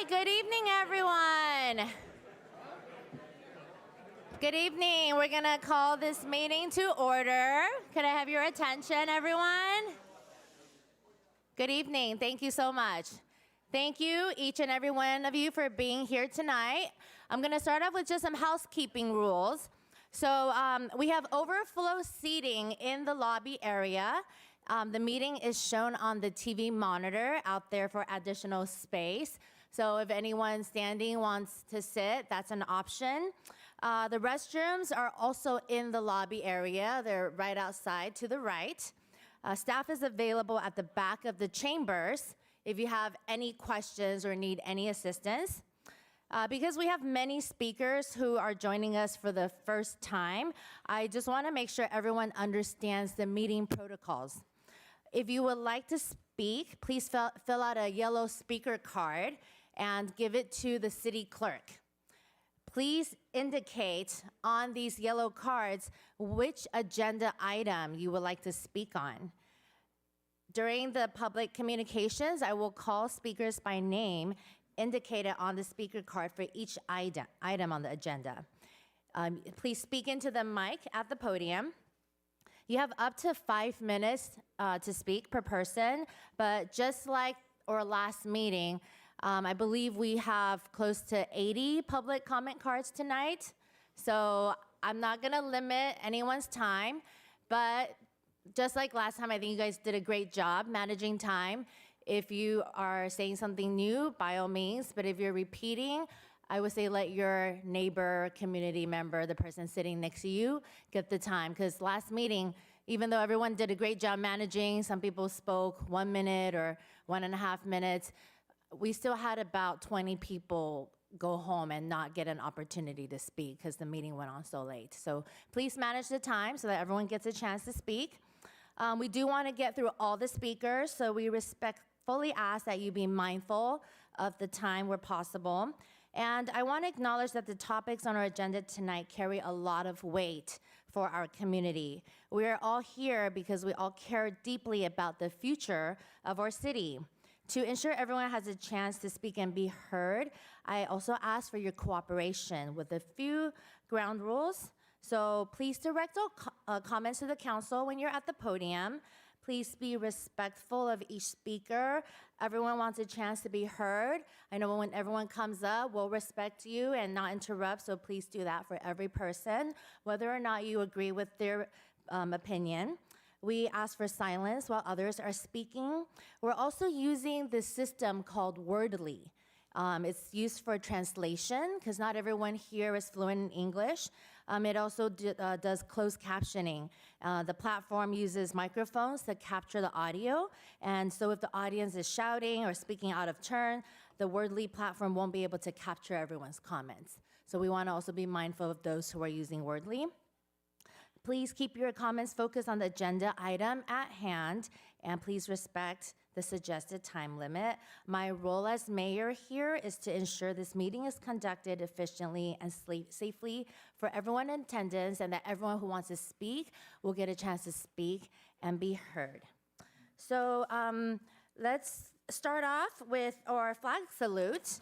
Good evening, everyone. Good evening. We're going to call this meeting to order. Could I have your attention, everyone? Good evening. Thank you so much. Thank you, each and every one of you, for being here tonight. I'm going to start off with just some housekeeping rules. So we have overflow seating in the lobby area. The meeting is shown on the TV monitor out there for additional space. So if anyone standing wants to sit, that's an option. The restrooms are also in the lobby area. They're right outside to the right. Staff is available at the back of the chambers if you have any questions or need any assistance. Because we have many speakers who are joining us for the first time, I just want to make sure everyone understands the meeting protocols. If you would like to speak, please fill out a yellow speaker card and give it to the city clerk. Please indicate on these yellow cards which agenda item you would like to speak on. During the public communications, I will call speakers by name indicated on the speaker card for each item on the agenda. Please speak into the mic at the podium. You have up to 5 minutes to speak per person, but just like our last meeting, I believe we have close to 80 public comment cards tonight. So I'm not gonna limit anyone's time, but just like last time, I think you guys did a great job managing time. If you are saying something new, by all means, but if you're repeating, I would say let your neighbor, community member, the person sitting next to you, get the time. Because last meeting, even though everyone did a great job managing, some people spoke 1 minute or 1.5 minutes, we still had about 20 people go home and not get an opportunity to speak because the meeting went on so late. So please manage the time so that everyone gets a chance to speak. We do want to get through all the speakers, so we respectfully ask that you be mindful of the time where possible. And I want to acknowledge that the topics on our agenda tonight carry a lot of weight for our community. We are all here because we all care deeply about the future of our city. To ensure everyone has a chance to speak and be heard, I also ask for your cooperation with a few ground rules. So please direct all comments to the council when you're at the podium. Please be respectful of each speaker. Everyone wants a chance to be heard. I know when everyone comes up, we'll respect you and not interrupt, so please do that for every person, whether or not you agree with their opinion. We ask for silence while others are speaking. We're also using this system called Wordly. It's used for translation because not everyone here is fluent in English. It also does closed captioning. The platform uses microphones to capture the audio, and so if the audience is shouting or speaking out of turn, the Wordly platform won't be able to capture everyone's comments. So we want to also be mindful of those who are using Wordly. Please keep your comments focused on the agenda item at hand, and please respect the suggested time limit. My role as mayor here is to ensure this meeting is conducted efficiently and safely for everyone in attendance, and that everyone who wants to speak will get a chance to speak and be heard. So let's start off with our flag salute.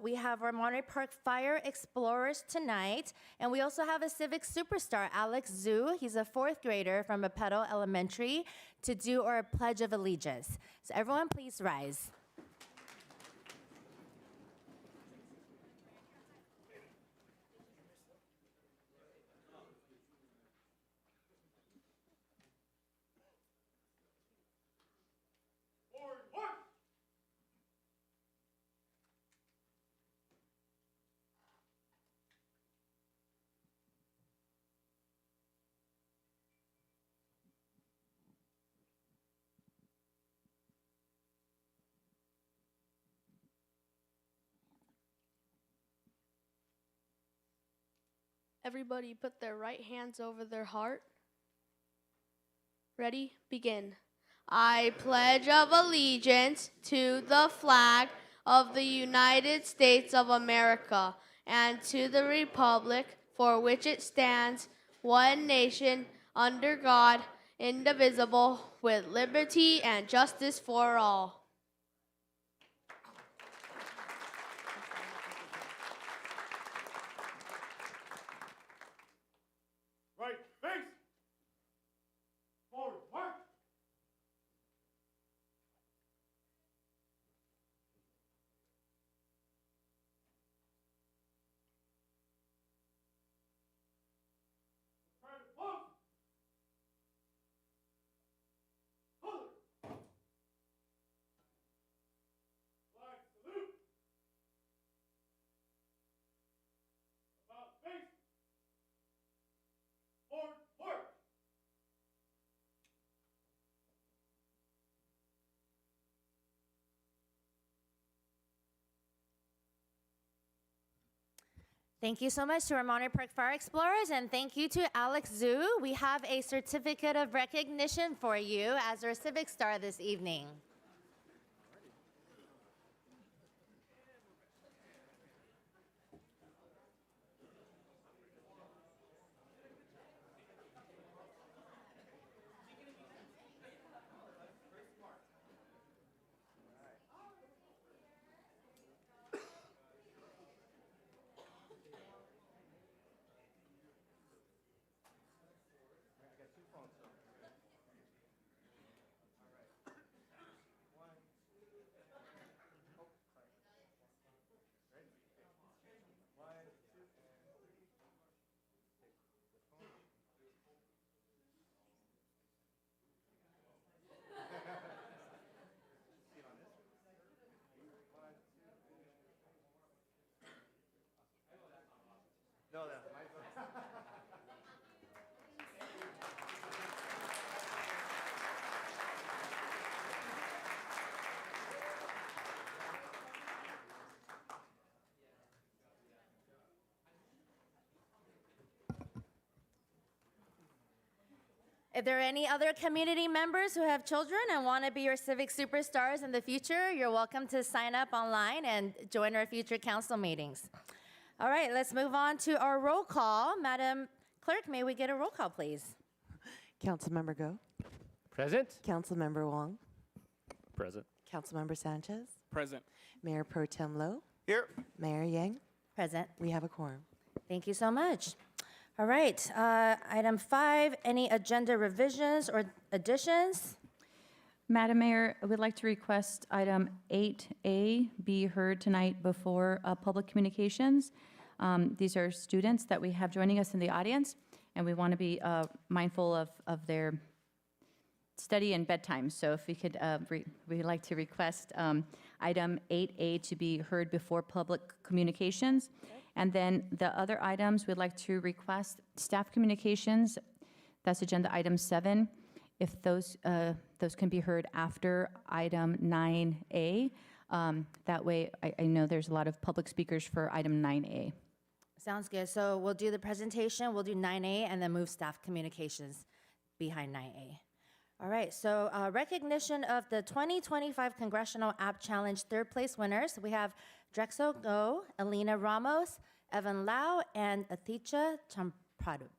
We have our Monterey Park Fire Explorers tonight, and we also have a civic superstar, Alex Zhu. He's a 4th grader from Bapetto Elementary to do our Pledge of Allegiance. So everyone please rise. Everybody put their right hands over their heart. Ready? Begin. I pledge of allegiance to the flag of the United States of America and to the republic for which it stands, one nation, under God, indivisible, with liberty and justice for all. Right face. Forward march. Try to close. Hold it. Flag salute. About face. Forward march. Thank you so much to our Monterey Park Fire Explorers, and thank you to Alex Zhu. We have a certificate of recognition for you as our Civic Star this evening. No, no. If there are any other community members who have children and want to be your civic superstars in the future, you're welcome to sign up online and join our future council meetings. All right, let's move on to our roll call. Madam Clerk, may we get a roll call, please? Councilmember Go, Present. Councilmember Wong, Present. Councilmember Sanchez, Present. Mayor Pro Tem Lowe, Here. Mayor Yang. Present. We have a quorum. Thank you so much. All right, item 5, any agenda revisions or additions? Madam Mayor, I would like to request item 8A be heard tonight before public communications. These are students that we have joining us in the audience, and we want to be mindful of their study and bedtime. So if we could, we'd like to request item 8A to be heard before public communications. And then the other items, we'd like to request staff communications. That's agenda item 7. If those can be heard after item 9A. That way, I know there's a lot of public speakers for item 9A. Sounds good. So we'll do the presentation, we'll do 9A, and then move staff communications behind 9A. All right, so recognition of the 2025 Congressional App Challenge third place winners. We have Drexel Go, Alina Ramos, Evan Lau, and Athicha Champradu.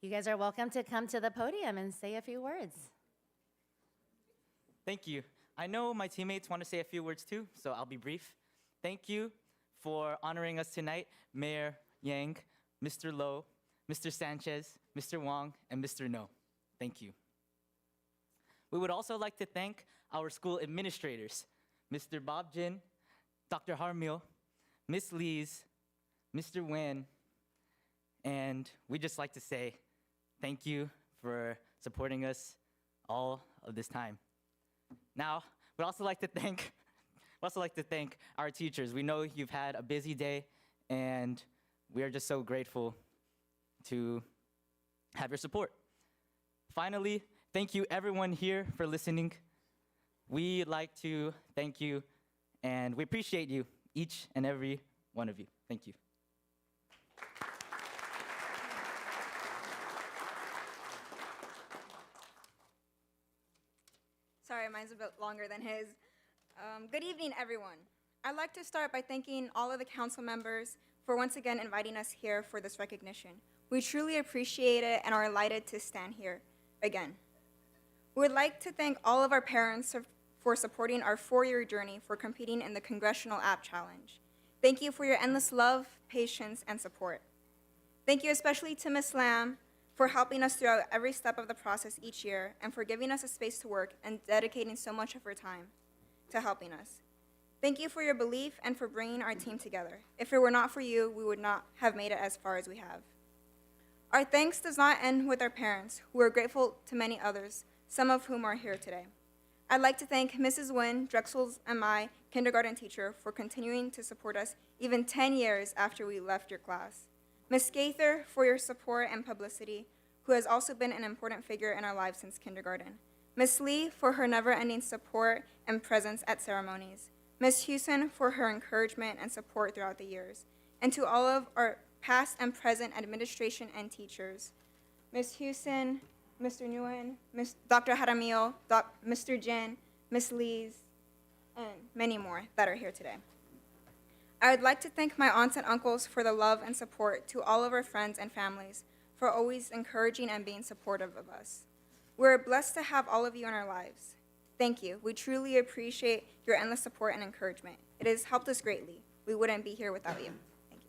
You guys are welcome to come to the podium and say a few words. Thank you. I know my teammates want to say a few words too, so I'll be brief. Thank you for honoring us tonight, Mayor Yang, Mr. Lowe, Mr. Sanchez, Mr. Wong, and Mr. No. Thank you. We would also like to thank our school administrators, Mr. Bob Jin, Dr. Harmil, Miss Lees, Mr. Nguyen, and we'd just like to say thank you for supporting us all of this time. Now, we'd also like to thank our teachers. We know you've had a busy day, and we are just so grateful to have your support. Finally, thank you everyone here for listening. We'd like to thank you, and we appreciate you, each and every one of you. Thank you. Sorry, mine's a bit longer than his. Good evening, everyone. I'd like to start by thanking all of the council members for once again inviting us here for this recognition. We truly appreciate it and are delighted to stand here again. We would like to thank all of our parents for supporting our 4-year journey for competing in the Congressional App Challenge. Thank you for your endless love, patience, and support. Thank you especially to Ms. Lamb for helping us throughout every step of the process each year and for giving us a space to work and dedicating so much of her time to helping us. Thank you for your belief and for bringing our team together. If it were not for you, we would not have made it as far as we have. Our thanks does not end with our parents, who are grateful to many others, some of whom are here today. I'd like to thank Mrs. Nguyen, Drexel's and my kindergarten teacher, for continuing to support us even 10 years after we left your class. Ms. Gaither, for your support and publicity, who has also been an important figure in our lives since kindergarten. Ms. Lee, for her never-ending support and presence at ceremonies. Ms. Houston, for her encouragement and support throughout the years. And to all of our past and present administration and teachers, Ms. Houston, Mr. Nguyen, Dr. Jaramillo, Mr. Jin, Ms. Lees, and many more that are here today. I would like to thank my aunts and uncles for the love and support, to all of our friends and families for always encouraging and being supportive of us. We're blessed to have all of you in our lives. Thank you. We truly appreciate your endless support and encouragement. It has helped us greatly. We wouldn't be here without you. Thank you.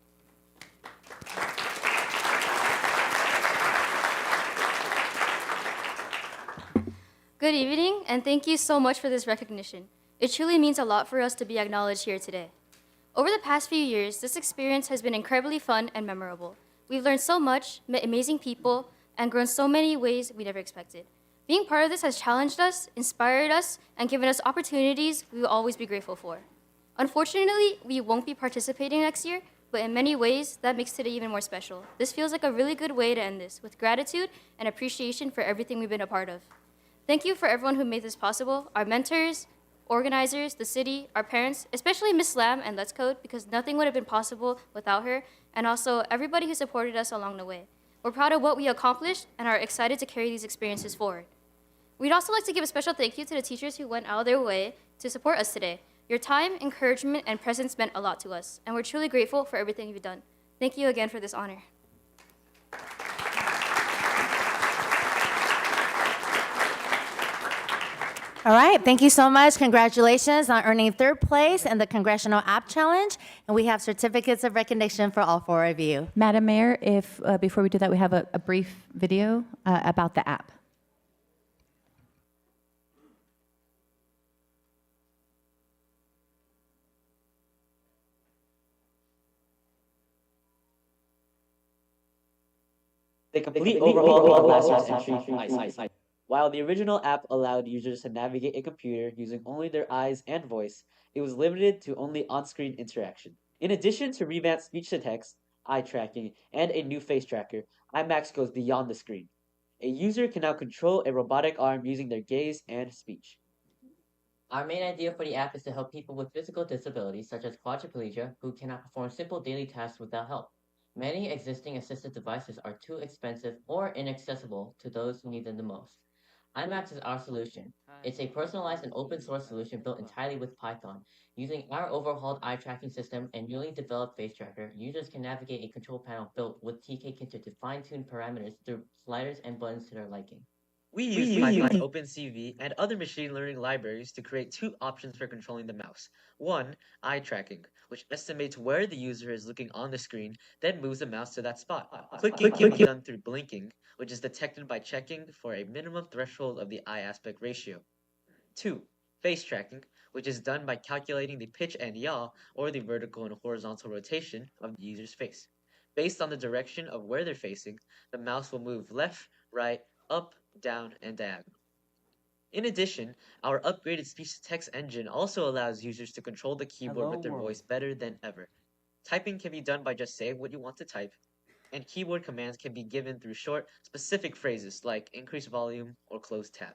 Good evening, and thank you so much for this recognition. It truly means a lot for us to be acknowledged here today. Over the past few years, this experience has been incredibly fun and memorable. We've learned so much, met amazing people, and grown so many ways we never expected. Being part of this has challenged us, inspired us, and given us opportunities we will always be grateful for. Unfortunately, we won't be participating next year, but in many ways, that makes today even more special. This feels like a really good way to end this, with gratitude and appreciation for everything we've been a part of. Thank you for everyone who made this possible, our mentors, organizers, the city, our parents, especially Ms. Lam and Let's Code, because nothing would have been possible without her, and also everybody who supported us along the way. We're proud of what we accomplished and are excited to carry these experiences forward. We'd also like to give a special thank you to the teachers who went out of their way to support us today. Your time, encouragement, and presence meant a lot to us, and we're truly grateful for everything you've done. Thank you again for this honor. All right, thank you so much. Congratulations on earning 3rd place in the Congressional App Challenge. And we have certificates of recognition for all 4 of you. Madam Mayor, if before we do that, we have a brief video about the app. The complete overhaul of last year's entry, While the original app allowed users to navigate a computer using only their eyes and voice, it was limited to only on-screen interaction. In addition to revamped speech-to-text, eye tracking, and a new face tracker, IMAX goes beyond the screen. A user can now control a robotic arm using their gaze and speech. Our main idea for the app is to help people with physical disabilities such as quadriplegia who cannot perform simple daily tasks without help. Many existing assistive devices are too expensive or inaccessible to those who need them the most. IMAX is our solution. It's a personalized and open source solution built entirely with Python. Using our overhauled eye tracking system and newly developed face tracker, users can navigate a control panel built with TK-Kinter to fine-tune parameters through sliders and buttons to their liking. We use Python, OpenCV, and other machine learning libraries to create 2 options for controlling the mouse. 1, eye tracking, which estimates where the user is looking on the screen, then moves the mouse to that spot. Clicking can be done through blinking, which is detected by checking for a minimum threshold of the eye aspect ratio. 2, face tracking, which is done by calculating the pitch and yaw, or the vertical and horizontal rotation of the user's face. Based on the direction of where they're facing, the mouse will move left, right, up, down, and diagonal. In addition, our upgraded speech-to-text engine also allows users to control the keyboard with their voice better than ever. Typing can be done by just saying what you want to type, and keyboard commands can be given through short, specific phrases like increase volume or close tab.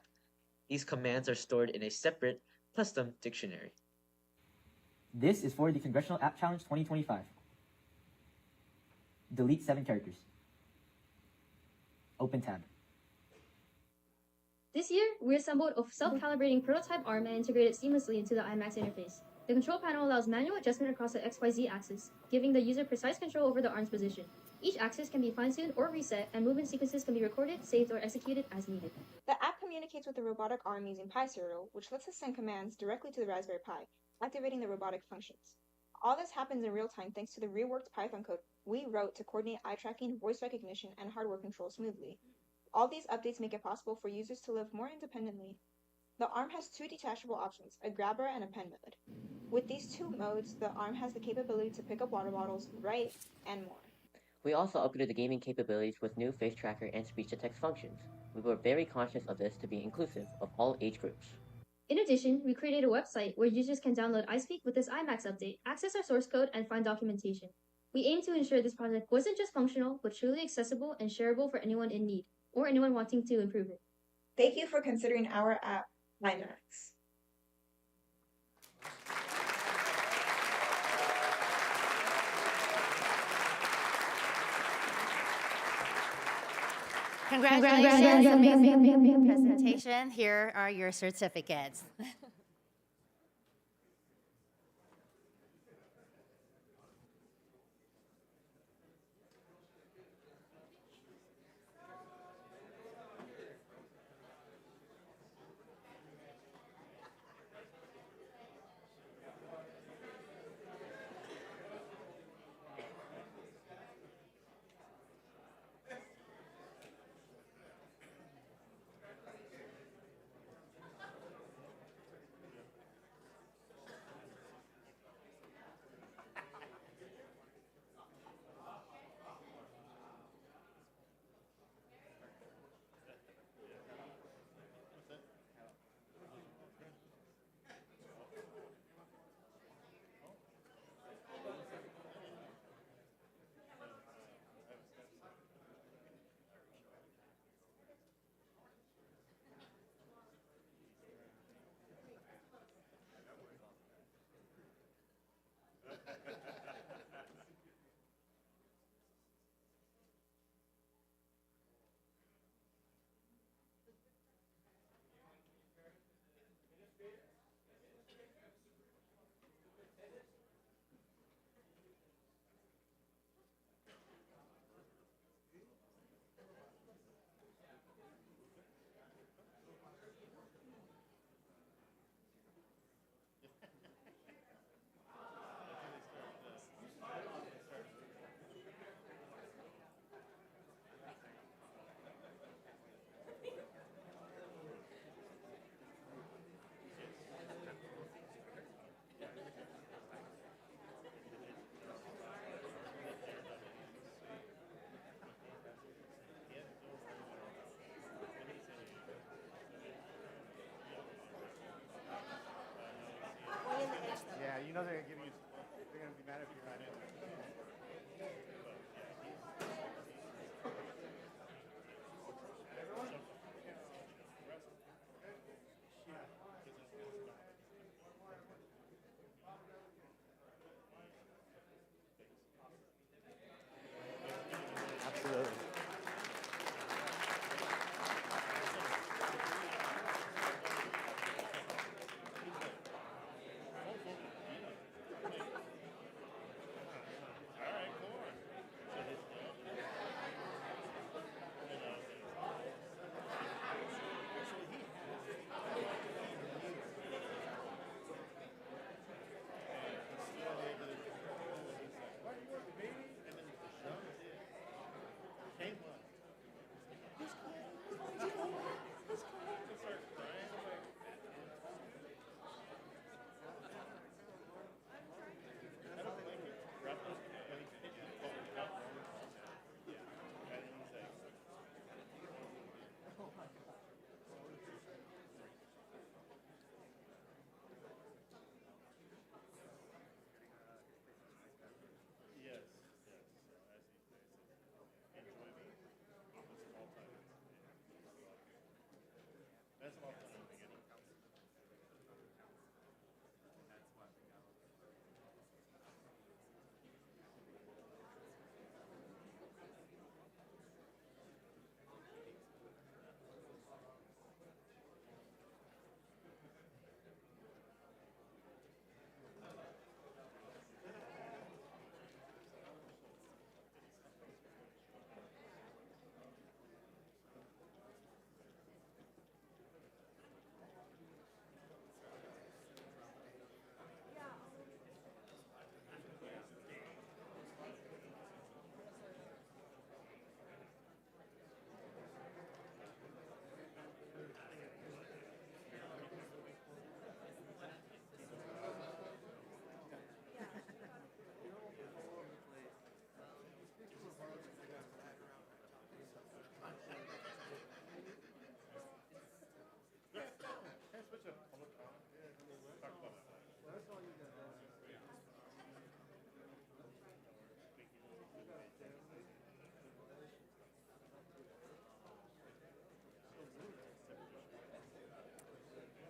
These commands are stored in a separate, custom dictionary. This is for the Congressional App Challenge 2025. Delete 7 characters. Open tab. This year, we assembled a self-calibrating prototype arm and integrated seamlessly into the IMAX interface. The control panel allows manual adjustment across the XYZ axis, giving the user precise control over the arm's position. Each axis can be fine-tuned or reset, and movement sequences can be recorded, saved, or executed as needed. The app communicates with the robotic arm using Pi serial, which lets us send commands directly to the Raspberry Pi, activating the robotic functions. All this happens in real time thanks to the reworked Python code we wrote to coordinate eye tracking, voice recognition, and hardware control smoothly. All these updates make it possible for users to live more independently. The arm has two detachable options, a grabber and a pen mode. With these two modes, the arm has the capability to pick up water bottles, write, and more. We also upgraded the gaming capabilities with new face tracker and speech-to-text functions. We were very conscious of this to be inclusive of all age groups. In addition, we created a website where users can download iSpeak with this IMAX update, access our source code, and find documentation. We aim to ensure this project wasn't just functional, but truly accessible and shareable for anyone in need, or anyone wanting to improve it. Thank you for considering our app, IMAX. Congratulations. Amazing presentation. Here are your certificates.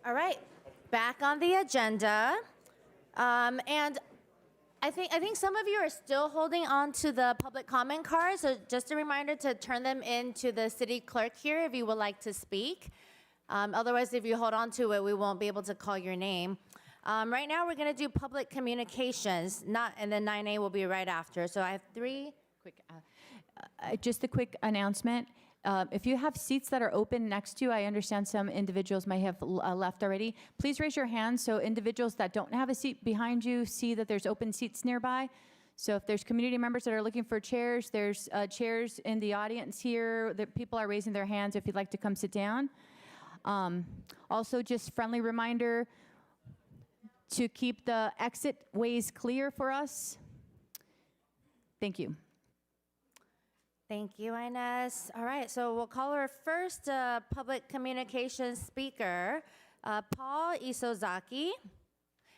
All right, back on the agenda. And I think some of you are still holding on to the public comment cards, so just a reminder to turn them in to the city clerk here if you would like to speak. Otherwise, if you hold on to it, we won't be able to call your name. Right now, we're going to do public communications, and then 9A will be right after. So I have three quick. Just a quick announcement. If you have seats that are open next to you, I understand some individuals may have left already. Please raise your hand so individuals that don't have a seat behind you see that there's open seats nearby. So if there's community members that are looking for chairs, there's chairs in the audience here. People are raising their hands if you'd like to come sit down. Also, just friendly reminder to keep the exit ways clear for us. Thank you. Thank you, Inez. All right, so we'll call our first public communications speaker, Paul Isozaki.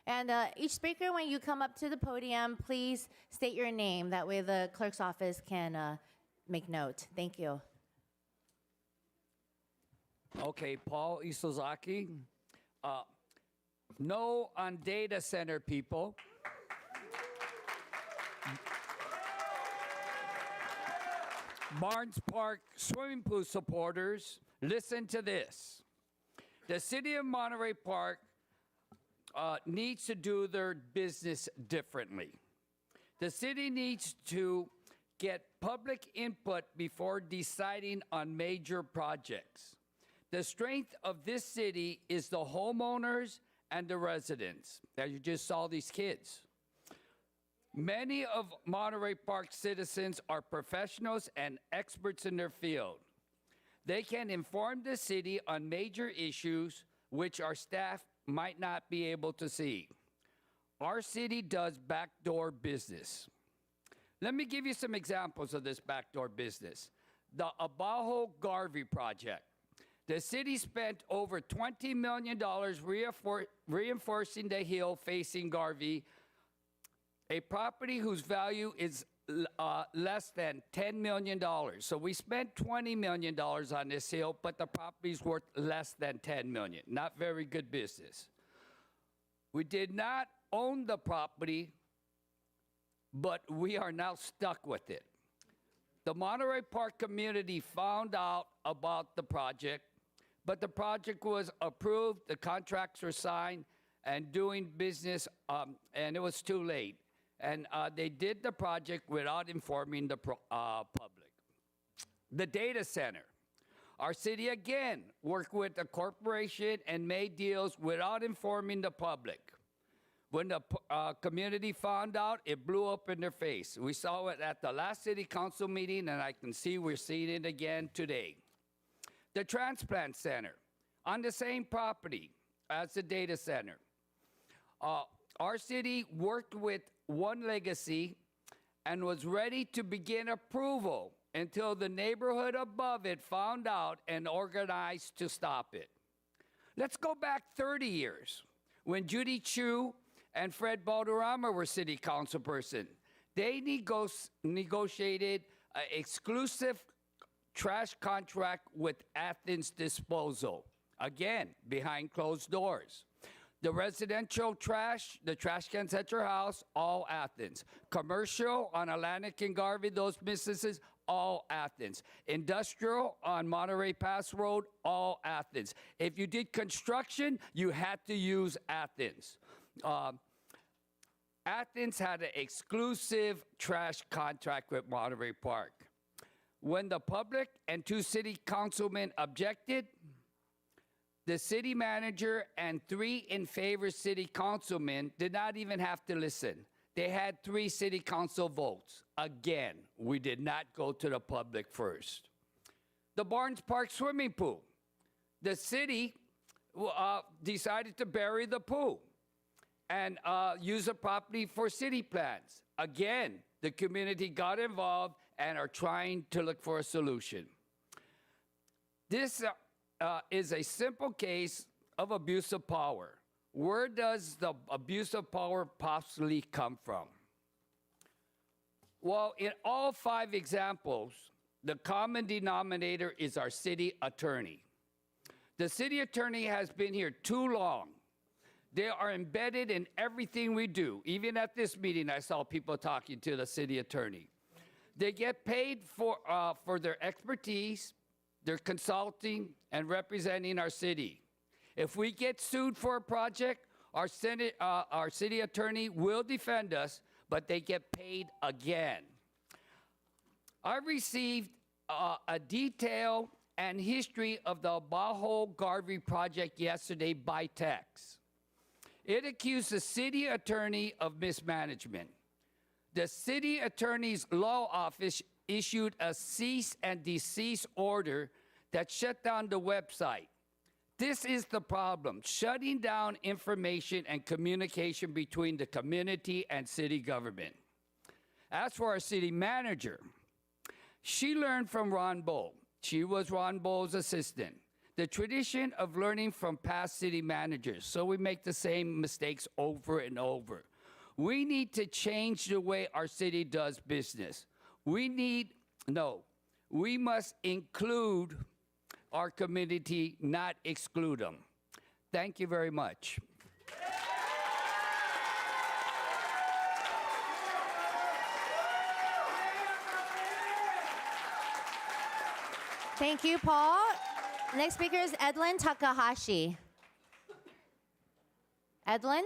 And each speaker, when you come up to the podium, please state your name. That way the clerk's office can make note. Thank you. Okay, Paul Isozaki. No on data center, people. Barnes Park swimming pool supporters, listen to this. The city of Monterey Park needs to do their business differently. The city needs to get public input before deciding on major projects. The strength of this city is the homeowners and the residents. As you just saw these kids. Many of Monterey Park citizens are professionals and experts in their field. They can inform the city on major issues which our staff might not be able to see. Our city does backdoor business. Let me give you some examples of this backdoor business. The Abajo Garvey project. The city spent over $20 million reinforcing the hill facing Garvey, a property whose value is less than $10 million. So we spent $20 million on this hill, but the property's worth less than $10 million. Not very good business. We did not own the property, but we are now stuck with it. The Monterey Park community found out about the project, but the project was approved, the contracts were signed, and doing business, and it was too late. And they did the project without informing the public. The data center. Our city, again, worked with the corporation and made deals without informing the public. When the community found out, it blew up in their face. We saw it at the last city council meeting, and I can see we're seeing it again today. The transplant center, on the same property as the data center. Our city worked with One Legacy and was ready to begin approval until the neighborhood above it found out and organized to stop it. Let's go back 30 years when Judy Chu and Fred Balderrama were city council person. They negotiated an exclusive trash contract with Athens Disposal, again, behind closed doors. The residential trash, the trash cans at your house, all Athens. Commercial on Atlantic and Garvey, those businesses, all Athens. Industrial on Monterey Pass Road, all Athens. If you did construction, you had to use Athens. Athens had an exclusive trash contract with Monterey Park. When the public and 2 city councilmen objected, the city manager and 3 in favor city councilmen did not even have to listen. They had 3 city council votes. Again, we did not go to the public first. The Barnes Park swimming pool. The city decided to bury the pool and use the property for city plans. Again, the community got involved and are trying to look for a solution. This is a simple case of abuse of power. Where does the abuse of power possibly come from? Well, in all 5 examples, the common denominator is our city attorney. The city attorney has been here too long. They are embedded in everything we do. Even at this meeting, I saw people talking to the city attorney. They get paid for their expertise, their consulting, and representing our city. If we get sued for a project, our city attorney will defend us, but they get paid again. I received a detail and history of the Bajo Garvey project yesterday by text. It accused the city attorney of mismanagement. The city attorney's law office issued a cease and desist order that shut down the website. This is the problem, shutting down information and communication between the community and city government. As for our city manager, she learned from Ron Bull. She was Ron Bull's assistant. The tradition of learning from past city managers, so we make the same mistakes over and over. We need to change the way our city does business. We must include our community, not exclude them. Thank you very much. Thank you, Paul. Next speaker is Edlin Takahashi. Edlin?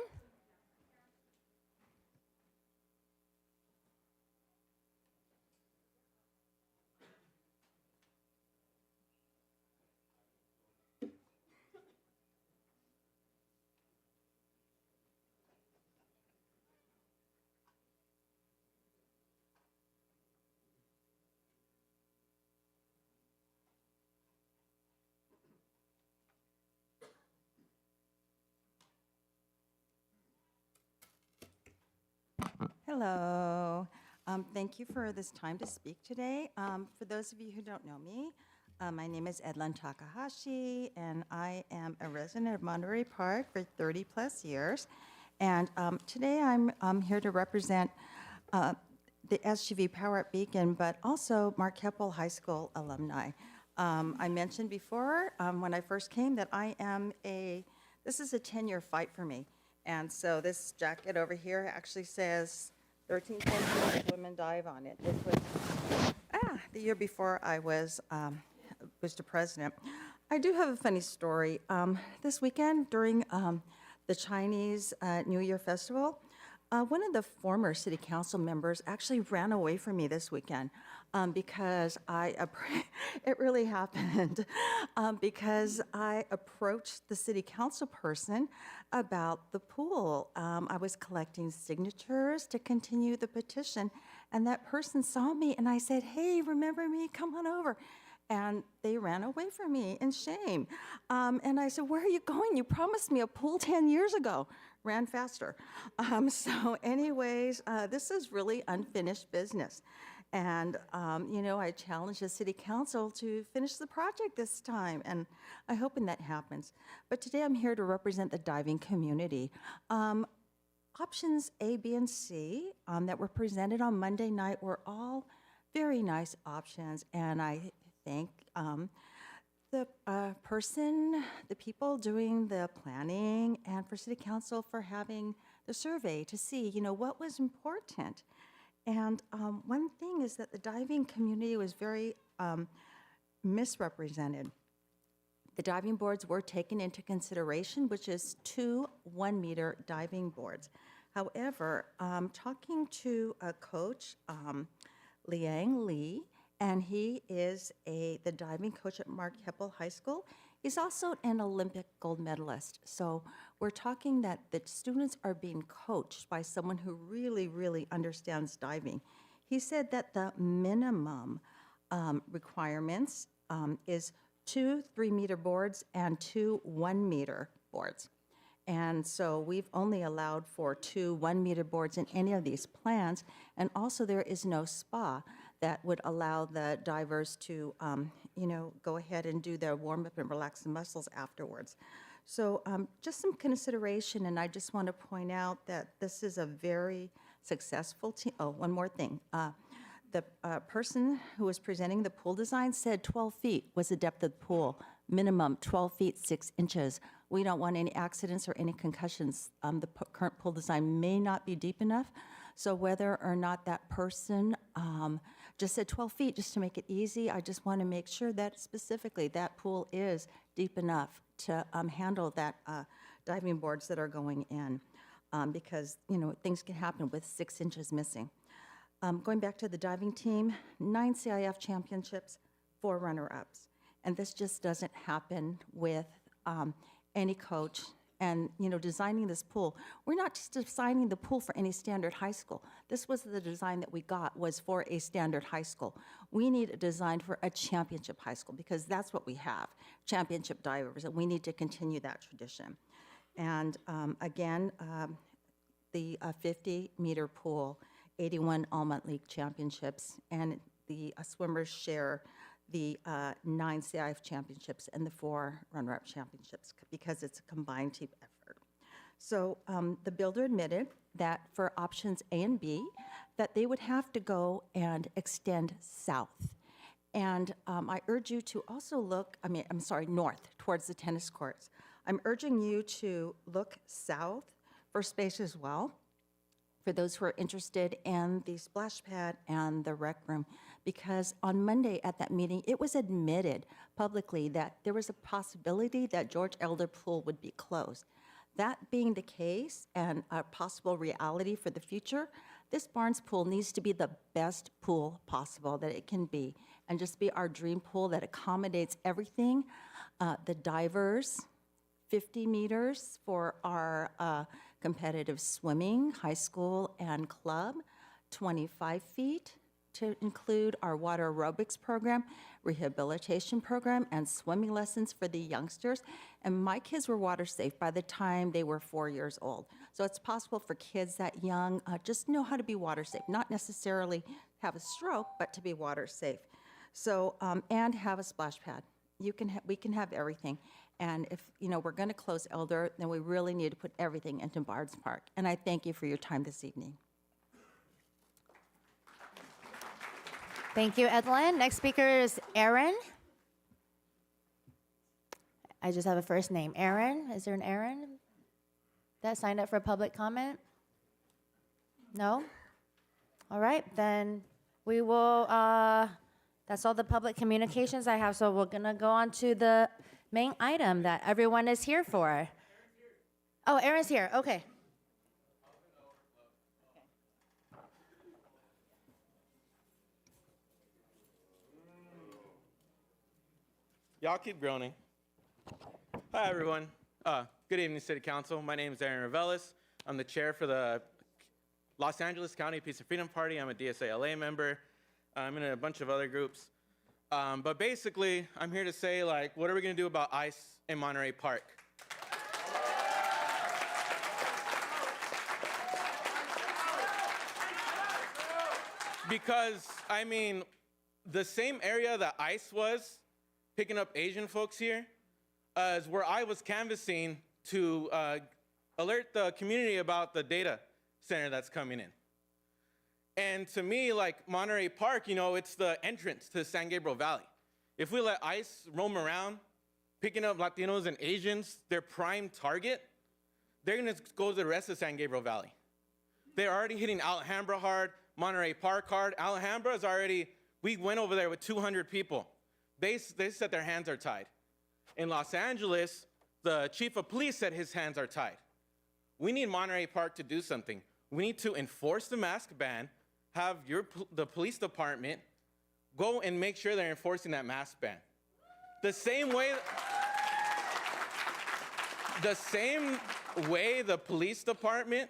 Hello. Thank you for this time to speak today. For those of you who don't know me, my name is Edlin Takahashi, and I am a resident of Monterey Park for 30 plus years. And today I'm here to represent the SGV Power Up Beacon, but also Mark Keppel High School alumni. I mentioned before when I first came that this is a 10-year fight for me. And so this jacket over here actually says 13.2 women dive on it. This was the year before I was the president. I do have a funny story. This weekend during the Chinese New Year Festival, one of the former city council members actually ran away from me this weekend because it really happened, because I approached the city council person about the pool. I was collecting signatures to continue the petition, and that person saw me, and I said, "Hey, remember me? Come on over." And they ran away from me in shame. And I said, "Where are you going? You promised me a pool 10 years ago." Ran faster. So anyways, this is really unfinished business. And, I challenged the city council to finish the project this time, and I'm hoping that happens. But today I'm here to represent the diving community. Options A, B, and C that were presented on Monday night were all very nice options, and I thank the people doing the planning, and for city council for having the survey to see, what was important. And one thing is that the diving community was very misrepresented. The diving boards were taken into consideration, which is 2 1-meter diving boards. However, talking to a coach, Liang Li, and he is the diving coach at Mark Keppel High School. He's also an Olympic gold medalist. So we're talking that the students are being coached by someone who really, really understands diving. He said that the minimum requirements is 2 3-meter boards and 2 1-meter boards. And so we've only allowed for 2 1-meter boards in any of these plans. And also there is no spa that would allow the divers to, go ahead and do their warm-up and relax the muscles afterwards. So just some consideration, and I just want to point out that this is a very successful team. Oh, one more thing. The person who was presenting the pool design said 12 feet was the depth of the pool. minimum 12 feet 6 inches. We don't want any accidents or any concussions. The current pool design may not be deep enough, so whether or not that person just said 12 feet just to make it easy, I just want to make sure that specifically that pool is deep enough to handle that diving boards that are going in, because things can happen with 6 inches missing. Going back to the diving team, 9 CIF championships, 4 runner-ups. And this just doesn't happen with any coach. And, designing this pool, we're not just designing the pool for any standard high school. This was the design that we got was for a standard high school. We need a design for a championship high school because that's what we have, championship divers, and we need to continue that tradition. And again, the 50-meter pool, 81 All-Mont League championships, and the swimmers share the 9 CIF championships and the 4 runner-up championships because it's a combined team effort. So the builder admitted that for options A and B, that they would have to go and extend south. And I urge you to also look, north, towards the tennis courts. I'm urging you to look south for space as well, for those who are interested in the splash pad and the rec room, because on Monday at that meeting, it was admitted publicly that there was a possibility that George Elder Pool would be closed. That being the case and a possible reality for the future, this Barnes pool needs to be the best pool possible that it can be and just be our dream pool that accommodates everything, the divers, 50 meters for our competitive swimming, high school and club, 25 feet to include our water aerobics program, rehabilitation program, and swimming lessons for the youngsters. And my kids were water safe by the time they were 4 years old. So it's possible for kids that young just know how to be water safe, not necessarily have a stroke, but to be water safe. So, and have a splash pad. We can have everything. And if we're going to close Elder, then we really need to put everything into Barnes Park. And I thank you for your time this evening. Thank you, Edlin. Next speaker is Aaron. I just have a first name. Aaron, is there an Aaron that signed up for public comment? No? All right, then we will, that's all the public communications I have, so we're gonna go on to the main item that everyone is here for. Oh, Aaron's here, okay. Y'all keep groaning. Hi, everyone. Good evening, City Council. My name is Aaron Revelis. I'm the chair for the Los Angeles County Peace and Freedom Party. I'm a DSA-LA member. I'm in a bunch of other groups. But basically, I'm here to say, what are we going to do about ICE in Monterey Park? Because, the same area that ICE was, picking up Asian folks here, is where I was canvassing to alert the community about the data center that's coming in. And to me, Monterey Park, it's the entrance to San Gabriel Valley. If we let ICE roam around, picking up Latinos and Asians, their prime target, they're gonna go to the rest of San Gabriel Valley. They're already hitting Alhambra hard, Monterey Park hard. Alhambra is already, we went over there with 200 people. They said their hands are tied. In Los Angeles, the chief of police said his hands are tied. We need Monterey Park to do something. We need to enforce the mask ban, have the police department go and make sure they're enforcing that mask ban. The same way the police department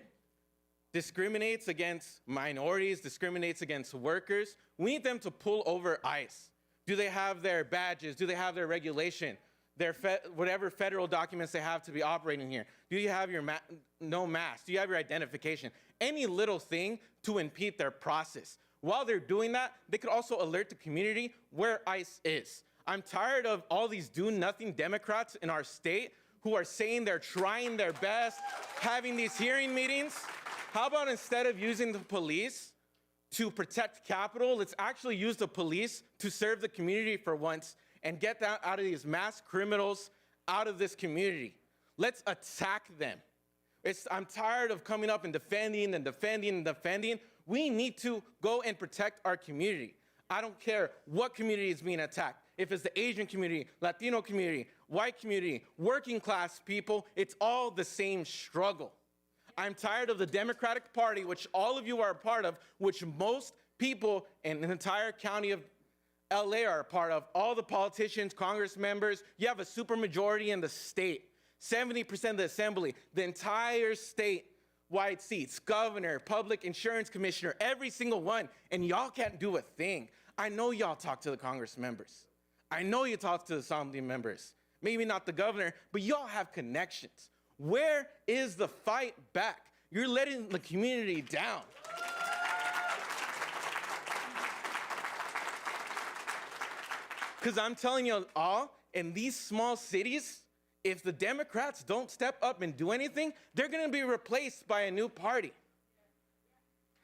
discriminates against minorities, discriminates against workers, we need them to pull over ICE. Do they have their badges? Do they have their regulation? Their whatever federal documents they have to be operating here? Do you have your no mask? Do you have your identification? Any little thing to impede their process. While they're doing that, they could also alert the community where ICE is. I'm tired of all these do-nothing Democrats in our state who are saying they're trying their best, having these hearing meetings. How about instead of using the police to protect Capitol, let's actually use the police to serve the community for once and get that out of these mass criminals out of this community. Let's attack them. I'm tired of coming up and defending and defending and defending. We need to go and protect our community. I don't care what community is being attacked. If it's the Asian community, Latino community, white community, working class people, it's all the same struggle. I'm tired of the Democratic Party, which all of you are a part of, which most people in the entire county of LA are a part of. All the politicians, Congress members, you have a supermajority in the state. 70% of the assembly, the entire state-wide seats, governor, public insurance commissioner, every single one, and y'all can't do a thing. I know y'all talk to the Congress members. I know you talk to the assembly members. Maybe not the governor, but y'all have connections. Where is the fight back? You're letting the community down. Because I'm telling you all, in these small cities, if the Democrats don't step up and do anything, they're going to be replaced by a new party.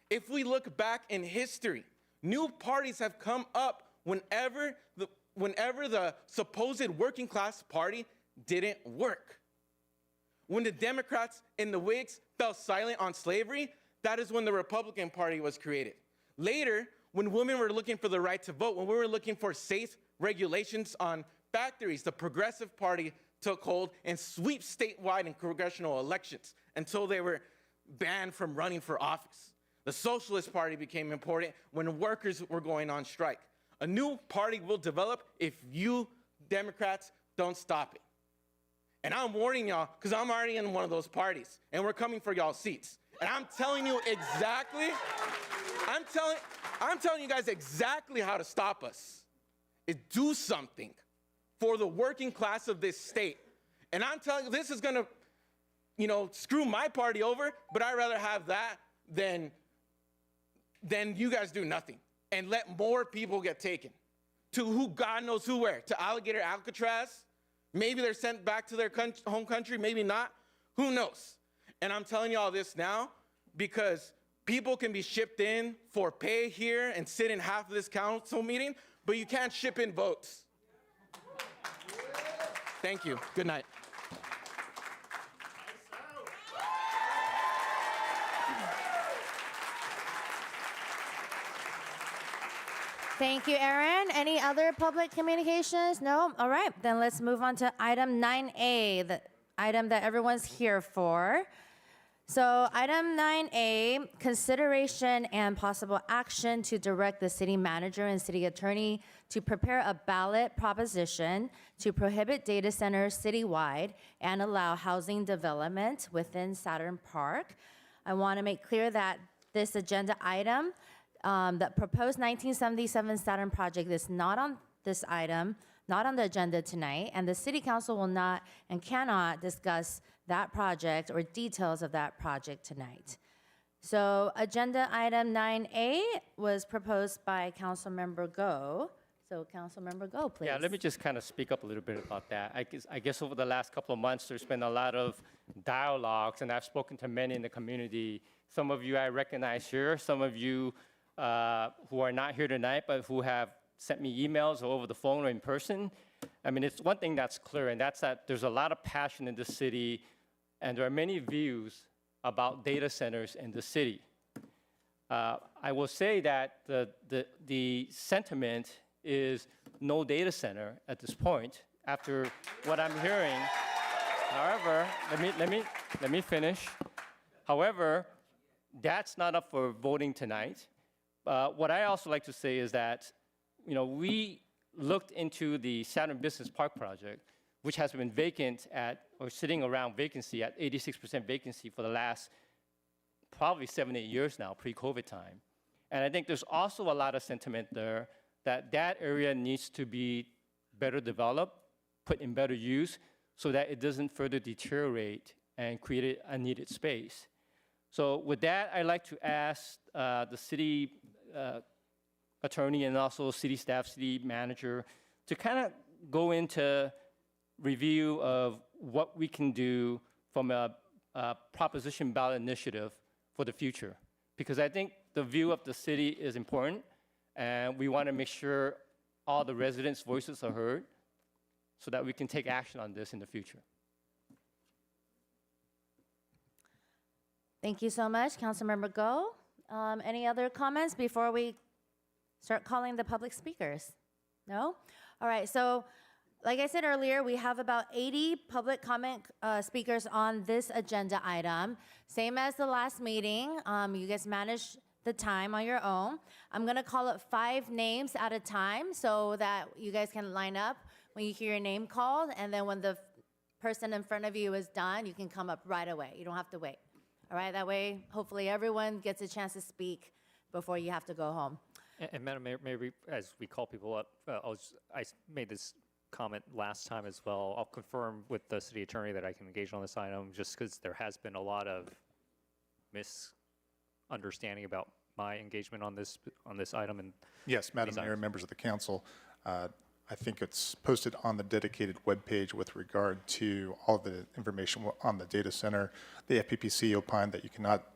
If we look back in history, new parties have come up whenever the supposed working class party didn't work. When the Democrats and the Whigs fell silent on slavery, that is when the Republican Party was created. Later, when women were looking for the right to vote, when we were looking for safe regulations on factories, the Progressive Party took hold and sweep statewide and congressional elections until they were banned from running for office. The Socialist Party became important when workers were going on strike. A new party will develop if you Democrats don't stop it. And I'm warning y'all, because I'm already in one of those parties, and we're coming for y'all seats. And I'm telling you exactly, I'm telling you guys exactly how to stop us. Is do something for the working class of this state. And I'm telling you, this is gonna, screw my party over, but I'd rather have that than you guys do nothing and let more people get taken to who God knows who where, to Alligator Alcatraz. Maybe they're sent back to their home country, maybe not. Who knows? And I'm telling you all this now because people can be shipped in for pay here and sit in half of this council meeting, but you can't ship in votes. Thank you. Good night. Thank you, Aaron. Any other public communications? No? All right, then let's move on to item 9A, the item that everyone's here for. So item 9A, consideration and possible action to direct the city manager and city attorney to prepare a ballot proposition to prohibit data centers citywide and allow housing development within Saturn Park. I want to make clear that this agenda item, the proposed 1977 Saturn project is not on this item, not on the agenda tonight, and the City Council will not and cannot discuss that project or details of that project tonight. So agenda item 9A was proposed by Councilmember Go. So Councilmember Go, please. Yeah, let me just kind of speak up a little bit about that. I guess over the last couple of months, there's been a lot of dialogues, and I've spoken to many in the community. Some of you I recognize here, some of you who are not here tonight, but who have sent me emails or over the phone or in person. I mean, it's one thing that's clear, and that's that there's a lot of passion in the city, and there are many views about data centers in the city. I will say that the sentiment is no data center at this point after what I'm hearing. However, let me finish. However, that's not up for voting tonight. What I also like to say is that, we looked into the Saturn Business Park project, which has been vacant or sitting around vacancy at 86% vacancy for the last probably 7-8 years now, pre-COVID time. And I think there's also a lot of sentiment there that area needs to be better developed, put in better use, so that it doesn't further deteriorate and create a needed space. So with that, I'd like to ask the city attorney and also city staff, city manager, to kind of go into review of what we can do from a proposition ballot initiative for the future. Because I think the view of the city is important, and we want to make sure all the residents' voices are heard so that we can take action on this in the future. Thank you so much, Councilmember Go. Any other comments before we start calling the public speakers? No? All right, so like I said earlier, we have about 80 public comment speakers on this agenda item. Same as the last meeting, you guys managed the time on your own. I'm gonna call up 5 names at a time so that you guys can line up when you hear your name called, and then when the person in front of you is done, you can come up right away. You don't have to wait. All right, that way, hopefully everyone gets a chance to speak before you have to go home. And Madam Mayor, maybe as we call people up, I made this comment last time as well. I'll confirm with the city attorney that I can engage on this item, just because there has been a lot of misunderstanding about my engagement on this item. And yes, Madam Mayor, members of the council, I think it's posted on the dedicated webpage with regard to all of the information on the data center. The FPPC opined that you cannot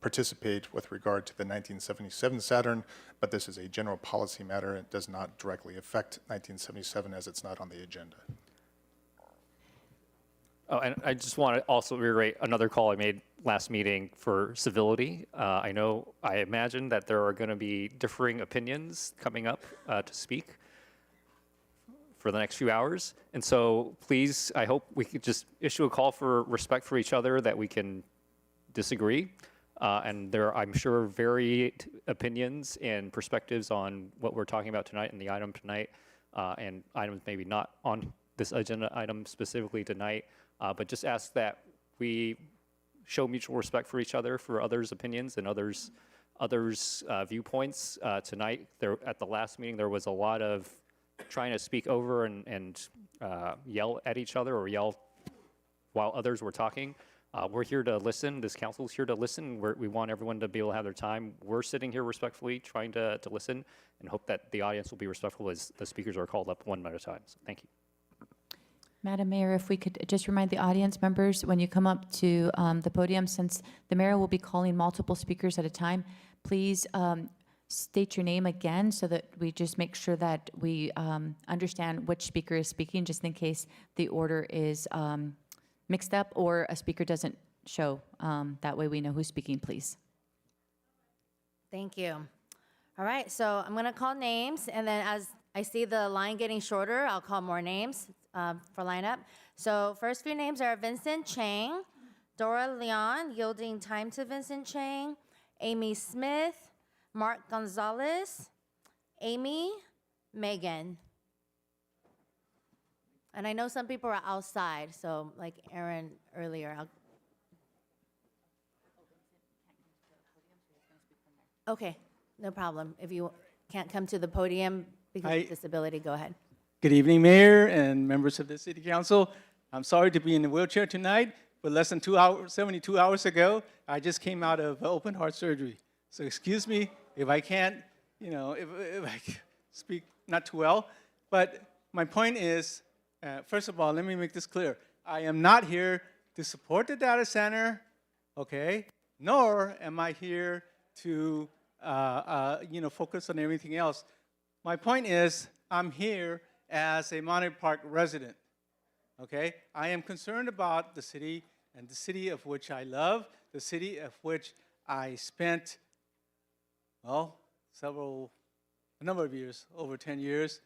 participate with regard to the 1977 Saturn, but this is a general policy matter. It does not directly affect 1977 as it's not on the agenda. Oh, and I just want to also reiterate another call I made last meeting for civility. I imagine that there are going to be differing opinions coming up to speak for the next few hours. And so please, I hope we could just issue a call for respect for each other, that we can disagree. And there are, I'm sure, varied opinions and perspectives on what we're talking about tonight and the item tonight, and items maybe not on this agenda item specifically tonight, but just ask that we show mutual respect for each other, for others' opinions and others' viewpoints. Tonight, at the last meeting, there was a lot of trying to speak over and yell at each other or yell while others were talking. We're here to listen. This council's here to listen. We want everyone to be able to have their time. We're sitting here respectfully trying to listen, and hope that the audience will be respectful as the speakers are called up one at a time. So thank you. Madam Mayor, if we could just remind the audience members, when you come up to the podium, since the mayor will be calling multiple speakers at a time, please state your name again so that we just make sure that we understand which speaker is speaking, just in case the order is mixed up or a speaker doesn't show. That way we know who's speaking, please. Thank you. All right, so I'm gonna call names, and then as I see the line getting shorter, I'll call more names for lineup. So first few names are Vincent Chang, Dora Leon, yielding time to Vincent Chang, Amy Smith, Mark Gonzalez, Amy, Megan. And I know some people are outside, so like Aaron earlier. Okay, no problem. If you can't come to the podium because of disability, go ahead. Good evening, Mayor and members of the City Council. I'm sorry to be in a wheelchair tonight, but less than 72 hours ago, I just came out of open heart surgery. So excuse me if I can't, if I speak not too well. But my point is, first of all, let me make this clear. I am not here to support the data center, okay? Nor am I here to, focus on everything else. My point is, I'm here as a Monterey Park resident, okay? I am concerned about the city, and the city of which I love, the city of which I spent, well, a number of years, over 10 years.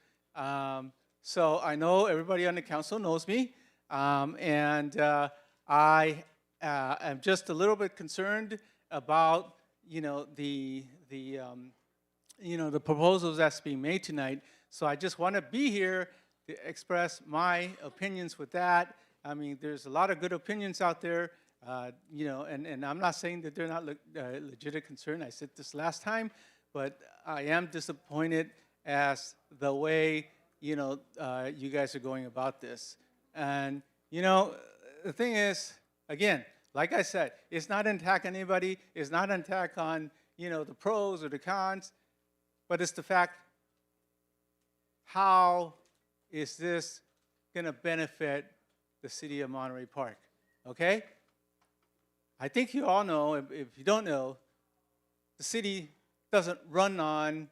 So I know everybody on the council knows me, and I am just a little bit concerned about, the proposals that's being made tonight. So I just want to be here to express my opinions with that. I mean, there's a lot of good opinions out there, and I'm not saying that they're not legitimate concern. I said this last time, but I am disappointed as the way, you guys are going about this. And, the thing is, again, like I said, it's not an attack on anybody. It's not an attack on, the pros or the cons, but it's the fact, how is this going to benefit the city of Monterey Park, okay? I think you all know, if you don't know, the city doesn't run on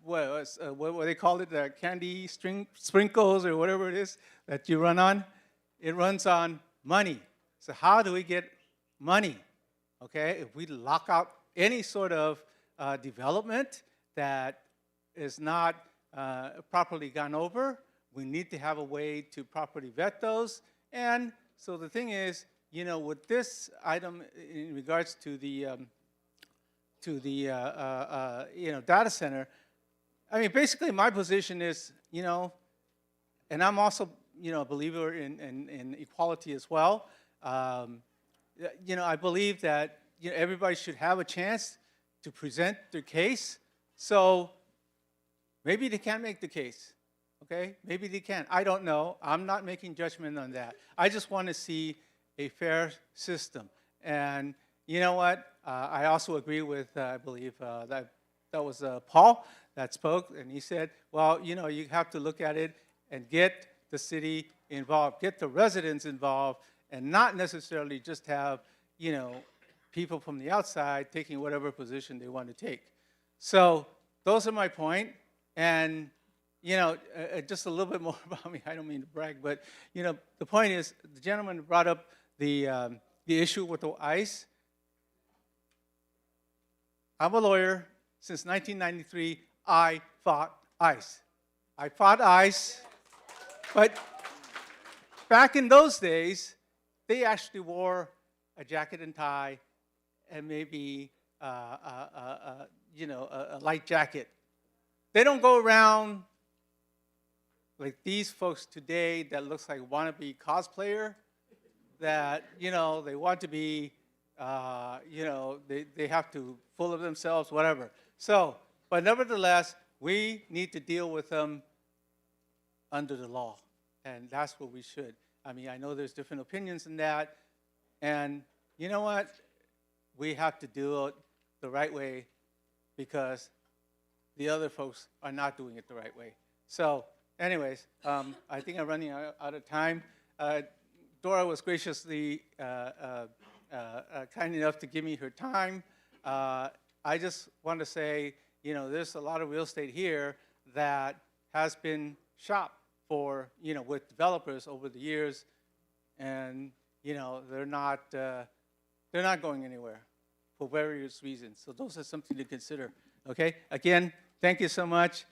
what they call it, the candy sprinkles or whatever it is that you run on. It runs on money. So how do we get money? Okay, if we lock out any sort of development that is not properly gone over, we need to have a way to properly vet those. And so the thing is, with this item in regards to the data center, I mean, basically my position is, and I'm also, a believer in equality as well. I believe that everybody should have a chance to present their case. So maybe they can't make the case, okay? Maybe they can. I don't know. I'm not making judgment on that. I just want to see a fair system. And you know what? I also agree with, I believe that was Paul that spoke, and he said, well, you have to look at it and get the city involved, get the residents involved, and not necessarily just have, people from the outside taking whatever position they want to take. So those are my point. And, just a little bit more about me. I don't mean to brag, but, the point is, the gentleman brought up the issue with the ICE. I'm a lawyer. Since 1993, I fought ICE. I fought ICE, but back in those days, they actually wore a jacket and tie and maybe a light jacket. They don't go around like these folks today that looks like wannabe cosplayer, that, they want to be, they have to full of themselves, whatever. So, but nevertheless, we need to deal with them under the law, and that's what we should. I mean, I know there's different opinions in that, and you know what? We have to do it the right way because the other folks are not doing it the right way. So, anyways, I think I'm running out of time. Dora was graciously kind enough to give me her time. I just want to say, there's a lot of real estate here that has been shopped for, with developers over the years, and they're not going anywhere for various reasons. So those are something to consider. Okay. Again, thank you so much.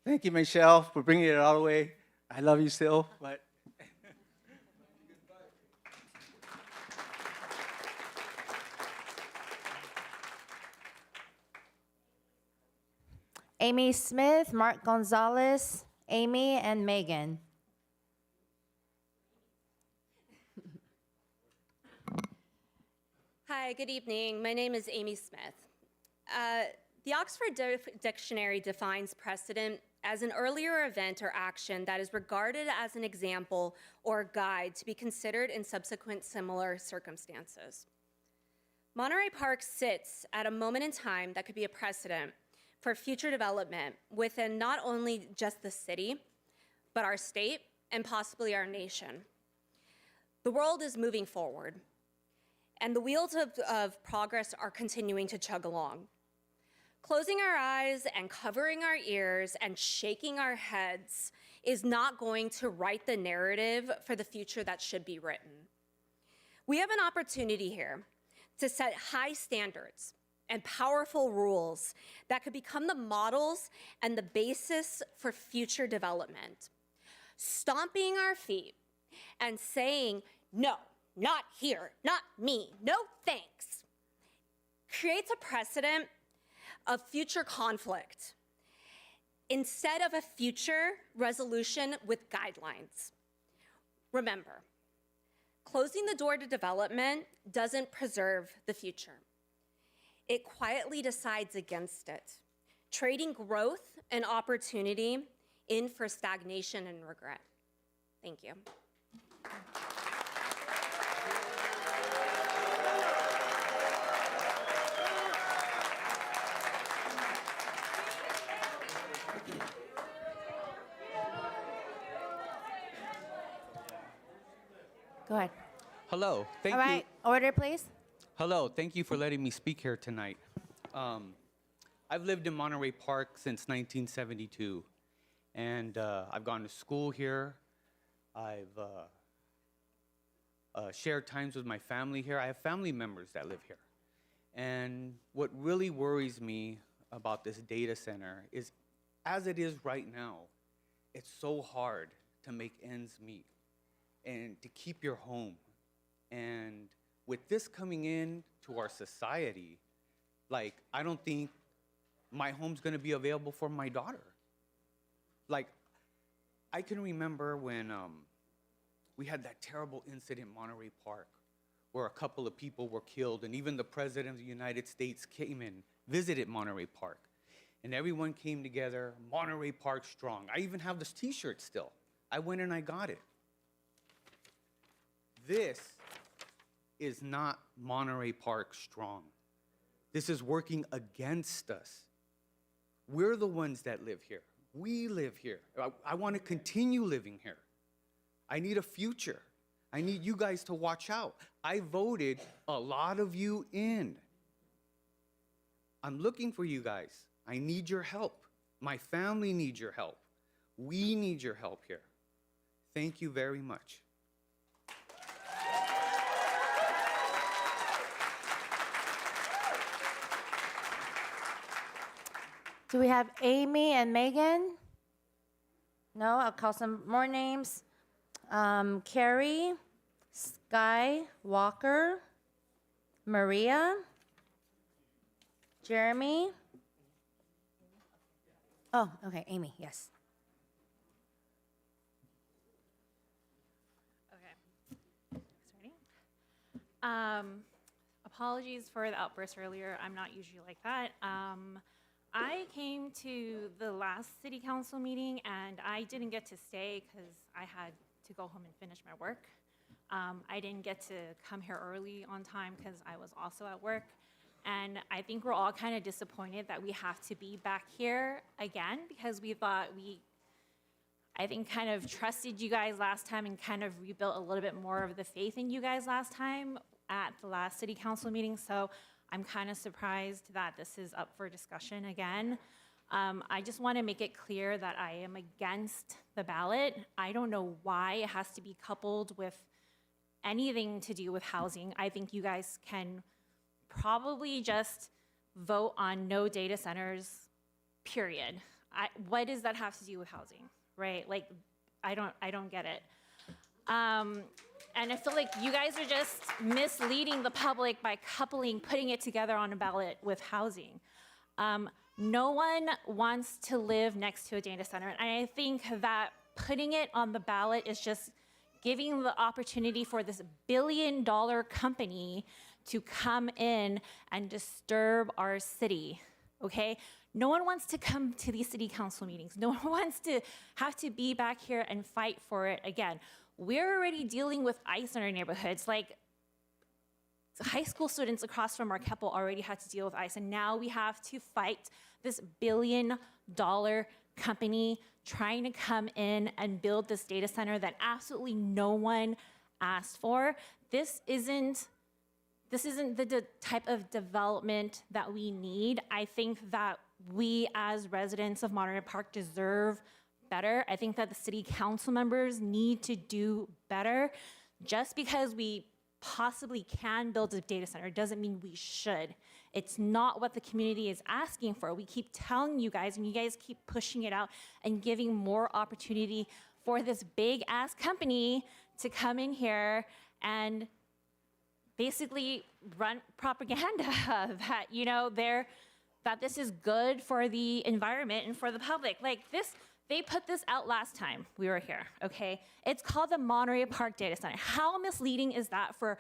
Thank you, Michelle, for bringing it all the way. I love you still, but. Amy Smith, Mark Gonzalez, Amy, and Megan. Hi, good evening. My name is Amy Smith. The Oxford Dictionary defines precedent as an earlier event or action that is regarded as an example or guide to be considered in subsequent similar circumstances. Monterey Park sits at a moment in time that could be a precedent for future development within not only just the city, but our state and possibly our nation. The world is moving forward, and the wheels of progress are continuing to chug along. Closing our eyes and covering our ears and shaking our heads is not going to write the narrative for the future that should be written. We have an opportunity here to set high standards and powerful rules that could become the models and the basis for future development. Stomping our feet and saying, no, not here, not me, no thanks, creates a precedent of future conflict instead of a future resolution with guidelines. Remember, closing the door to development doesn't preserve the future. It quietly decides against it, trading growth and opportunity in for stagnation and regret. Thank you. Go ahead. Hello. Thank you. Order, please. Hello. Thank you for letting me speak here tonight. I've lived in Monterey Park since 1972, and I've gone to school here. I've shared times with my family here. I have family members that live here. And what really worries me about this data center is, as it is right now, it's so hard to make ends meet and to keep your home. And with this coming in to our society, like, I don't think my home's gonna be available for my daughter. Like, I can remember when we had that terrible incident in Monterey Park where a couple of people were killed, and even the President of the United States came and visited Monterey Park. And everyone came together, Monterey Park strong. I even have this t-shirt still. I went and I got it. This is not Monterey Park strong. This is working against us. We're the ones that live here. We live here. I want to continue living here. I need a future. I need you guys to watch out. I voted a lot of you in. I'm looking for you guys. I need your help. My family needs your help. We need your help here. Thank you very much. Do we have Amy and Megan? No, I'll call some more names. Carrie, Sky, Walker, Maria, Jeremy. Oh, okay, Amy, yes. Apologies for the outburst earlier. I'm not usually like that. I came to the last city council meeting and I didn't get to stay because I had to go home and finish my work. I didn't get to come here early on time because I was also at work. And I think we're all kind of disappointed that we have to be back here again because we thought I think, kind of trusted you guys last time and kind of rebuilt a little bit more of the faith in you guys last time at the last city council meeting. So I'm kind of surprised that this is up for discussion again. I just want to make it clear that I am against the ballot. I don't know why it has to be coupled with anything to do with housing. I think you guys can probably just vote on no data centers, period. What does that have to do with housing, right? Like, I don't get it. And I feel like you guys are just misleading the public by putting it together on a ballot with housing. No one wants to live next to a data center. And I think that putting it on the ballot is just giving the opportunity for this billion-dollar company to come in and disturb our city, okay? No one wants to come to these city council meetings. No one wants to have to be back here and fight for it again. We're already dealing with ICE in our neighborhoods. Like, high school students across from our Keppel already had to deal with ICE, and now we have to fight this billion-dollar company trying to come in and build this data center that absolutely no one asked for. This isn't the type of development that we need. I think that we as residents of Monterey Park deserve better. I think that the city council members need to do better. Just because we possibly can build a data center doesn't mean we should. It's not what the community is asking for. We keep telling you guys, and you guys keep pushing it out and giving more opportunity for this big ass company to come in here and basically run propaganda that, you know, that this is good for the environment and for the public. Like this, they put this out last time we were here, okay? It's called the Monterey Park Data Center. How misleading is that for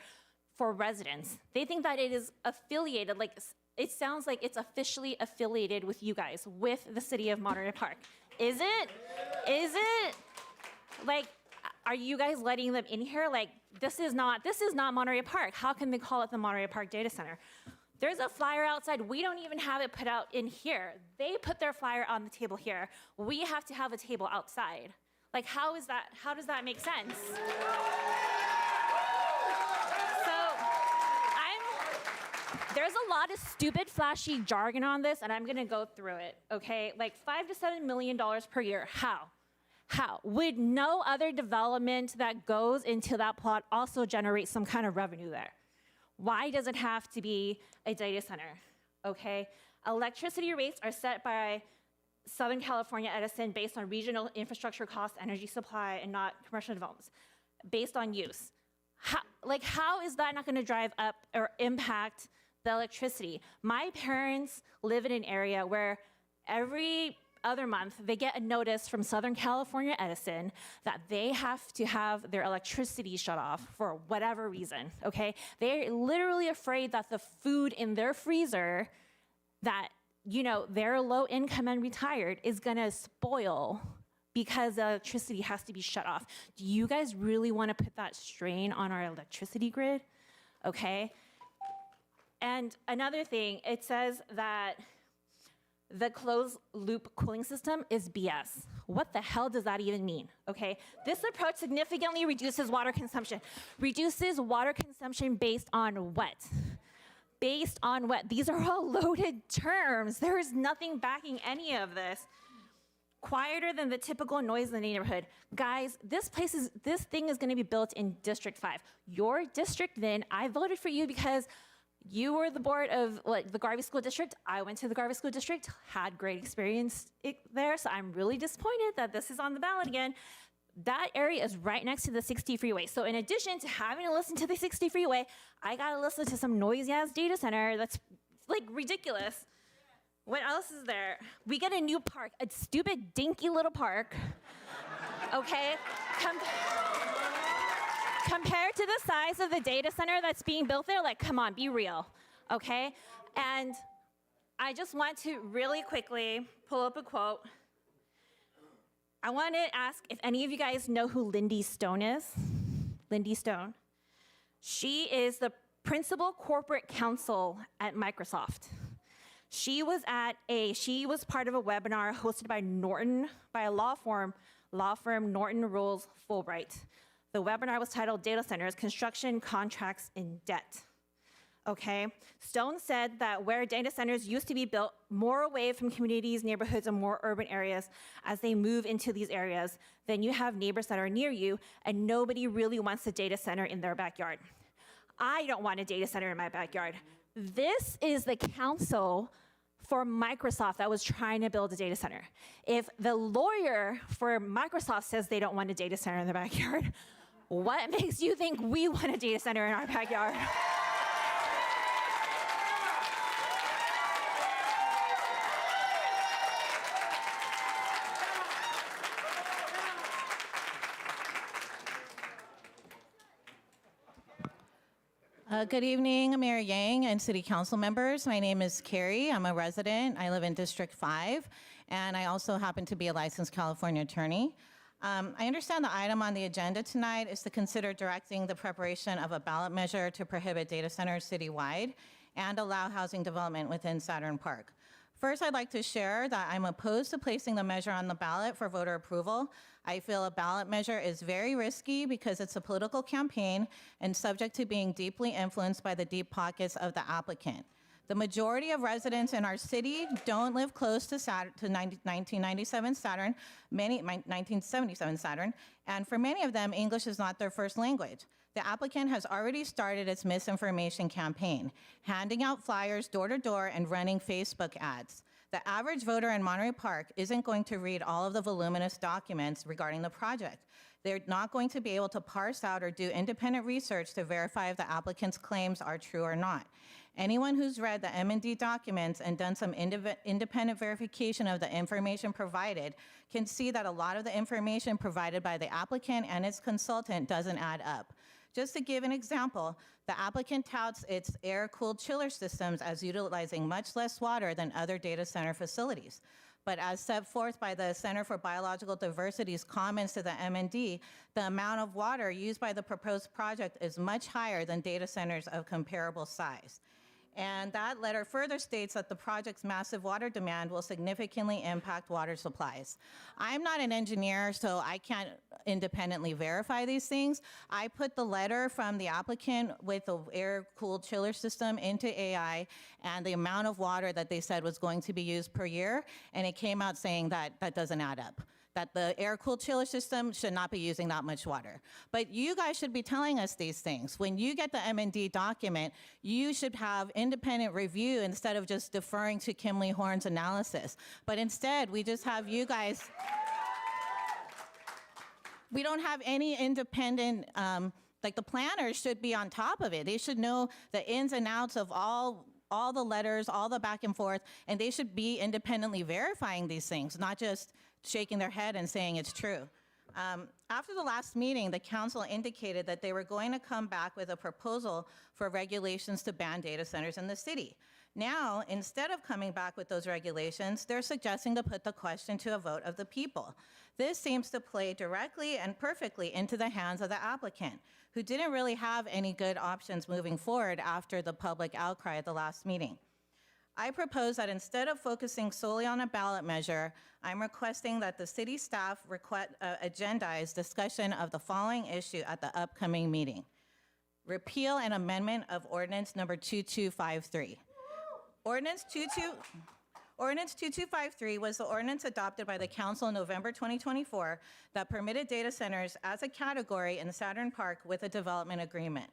residents? They think that it is affiliated, like it sounds like it's officially affiliated with you guys, with the city of Monterey Park. Is it? Is it? Like, are you guys letting them in here? Like, this is not Monterey Park. How can they call it the Monterey Park Data Center? There's a flyer outside. We don't even have it put out in here. They put their flyer on the table here. We have to have a table outside. Like, how does that make sense? So There's a lot of stupid, flashy jargon on this, and I'm gonna go through it, okay? Like $5 to $7 million per year. How? How? Would no other development that goes into that plot also generate some kind of revenue there? Why does it have to be a data center, okay? Electricity rates are set by Southern California Edison based on regional infrastructure costs, energy supply, and not commercial developments, based on use. How is that not gonna drive up or impact the electricity? My parents live in an area where every other month they get a notice from Southern California Edison that they have to have their electricity shut off for whatever reason, okay? They're literally afraid that the food in their freezer that, you know, they're low income and retired is gonna spoil because the electricity has to be shut off. Do you guys really wanna put that strain on our electricity grid? Okay? And another thing, it says that the closed loop cooling system is BS. What the hell does that even mean, okay? This approach significantly reduces water consumption. Reduces water consumption based on what? Based on what? These are all loaded terms. There is nothing backing any of this. Quieter than the typical noise in the neighborhood. Guys, this thing is gonna be built in District 5. Your district then, I voted for you because you were the board of the Garvey School District. I went to the Garvey School District, had great experience there, so I'm really disappointed that this is on the ballot again. That area is right next to the 60 freeway. So in addition to having to listen to the 60 freeway, I gotta listen to some noisy ass data center that's like ridiculous. What else is there? We get a new park, a stupid dinky little park, okay? Compared to the size of the data center that's being built there, like, come on, be real, okay? And I just want to really quickly pull up a quote. I want to ask if any of you guys know who Lindy Stone is. Lindy Stone. She is the principal corporate counsel at Microsoft. She was part of a webinar hosted by a law firm, Norton Rose Fulbright. The webinar was titled Data Centers, Construction Contracts in Debt. Okay, Stone said that where data centers used to be built more away from communities, neighborhoods, and more urban areas, as they move into these areas, then you have neighbors that are near you, and nobody really wants a data center in their backyard. I don't want a data center in my backyard. This is the counsel for Microsoft that was trying to build a data center. If the lawyer for Microsoft says they don't want a data center in their backyard, what makes you think we want a data center in our backyard? Good evening, Mayor Yang and City Council members. My name is Carrie. I'm a resident. I live in District 5, and I also happen to be a licensed California attorney. I understand the item on the agenda tonight is to consider directing the preparation of a ballot measure to prohibit data centers citywide and allow housing development within Saturn Park. First, I'd like to share that I'm opposed to placing the measure on the ballot for voter approval. I feel a ballot measure is very risky because it's a political campaign and subject to being deeply influenced by the deep pockets of the applicant. The majority of residents in our city don't live close to 1997 Saturn, 1977 Saturn, and for many of them, English is not their first language. The applicant has already started its misinformation campaign, handing out flyers door to door and running Facebook ads. The average voter in Monterey Park isn't going to read all of the voluminous documents regarding the project. They're not going to be able to parse out or do independent research to verify if the applicant's claims are true or not. Anyone who's read the M&D documents and done some independent verification of the information provided can see that a lot of the information provided by the applicant and its consultant doesn't add up. Just to give an example, the applicant touts its air-cooled chiller systems as utilizing much less water than other data center facilities. But as set forth by the Center for Biological Diversity's comments to the M&D, the amount of water used by the proposed project is much higher than data centers of comparable size. And that letter further states that the project's massive water demand will significantly impact water supplies. I'm not an engineer, so I can't independently verify these things. I put the letter from the applicant with the air-cooled chiller system into AI and the amount of water that they said was going to be used per year, and it came out saying that that doesn't add up, that the air-cooled chiller system should not be using that much water. But you guys should be telling us these things. When you get the M&D document, you should have independent review instead of just deferring to Kimley Horn's analysis. But instead, we just have you guys, we don't have any independent, like the planners should be on top of it. They should know the ins and outs of all the letters, all the back and forth, and they should be independently verifying these things, not just shaking their head and saying it's true. After the last meeting, the council indicated that they were going to come back with a proposal for regulations to ban data centers in the city. Now, instead of coming back with those regulations, they're suggesting to put the question to a vote of the people. This seems to play directly and perfectly into the hands of the applicant, who didn't really have any good options moving forward after the public outcry at the last meeting. I propose that instead of focusing solely on a ballot measure, I'm requesting that the city staff agendize discussion of the following issue at the upcoming meeting. Repeal and amendment of ordinance number 2253. Ordinance 2253 was the ordinance adopted by the council in November 2024 that permitted data centers as a category in Saturn Park with a development agreement.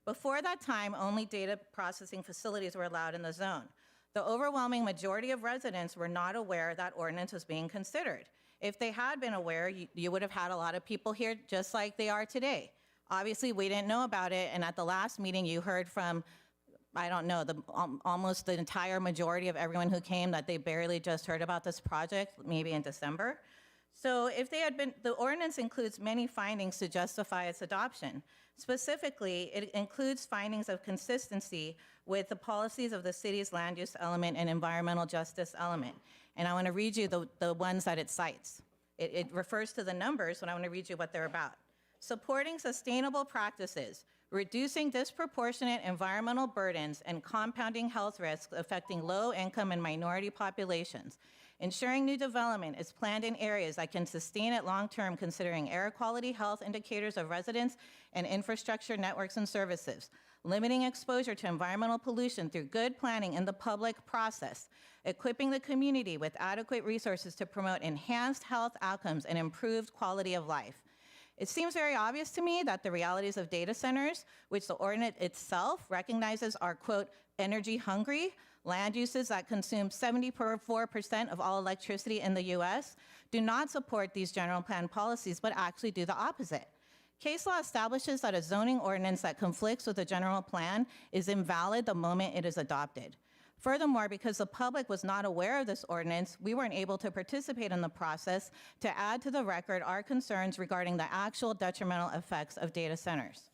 Before that time, only data processing facilities were allowed in the zone. The overwhelming majority of residents were not aware that ordinance was being considered. If they had been aware, you would have had a lot of people here just like they are today. Obviously, we didn't know about it, and at the last meeting, you heard from, I don't know, almost the entire majority of everyone who came that they barely just heard about this project, maybe in December. So if they had been, the ordinance includes many findings to justify its adoption. Specifically, it includes findings of consistency with the policies of the city's land use element and environmental justice element. And I want to read you the ones that it cites. It refers to the numbers, but I want to read you what they're about. Supporting sustainable practices, reducing disproportionate environmental burdens and compounding health risks affecting low-income and minority populations. Ensuring new development is planned in areas that can sustain it long-term, considering air quality, health indicators of residents, and infrastructure networks and services. Limiting exposure to environmental pollution through good planning in the public process. Equipping the community with adequate resources to promote enhanced health outcomes and improved quality of life. It seems very obvious to me that the realities of data centers, which the ordinance itself recognizes are, quote, energy hungry, land uses that consume 74% of all electricity in the US, do not support these general plan policies, but actually do the opposite. Case law establishes that a zoning ordinance that conflicts with the general plan is invalid the moment it is adopted. Furthermore, because the public was not aware of this ordinance, we weren't able to participate in the process to add to the record our concerns regarding the actual detrimental effects of data centers.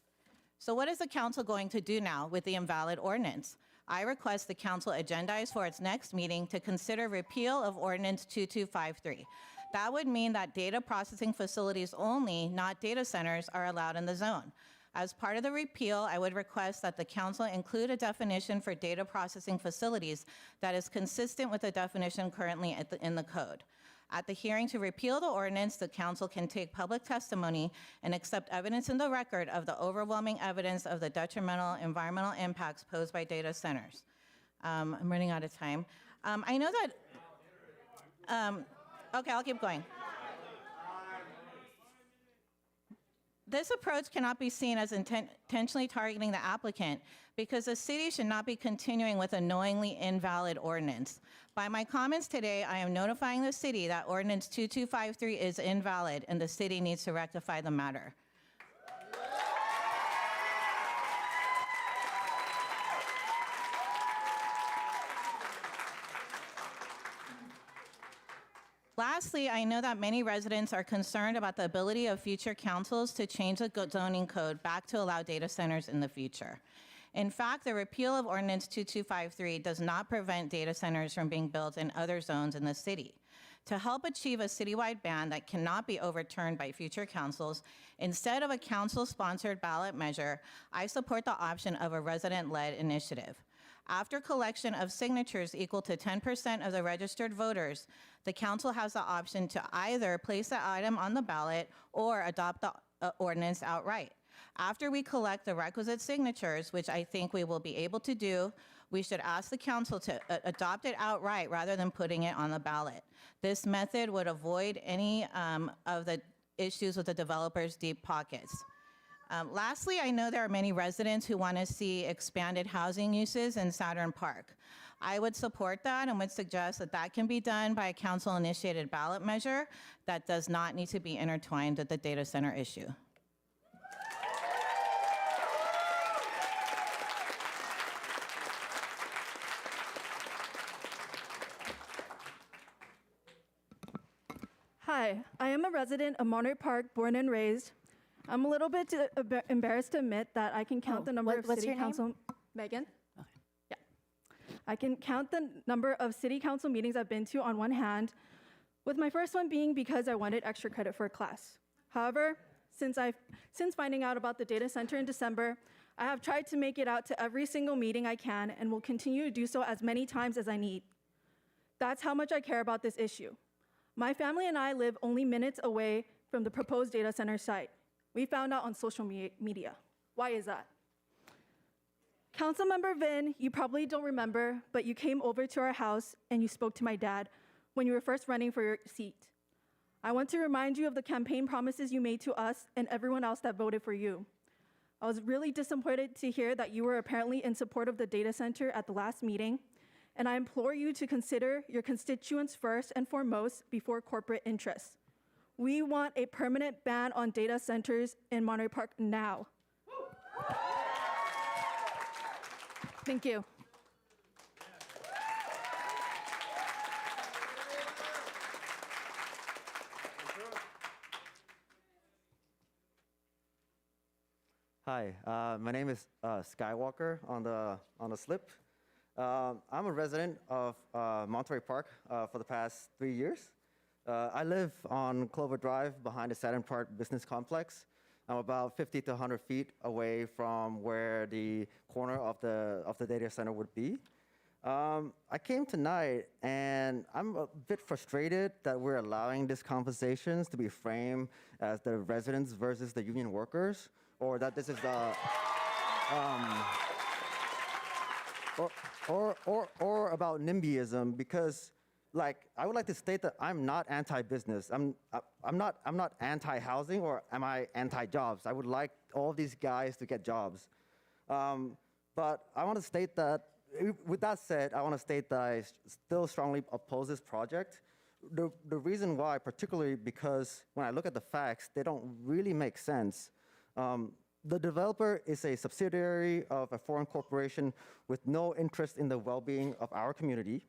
So what is the council going to do now with the invalid ordinance? I request the council agendize for its next meeting to consider repeal of ordinance 2253. That would mean that data processing facilities only, not data centers, are allowed in the zone. As part of the repeal, I would request that the council include a definition for data processing facilities that is consistent with the definition currently in the code. At the hearing to repeal the ordinance, the council can take public testimony and accept evidence in the record of the overwhelming evidence of the detrimental environmental impacts posed by data centers. I'm running out of time. I know that, okay, I'll keep going. This approach cannot be seen as intentionally targeting the applicant because the city should not be continuing with a knowingly invalid ordinance. By my comments today, I am notifying the city that ordinance 2253 is invalid and the city needs to rectify the matter. Lastly, I know that many residents are concerned about the ability of future councils to change the zoning code back to allow data centers in the future. In fact, the repeal of ordinance 2253 does not prevent data centers from being built in other zones in the city. To help achieve a citywide ban that cannot be overturned by future councils, instead of a council-sponsored ballot measure, I support the option of a resident-led initiative. After collection of signatures equal to 10% of the registered voters, the council has the option to either place the item on the ballot or adopt the ordinance outright. After we collect the requisite signatures, which I think we will be able to do, we should ask the council to adopt it outright rather than putting it on the ballot. This method would avoid any of the issues with the developers' deep pockets. Lastly, I know there are many residents who want to see expanded housing uses in Saturn Park. I would support that and would suggest that that can be done by a council-initiated ballot measure that does not need to be intertwined with the data center issue. Hi, I am a resident of Monterey Park, born and raised. I'm a little bit embarrassed to admit that I can count the number of what's city your name? council. Megan? Yeah. I can count the number of city council meetings I've been to on one hand, with my first one being because I wanted extra credit for a class. However, since finding out about the data center in December, I have tried to make it out to every single meeting I can and will continue to do so as many times as I need. That's how much I care about this issue. My family and I live only minutes away from the proposed data center site. We found out on social media. Why is that? Councilmember Vin, you probably don't remember, but you came over to our house and you spoke to my dad when you were first running for your seat. I want to remind you of the campaign promises you made to us and everyone else that voted for you. I was really disappointed to hear that you were apparently in support of the data center at the last meeting, and I implore you to consider your constituents first and foremost before corporate interests. We want a permanent ban on data centers in Monterey Park now. Thank you. Hi, my name is Skywalker on the slip. I'm a resident of Monterey Park for the past 3 years. I live on Clover Drive behind the Saturn Park Business Complex. I'm about 50 to 100 feet away from where the corner of the data center would be. I came tonight and I'm a bit frustrated that we're allowing these conversations to be framed as the residents versus the union workers, or that this is the or about NIMBYism, because I would like to state that I'm not anti-business. I'm not anti-housing, or am I anti-jobs? I would like all these guys to get jobs. But I want to state that, with that said, I want to state that I still strongly oppose this project. The reason why, particularly because when I look at the facts, they don't really make sense. The developer is a subsidiary of a foreign corporation with no interest in the well-being of our community.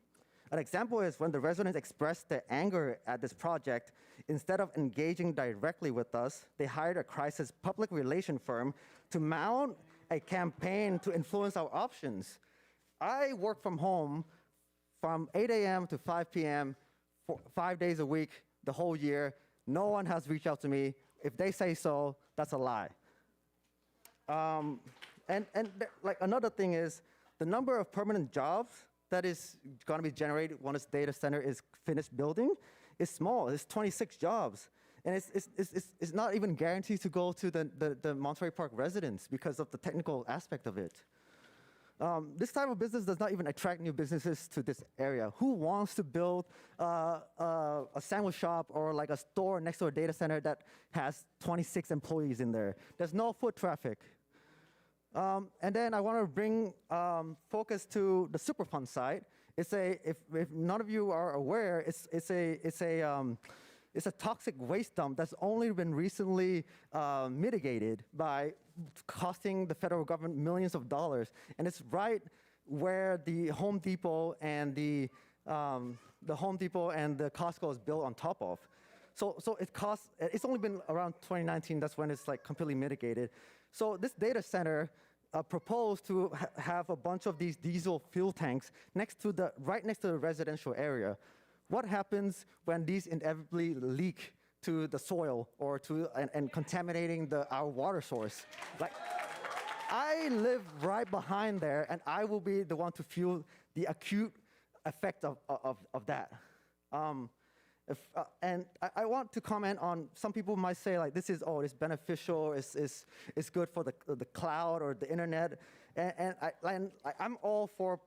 An example is when the residents expressed their anger at this project, instead of engaging directly with us, they hired a crisis public relation firm to mount a campaign to influence our options. I work from home from 8 a.m. to 5 p.m. for 5 days a week, the whole year. No one has reached out to me. If they say so, that's a lie. Another thing is the number of permanent jobs that is going to be generated when this data center is finished building is small. It's 26 jobs. And it's not even guaranteed to go to the Monterey Park residents because of the technical aspect of it. This type of business does not even attract new businesses to this area. Who wants to build a sandwich shop or like a store next to a data center that has 26 employees in there? There's no foot traffic. And then I want to bring focus to the Superfund site. If none of you are aware, it's a toxic waste dump that's only been recently mitigated by costing the federal government millions of dollars, and it's right where the Home Depot and the Costco is built on top of. So it's only been around 2019. That's when it's completely mitigated. So this data center proposed to have a bunch of these diesel fuel tanks right next to the residential area. What happens when these inevitably leak to the soil or and contaminating our water source? I live right behind there, and I will be the one to feel the acute effect of that. And I want to comment on, some people might say like, this is, it's beneficial, it's good for the cloud or the internet. And I'm all for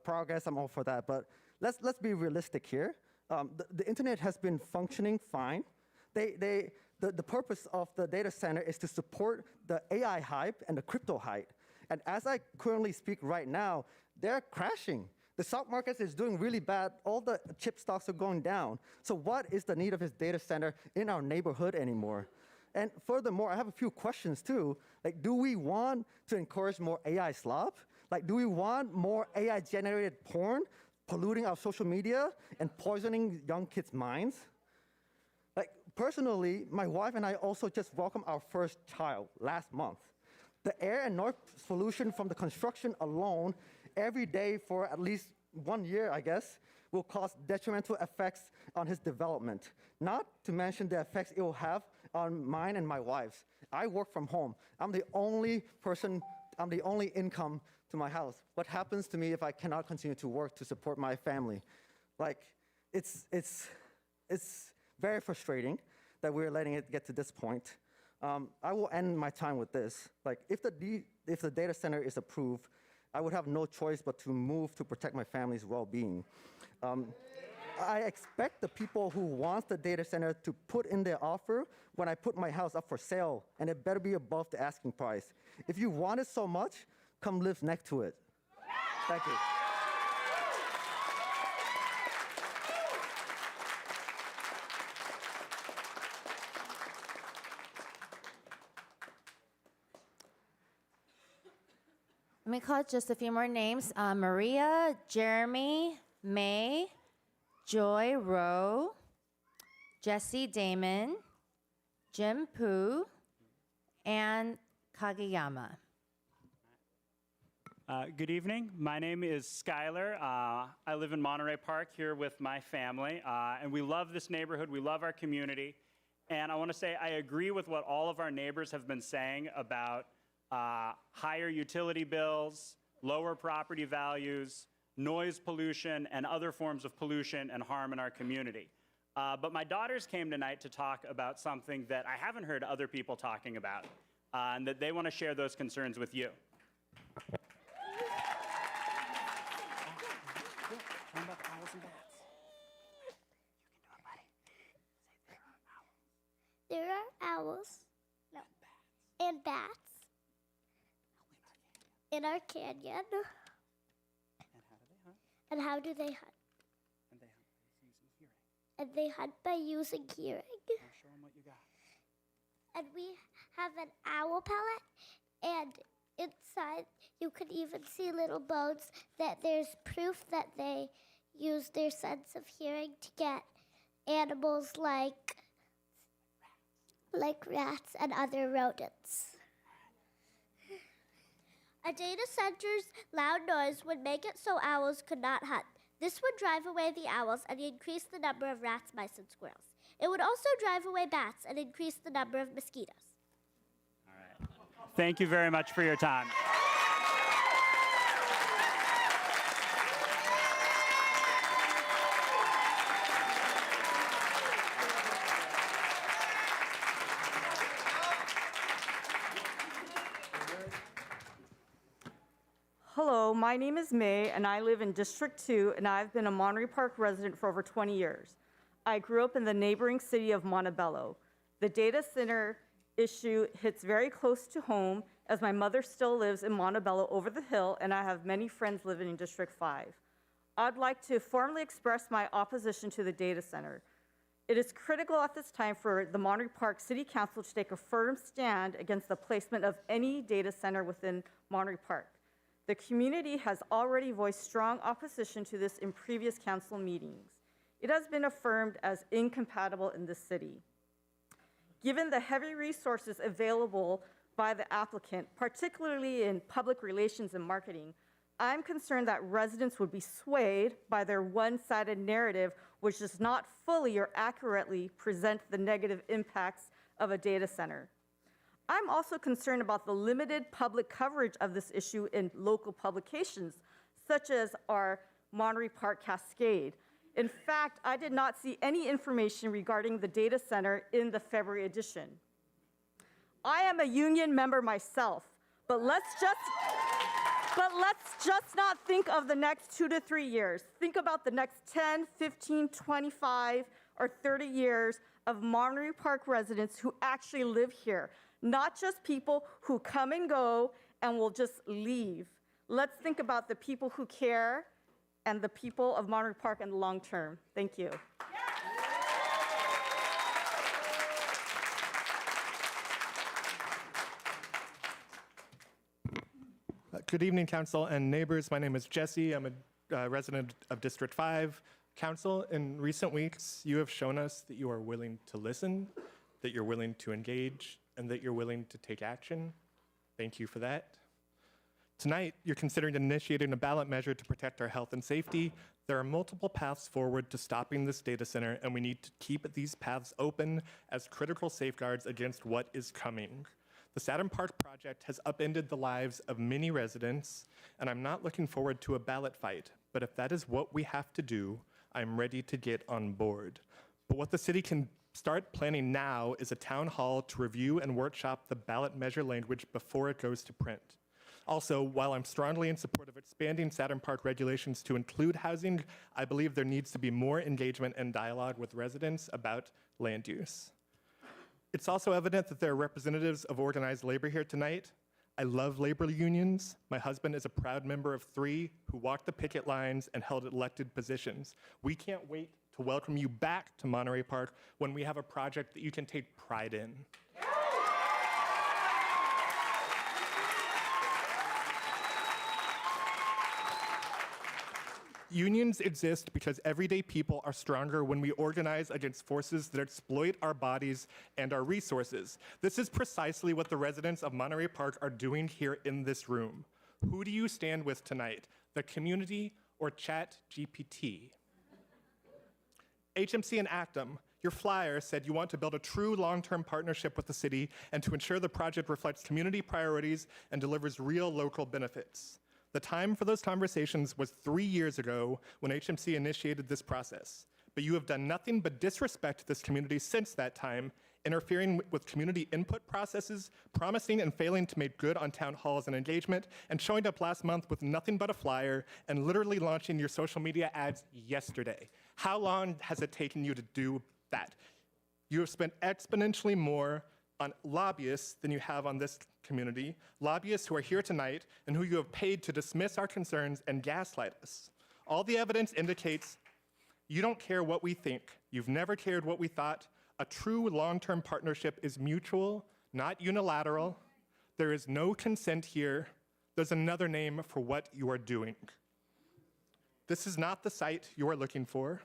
progress, I'm all for that, but let's be realistic here. The internet has been functioning fine. The purpose of the data center is to support the AI hype and the crypto hype. And as I currently speak right now, they're crashing. The stock market is doing really bad. All the chip stocks are going down. So what is the need of this data center in our neighborhood anymore? And furthermore, I have a few questions too. Like, do we want to encourage more AI slop? Like, do we want more AI-generated porn polluting our social media and poisoning young kids' minds? Like, personally, my wife and I also just welcomed our first child last month. The air and noise pollution from the construction alone every day for at least 1 year, I guess, will cause detrimental effects on his development. Not to mention the effects it will have on mine and my wife's. I work from home. I'm the only income to my house. What happens to me if I cannot continue to work to support my family? Like, it's very frustrating that we're letting it get to this point. I will end my time with this. Like, if the data center is approved, I would have no choice but to move to protect my family's well-being. I expect the people who want the data center to put in their offer when I put my house up for sale, and it better be above the asking price. If you want it so much, come live next to it. Thank you. Let me call just a few more names. Maria, Jeremy, May, Joy Rowe, Jesse Damon, Jim Poo, and Kageyama. Good evening. My name is Skylar. I live in Monterey Park here with my family, and we love this neighborhood. We love our community. And I want to say I agree with what all of our neighbors have been saying about higher utility bills, lower property values, noise pollution, and other forms of pollution and harm in our community. But my daughters came tonight to talk about something that I haven't heard other people talking about, and that they want to share those concerns with you. There are owls. No. And bats. In our canyon. And how do they hunt? And they hunt by using hearing. Show them what you got. And we have an owl pellet, and inside you can even see little bones that there's proof that they use their sense of hearing to get animals like rats and other rodents. A data center's loud noise would make it so owls could not hunt. This would drive away the owls and increase the number of rats, mice, and squirrels. It would also drive away bats and increase the number of mosquitoes. All right. Thank you very much for your time. Hello, my name is May, and I live in District 2, and I've been a Monterey Park resident for over 20 years. I grew up in the neighboring city of Montebello. The data center issue hits very close to home, as my mother still lives in Montebello over the hill, and I have many friends living in District 5. I'd like to formally express my opposition to the data center. It is critical at this time for the Monterey Park City Council to take a firm stand against the placement of any data center within Monterey Park. The community has already voiced strong opposition to this in previous council meetings. It has been affirmed as incompatible in this city. Given the heavy resources available by the applicant, particularly in public relations and marketing, I'm concerned that residents would be swayed by their one-sided narrative, which does not fully or accurately present the negative impacts of a data center. I'm also concerned about the limited public coverage of this issue in local publications, such as our Monterey Park Cascade. In fact, I did not see any information regarding the data center in the February edition. I am a union member myself, but let's just not think of the next 2 to 3 years. Think about the next 10, 15, 25, or 30 years of Monterey Park residents who actually live here, not just people who come and go and will just leave. Let's think about the people who care and the people of Monterey Park in the long term. Thank you. Good evening, Council and neighbors. My name is Jesse. I'm a resident of District 5. Council, in recent weeks, you have shown us that you are willing to listen, that you're willing to engage, and that you're willing to take action. Thank you for that. Tonight, you're considering initiating a ballot measure to protect our health and safety. There are multiple paths forward to stopping this data center, and we need to keep these paths open as critical safeguards against what is coming. The Saturn Park project has upended the lives of many residents, and I'm not looking forward to a ballot fight, but if that is what we have to do, I'm ready to get on board. But what the city can start planning now is a town hall to review and workshop the ballot measure language before it goes to print. Also, while I'm strongly in support of expanding Saturn Park regulations to include housing, I believe there needs to be more engagement and dialogue with residents about land use. It's also evident that there are representatives of organized labor here tonight. I love labor unions. My husband is a proud member of 3 who walked the picket lines and held elected positions. We can't wait to welcome you back to Monterey Park when we have a project that you can take pride in. Unions exist because everyday people are stronger when we organize against forces that exploit our bodies and our resources. This is precisely what the residents of Monterey Park are doing here in this room. Who do you stand with tonight? The community or ChatGPT? HMC and Actum, your flyer said you want to build a true long-term partnership with the city and to ensure the project reflects community priorities and delivers real local benefits. The time for those conversations was 3 years ago when HMC initiated this process. But you have done nothing but disrespect this community since that time, interfering with community input processes, promising and failing to make good on town halls and engagement, and showing up last month with nothing but a flyer and literally launching your social media ads yesterday. How long has it taken you to do that? You have spent exponentially more on lobbyists than you have on this community, lobbyists who are here tonight and who you have paid to dismiss our concerns and gaslight us. All the evidence indicates you don't care what we think. You've never cared what we thought. A true long-term partnership is mutual, not unilateral. There is no consent here. There's another name for what you are doing. This is not the site you are looking for.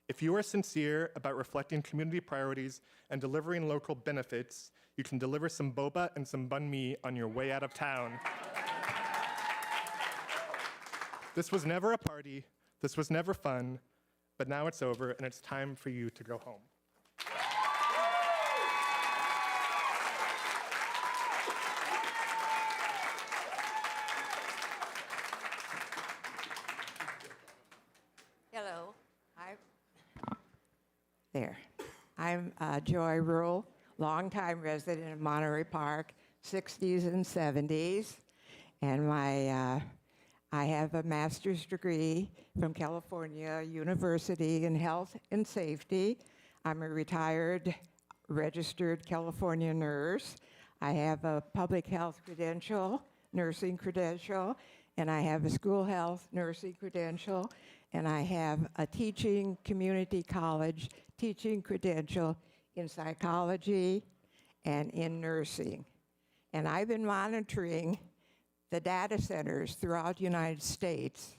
If you are sincere about reflecting community priorities and delivering local benefits, you can deliver some boba and some banh mi on your way out of town. This was never a party, this was never fun, but now it's over and it's time for you to go home. Hello. I'm Joy Rule, longtime resident of Monterey Park, 60s and 70s, and I have a master's degree from California University in Health and Safety. I'm a retired registered California nurse. I have a public health credential, nursing credential, and I have a school health nursing credential, and I have a teaching community college teaching credential in psychology and in nursing. And I've been monitoring the data centers throughout the United States.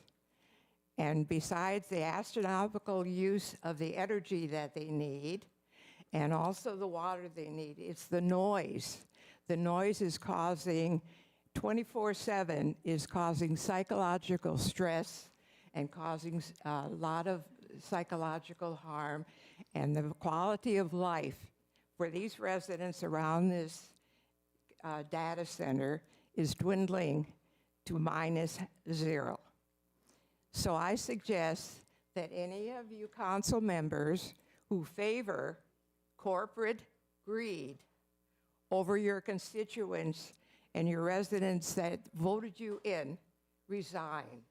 And besides the astronomical use of the energy that they need, and also the water they need, it's the noise. The noise is causing, 24/7 is causing psychological stress and causing a lot of psychological harm, and the quality of life for these residents around this data center is dwindling to -0. So I suggest that any of you council members who favor corporate greed over your constituents and your residents that voted you in resign.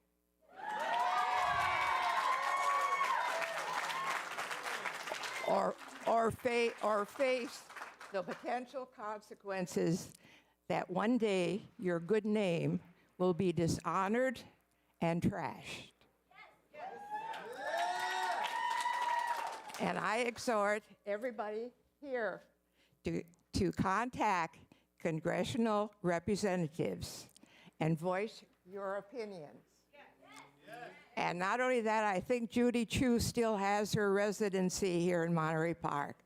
or face the potential consequences that one day your good name will be dishonored and trashed. And I exhort everybody here to contact congressional representatives and voice your opinions. And not only that, I think Judy Chu still has her residency here in Monterey Park.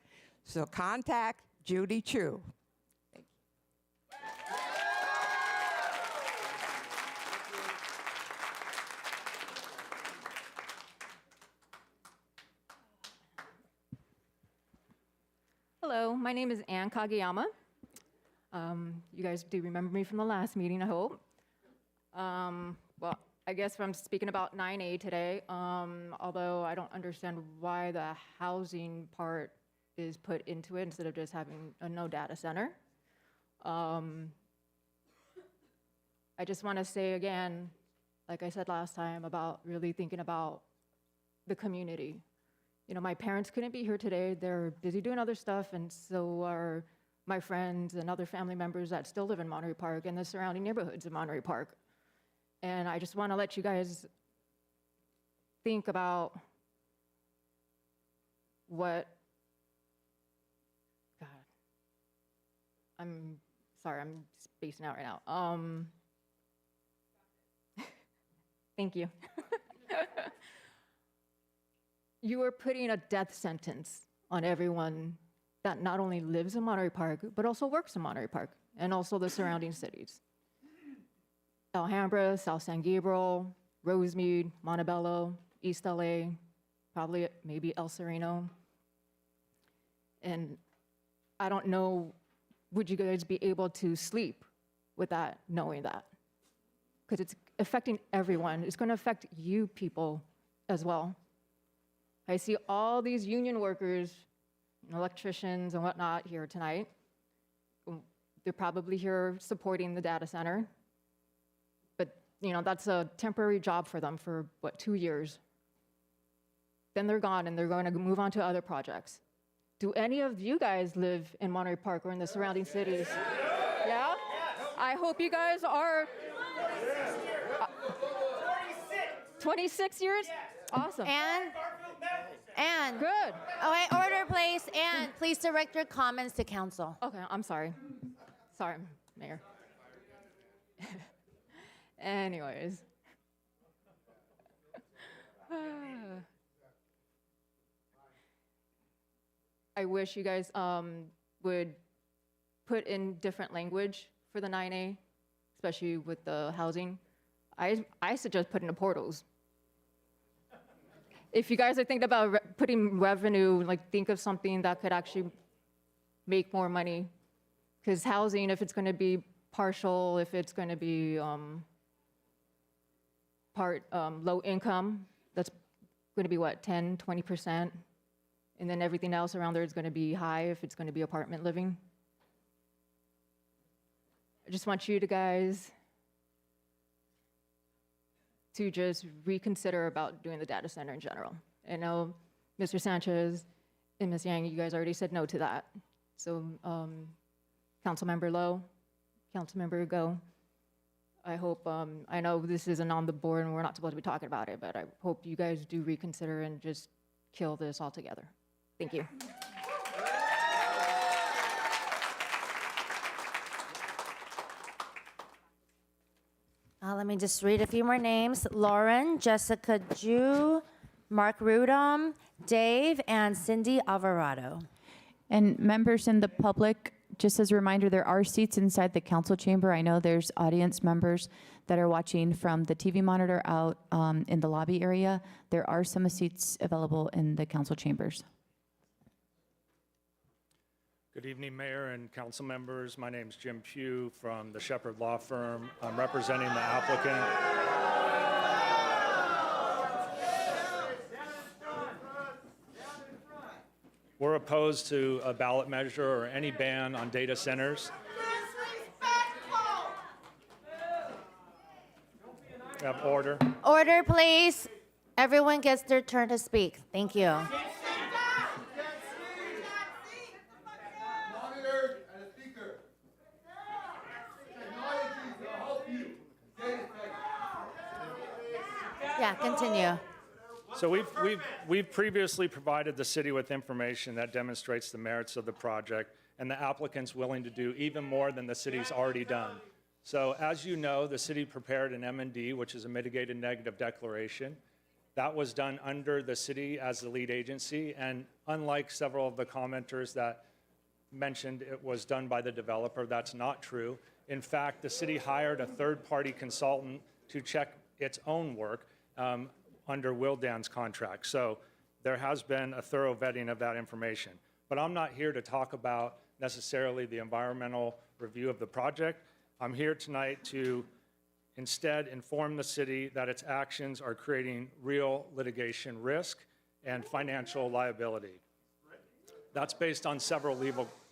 So contact Judy Chu. Thank you. Hello, my name is Ann Kageyama. You guys do remember me from the last meeting, I hope. Well, I guess I'm speaking about 9A today, although I don't understand why the housing part is put into it instead of just having a no data center. I just want to say again, like I said last time, about really thinking about the community. You know, my parents couldn't be here today. They're busy doing other stuff, and so are my friends and other family members that still live in Monterey Park and the surrounding neighborhoods of Monterey Park. And I just want to let you guys think about what, God, I'm sorry, I'm spacing out right now. Thank you. You are putting a death sentence on everyone that not only lives in Monterey Park, but also works in Monterey Park, and also the surrounding cities. Alhambra, South San Gabriel, Rosemead, Montebello, East LA, probably maybe El Sereno. And I don't know, would you guys be able to sleep with that, knowing that? Because it's affecting everyone. It's going to affect you people as well. I see all these union workers, electricians and whatnot here tonight. They're probably here supporting the data center. But, you know, that's a temporary job for them for, what, 2 years. Then they're gone and they're going to move on to other projects. Do any of you guys live in Monterey Park or in the surrounding cities? Yeah? I hope you guys are. 26 years? Awesome. And good. Oh, wait, order, please. And please direct your comments to council. Okay, I'm sorry. Sorry, Mayor. Anyways. I wish you guys would put in different language for the 9A, especially with the housing. I suggest putting the portals. If you guys are thinking about putting revenue, like think of something that could actually make more money. Because housing, if it's going to be partial, if it's going to be part low income, that's going to be what, 10, 20%? And then everything else around there is going to be high if it's going to be apartment living. I just want you to guys to just reconsider about doing the data center in general. I know Mr. Sanchez and Ms. Yang, you guys already said no to that. So Councilmember Lowe, Councilmember Go, I hope, I know this isn't on the board and we're not supposed to be talking about it, but I hope you guys do reconsider and just kill this altogether. Thank you. Let me just read a few more names. Lauren, Jessica Ju, Mark Rudom, Dave, and Cindy Alvarado. And members in the public, just as a reminder, there are seats inside the council chamber. I know there's audience members that are watching from the TV monitor out in the lobby area. There are some seats available in the council chambers. Good evening, Mayor and council members. My name is Jim Pugh from the Shepherd Law Firm. I'm representing the applicant. We're opposed to a ballot measure or any ban on data centers. We have order. Order, please. Everyone gets their turn to speak. Thank you. Yeah, continue. So we've previously provided the city with information that demonstrates the merits of the project, and the applicant's willing to do even more than the city's already done. So as you know, the city prepared an M&D, which is a mitigated negative declaration. That was done under the city as the lead agency, and unlike several of the commenters that mentioned it was done by the developer, that's not true. In fact, the city hired a third-party consultant to check its own work under Willdan's contract. So there has been a thorough vetting of that information. But I'm not here to talk about necessarily the environmental review of the project. I'm here tonight to instead inform the city that its actions are creating real litigation risk and financial liability. That's based on several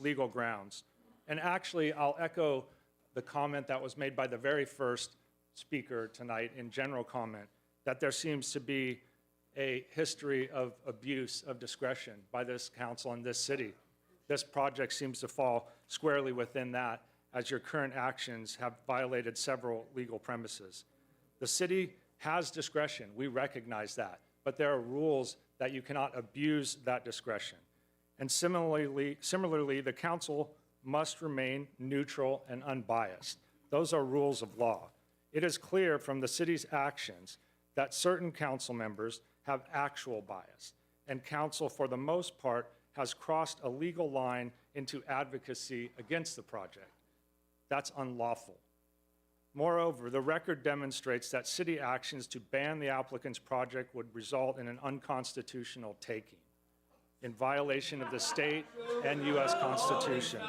legal grounds. And actually, I'll echo the comment that was made by the very first speaker tonight in general comment, that there seems to be a history of abuse of discretion by this council and this city. This project seems to fall squarely within that, as your current actions have violated several legal premises. The city has discretion, we recognize that, but there are rules that you cannot abuse that discretion. And similarly, the council must remain neutral and unbiased. Those are rules of law. It is clear from the city's actions that certain council members have actual bias, and council, for the most part, has crossed a legal line into advocacy against the project. That's unlawful. Moreover, the record demonstrates that city actions to ban the applicant's project would result in an unconstitutional taking, in violation of the state and U.S. Constitution.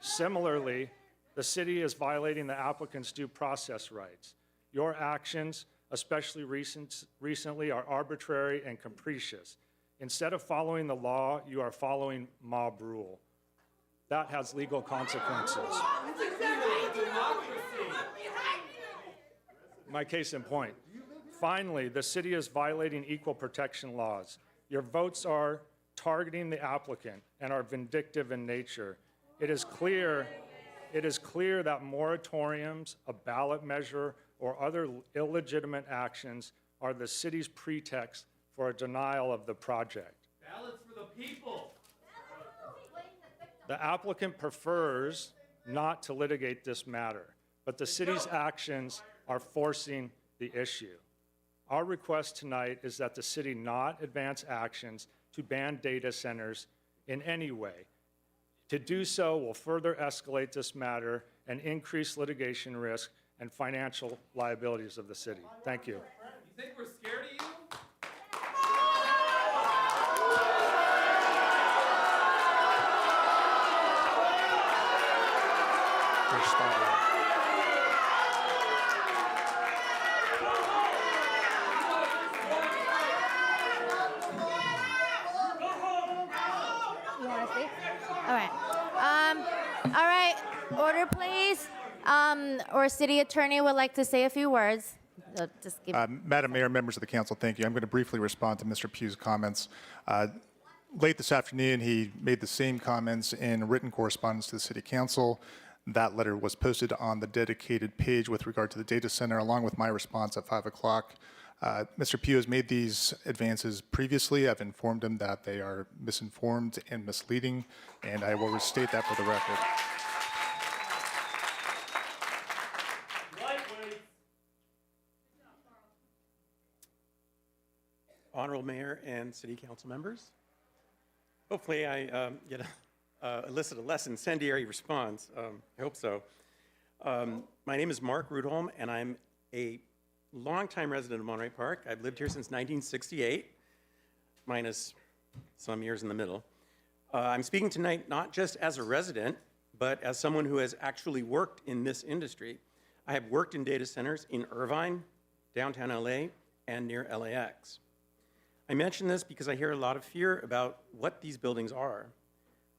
Similarly, the city is violating the applicant's due process rights. Your actions, especially recently, are arbitrary and capricious. Instead of following the law, you are following mob rule. That has legal consequences. My case in point. Finally, the city is violating equal protection laws. Your votes are targeting the applicant and are vindictive in nature. It is clear that moratoriums, a ballot measure, or other illegitimate actions are the city's pretext for a denial of the project. Ballots for the people. The applicant prefers not to litigate this matter, but the city's actions are forcing the issue. Our request tonight is that the city not advance actions to ban data centers in any way. To do so will further escalate this matter and increase litigation risk and financial liabilities of the city. Thank you. You think we're scared of you? You want to speak? All right. All right. Order, please. Or city attorney would like to say a few words. Just give. Madam Mayor, members of the council, thank you. I'm going to briefly respond to Mr. Pugh's comments. Late this afternoon, he made the same comments in written correspondence to the City Council. That letter was posted on the dedicated page with regard to the data center, along with my response at 5 o'clock. Mr. Pugh has made these advances previously. I've informed him that they are misinformed and misleading, and I will restate that for the record. Honorable Mayor and City Council members, hopefully I elicit a less incendiary response. I hope so. My name is Mark Rudholm, and I'm a longtime resident of Monterey Park. I've lived here since 1968, minus some years in the middle. I'm speaking tonight not just as a resident, but as someone who has actually worked in this industry. I have worked in data centers in Irvine, downtown LA, and near LAX. I mention this because I hear a lot of fear about what these buildings are.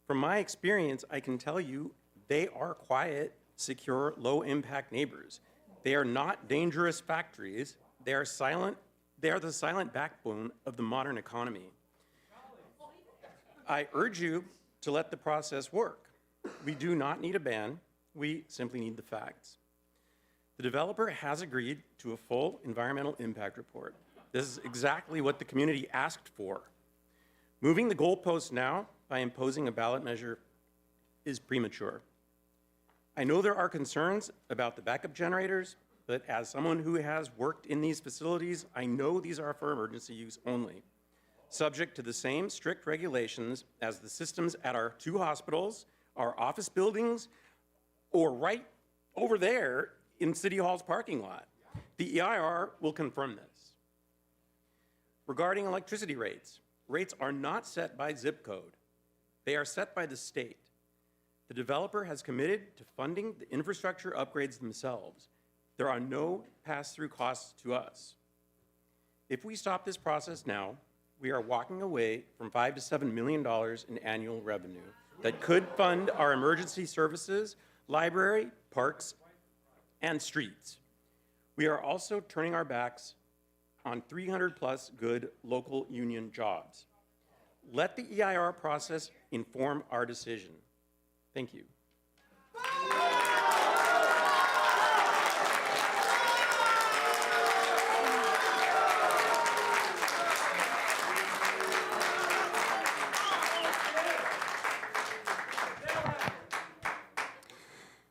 From my experience, I can tell you they are quiet, secure, low-impact neighbors. They are not dangerous factories. They are silent. They are the silent backbone of the modern economy. I urge you to let the process work. We do not need a ban. We simply need the facts. The developer has agreed to a full environmental impact report. This is exactly what the community asked for. Moving the goalposts now by imposing a ballot measure is premature. I know there are concerns about the backup generators, but as someone who has worked in these facilities, I know these are for emergency use only, subject to the same strict regulations as the systems at our 2 hospitals, our office buildings, or right over there in City Hall's parking lot. The EIR will confirm this. Regarding electricity rates, rates are not set by zip code. They are set by the state. The developer has committed to funding the infrastructure upgrades themselves. There are no pass-through costs to us. If we stop this process now, we are walking away from $5 to $7 million in annual revenue that could fund our emergency services, library, parks, and streets. We are also turning our backs on 300+ good local union jobs. Let the EIR process inform our decision. Thank you.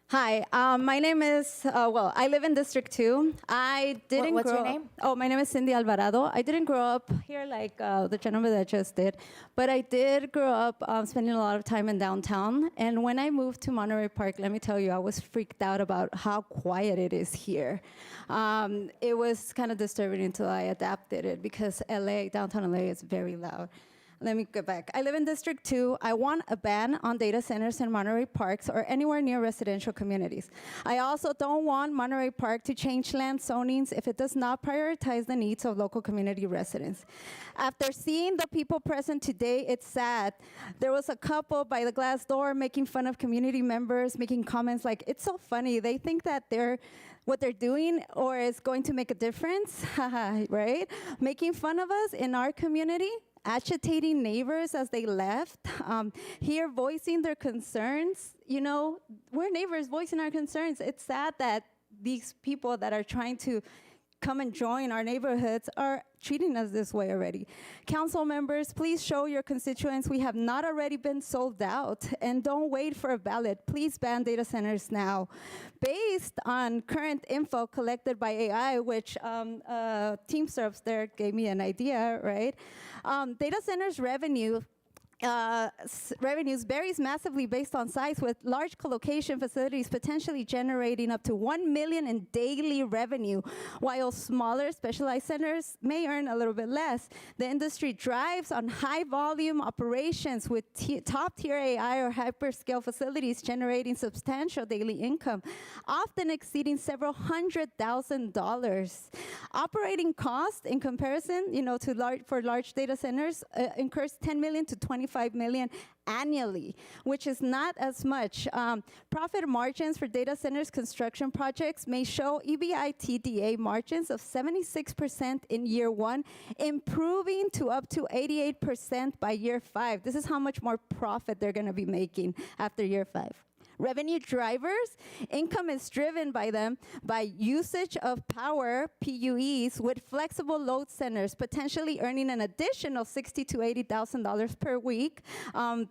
Hi, my name is, I live in District 2. I didn't What's grow your name? up. Oh, my name is Cindy Alvarado. I didn't grow up here like the gentleman that just did, but I did grow up spending a lot of time in downtown. And when I moved to Monterey Park, let me tell you, I was freaked out about how quiet it is here. It was kind of disturbing until I adapted it because LA, downtown LA is very loud. Let me go back. I live in District 2. I want a ban on data centers in Monterey Parks or anywhere near residential communities. I also don't want Monterey Park to change land zonings if it does not prioritize the needs of local community residents. After seeing the people present today, it's sad. There was a couple by the glass door making fun of community members, making comments like, it's so funny. They think that what they're doing or is going to make a difference, right? Making fun of us in our community, agitating neighbors as they left, here voicing their concerns. You know, we're neighbors voicing our concerns. It's sad that these people that are trying to come and join our neighborhoods are treating us this way already. Council members, please show your constituents we have not already been sold out, and don't wait for a ballot. Please ban data centers now. Based on current info collected by AI, which Teamster upstairs gave me an idea, right? Data centers revenues varies massively based on size, with large colocation facilities potentially generating up to $1 million in daily revenue, while smaller specialized centers may earn a little bit less. The industry drives on high volume operations with top-tier AI or hyperscale facilities generating substantial daily income, often exceeding several $100,000. Operating cost in comparison, for large data centers incurs $10 million to $25 million annually, which is not as much. Profit margins for data centers construction projects may show EBITDA margins of 76% in year 1, improving to up to 88% by year 5. This is how much more profit they're going to be making after year 5. Revenue drivers, income is driven by them by usage of power, PUEs, with flexible load centers, potentially earning an additional $60,000 to $80,000 per week,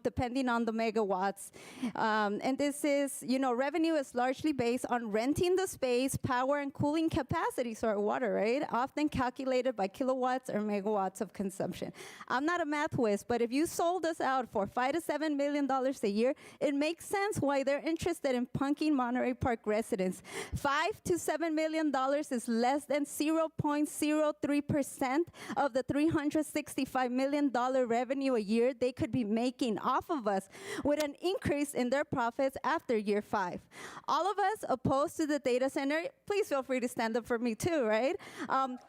depending on the megawatts. And this is, revenue is largely based on renting the space, power, and cooling capacity, so water, right? Often calculated by kilowatts or megawatts of consumption. I'm not a math whiz, but if you sold us out for $5 to $7 million a year, it makes sense why they're they're interested in punking Monterey Park residents. $5 to $7 million is less than 0.03% of the $365 million revenue a year they could be making off of us, with an increase in their profits after year 5. All of us opposed to the data center, please feel free to stand up for me too, right?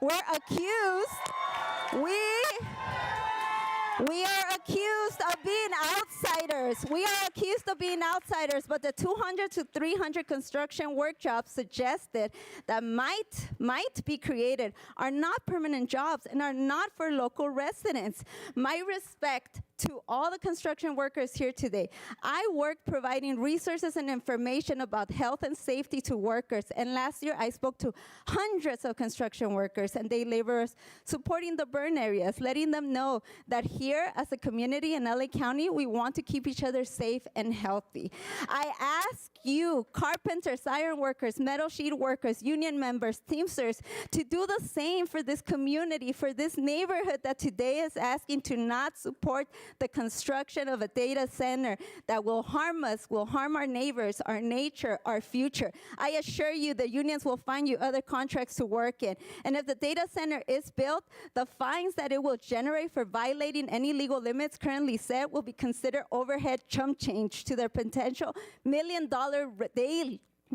We're accused, we are accused of being outsiders. We are accused of being outsiders, but the 200 to 300 construction work jobs suggested that might be created are not permanent jobs and are not for local residents. My respect to all the construction workers here today. I worked providing resources and information about health and safety to workers, and last year I spoke to hundreds of construction workers and day laborers supporting the burn areas, letting them know that here as a community in LA County, we want to keep each other safe and healthy. I ask you, carpenters, iron workers, metal sheet workers, union members, Teamsters, to do the same for this community, for this neighborhood that today is asking to not support the construction of a data center that will harm us, will harm our neighbors, our nature, our future. I assure you the unions will find you other contracts to work in. And if the data center is built, the fines that it will generate for violating any legal limits currently set will be considered overhead chump change to their potential $1 million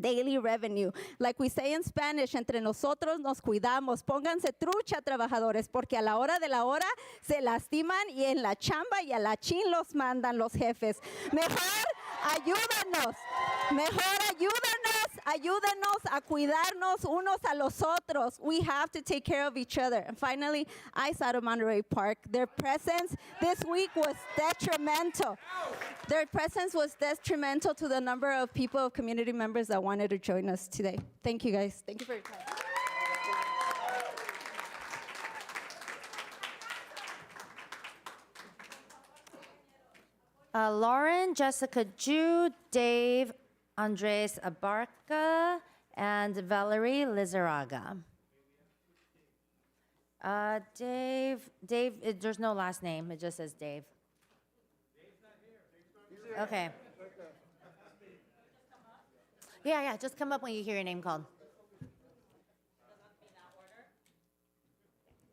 daily revenue. Like we say in Spanish, entre nosotros nos cuidamos. Pónganse trucha, trabajadores, porque a la hora de la hora se lastiman y en la chamba y a la chin los mandan los jefes. Mejor ayúdanos a cuidarnos unos a los otros. We have to take care of each other. And finally, I saw to Monterey Park. Their presence this week was detrimental. Their presence was detrimental to the number of people, of community members that wanted to join us today. Thank you, guys. Thank you for your time. Lauren, Jessica Ju, Dave, Andres Abarca, and Valerie Lizaraga. Dave, there's no last name. It just says Dave. Okay. Yeah, just come up when you hear your name called.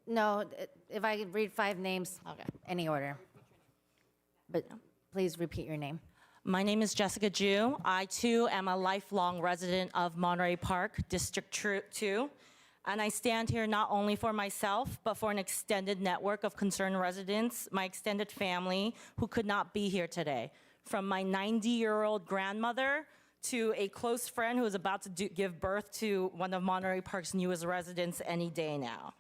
No, if I read 5 names, okay, any order. But please repeat your name. My name is Jessica Ju. I, too, am a lifelong resident of Monterey Park, District 2. And I stand here not only for myself, but for an extended network of concerned residents, my extended family, who could not be here today. From my 90-year-old grandmother to a close friend who is about to give birth to one of Monterey Park's newest residents any day now.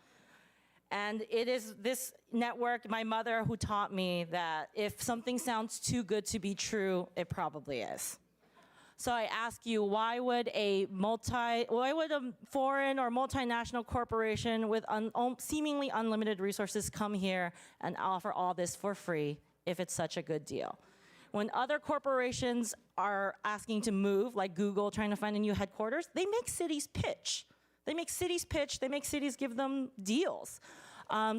And it is this network, my mother, who taught me that if something sounds too good to be true, it probably is. So I ask you, why would a foreign or multinational corporation with seemingly unlimited resources come here and offer all this for free if it's such a good deal? When other corporations are asking to move, like Google trying to find a new headquarters, they make cities pitch. They make cities give them deals.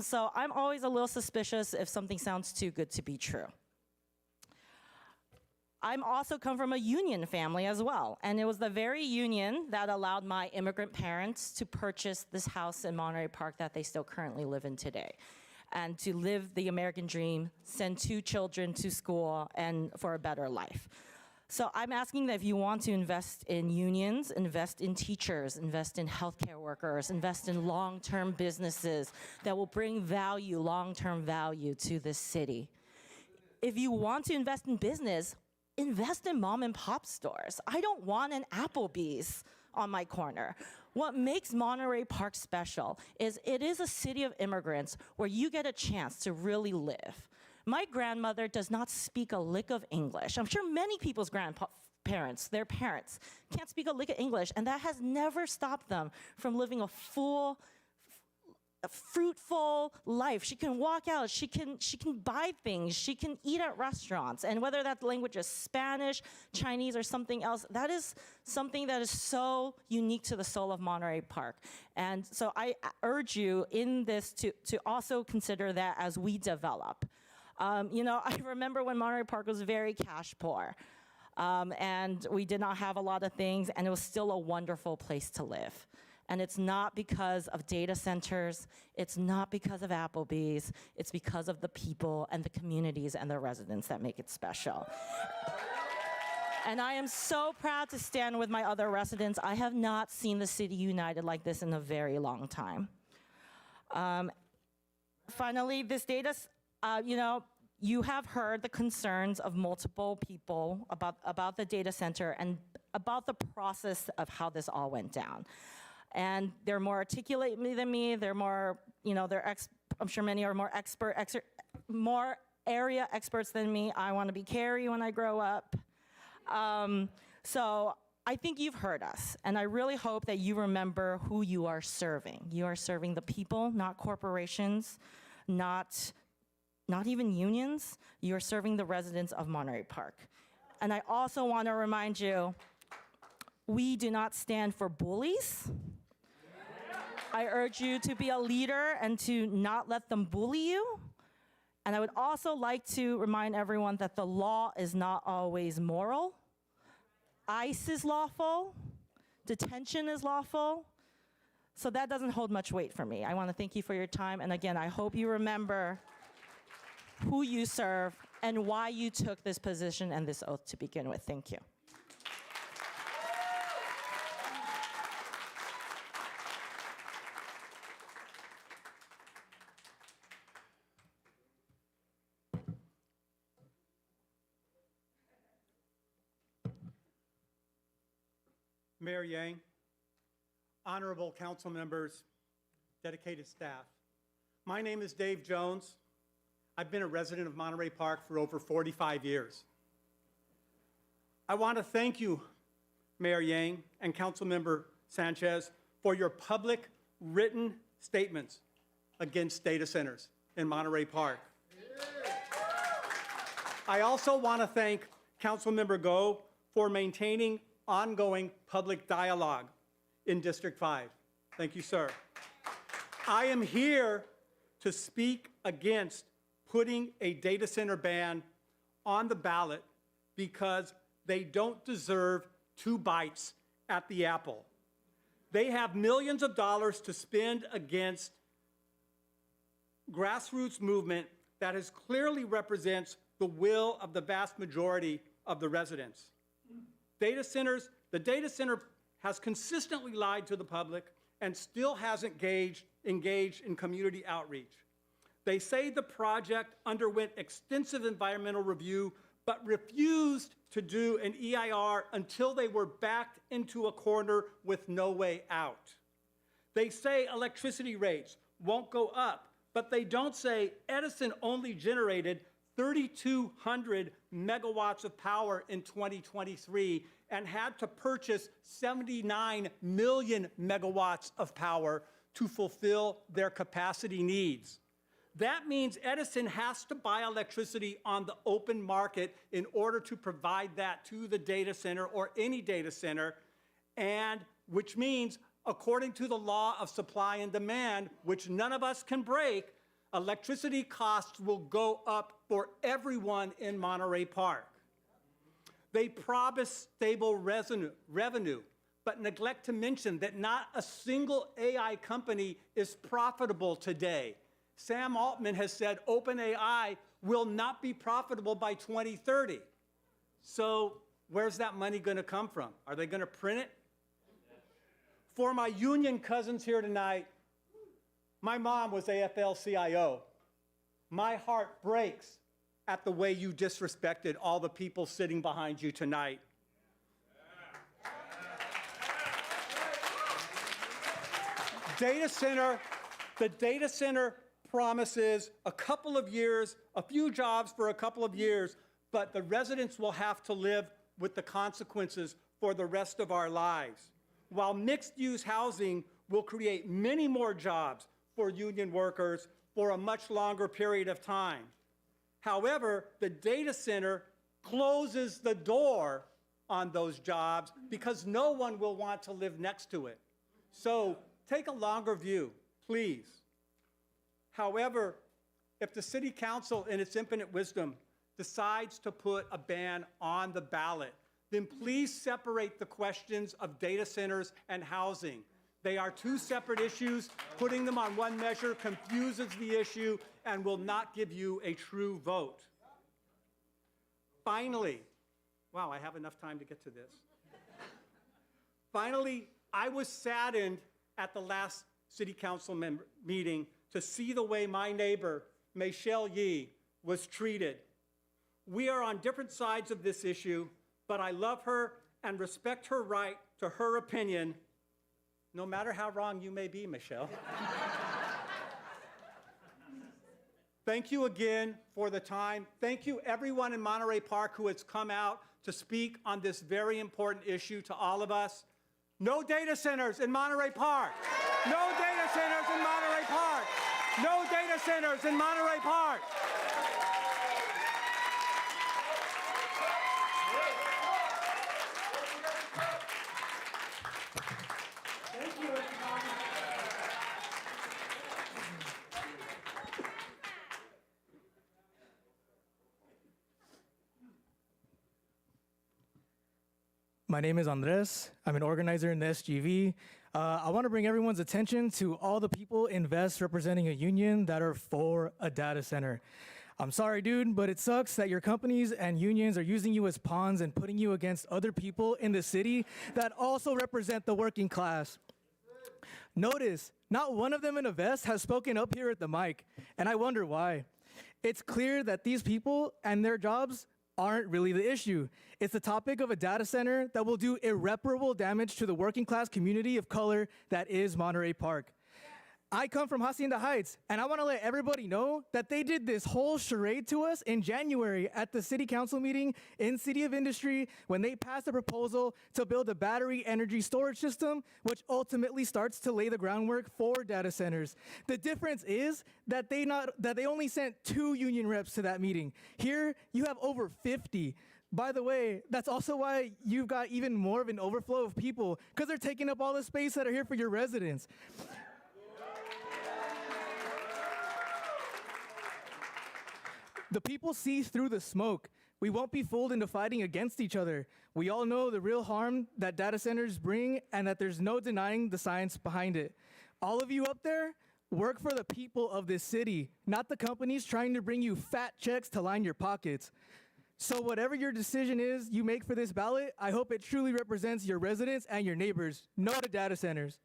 So I'm always a little suspicious if something sounds too good to be true. I'm also come from a union family as well, and it was the very union that allowed my immigrant parents to purchase this house in Monterey Park that they still currently live in today, and to live the American dream, send 2 children to school, and for a better life. So I'm asking that if you want to invest in unions, invest in teachers, invest in healthcare workers, invest in long-term businesses that will bring value, long-term value to this city. If you want to invest in business, invest in mom and pop stores. I don't want an Applebee's on my corner. What makes Monterey Park special is it is a city of immigrants where you get a chance to really live. My grandmother does not speak a lick of English. I'm sure many people's grandparents, their parents, can't speak a lick of English, and that has never stopped them from living a full, fruitful life. She can walk out, she can buy things, she can eat at restaurants, and whether that language is Spanish, Chinese, or something else, that is something that is so unique to the soul of Monterey Park. And so I urge you in this to also consider that as we develop. I remember when Monterey Park was very cash poor. And we did not have a lot of things, and it was still a wonderful place to live. And it's not because of data centers, it's not because of Applebee's, it's because of the people and the communities and the residents that make it special. And I am so proud to stand with my other residents. I have not seen the city united like this in a very long time. Finally, this data, you have heard the concerns of multiple people about the data center and about the process of how this all went down. And they're more articulate than me. They're more, I'm sure many are more area experts than me. I want to be Carrie when I grow up. So I think you've heard us, and I really hope that you remember who you are serving. You are serving the people, not corporations, not even unions. You are serving the residents of Monterey Park. And I also want to remind you, we do not stand for bullies. I urge you to be a leader and to not let them bully you. And I would also like to remind everyone that the law is not always moral. ICE is lawful, detention is lawful, so that doesn't hold much weight for me. I want to thank you for your time, and again, I hope you remember who you serve and why you took this position and this oath to begin with. Thank you. Mayor Yang, honorable council members, dedicated staff. My name is Dave Jones. I've been a resident of Monterey Park for over 45 years. I want to thank you, Mayor Yang and Councilmember Sanchez, for your public written statements against data centers in Monterey Park. I also want to thank Councilmember Go for maintaining ongoing public dialogue in District 5. Thank you, sir. I am here to speak against putting a data center ban on the ballot because they don't deserve 2 bites at the apple. They have millions of dollars to spend against grassroots movement that is clearly represents the will of the vast majority of the residents. The data center has consistently lied to the public and still hasn't engaged in community outreach. They say the project underwent extensive environmental review, but refused to do an EIR until they were backed into a corner with no way out. They say electricity rates won't go up, but they don't say Edison only generated 3,200 megawatts of power in 2023 and had to purchase 79 million megawatts of power to fulfill their capacity needs. That means Edison has to buy electricity on the open market in order to provide that to the data center or any data center, and which means, according to the law of supply and demand, which none of us can break, electricity costs will go up for everyone in Monterey Park. They promise stable revenue, but neglect to mention that not a single AI company is profitable today. Sam Altman has said OpenAI will not be profitable by 2030. So where's that money going to come from? Are they going to print it? For my union cousins here tonight, my mom was AFL-CIO. My heart breaks at the way you disrespected all the people sitting behind you tonight. The data center promises a couple of years, a few jobs for a couple of years, but the residents will have to live with the consequences for the rest of our lives. While mixed-use housing will create many more jobs for union workers for a much longer period of time. However, the data center closes the door on those jobs because no one will want to live next to it. So take a longer view, please. However, if the City Council, in its infinite wisdom, decides to put a ban on the ballot, then please separate the questions of data centers and housing. They are two separate issues. Putting them on one measure confuses the issue and will not give you a true vote. Finally, wow, I have enough time to get to this. Finally, I was saddened at the last city council meeting to see the way my neighbor, Michelle Yee, was treated. We are on different sides of this issue, but I love her and respect her right to her opinion, no matter how wrong you may be, Michelle. Thank you again for the time. Thank you everyone in Monterey Park who has come out to speak on this very important issue to all of us. No data centers in Monterey Park. No data centers in Monterey Park. No data centers in Monterey Park. My name is Andres. I'm an organizer in the SGV. I want to bring everyone's attention to all the people in vests representing a union that are for a data center. I'm sorry, dude, but it sucks that your companies and unions are using you as pawns and putting you against other people in the city that also represent the working class. Notice, not one of them in a vest has spoken up here at the mic, and I wonder why. It's clear that these people and their jobs aren't really the issue. It's the topic of a data center that will do irreparable damage to the working class community of color that is Monterey Park. I come from Hacienda Heights, and I want to let everybody know that they did this whole charade to us in January at the city council meeting in City of Industry when they passed a proposal to build a battery energy storage system, which ultimately starts to lay the groundwork for data centers. The difference is that they only sent 2 union reps to that meeting. Here, you have over 50. By the way, that's also why you've got even more of an overflow of people, because they're taking up all the space that are here for your residents. The people see through the smoke. We won't be fooled into fighting against each other. We all know the real harm that data centers bring and that there's no denying the science behind it. All of you up there, work for the people of this city, not the companies trying to bring you fat checks to line your pockets. So whatever your decision is you make for this ballot, I hope it truly represents your residents and your neighbors. No to data centers.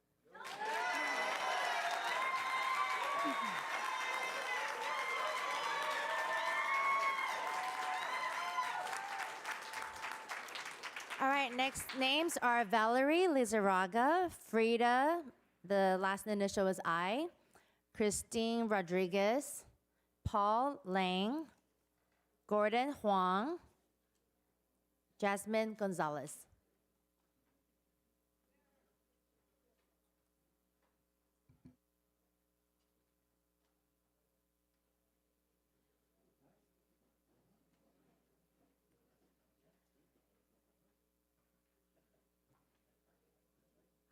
All right, next names are Valerie Lizarraga, Frida, the last initial is I, Christine Rodriguez, Paul Lang, Gordon Huang, Jasmine Gonzalez.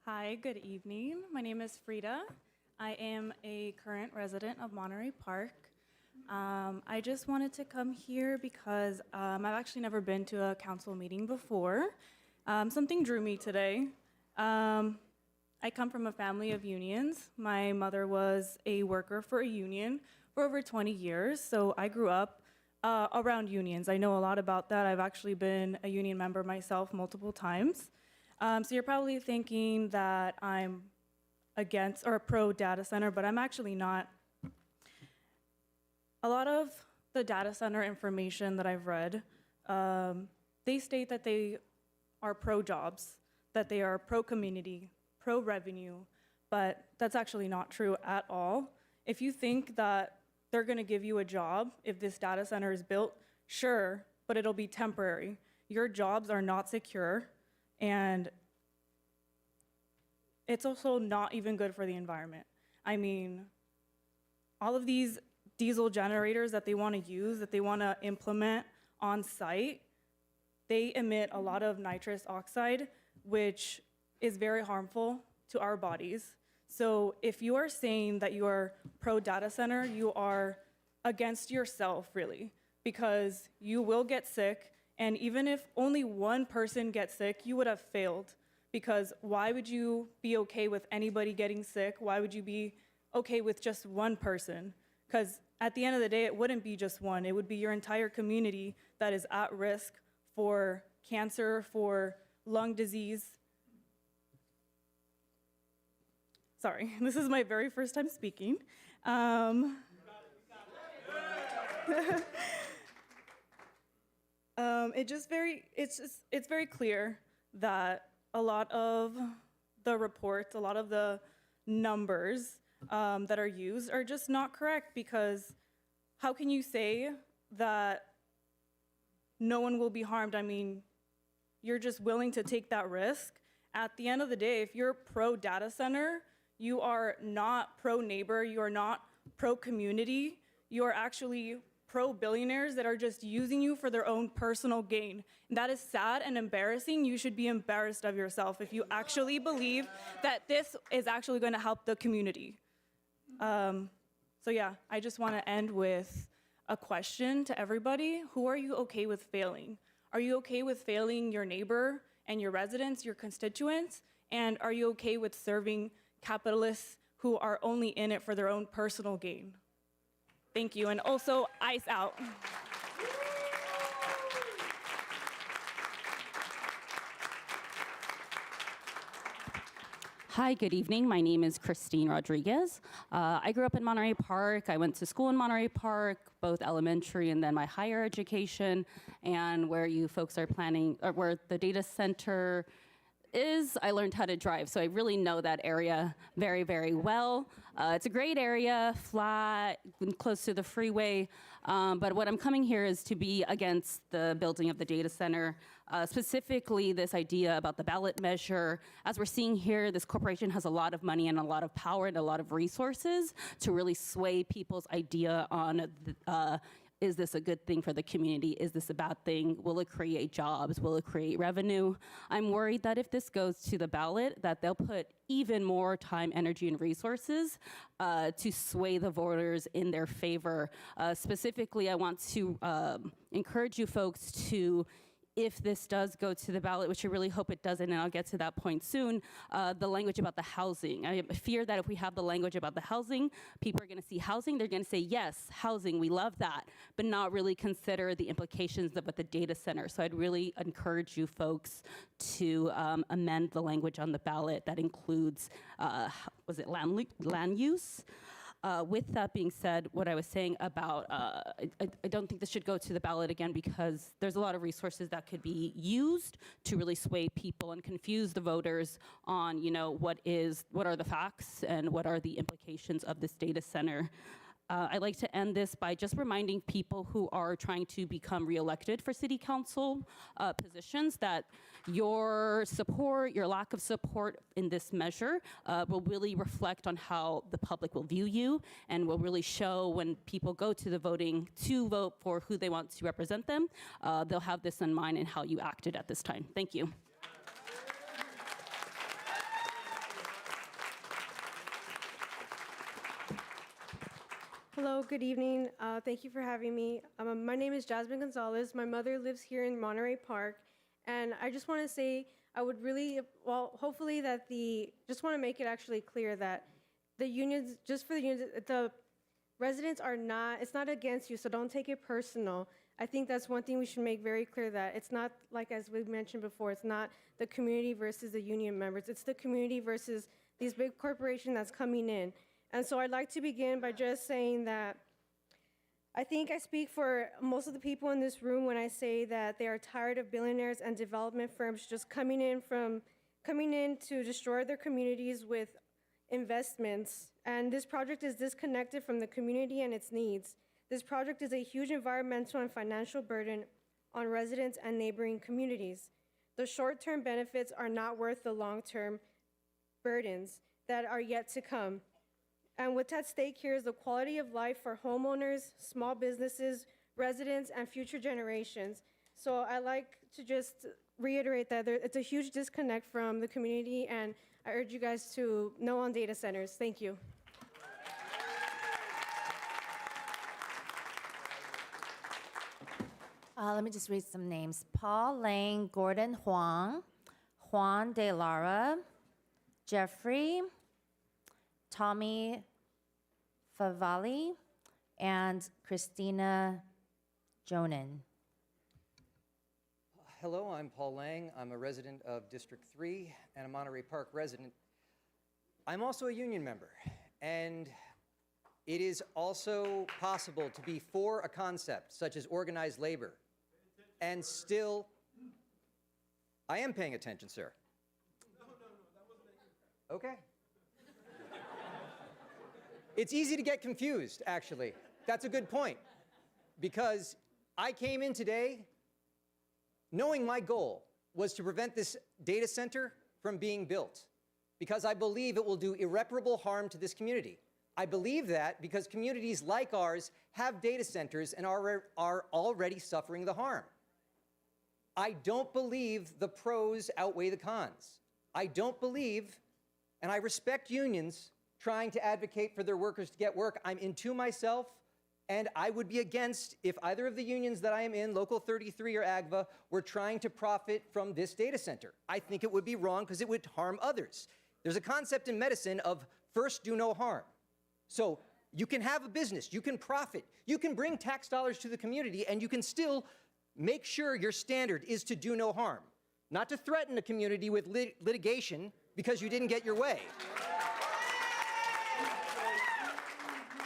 Hi, good evening. My name is Frida. I am a current resident of Monterey Park. I just wanted to come here because I've actually never been to a council meeting before. Something drew me today. I come from a family of unions. My mother was a worker for a union for over 20 years, so I grew up around unions. I know a lot about that. I've actually been a union member myself multiple times. So you're probably thinking that I'm against or pro data center, but I'm actually not. A lot of the data center information that I've read, they state that they are pro jobs, that they are pro community, pro revenue, but that's actually not true at all. If you think that they're gonna give you a job if this data center is built, sure, but it'll be temporary. Your jobs are not secure. And it's also not even good for the environment. I mean, all of these diesel generators that they want to use, that they want to implement on site, they emit a lot of nitrous oxide, which is very harmful to our bodies. So if you are saying that you are pro data center, you are against yourself, really, because you will get sick And even if only one person gets sick, you would have failed. Because why would you be okay with anybody getting sick? Why would you be okay with just one person? Because at the end of the day, it wouldn't be just one. It would be your entire community that is at risk for cancer, for lung disease. Sorry, this is my very first time speaking. It's very clear that a lot of the reports, a lot of the numbers that are used are just not correct, because how can you say that no one will be harmed? I mean, you're just willing to take that risk. At the end of the day, if you're pro data center, you are not pro neighbor, you are not pro community, you are actually pro billionaires that are just using you for their own personal gain. And that is sad and embarrassing. You should be embarrassed of yourself if you actually believe that this is actually going to help the community. So yeah, I just want to end with a question to everybody. Who are you okay with failing? Are you okay with failing your neighbor and your residents, your constituents? And are you okay with serving capitalists who are only in it for their own personal gain? Thank you, and also ICE out. Hi, good evening. My name is Christine Rodriguez. I grew up in Monterey Park. I went to school in Monterey Park, both elementary and then my higher education. And where you folks are planning, or where the data center is, I learned how to drive. So I really know that area very, very well. It's a great area, flat, close to the freeway. But what I'm coming here is to be against the building of the data center, specifically this idea about the ballot measure. As we're seeing here, this corporation has a lot of money and a lot of power and a lot of resources to really sway people's idea on is this a good thing for the community? Is this a bad thing? Will it create jobs? Will it create revenue? I'm worried that if this goes to the ballot, that they'll put even more time, energy, and resources to sway the voters in their favor. Specifically, I want to encourage you folks to, if this does go to the ballot, which I really hope it doesn't, and I'll get to that point soon, the language about the housing. I fear that if we have the language about the housing, people are gonna see housing, they're gonna say, yes, housing, we love that, but not really consider the implications of the data center. So I'd really encourage you folks to amend the language on the ballot that includes, was it land use? With that being said, what I was saying about, I don't think this should go to the ballot again, because there's a lot of resources that could be used to really sway people and confuse the voters on, you know, what are the facts and what are the implications of this data center. I'd like to end this by just reminding people who are trying to become reelected for city council positions that your support, your lack of support in this measure will really reflect on how the public will view you, and will really show when people go to the voting to vote for who they want to represent them. They'll have this in mind in how you acted at this time. Thank you. Hello, good evening. Thank you for having me. My name is Jasmine Gonzalez. My mother lives here in Monterey Park. And I just want to say, I would really, well, hopefully that just want to make it actually clear that the unions, just for the unions, the residents are not, it's not against you, so don't take it personal. I think that's one thing we should make very clear, that it's not like, as we mentioned before, it's not the community versus the union members. It's the community versus these big corporations that's coming in. And so I'd like to begin by just saying that I think I speak for most of the people in this room when I say that they are tired of billionaires and development firms just coming in to destroy their communities with investments. And this project is disconnected from the community and its needs. This project is a huge environmental and financial burden on residents and neighboring communities. The short-term benefits are not worth the long-term burdens that are yet to come. And what's at stake here is the quality of life for homeowners, small businesses, residents, and future generations. So I like to just reiterate that it's a huge disconnect from the community, and I urge you guys to no on data centers. Thank you. Let me just read some names. Paul Lang, Gordon Huang, Juan De Lara, Jeffrey, Tommy Favali, and Christina Jonan. Hello, I'm Paul Lang. I'm a resident of District 3 and a Monterey Park resident. I'm also a union member, and it is also possible to be for a concept such as organized labor and still... I am paying attention, sir. Okay. It's easy to get confused, actually. That's a good point, because I came in today knowing my goal was to prevent this data center from being built, because I believe it will do irreparable harm to this community. I believe that because communities like ours have data centers and are already suffering the harm. I don't believe the pros outweigh the cons. I don't believe, and I respect unions trying to advocate for their workers to get work. I'm into myself, and I would be against if either of the unions that I am in, Local 33 or AGVA, were trying to profit from this data center. I think it would be wrong because it would harm others. There's a concept in medicine of first do no harm. So you can have a business, you can profit, you can bring tax dollars to the community, and you can still make sure your standard is to do no harm, not to threaten a community with litigation because you didn't get your way.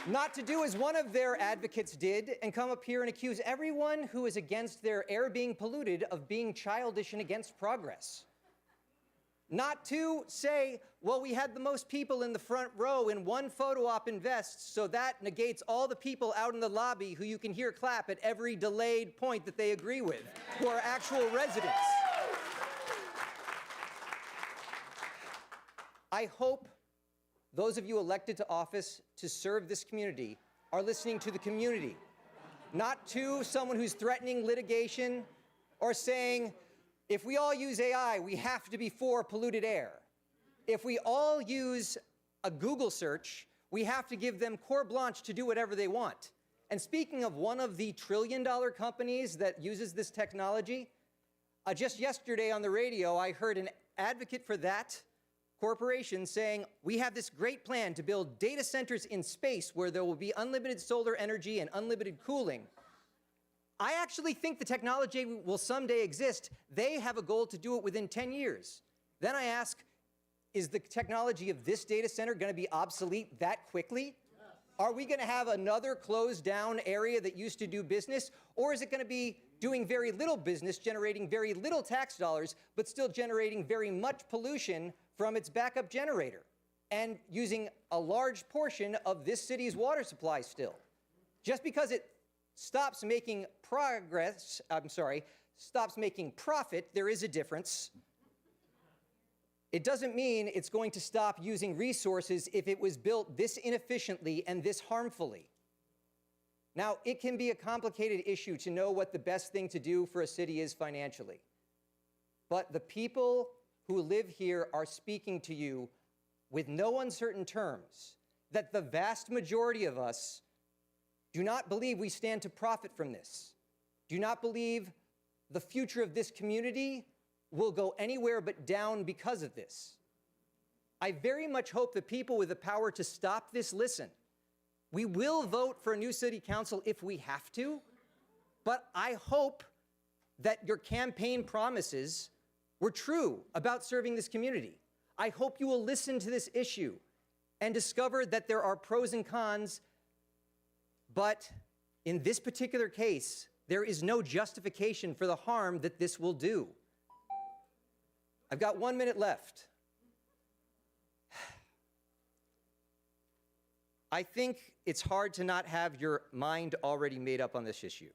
Not to do as one of their advocates did and come up here and accuse everyone who is against their air being polluted of being childish and against progress. Not to say, well, we had the most people in the front row in one photo op in vests, so that negates all the people out in the lobby who you can hear clap at every delayed point that they agree with, who are actual residents. I hope those of you elected to office to serve this community are listening to the community, not to someone who's threatening litigation or saying, if we all use AI, we have to be for polluted air. If we all use a Google search, we have to give them carte blanche to do whatever they want. And speaking of one of the trillion-dollar companies that uses this technology, just yesterday on the radio, I heard an advocate for that corporation saying, we have this great plan to build data centers in space where there will be unlimited solar energy and unlimited cooling. I actually think the technology will someday exist. They have a goal to do it within 10 years. Then I ask, is the technology of this data center going to be obsolete that quickly? Are we going to have another closed down area that used to do business? Or is it going to be doing very little business, generating very little tax dollars, but still generating very much pollution from its backup generator and using a large portion of this city's water supply still? Just because it stops making stops making profit, there is a difference. It doesn't mean it's going to stop using resources if it was built this inefficiently and this harmfully. Now, it can be a complicated issue to know what the best thing to do for a city is financially. But the people who live here are speaking to you with no uncertain terms that the vast majority of us do not believe we stand to profit from this, do not believe the future of this community will go anywhere but down because of this. I very much hope the people with the power to stop this listen. We will vote for a new city council if we have to, but I hope that your campaign promises were true about serving this community. I hope you will listen to this issue and discover that there are pros and cons, but in this particular case, there is no justification for the harm that this will do. I've got 1 minute left. I think it's hard to not have your mind already made up on this issue.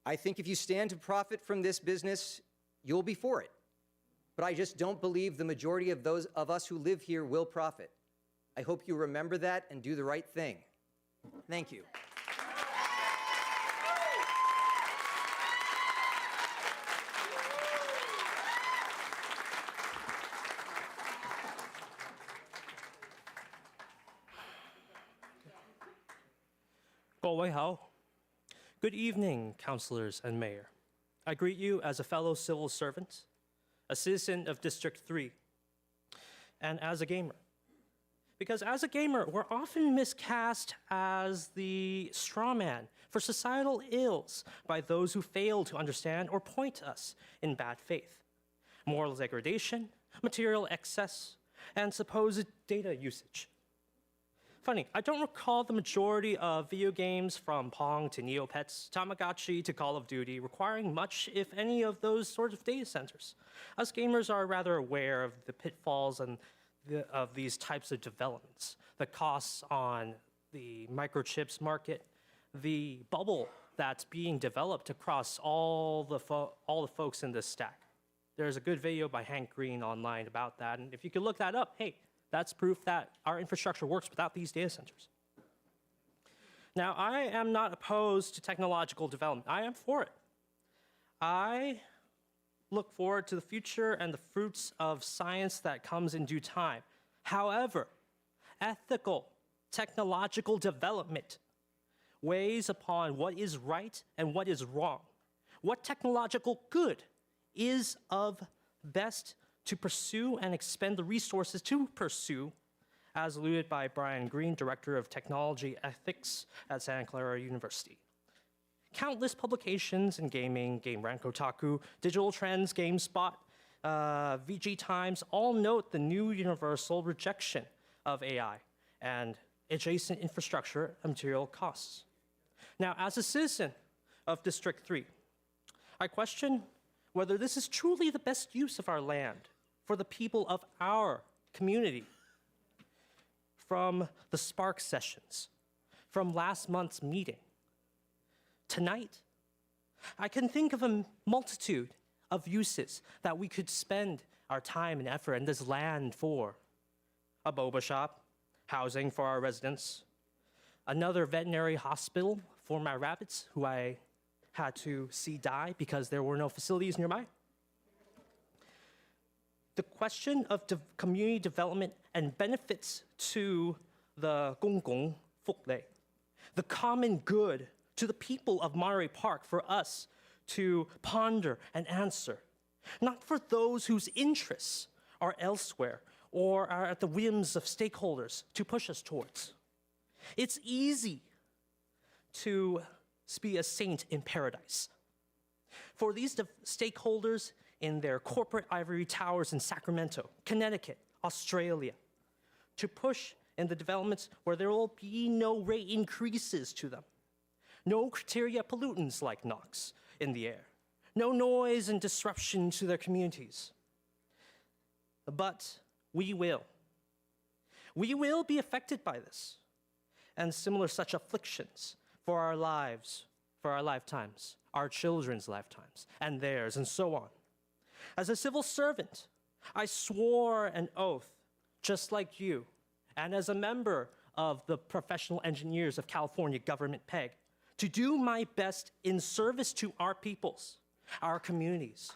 I think if you stand to profit from this business, you'll be for it. But I just don't believe the majority of those of us who live here will profit. I hope you remember that and do the right thing. Thank you. Good evening, councilors and mayor. I greet you as a fellow civil servant, a citizen of District 3, and as a gamer. Because as a gamer, we're often miscast as the straw man for societal ills by those who fail to understand or point us in bad faith. Moral degradation, material excess, and supposed data usage. Funny, I don't recall the majority of video games from Pong to Neopets, Tamagotchi to Call of Duty requiring much, if any, of those sorts of data centers. Us gamers are rather aware of the pitfalls of these types of developments, the costs on the microchips market, the bubble that's being developed across all the folks in this stack. There's a good video by Hank Green online about that, and if you could look that up, hey, that's proof that our infrastructure works without these data centers. Now, I am not opposed to technological development. I am for it. I look forward to the future and the fruits of science that comes in due time. However, ethical technological development weighs upon what is right and what is wrong. What technological good is of best to pursue and expend the resources to pursue, as alluded by Brian Green, Director of Technology Ethics at Santa Clara University. Countless publications in gaming, GameRank, Kotaku, Digital Trends, GameSpot, VG Times, all note the new universal rejection of AI and adjacent infrastructure and material costs. Now, as a citizen of District 3, I question whether this is truly the best use of our land for the people of our community. From the Spark sessions, from last month's meeting, tonight, I can think of a multitude of uses that we could spend our time and effort in this land for. A boba shop, housing for our residents, another veterinary hospital for my rabbits who I had to see die because there were no facilities nearby. The question of community development and benefits to the 公共福利, the common good to the people of Monterey Park for us to ponder and answer, not for those whose interests are elsewhere or are at the whims of stakeholders to push us towards. It's easy to be a saint in paradise. For these stakeholders in their corporate ivory towers in Sacramento, Connecticut, Australia, to push in the developments where there will be no rate increases to them, no criteria pollutants like NOx in the air, no noise and disruption to their communities. But we will. We will be affected by this and similar such afflictions for our lives, for our lifetimes, our children's lifetimes, and theirs, and so on. As a civil servant, I swore an oath, just like you, and as a member of the Professional Engineers of California Government PEG, to do my best in service to our peoples, our communities.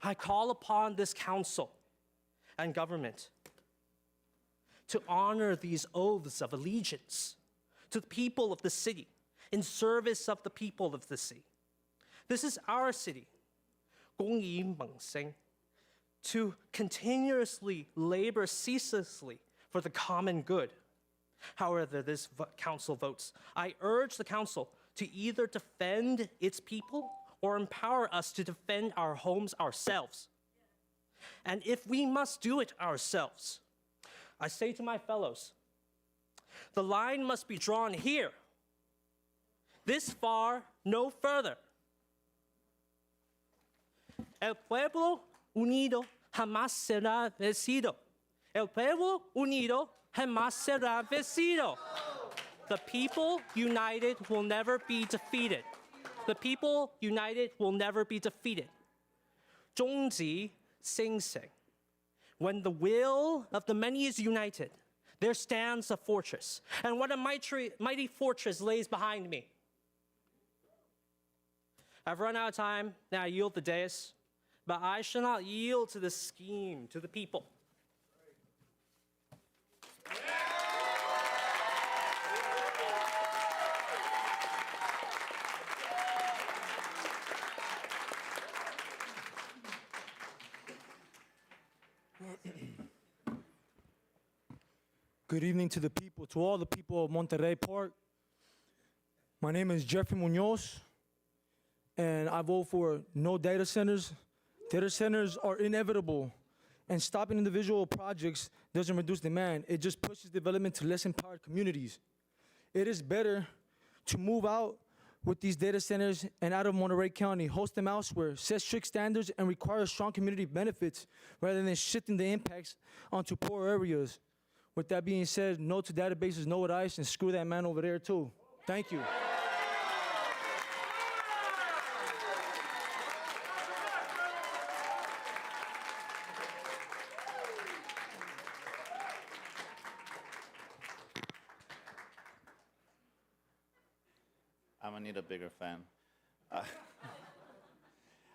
I call upon this council and government to honor these oaths of allegiance to the people of the city, in service of the people of the city. This is our city, 公以猛星, to continuously labor ceaselessly for the common good. However, this council votes, I urge the council to either defend its people or empower us to defend our homes ourselves. And if we must do it ourselves, I say to my fellows, the line must be drawn here. This far, no further. El pueblo unido jamás será vencido. El pueblo unido jamás será vencido. The people united will never be defeated. The people united will never be defeated. 终极兴盛. When the will of the many is united, there stands a fortress. And what a mighty fortress lays behind me. I've run out of time, now I yield the dais, but I shall not yield to the scheme, to the people. Yeah. 'Cause Good evening to the people, to all the people of Monterey Park. My name is Jeffrey Munoz, and I vote for no data centers. Data centers are inevitable, and stopping individual projects doesn't reduce demand. It just pushes development to less empowered communities. It is better to move out with these data centers and out of Monterey County, host them elsewhere, set strict standards, and require strong community benefits rather than shifting the impacts onto poor areas. With that being said, no to databases, no with ICE, and screw that man over there too. Thank you. I'm gonna need a bigger fan.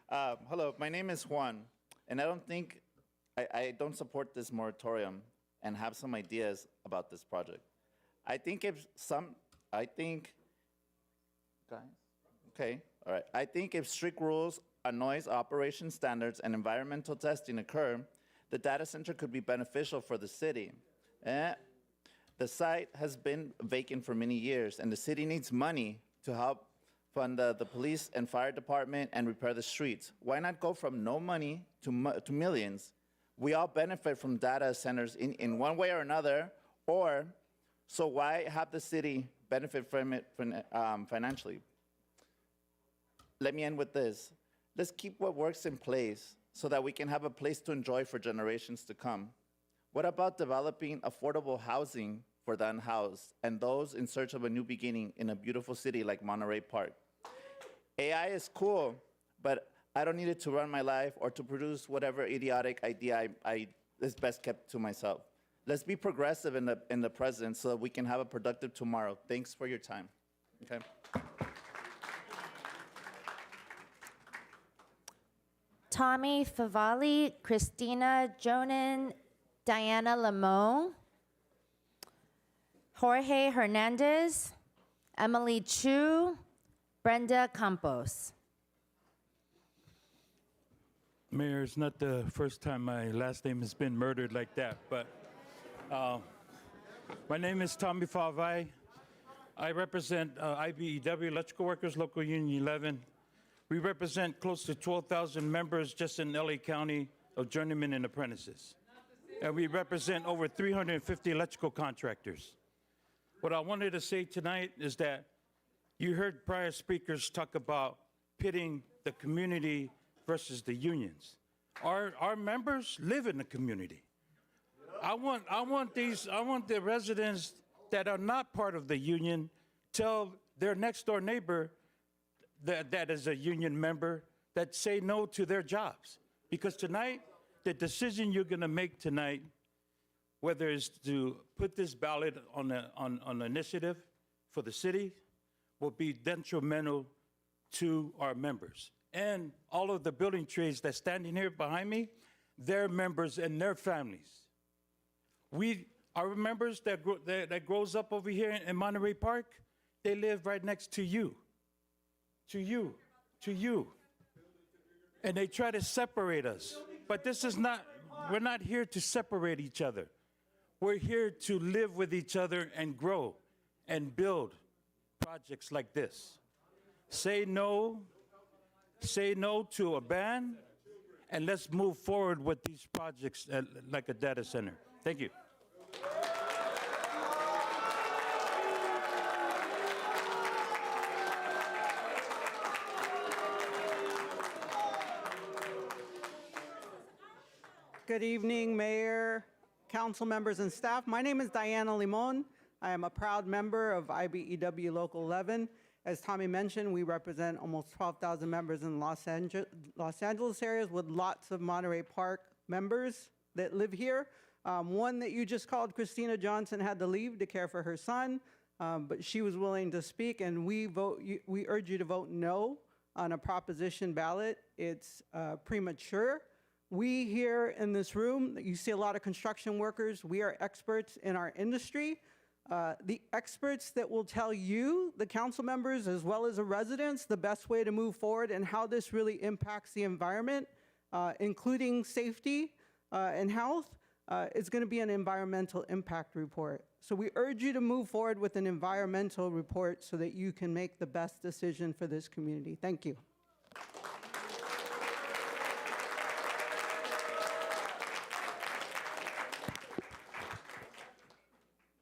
Hello, my name is Juan, and I don't support this moratorium and have some ideas about this project. I think if strict rules on noise operation standards and environmental testing occur, the data center could be beneficial for the city. The site has been vacant for many years, and the city needs money to help fund the police and fire department and repair the streets. Why not go from no money to millions? We all benefit from data centers in one way or another, so why have the city benefit from it financially? Let me end with this. Let's keep what works in place so that we can have a place to enjoy for generations to come. What about developing affordable housing for the unhoused and those in search of a new beginning in a beautiful city like Monterey Park? AI is cool, but I don't need it to run my life or to produce whatever idiotic idea is best kept to myself. Let's be progressive in the present so that we can have a productive tomorrow. Thanks for your time. Okay. Tommy Favali, Christina Jonan, Diana Lamone, Jorge Hernandez, Emily Chu, Brenda Campos. Mayor, it's not the first time my last name has been murdered like that, but my name is Tommy Favai. I represent IBEW, Electrical Workers Local Union 11. We represent close to 12,000 members just in LA County of journeymen and apprentices. And we represent over 350 electrical contractors. What I wanted to say tonight is that you heard prior speakers talk about pitting the community versus the unions. Our members live in the community. I want the residents that are not part of the union tell their next door neighbor that is a union member that say no to their jobs. Because tonight, the decision you're gonna make tonight, whether it's to put this ballot on an initiative for the city, will be detrimental to our members. And all of the building trades that's standing here behind me, their members and their families. Our members that grows up over here in Monterey Park, they live right next to you. To you. And they try to separate us. But we're not here to separate each other. We're here to live with each other and grow and build projects like this. Say no to a ban, and let's move forward with these projects like a data center. Thank you. Good evening, Mayor, council members, and staff. My name is Diana Limon. I am a proud member of IBEW Local 11. As Tommy mentioned, we represent almost 12,000 members in Los Angeles areas with lots of Monterey Park members that live here. One that you just called, Christina Johnson, had to leave to care for her son, but she was willing to speak, and we urge you to vote no on a proposition ballot. It's premature. We here in this room, you see a lot of construction workers. We are experts in our industry. The experts that will tell you, the council members, as well as the residents, the best way to move forward and how this really impacts the environment, including safety and health. is going to be an environmental impact report. So we urge you to move forward with an environmental report so that you can make the best decision for this community. Thank you.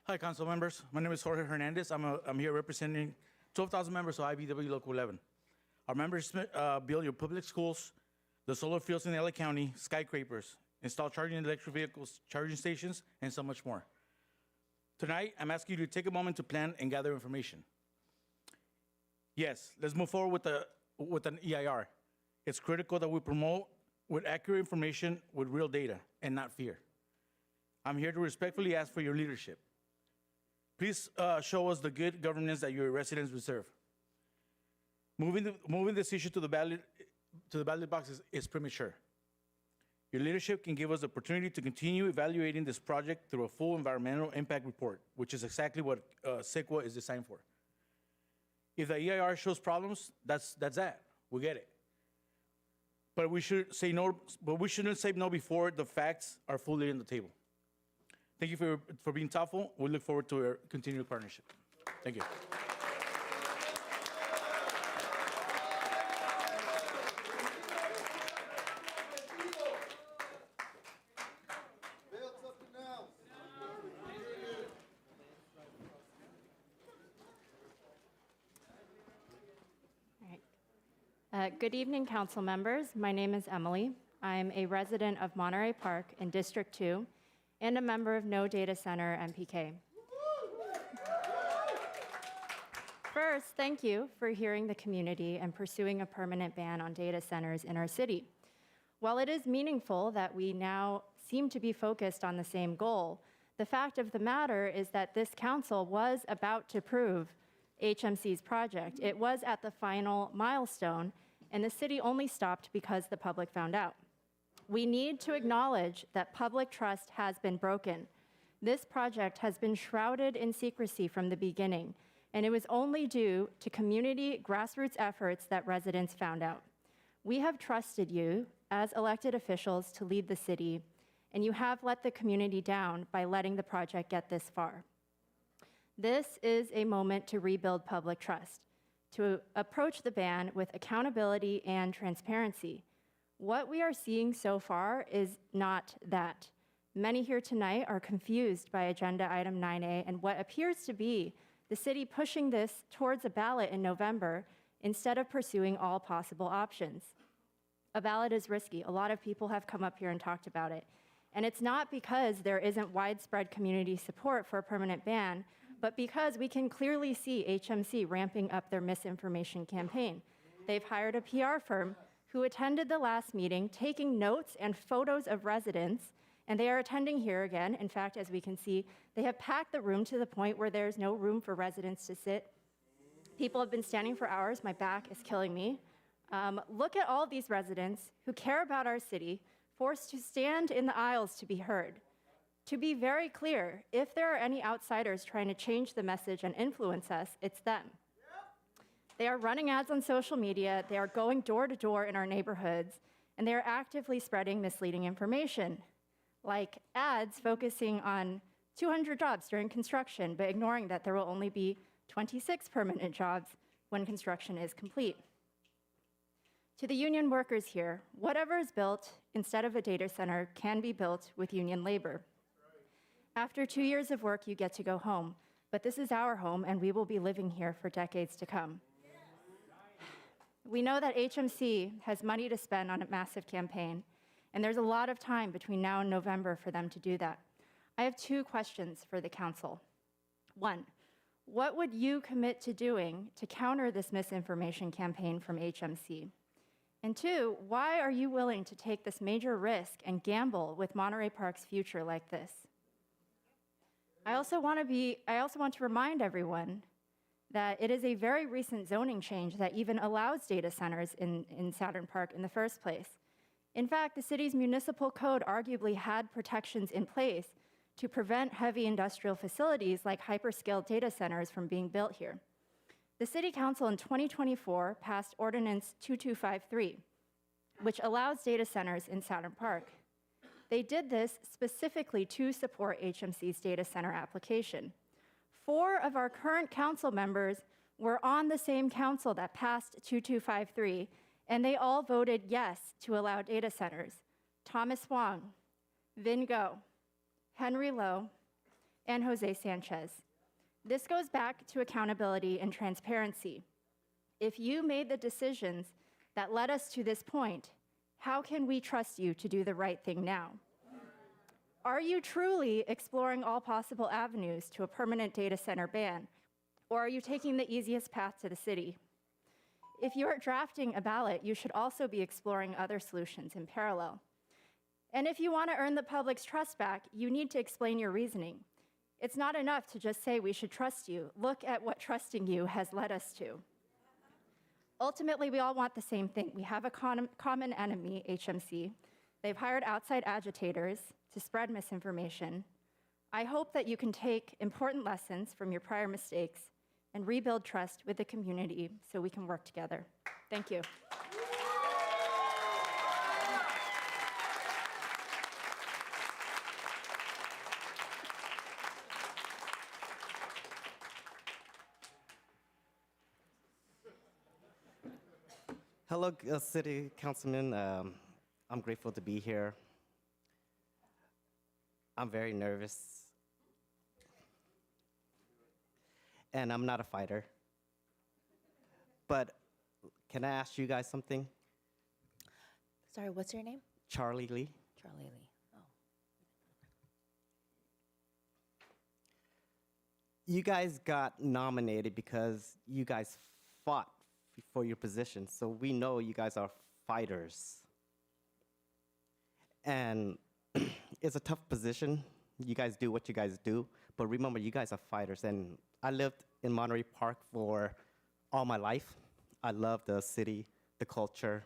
Hi, council members. My name is Jorge Hernandez. I'm here representing 12,000 members of IBW Local 11. Our members build your public schools, the solar fields in LA County, skyscrapers, install charging electric vehicles, charging stations, and so much more. Tonight, I'm asking you to take a moment to plan and gather information. Yes, let's move forward with an EIR. It's critical that we promote with accurate information with real data and not fear. I'm here to respectfully ask for your leadership. Please show us the good governance that your residents deserve. Moving this issue to the ballot box is premature. Your leadership can give us the opportunity to continue evaluating this project through a full environmental impact report, which is exactly what CEQA is designed for. If the EIR shows problems, that's that. We get it. But we should say no. But we shouldn't say no before the facts are fully on the table. Thank you for being thoughtful. We look forward to our continued partnership. Thank you. Good evening, council members. My name is Emily. I'm a resident of Monterey Park in District 2 and a member of No Data Center MPK. First, thank you for hearing the community and pursuing a permanent ban on data centers in our city. While it is meaningful that we now seem to be focused on the same goal, the fact of the matter is that this council was about to approve HMC's project. It was at the final milestone, and the city only stopped because the public found out. We need to acknowledge that public trust has been broken. This project has been shrouded in secrecy from the beginning, and it was only due to community grassroots efforts that residents found out. We have trusted you as elected officials to lead the city, and you have let the community down by letting the project get this far. This is a moment to rebuild public trust, to approach the ban with accountability and transparency. What we are seeing so far is not that. Many here tonight are confused by Agenda Item 9A and what appears to be the city pushing this towards a ballot in November instead of pursuing all possible options. A ballot is risky. A lot of people have come up here and talked about it. And it's not because there isn't widespread community support for a permanent ban, but because we can clearly see HMC ramping up their misinformation campaign. They've hired a PR firm who attended the last meeting, taking notes and photos of residents, and they are attending here again. In fact, as we can see, they have packed the room to the point where there's no room for residents to sit. People have been standing for hours. My back is killing me. Look at all these residents who care about our city, forced to stand in the aisles to be heard. To be very clear, if there are any outsiders trying to change the message and influence us, it's them. They are running ads on social media, they are going door to door in our neighborhoods, and they are actively spreading misleading information, like ads focusing on 200 jobs during construction, but ignoring that there will only be 26 permanent jobs when construction is complete. To the union workers here, whatever is built instead of a data center can be built with union labor. After 2 years of work, you get to go home, but this is our home and we will be living here for decades to come. We know that HMC has money to spend on a massive campaign, and there's a lot of time between now and November for them to do that. I have 2 questions for the council. 1, what would you commit to doing to counter this misinformation campaign from HMC? And 2, why are you willing to take this major risk and gamble with Monterey Park's future like this? I also want to remind everyone that it is a very recent zoning change that even allows data centers in Saturn Park in the first place. In fact, the city's municipal code arguably had protections in place to prevent heavy industrial facilities like hyperscale data centers from being built here. The City Council in 2024 passed Ordinance 2253, which allows data centers in Saturn Park. They did this specifically to support HMC's data center application. 4 of our current council members were on the same council that passed 2253, and they all voted yes to allow data centers. Thomas Wong, Vin Go, Henry Lowe, and Jose Sanchez. This goes back to accountability and transparency. If you made the decisions that led us to this point, how can we trust you to do the right thing now? Are you truly exploring all possible avenues to a permanent data center ban, or are you taking the easiest path to the city? If you are drafting a ballot, you should also be exploring other solutions in parallel. And if you want to earn the public's trust back, you need to explain your reasoning. It's not enough to just say we should trust you. Look at what trusting you has led us to. Ultimately, we all want the same thing. We have a common enemy, HMC. They've hired outside agitators to spread misinformation. I hope that you can take important lessons from your prior mistakes and rebuild trust with the community so we can work together. Thank you. Hello, City Councilman. I'm grateful to be here. I'm very nervous. And I'm not a fighter. But can I ask you guys something? Sorry, what's your name? Charlie Lee. Charlie Lee. Oh. You guys got nominated because you guys fought for your position. So we know you guys are fighters. And it's a tough position. You guys do what you guys do. But remember, you guys are fighters. And I lived in Monterey Park for all my life. I love the city, the culture.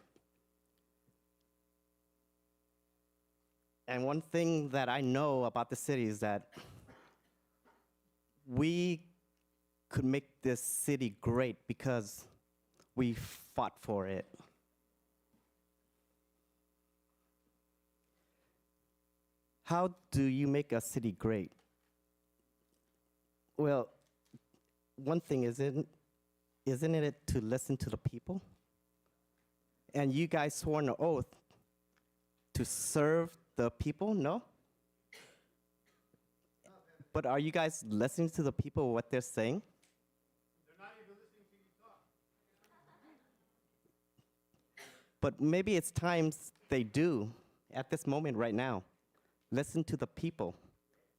And one thing that I know about the city is that we could make this city great because we fought for it. How do you make a city great? Well, one thing isn't it to listen to the people? And you guys swore an oath to serve the people, no? But are you guys listening to the people, what they're saying? But maybe it's times they do, at this moment right now. Listen to the people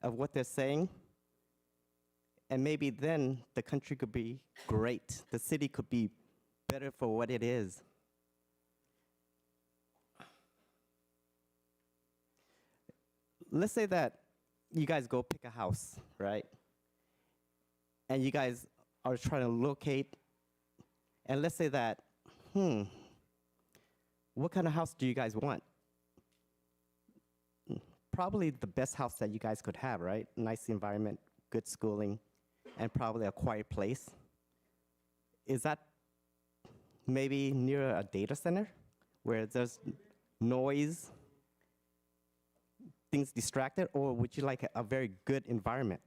of what they're saying, and maybe then the country could be great. The city could be better for what it is. Let's say that you guys go pick a house, right? And you guys are trying to locate, and let's say that, what kind of house do you guys want? Probably the best house that you guys could have, right? Nice environment, good schooling, and probably a quiet place. Is that maybe near a data center where there's noise, things distracted, or would you like a very good environment?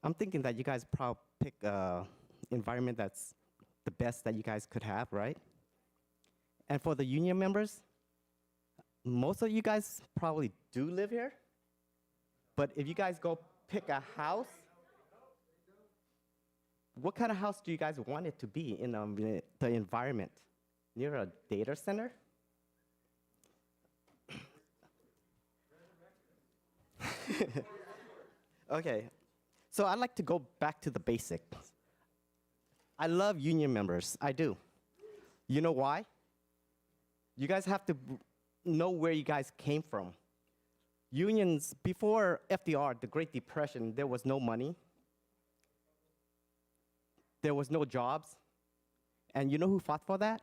I'm thinking that you guys probably pick an environment that's the best that you guys could have, right? And for the union members, most of you guys probably do live here, but if you guys go pick a house, what kind of house do you guys want it to be in the environment? Near a data center? Okay, so I'd like to go back to the basics. I love union members, I do. You know why? You guys have to know where you guys came from. Unions, before FDR, the Great Depression, there was no money. There was no jobs. And you know who fought for that?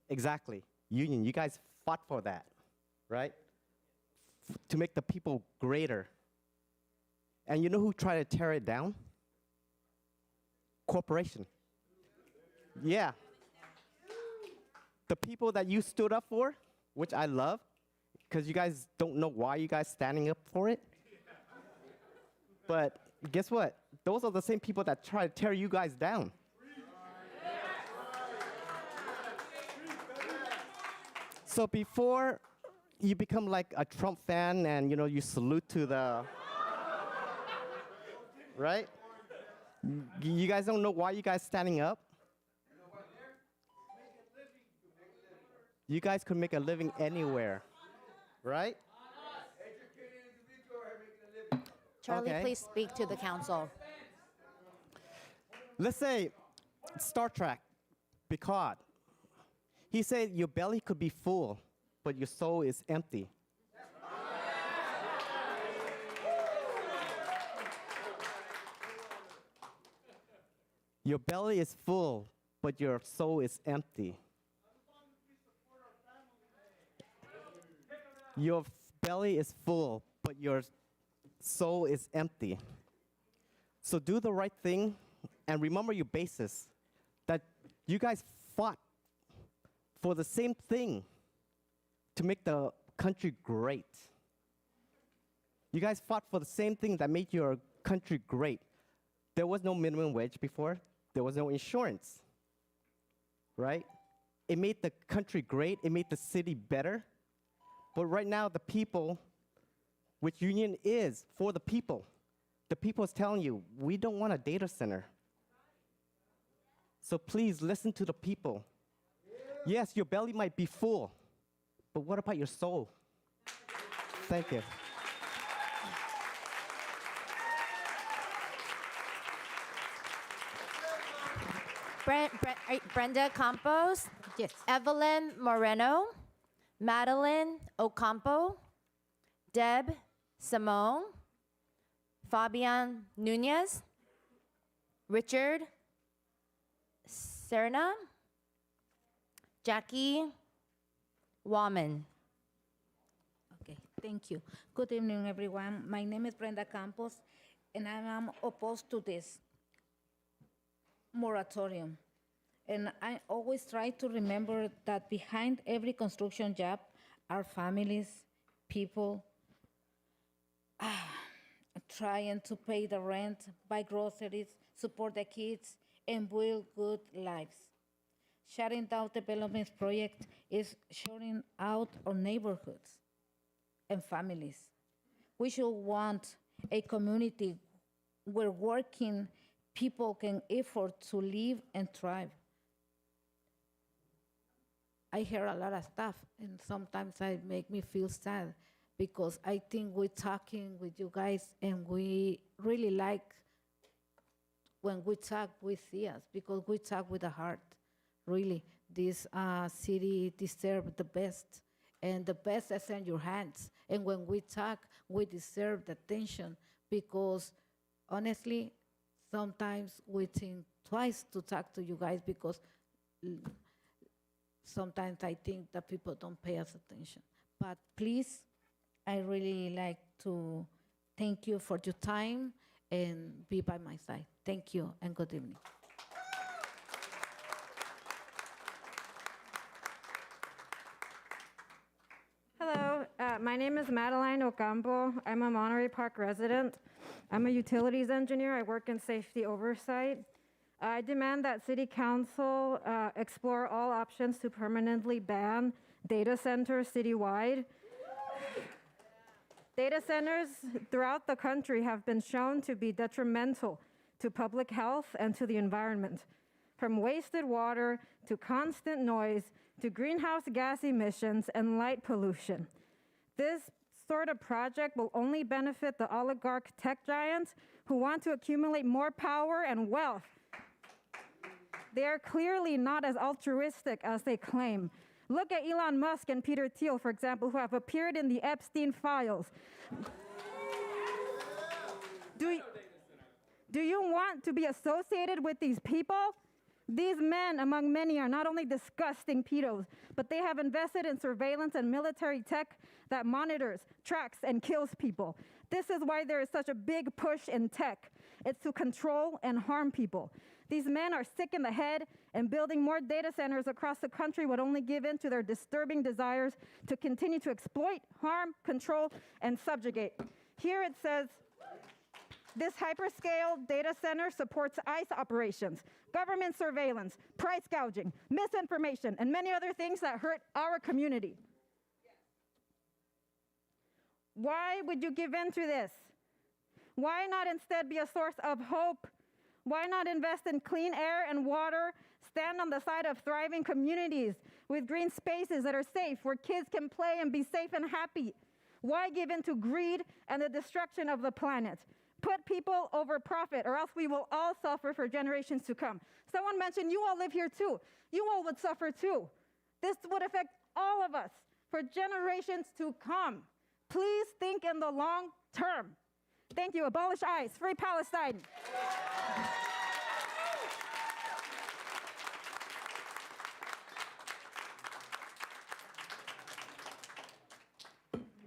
Exactly, union. You guys fought for that, right? To make the people greater. And you know who tried to tear it down? Corporation. Yeah. The people that you stood up for, which I love, because you guys don't know why you guys standing up for it. But guess what? Those are the same people that try to tear you guys down. So before you become like a Trump fan and you salute to the, right? You guys don't know why you guys standing up? You guys could make a living anywhere, right? Charlie, Okay. please speak to the council. Let's say Star Trek, Picard. He said your belly could be full, but your soul is empty. Your belly is full, but your soul is empty. Your belly is full, but your soul is empty. So do the right thing and remember your basis, that you guys fought for the same thing to make the country great. You guys fought for the same thing that made your country great. There was no minimum wage before. There was no insurance, right? It made the country great. It made the city better. But right now, the people, which union is for the people is telling you, we don't want a data center. So please listen to the people. Yes, your belly might be full, but what about your soul? Thank you. Brenda Campos. Yes. Evelyn Moreno. Madeline Ocampo. Deb Simone. Fabian Nunez. Richard Serna. Jackie Waman. Okay, thank you. Good evening, everyone. My name is Brenda Campos, and I am opposed to this moratorium. And I always try to remember that behind every construction job are families, people trying to pay the rent, buy groceries, support the kids, and build good lives. Shutting down development project is shutting out our neighborhoods and families. We should want a community where working people can afford to live and thrive. I hear a lot of stuff, and sometimes it make me feel sad because I think we're talking with you guys, and we really like when we talk, we see us, because we talk with the heart. Really, this city deserves the best, and the best is in your hands. And when we talk, we deserve the attention, because honestly, sometimes we think twice to talk to you guys, because sometimes I think that people don't pay us attention. But please, I really like to thank you for your time and be by my side. Thank you and good evening. Hello, my name is Madeline Ocampo. I'm a Monterey Park resident. I'm a utilities engineer. I work in safety oversight. I demand that City Council explore all options to permanently ban data centers citywide. Data centers throughout the country have been shown to be detrimental to public health and to the environment. From wasted water to constant noise to greenhouse gas emissions and light pollution. This sort of project will only benefit the oligarch tech giants who want to accumulate more power and wealth. They are clearly not as altruistic as they claim. Look at Elon Musk and Peter Thiel, for example, who have appeared in the Epstein files. Do you want to be associated with these people? These men, among many, are not only disgusting pedos, but they have invested in surveillance and military tech that monitors, tracks, and kills people. This is why there is such a big push in tech. It's to control and harm people. These men are sick in the head, and building more data centers across the country would only give in to their disturbing desires to continue to exploit, harm, control, and subjugate. Here it says, this hyperscale data center supports ICE operations, government surveillance, price gouging, misinformation, and many other things that hurt our community. Why would you give in to this? Why not instead be a source of hope? Why not invest in clean air and water, stand on the side of thriving communities with green spaces that are safe, where kids can play and be safe and happy? Why give in to greed and the destruction of the planet? Put people over profit, or else we will all suffer for generations to come. Someone mentioned you all live here too. You all would suffer too. This would affect all of us for generations to come. Please think in the long term. Thank you. Abolish ICE. Free Palestine.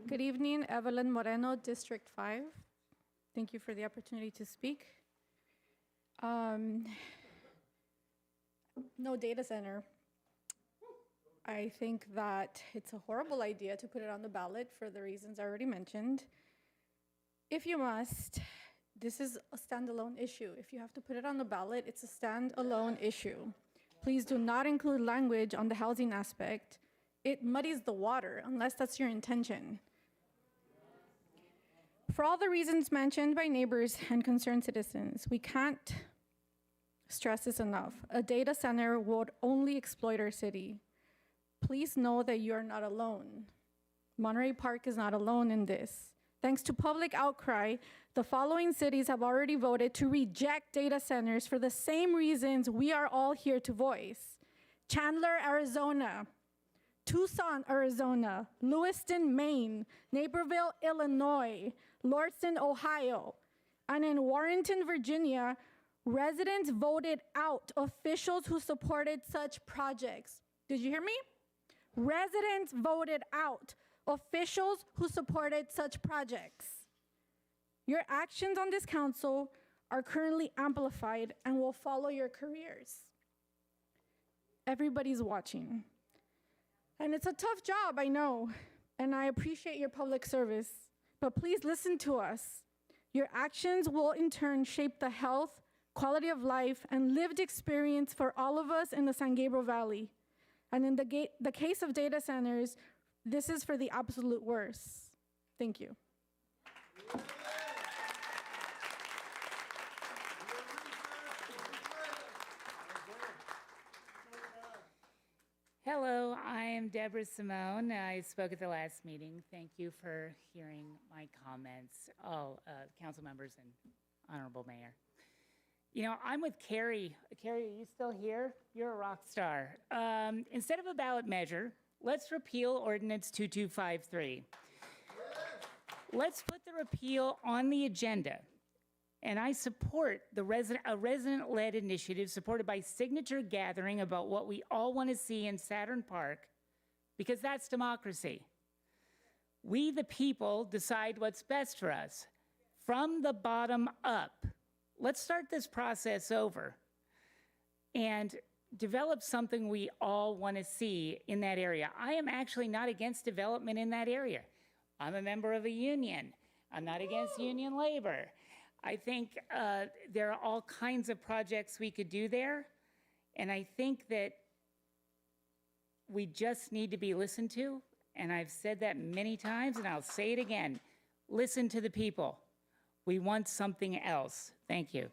Good evening, Evelyn Moreno, District 5. Thank you for the opportunity to speak. No data center. I think that it's a horrible idea to put it on the ballot for the reasons I already mentioned. If you must, this is a standalone issue. If you have to put it on the ballot, it's a standalone issue. Please do not include language on the housing aspect. It muddies the water, unless that's your intention. For all the reasons mentioned by neighbors and concerned citizens, we can't stress this enough. A data center would only exploit our city. Please know that you are not alone. Monterey Park is not alone in this. Thanks to public outcry, the following cities have already voted to reject data centers for the same reasons we are all here to voice. Chandler, Arizona, Tucson, Arizona, Lewiston, Maine, Naperville, Illinois, Lordstown, Ohio, and in Warrenton, Virginia, residents voted out officials who supported such projects. Did you hear me? Residents voted out officials who supported such projects. Your actions on this council are currently amplified and will follow your careers. Everybody's watching. And it's a tough job, I know, and I appreciate your public service, but please listen to us. Your actions will in turn shape the health, quality of life, and lived experience for all of us in the San Gabriel Valley. And in the case of data centers, this is for the absolute worst. Thank you. Hello, I am Deborah Simone. I spoke at the last meeting. Thank you for hearing my comments, all council members and honorable mayor. You know, I'm with Carrie. Carrie, are you still here? You're a rock star. Instead of a ballot measure, let's repeal Ordinance 2253. Let's put the repeal on the agenda. And I support a resident-led initiative supported by signature gathering about what we all want to see in Saturn Park, because that's democracy. We, the people, decide what's best for us from the bottom up. Let's start this process over and develop something we all want to see in that area. I am actually not against development in that area. I'm a member of a union. I'm not against union labor. I think there are all kinds of projects we could do there, and I think that we just need to be listened to, and I've said that many times, and I'll say it again. Listen to the people. We want something else. Thank you.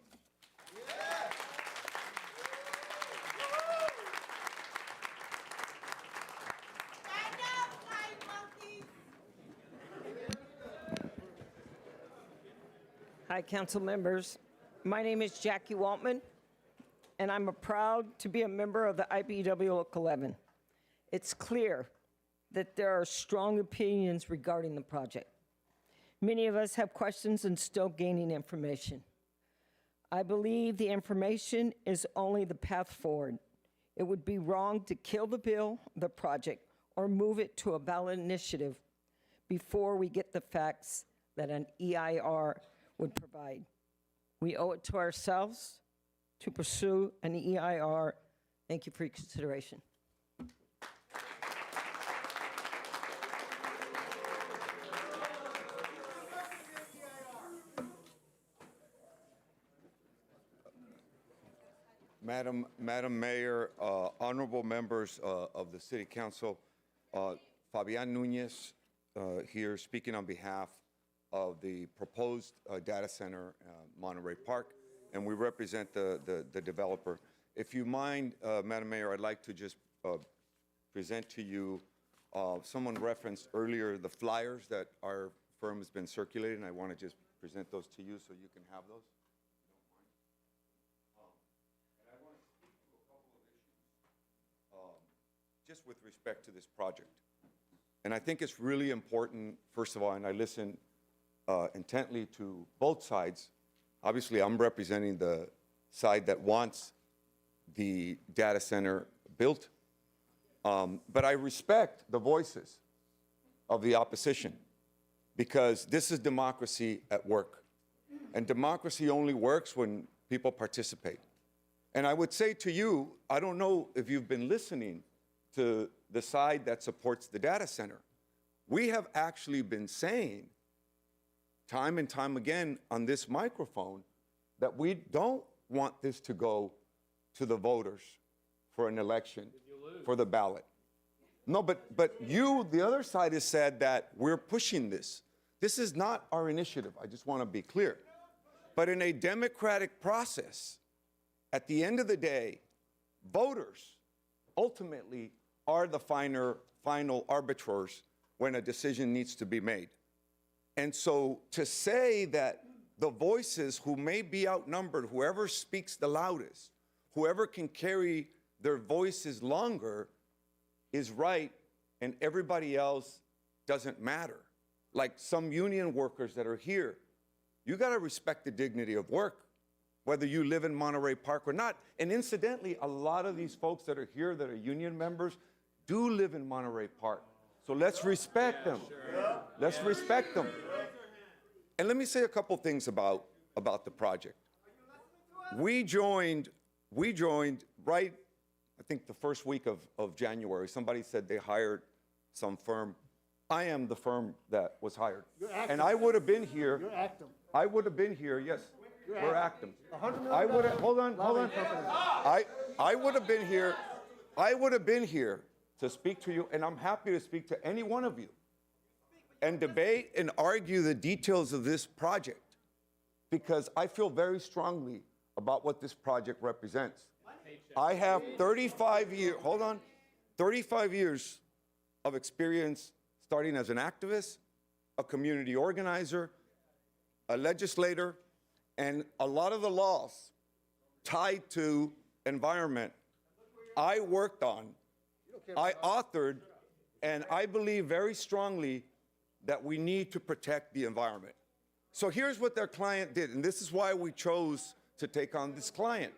Hi, council members. My name is Jackie Waltman, and I'm proud to be a member of the IBEW Local 11. It's clear that there are strong opinions regarding the project. Many of us have questions and still gaining information. I believe the information is only the path forward. It would be wrong to kill the bill, the project, or move it to a ballot initiative before we get the facts that an EIR would provide. We owe it to ourselves, to pursue an EIR. Thank you for your consideration. Madam Mayor, honorable members of the City Council, Fabian Nunez here speaking on behalf of the proposed data center, Monterey Park, and we represent the developer. If you mind, Madam Mayor, I'd like to just present to you, someone referenced earlier the flyers that our firm has been circulating. I want to just present those to you so you can have those. Just with respect to this project. And I think it's really important, first of all, and I listen intently to both sides. Obviously, I'm representing the side that wants the data center built, but I respect the voices of the opposition because this is democracy at work. And democracy only works when people participate. And I would say to you, I don't know if you've been listening to the side that supports the data center. We have actually been saying time and time again on this microphone that we don't want this to go to the voters for an election, for the ballot. No, but you, the other side, has said that we're pushing this. This is not our initiative. I just want to be clear. But in a democratic process, at the end of the day, voters ultimately are the final arbiters when a decision needs to be made. And so to say that the voices who may be outnumbered, whoever speaks the loudest, whoever can carry their voices longer is right and everybody else doesn't matter. Like some union workers that are here, you gotta respect the dignity of work, whether you live in Monterey Park or not. And incidentally, a lot of these folks that are here that are union members do live in Monterey Park. So let's respect them. Let's respect them. And let me say a couple things about the project. We joined right, I think the first week of January. Somebody said they hired some firm. I am the firm that was hired. And I would have been here. You're Actum. I would have been here, yes. We're Actum. I would have, hold on. I would have been here. I would have been here to speak to you, and I'm happy to speak to any one of you and debate and argue the details of this project because I feel very strongly about what this project represents. I have 35 years of experience starting as an activist, a community organizer, a legislator, and a lot of the laws tied to environment I worked on, I authored, and I believe very strongly that we need to protect the environment. So here's what their client did, and this is why we chose to take on this client.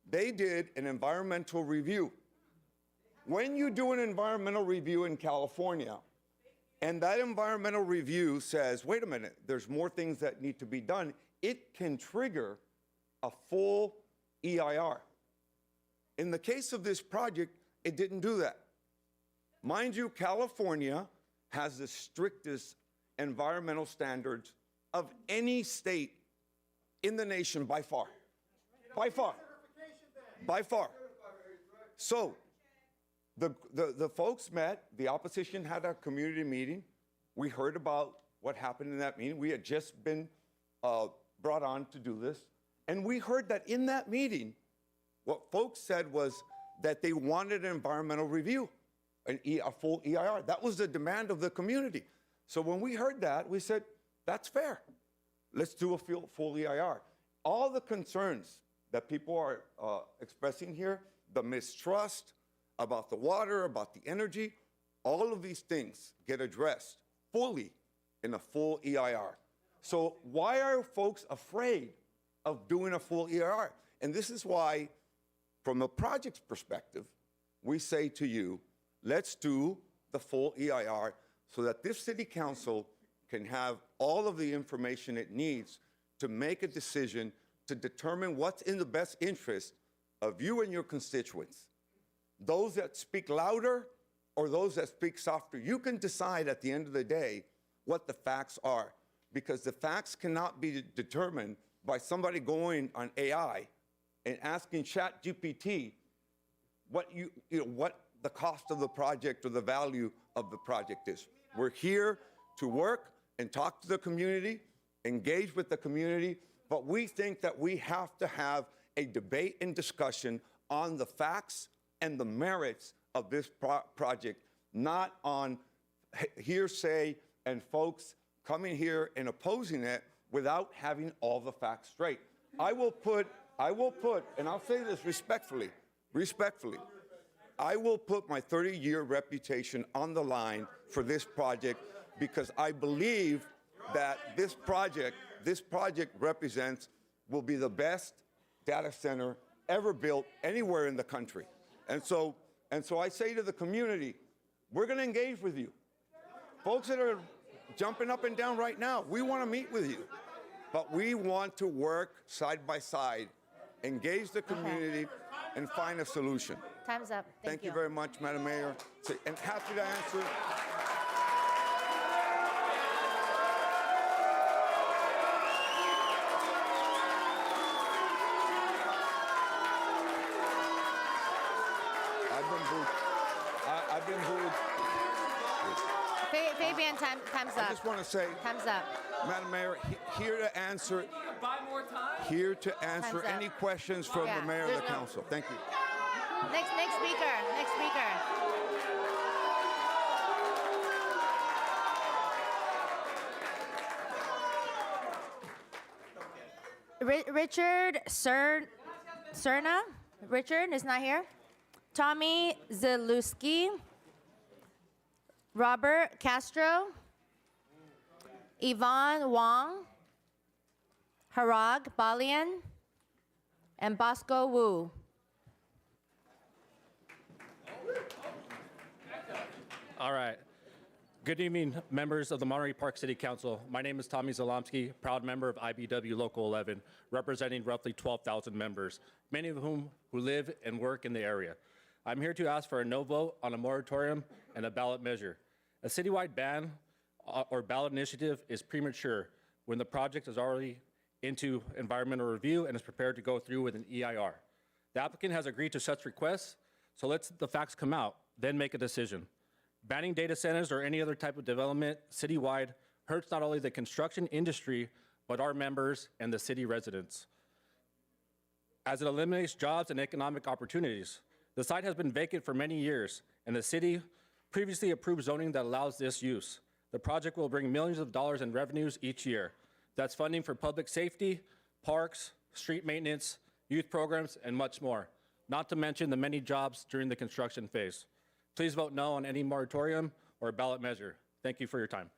They did an environmental review. When you do an environmental review in California, and that environmental review says, wait a minute, there's more things that need to be done, it can trigger a full EIR. In the case of this project, it didn't do that. Mind you, California has the strictest environmental standards of any state in the nation by far. By far. By far. So the folks met, the opposition had a community meeting. We heard about what happened in that meeting. We had just been brought on to do this. And we heard that in that meeting, what folks said was that they wanted an environmental review, a full EIR. That was the demand of the community. So when we heard that, we said, that's fair. Let's do a full EIR. All the concerns that people are expressing here, the mistrust about the water, about the energy, all of these things get addressed fully in a full EIR. So why are folks afraid of doing a full EIR? And this is why, from the project's perspective, we say to you, let's do the full EIR so that this city council can have all of the information it needs to make a decision to determine what's in the best interest of you and your constituents. Those that speak louder or those that speak softer. You can decide at the end of the day what the facts are, because the facts cannot be determined by somebody going on AI and asking ChatGPT what what the cost of the project or the value of the project is. We're here to work and talk to the community, engage with the community, but we think that we have to have a debate and discussion on the facts and the merits of this project, not on hearsay and folks coming here and opposing it without having all the facts straight. I will put, and I'll say this respectfully, I will put my 30-year reputation on the line for this project because I believe that this project represents, will be the best data center ever built anywhere in the country. And so I say to the community, we're going to engage with you. Folks that are jumping up and down right now, we want to meet with you. But we want to work side by side, engage the community, and find a solution. Time's up. Thank you very much, Madam Mayor. And happy to answer. I've been booed. Fabian, time's up. I just want to say, time's up. Madam Mayor, here to answer any questions from the mayor of the council. Thank you. Next speaker. Richard Cerna. Richard is not here. Tommy Zalewski. Robert Castro. Yvonne Wong. Harag Balian. And Bosco Wu. All right. Good evening, members of the Monterey Park City Council. My name is Tommy Zalomsky, proud member of IBW Local 11, representing roughly 12,000 members, many of whom who live and work in the area. I'm here to ask for a no vote on a moratorium and a ballot measure. A citywide ban or ballot initiative is premature when the project is already into environmental review and is prepared to go through with an EIR. The applicant has agreed to such requests, so let the facts come out, then make a decision. Banning data centers or any other type of development citywide hurts not only the construction industry, but our members and the city residents, as it eliminates jobs and economic opportunities. The site has been vacant for many years, and the city previously approved zoning that allows this use. The project will bring millions of dollars in revenues each year. That's funding for public safety, parks, street maintenance, youth programs, and much more, not to mention the many jobs during the construction phase. Please vote no on any moratorium or ballot measure. Thank you for your time.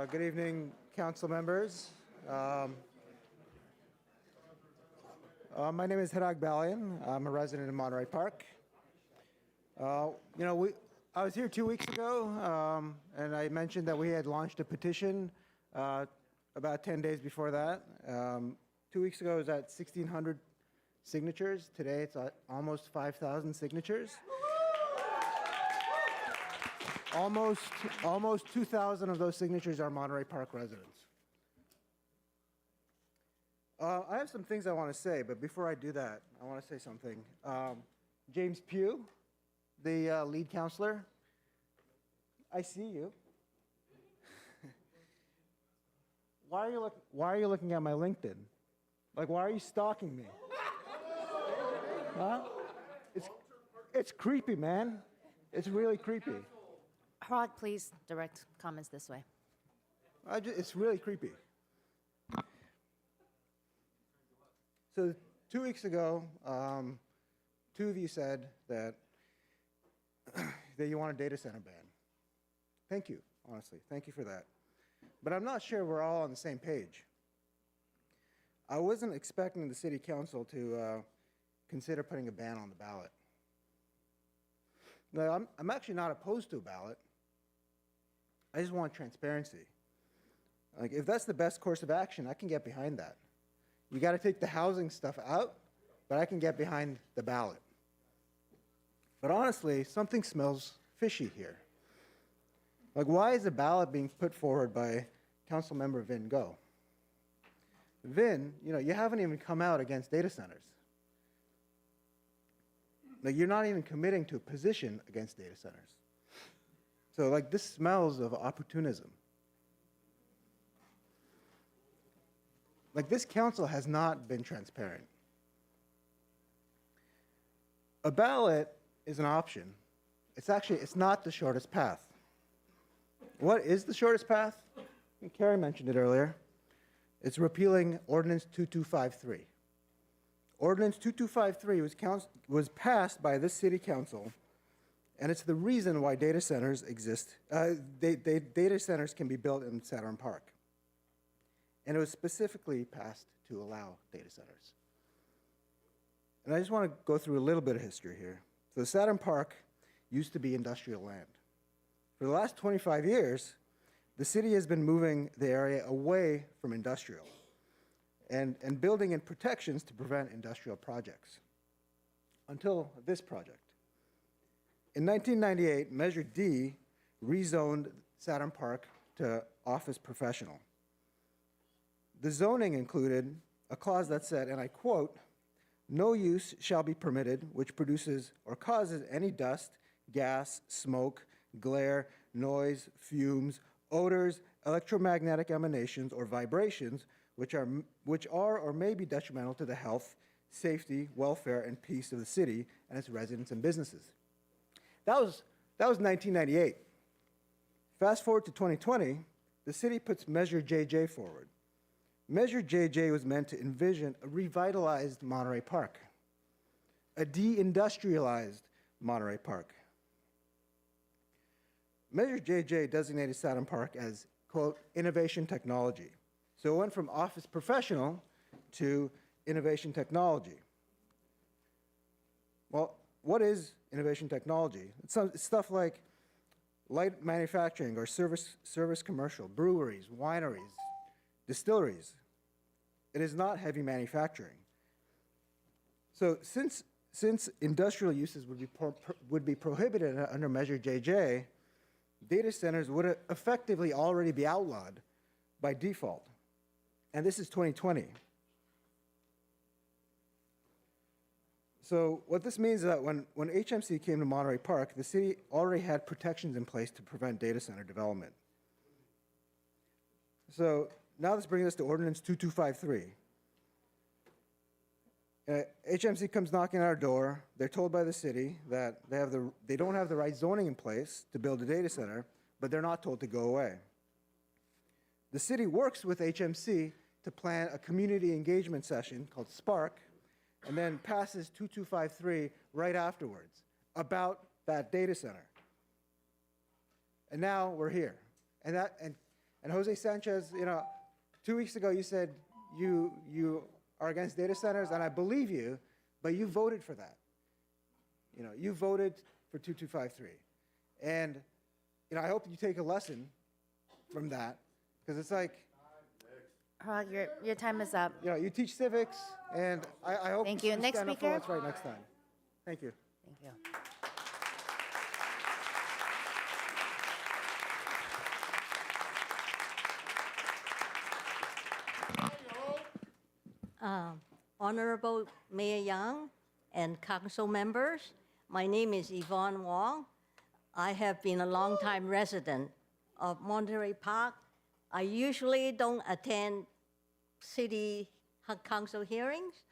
Good evening, council members. My name is Harag Balian. I'm a resident of Monterey Park. I was here 2 weeks ago, and I mentioned that we had launched a petition about 10 days before that. 2 weeks ago, it was at 1,600 signatures. Today, it's at almost 5,000 signatures. Almost 2,000 of those signatures are Monterey Park residents. I have some things I want to say, but before I do that, I want to say something. James Pugh, the lead counselor, I see you. Why are you looking at my LinkedIn? Like, why are you stalking me? Huh? It's creepy, man. It's really creepy. Harag, please direct comments this way. It's really creepy. So 2 weeks ago, two of you said that you want a data center ban. Thank you, honestly. Thank you for that. But I'm not sure we're all on the same page. I wasn't expecting the city council to consider putting a ban on the ballot. No, I'm actually not opposed to a ballot. I just want transparency. Like, if that's the best course of action, I can get behind that. You got to take the housing stuff out, but I can get behind the ballot. But honestly, something smells fishy here. Like, why is a ballot being put forward by Councilmember Vin Go? Vin, you haven't even come out against data centers. Like, you're not even committing to a position against data centers. So, like, this smells of opportunism. Like, this council has not been transparent. A ballot is an option. It's not the shortest path. What is the shortest path? And Carrie mentioned it earlier. It's repealing Ordinance 2253. Ordinance 2253 was passed by this city council, and it's the reason why data centers exist. Data centers can be built in Saturn Park. And it was specifically passed to allow data centers. And I just want to go through a little bit of history here. So Saturn Park used to be industrial land. For the last 25 years, the city has been moving the area away from industrial and building in protections to prevent industrial projects until this project. In 1998, Measure D rezoned Saturn Park to office professional. The zoning included a clause that said, and I quote, "No use shall be permitted which produces or causes any dust, gas, smoke, glare, noise, fumes, odors, electromagnetic emanations, or vibrations which are or may be detrimental to the health, safety, welfare, and peace of the city and its residents and businesses." That was 1998. Fast forward to 2020, the city puts Measure JJ forward. Measure JJ was meant to envision a revitalized Monterey Park, a de-industrialized Monterey Park. Measure JJ designated Saturn Park as, quote, innovation technology. So it went from office professional to innovation technology. Well, what is innovation technology? It's stuff like light manufacturing or service commercial, breweries, wineries, distilleries. It is not heavy manufacturing. So since industrial uses would be prohibited under Measure JJ, data centers would effectively already be outlawed by default. And this is 2020. So what this means is that when HMC came to Monterey Park, the city already had protections in place to prevent data center development. So now this brings us to Ordinance 2253. HMC comes knocking on our door. They're told by the city that they don't have the right zoning in place to build a data center, but they're not told to go away. The city works with HMC to plan a community engagement session called Spark, and then passes 2253 right afterwards about that data center. And now we're here. And Jose Sanchez, 2 weeks ago you said you are against data centers, and I believe you, but you voted for that. You voted for 2253. And I hope you take a lesson from that, because it's like, your time is up. you teach civics, and I hope Thank you. Next stand up for speaker. what's right next time. Thank you. Thank you. Honorable Mayor Yang and council members, my name is Yvonne Wong. I have been a longtime resident of Monterey Park. I usually don't attend city council hearings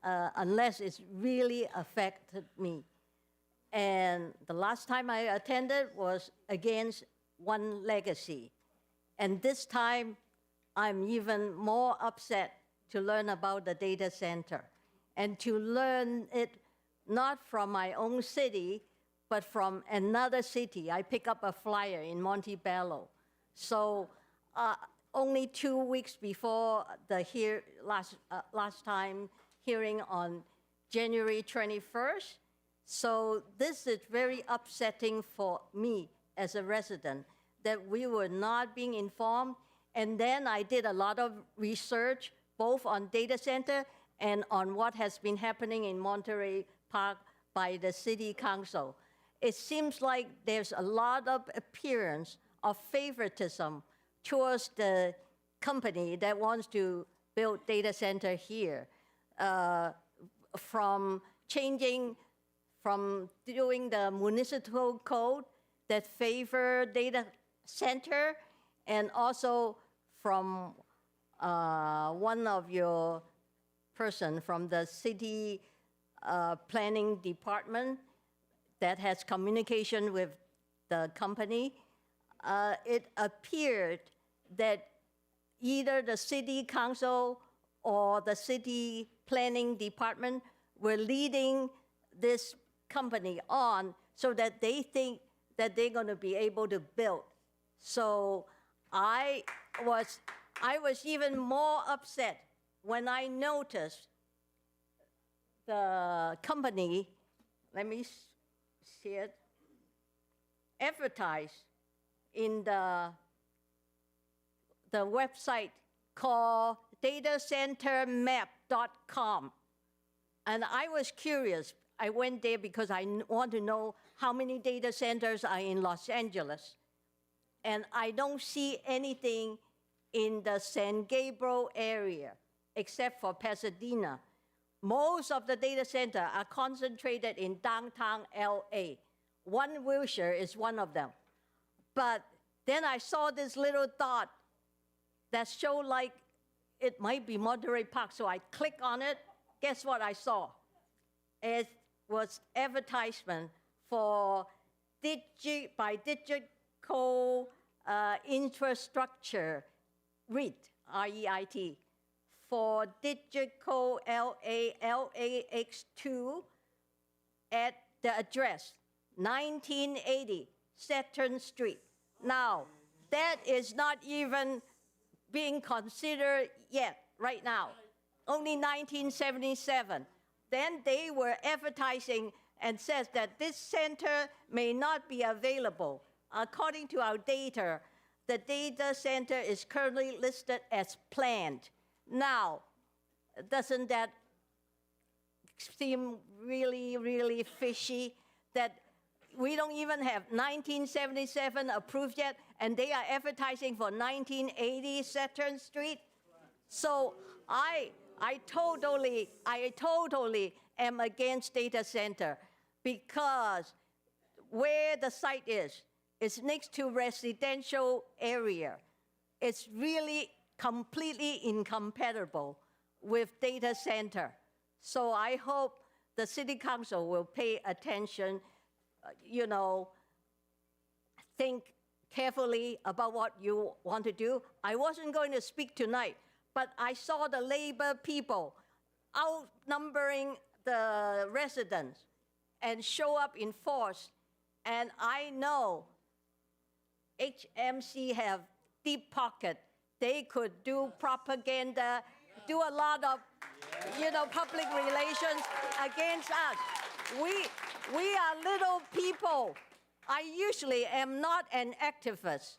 unless it's really affected me. And the last time I attended was against One Legacy. And this time, I'm even more upset to learn about the data center and to learn it not from my own city, but from another city. I pick up a flyer in Montebello. So only 2 weeks before the last time hearing on January 21st, So this is very upsetting for me as a resident that we were not being informed. And then I did a lot of research, both on data center and on what has been happening in Monterey Park by the city council. It seems like there's a lot of appearance of favoritism towards the company that wants to build data center here, from doing the municipal code that favor data center, and also from one of your person from the city planning department that has communication with the company. It appeared that either the city council or the city planning department were leading this company on so that they think that they're going to be able to build. So I was even more upset when I noticed the company, let me see it, advertised in the website called datacentermap.com. And I was curious. I went there because I want to know how many data centers are in Los Angeles. And I don't see anything in the San Gabriel area, except for Pasadena. Most of the data centers are concentrated in downtown LA. One Wilshire is one of them. But then I saw this little dot that showed like it might be Monterey Park. So I clicked on it. Guess what I saw? It was advertisement for Digital Infrastructure REIT, R-E-I-T, for Digital LAX2 at the address 1980 Saturn Street. Now, that is not even being considered yet, right now. Only 1977. Then they were advertising and says that this center may not be available. According to our data, the data center is currently listed as planned. Now, doesn't that seem really, really fishy that we don't even have 1977 approved yet, and they are advertising for 1980 Saturn Street? So I totally am against data center because where the site is next to residential area. It's really completely incompatible with data center. So I hope the city council will pay attention, think carefully about what you want to do. I wasn't going to speak tonight, but I saw the labor people outnumbering the residents and show up in force. And I know HMC have deep pocket. They could do propaganda, do a lot of, public relations against us. We are little people. I usually am not an activist,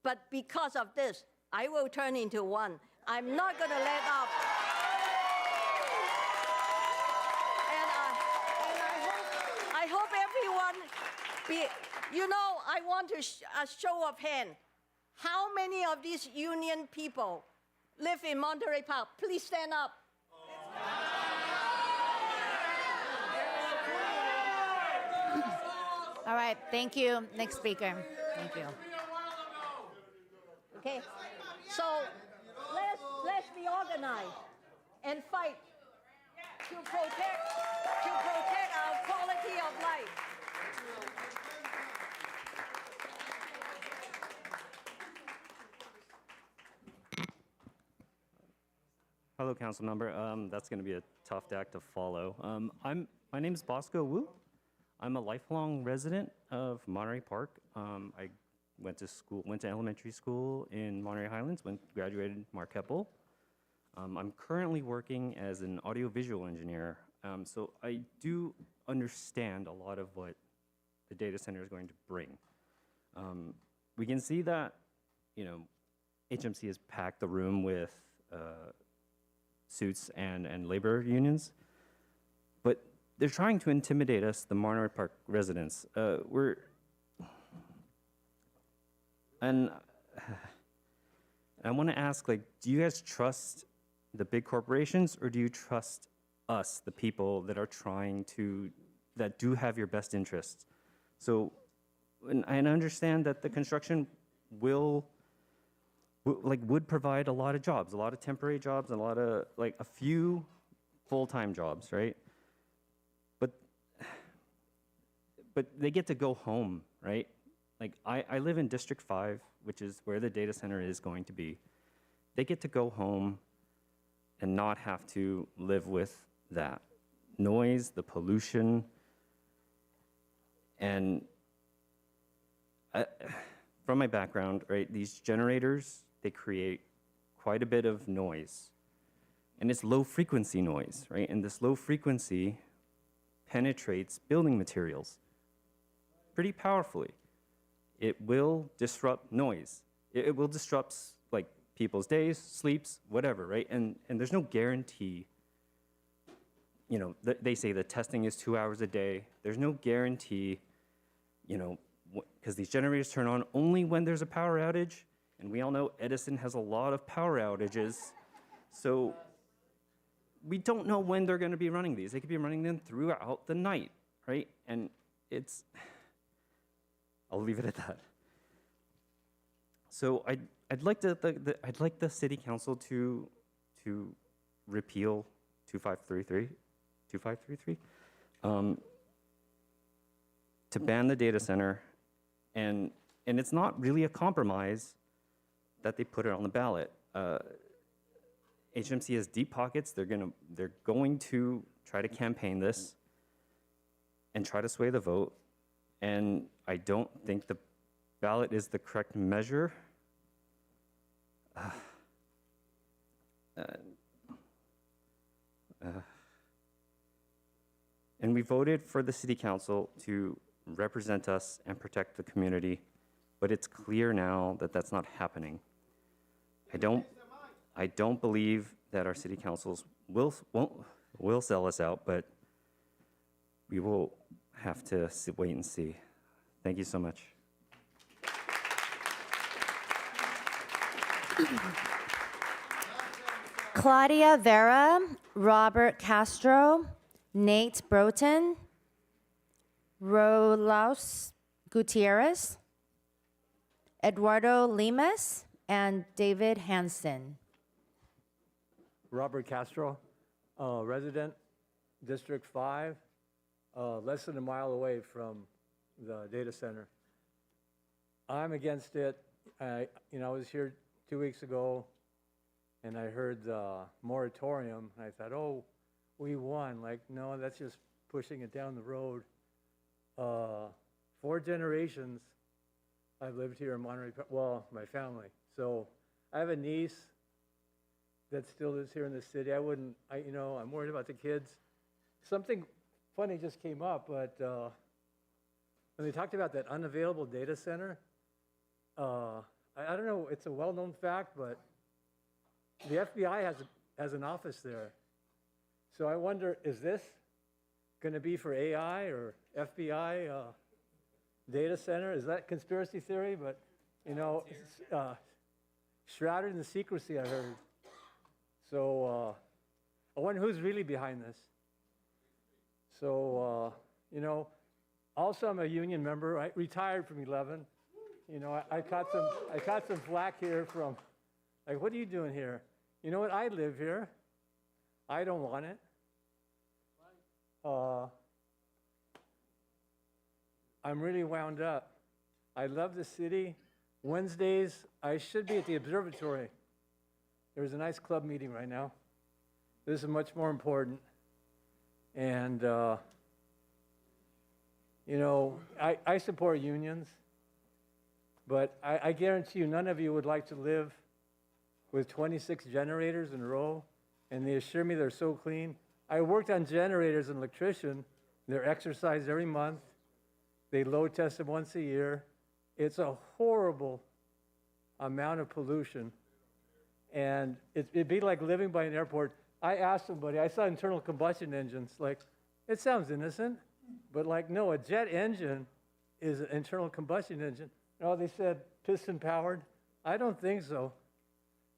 but because of this, I will turn into one. I'm not going to let up. And I hope everyone I want a show of hand. How many of these union people live in Monterey Park? Please stand up. All right, thank you. Next speaker. Thank you. Okay, so let's be organized and fight to protect our quality of life. Hello, council member. That's going to be a tough act to follow. My name is Bosco Wu. I'm a lifelong resident of Monterey Park. I went to elementary school in Monterey Highlands, graduated Marquette Bowl. I'm currently working as an audiovisual engineer So I do understand a lot of what the data center is going to bring. We can see that, HMC has packed the room with suits and labor unions, but they're trying to intimidate us, the Monterey Park residents. And I want to ask, do you guys trust the big corporations, or do you trust us, the people that are that do have your best interests? So, and I understand that the construction would provide a lot of jobs, a lot of temporary jobs, and a few full-time jobs, right? But they get to go home, right? I live in District 5, which is where the data center is going to be. They get to go home and not have to live with that noise, the pollution, and from my background, right, these generators, they create quite a bit of noise. And it's low frequency noise, right? And this low frequency penetrates building materials pretty powerfully. It will disrupt noise. It will disrupt people's days, sleeps, whatever, right? And there's no guarantee. They say the testing is 2 hours a day. There's no guarantee, because these generators turn on only when there's a power outage. And we all know Edison has a lot of power outages. So we don't know when they're going to be running these. They could be running them throughout the night, right? And I'll leave it at that. So I'd like the city council to repeal 2533, to ban the data center, and it's not really a compromise that they put it on the ballot. HMC has deep pockets. They're going to try to campaign this and try to sway the vote, and I don't think the ballot is the correct measure. And we voted for the city council to represent us and protect the community, but it's clear now that that's not happening. I don't believe that our city councils will sell us out, but we will have to wait and see. Thank you so much. Claudia Vera, Robert Castro, Nate Broughton, Rolaus Gutierrez, Eduardo Limas, and David Hansen. Robert Castro, resident, District 5, less than a mile away from the data center. I'm against it. I was here 2 weeks ago, and I heard the moratorium, and I thought, oh, we won. No, that's just pushing it down the road. 4 generations I've lived here in Monterey, my family. So I have a niece that still lives here in the city. I'm worried about the kids. Something funny just came up, but when they talked about that unavailable data center, I don't know, it's a well-known fact, but the FBI has an office there. So I wonder, is this going to be for AI or FBI data center? Is that conspiracy theory? But, it's shrouded in secrecy, I heard. So I wonder who's really behind this. So, also I'm a union member. I retired from 11. I caught some flack here from, what are you doing here? You know what? I live here. I don't want it. I'm really wound up. I love the city. Wednesdays, I should be at the observatory. There's a nice club meeting right now. This is much more important. And, I support unions, but I guarantee you none of you would like to live with 26 generators in a row, and they assure me they're so clean. I worked on generators and electrician. They're exercised every month. They load tested once a year. It's a horrible amount of pollution. And it'd be like living by an airport. I asked somebody, I saw internal combustion engines, like, it sounds innocent, but like, no, a jet engine is an internal combustion engine. No, they said piston powered. I don't think so.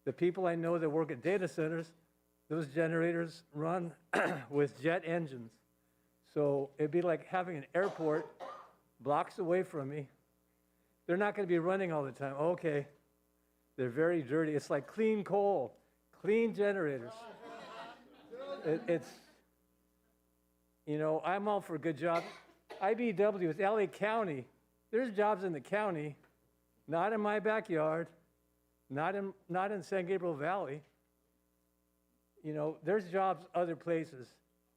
The people I know that work at data centers, those generators run with jet engines. So it'd be like having an airport blocks away from me. They're not going to be running all the time. Okay. They're very dirty. It's like clean coal, clean generators. It's, you know, I'm all for a good job. IBEW is LA County. There's jobs in the county, not in my backyard, not in San Gabriel Valley. You know, there's jobs other places,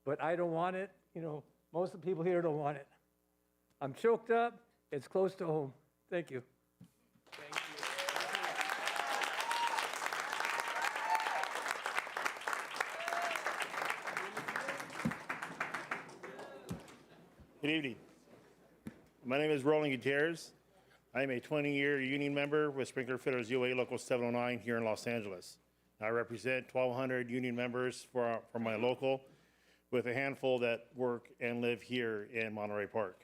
but I don't want it. You know, most of the people here don't want it. I'm choked up. It's close to home. Thank you. Good evening. My name is Roland Gutierrez. I am a 20-year union member with Sprinkler Fitters UA Local 709 here in Los Angeles. I represent 1,200 union members for my local, with a handful that work and live here in Monterey Park.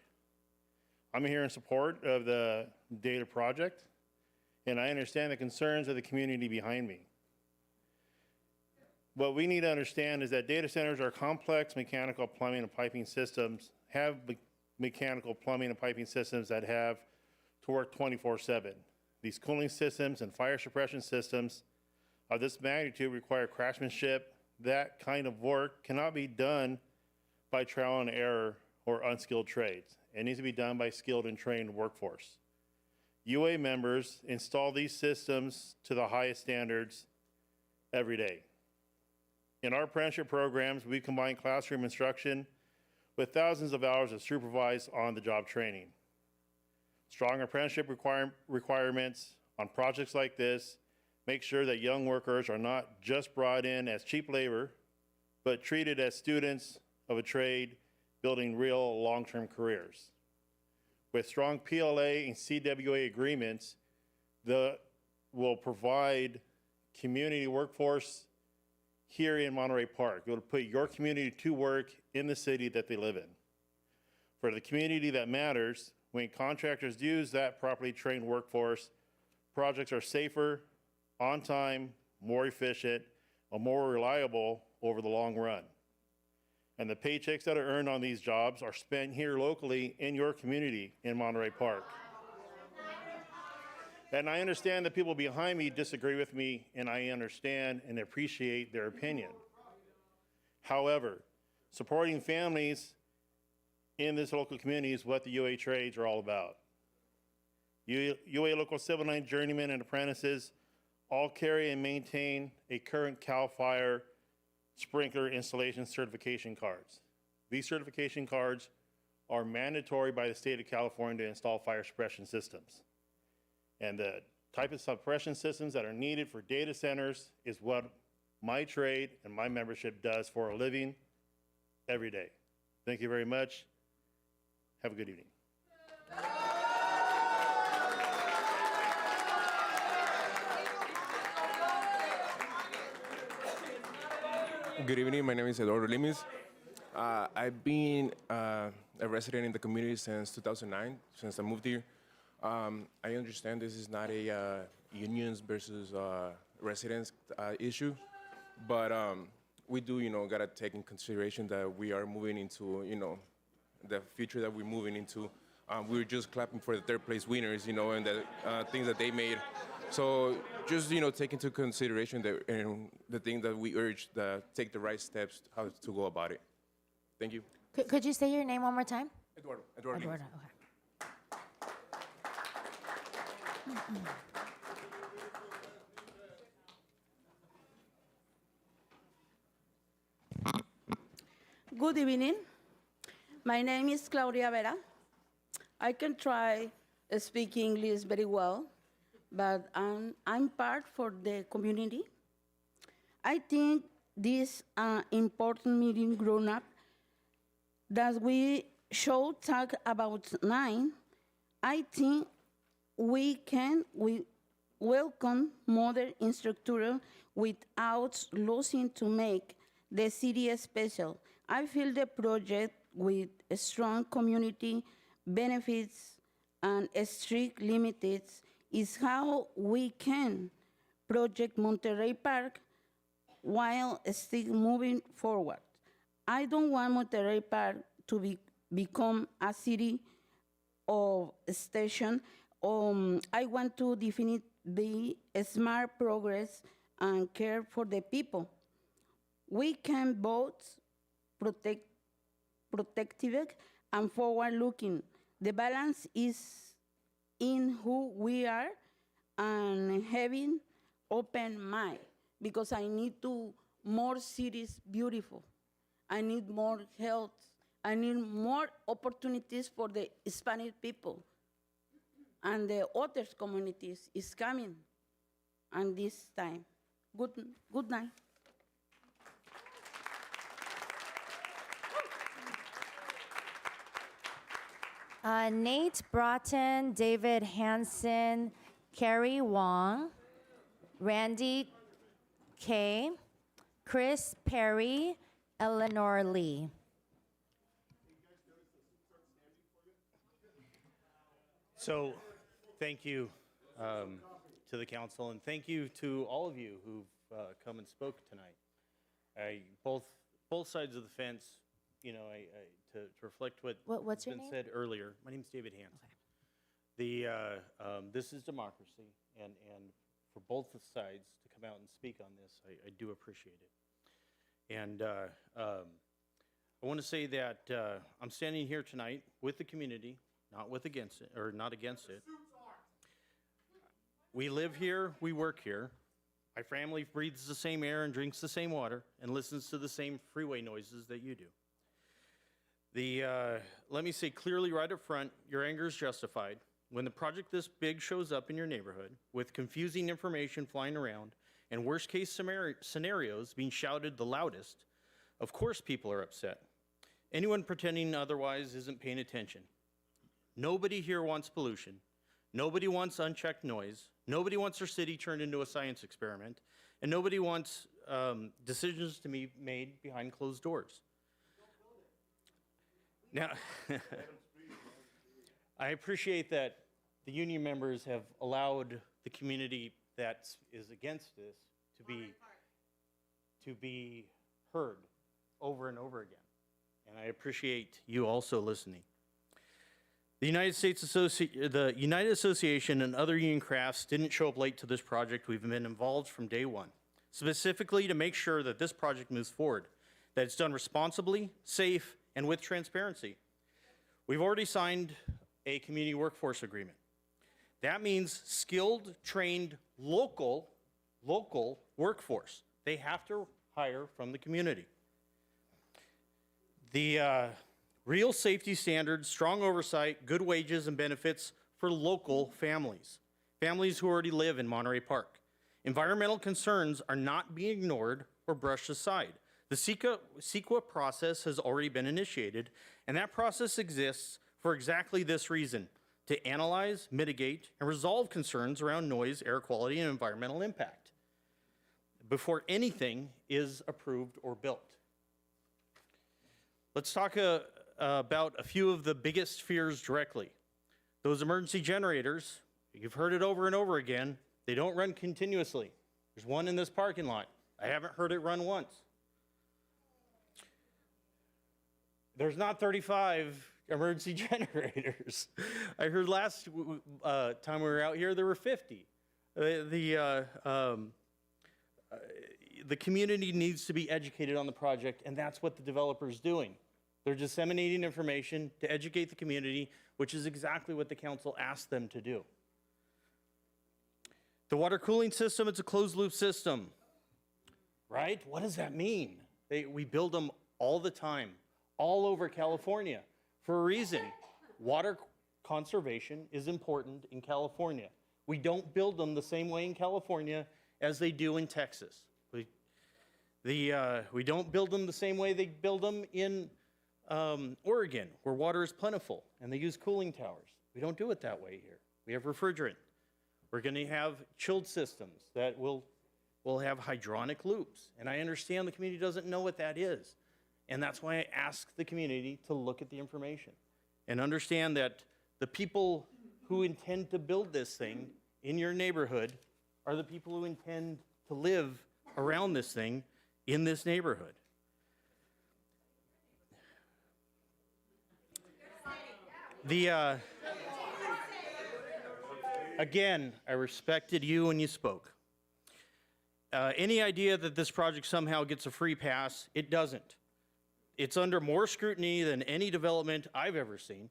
I'm here in support of the data project, and I understand the concerns of the community behind me. What we need to understand is that data centers are complex mechanical plumbing and piping systems, have mechanical plumbing and piping systems that have to work 24/7. These cooling systems and fire suppression systems of this magnitude require craftsmanship. That kind of work cannot be done by trial and error or unskilled trades. It needs to be done by skilled and trained workforce. UA members install these systems to the highest standards every day. In our apprenticeship programs, we combine classroom instruction with thousands of hours of supervised on-the-job training. Strong apprenticeship requirements on projects like this make sure that young workers are not just brought in as cheap labor, but treated as students of a trade building real long-term careers. With strong PLA and CWA agreements that will provide community workforce here in Monterey Park. It will put your community to work in the city that they live in. For the community that matters, when contractors use that properly trained workforce, projects are safer, on time, more efficient, and more reliable over the long run. And the paychecks that are earned on these jobs are spent here locally in your community in Monterey Park. And I understand that people behind me disagree with me, and I understand and appreciate their opinion. However, supporting families in this local community is what the UA trades are all about. UA Local 709 journeymen and apprentices all carry and maintain a current CAL FIRE sprinkler installation certification cards. These certification cards are mandatory by the state of California to install fire suppression systems. And the type of suppression systems that are needed for data centers is what my trade and my membership does for a living every day. Thank you very much. Have a good evening. Good evening, my name is Eduardo Limis. I've been a resident in the community since 2009, since I moved here. I understand this is not a unions versus residents issue, but we do, gotta take in consideration that we are moving into, the future that we're moving into. We were just clapping for the third place winners, and the things that they made. So just, take into consideration the thing that we urge, take the right steps how to go about it. Thank you. Could you say your name one more time? Eduardo. Eduardo, okay. Good evening. My name is Claudia Vera. I can try speak English very well, but I'm part for the community. I think this important meeting grown up that we should talk about 9. I think we welcome modern infrastructure without losing to make the city special. I feel the project with a strong community benefits and strict limits is how we can project Monterey Park while still moving forward. I don't want Monterey Park to become a city of station. I want to definitely be a smart progress and care for the people. We can both protective and forward-looking. The balance is in who we are and having open mind, because I need to more cities beautiful. I need more health. I need more opportunities for the Hispanic people. And the other communities is coming. And this time, good night. Nate Broughton, David Hansen, Carrie Wong, Randy Kay, Chris Perry, Eleanor Lee. So, thank you to the council, and thank you to all of you who've come and spoke tonight. Both sides of the fence, you know, to reflect what's your been name? said earlier. My name's David Hansen. This is democracy, and for both the sides to come out and speak on this, I do appreciate it. And I want to say that I'm standing here tonight with the community, not against it. We live here, we work here. My family breathes the same air and drinks the same water and listens to the same freeway noises that you do. Let me say clearly right up front, your anger is justified. When the project this big shows up in your neighborhood with confusing information flying around and worst case scenarios being shouted the loudest, of course people are upset. Anyone pretending otherwise isn't paying attention. Nobody here wants pollution. Nobody wants unchecked noise. Nobody wants their city turned into a science experiment. And nobody wants decisions to be made behind closed doors. Now, I appreciate that the union members have allowed the community that is against this to be heard over and over again. And I appreciate you also listening. The United Association and other union crafts didn't show up late to this project. We've been involved from day one, specifically to make sure that this project moves forward, that it's done responsibly, safe, and with transparency. We've already signed a community workforce agreement. That means skilled, trained, local workforce. They have to hire from the community. The real safety standards, strong oversight, good wages and benefits for local families who already live in Monterey Park. Environmental concerns are not being ignored or brushed aside. The CEQA process has already been initiated, and that process exists for exactly this reason: to analyze, mitigate, and resolve concerns around noise, air quality, and environmental impact before anything is approved or built. Let's talk about a few of the biggest fears directly. Those emergency generators, you've heard it over and over again, they don't run continuously. There's one in this parking lot. I haven't heard it run once. There's not 35 emergency generators. I heard last time we were out here, there were 50. The community needs to be educated on the project, and that's what the developer's doing. They're disseminating information to educate the community, which is exactly what the council asked them to do. The water cooling system, it's a closed loop system, right? What does that mean? We build them all the time, all over California, for a reason. Water conservation is important in California. We don't build them the same way in California as they do in Texas. We don't build them the same way they build them in Oregon, where water is plentiful, and they use cooling towers. We don't do it that way here. We have refrigerant. We're going to have chilled systems that will have hydronic loops. And I understand the community doesn't know what that is. And that's why I ask the community to look at the information and understand that the people who intend to build this thing in your neighborhood are the people who intend to live around this thing in this neighborhood. Again, I respected you when you spoke. Any idea that this project somehow gets a free pass, it doesn't. It's under more scrutiny than any development I've ever seen.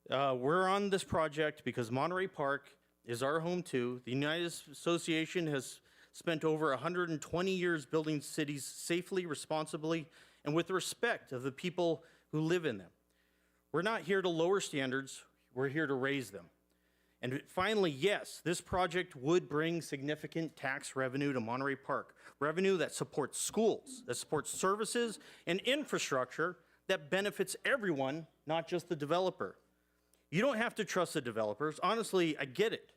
We're on this project because Monterey Park is our home too. The United Association has spent over 120 years building cities safely, responsibly, and with the respect of the people who live in them. We're not here to lower standards, we're here to raise them. And finally, yes, this project would bring significant tax revenue to Monterey Park, revenue that supports schools, that supports services and infrastructure that benefits everyone, not just the developer. You don't have to trust the developers. Honestly, I get it.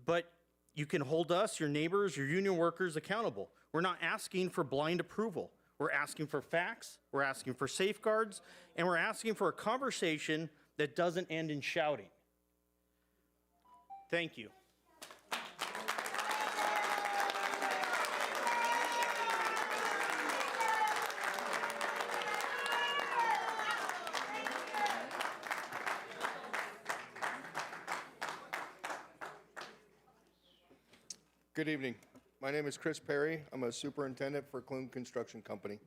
But you can hold us, your neighbors, your union workers accountable. We're not asking for blind approval. We're asking for facts, we're asking for safeguards, and we're asking for a conversation that doesn't end in shouting. Thank you. Good evening. My name is Chris Perry. I'm a superintendent for Clune Construction Company.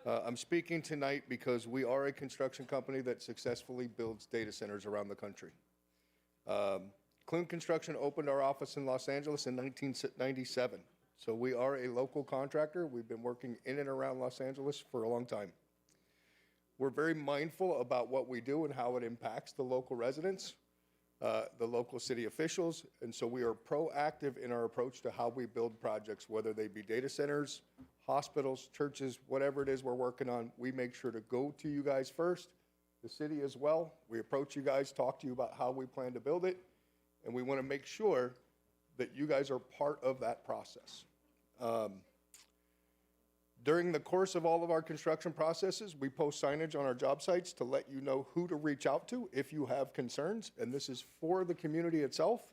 I'm speaking tonight because we are a construction company that successfully builds data centers around the country. Clune Construction opened our office in Los Angeles in 1997. So we are a local contractor. We've been working in and around Los Angeles for a long time. We're very mindful about what we do and how it impacts the local residents, the local city officials, and so we are proactive in our approach to how we build projects, whether they be data centers, hospitals, churches, whatever it is we're working on. We make sure to go to you guys first, the city as well. We approach you guys, talk to you about how we plan to build it, and we want to make sure that you guys are part of that process. During the course of all of our construction processes, we post signage on our job sites to let you know who to reach out to if you have concerns, and this is for the community itself,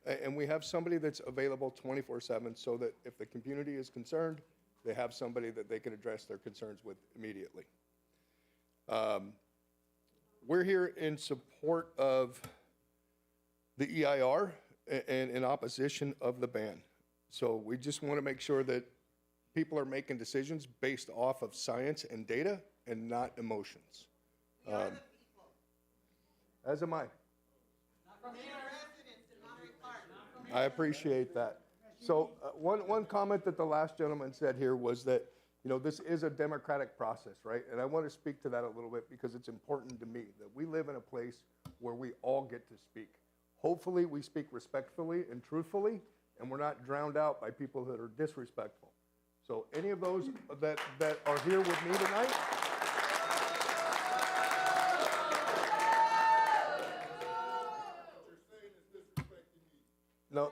and we have somebody that's available 24/7 so that if the community is concerned, they have somebody that they can address their concerns with immediately. We're here in support of the EIR and in opposition of the ban. So we just want to make sure that people are making decisions based off of science and data and not emotions. As am I. I appreciate that. So one comment that the last gentleman said here was that, you know, this is a democratic process, right? And I want to speak to that a little bit because it's important to me that we live in a place where we all get to speak. Hopefully we speak respectfully and truthfully, and we're not drowned out by people that are disrespectful. So any of those that are here with me tonight, no,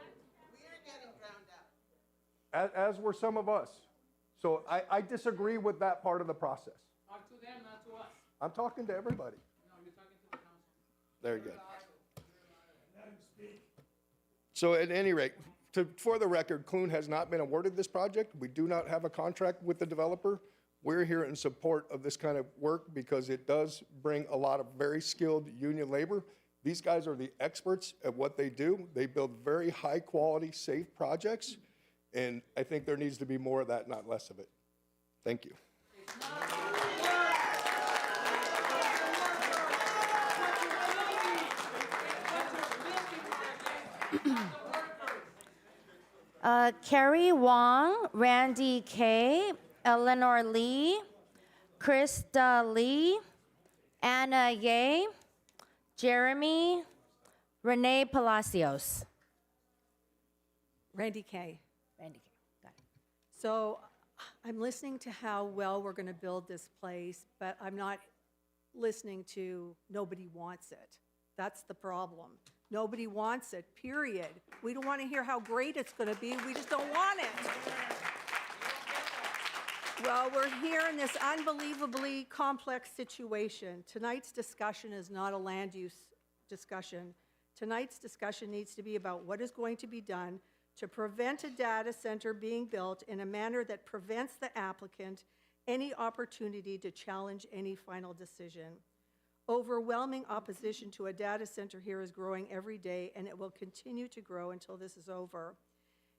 as were some of us. So I disagree with that part of the process. Talk to them, not to us. I'm talking to everybody. No, you're talking to the council. There you go. So at any rate, for the record, Clune has not been awarded this project. We do not have a contract with the developer. We're here in support of this kind of work because it does bring a lot of very skilled union labor. These guys are the experts at what they do. They build very high quality, safe projects. And I think there needs to be more of that, not less of it. Thank you. Carrie Wong, Randy K, Eleanor Lee, Krista Lee, Anna Ye, Jeremy, Renee Palacios. Randy K. Randy K. Got it. So I'm listening to how well we're going to build this place, but I'm not listening to nobody wants it. That's the problem. Nobody wants it, period. We don't want to hear how great it's going to be. We just don't want it. Well, we're here in this unbelievably complex situation. Tonight's discussion is not a land use discussion. Tonight's discussion needs to be about what is going to be done to prevent a data center being built in a manner that prevents the applicant any opportunity to challenge any final decision. Overwhelming opposition to a data center here is growing every day, and it will continue to grow until this is over.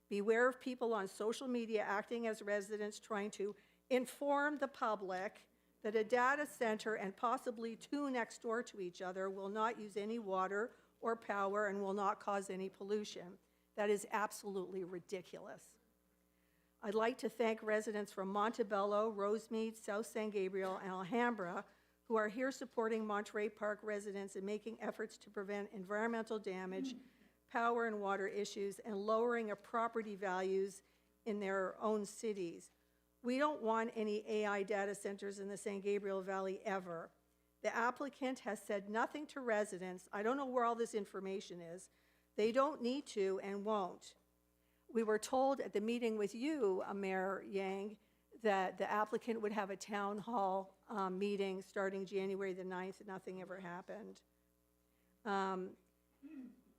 Beware of people on social media acting as residents trying to inform the public that a data center and possibly two next door to each other will not use any water or power and will not cause any pollution. That is absolutely ridiculous. I'd like to thank residents from Montebello, Rosemead, South San Gabriel, and Alhambra who are here supporting Monterey Park residents in making efforts to prevent environmental damage, power and water issues, and lowering of property values in their own cities. We don't want any AI data centers in the San Gabriel Valley ever. The applicant has said nothing to residents. I don't know where all this information is. They don't need to and won't. We were told at the meeting with you, Mayor Yang, that the applicant would have a town hall meeting starting January the 9th. Nothing ever happened.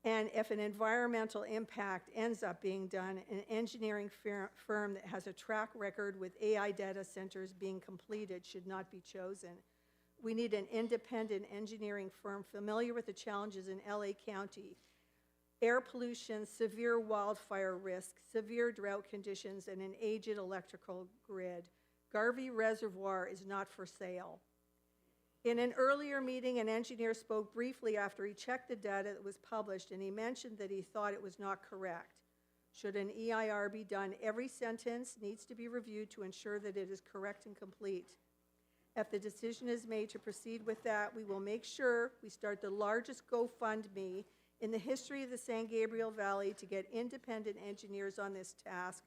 And if an environmental impact ends up being done, an engineering firm that has a track record with AI data centers being completed should not be chosen. We need an independent engineering firm familiar with the challenges in LA County: air pollution, severe wildfire risk, severe drought conditions, and an aged electrical grid. Garvey Reservoir is not for sale. In an earlier meeting, an engineer spoke briefly after he checked the data that was published, and he mentioned that he thought it was not correct. Should an EIR be done, every sentence needs to be reviewed to ensure that it is correct and complete. If the decision is made to proceed with that, we will make sure we start the largest GoFundMe in the history of the San Gabriel Valley to get independent engineers on this task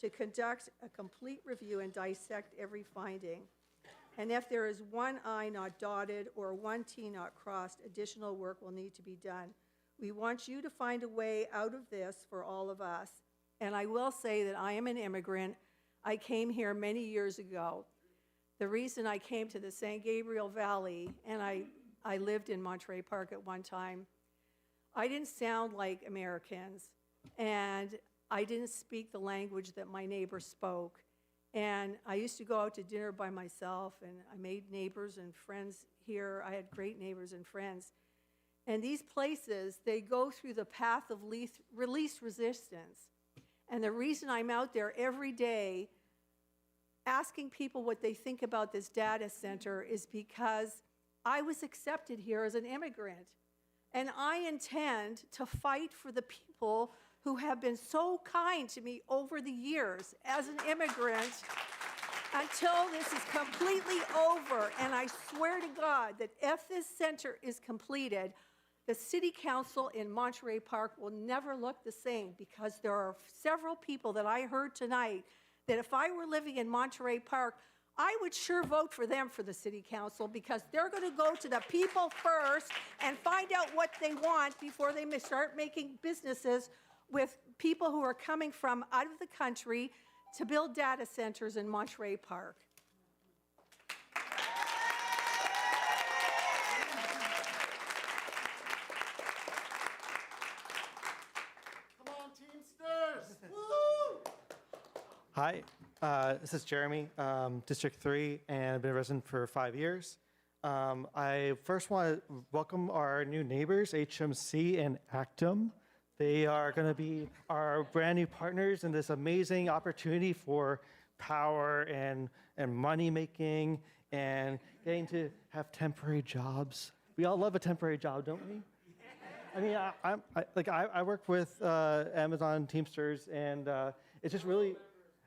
to conduct a complete review and dissect every finding. And if there is one I not dotted or one T not crossed, additional work will need to be done. We want you to find a way out of this for all of us. And I will say that I am an immigrant. I came here many years ago. The reason I came to the San Gabriel Valley, and I lived in Monterey Park at one time, I didn't sound like Americans, and I didn't speak the language that my neighbors spoke. And I used to go out to dinner by myself, and I made neighbors and friends here. I had great neighbors and friends. And these places, they go through the path of least resistance. And the reason I'm out there every day asking people what they think about this data center is because I was accepted here as an immigrant. And I intend to fight for the people who have been so kind to me over the years as an immigrant until this is completely over. And I swear to God that if this center is completed, the city council in Monterey Park will never look the same, because there are several people that I heard tonight that if I were living in Monterey Park, I would sure vote for them for the city council, because they're going to go to the people first and find out what they want before they start making businesses with people who are coming from out of the country to build data centers in Monterey Park. Come on, Teamsters! Woo! Hi, this is Jeremy, District 3, and I've been a resident for 5 years. I first want to welcome our new neighbors, HMC and Actum. They are going to be our brand new partners in this amazing opportunity for power and money making and getting to have temporary jobs. We all love a temporary job, don't we? I mean, I work with Amazon Teamsters, and it's just really,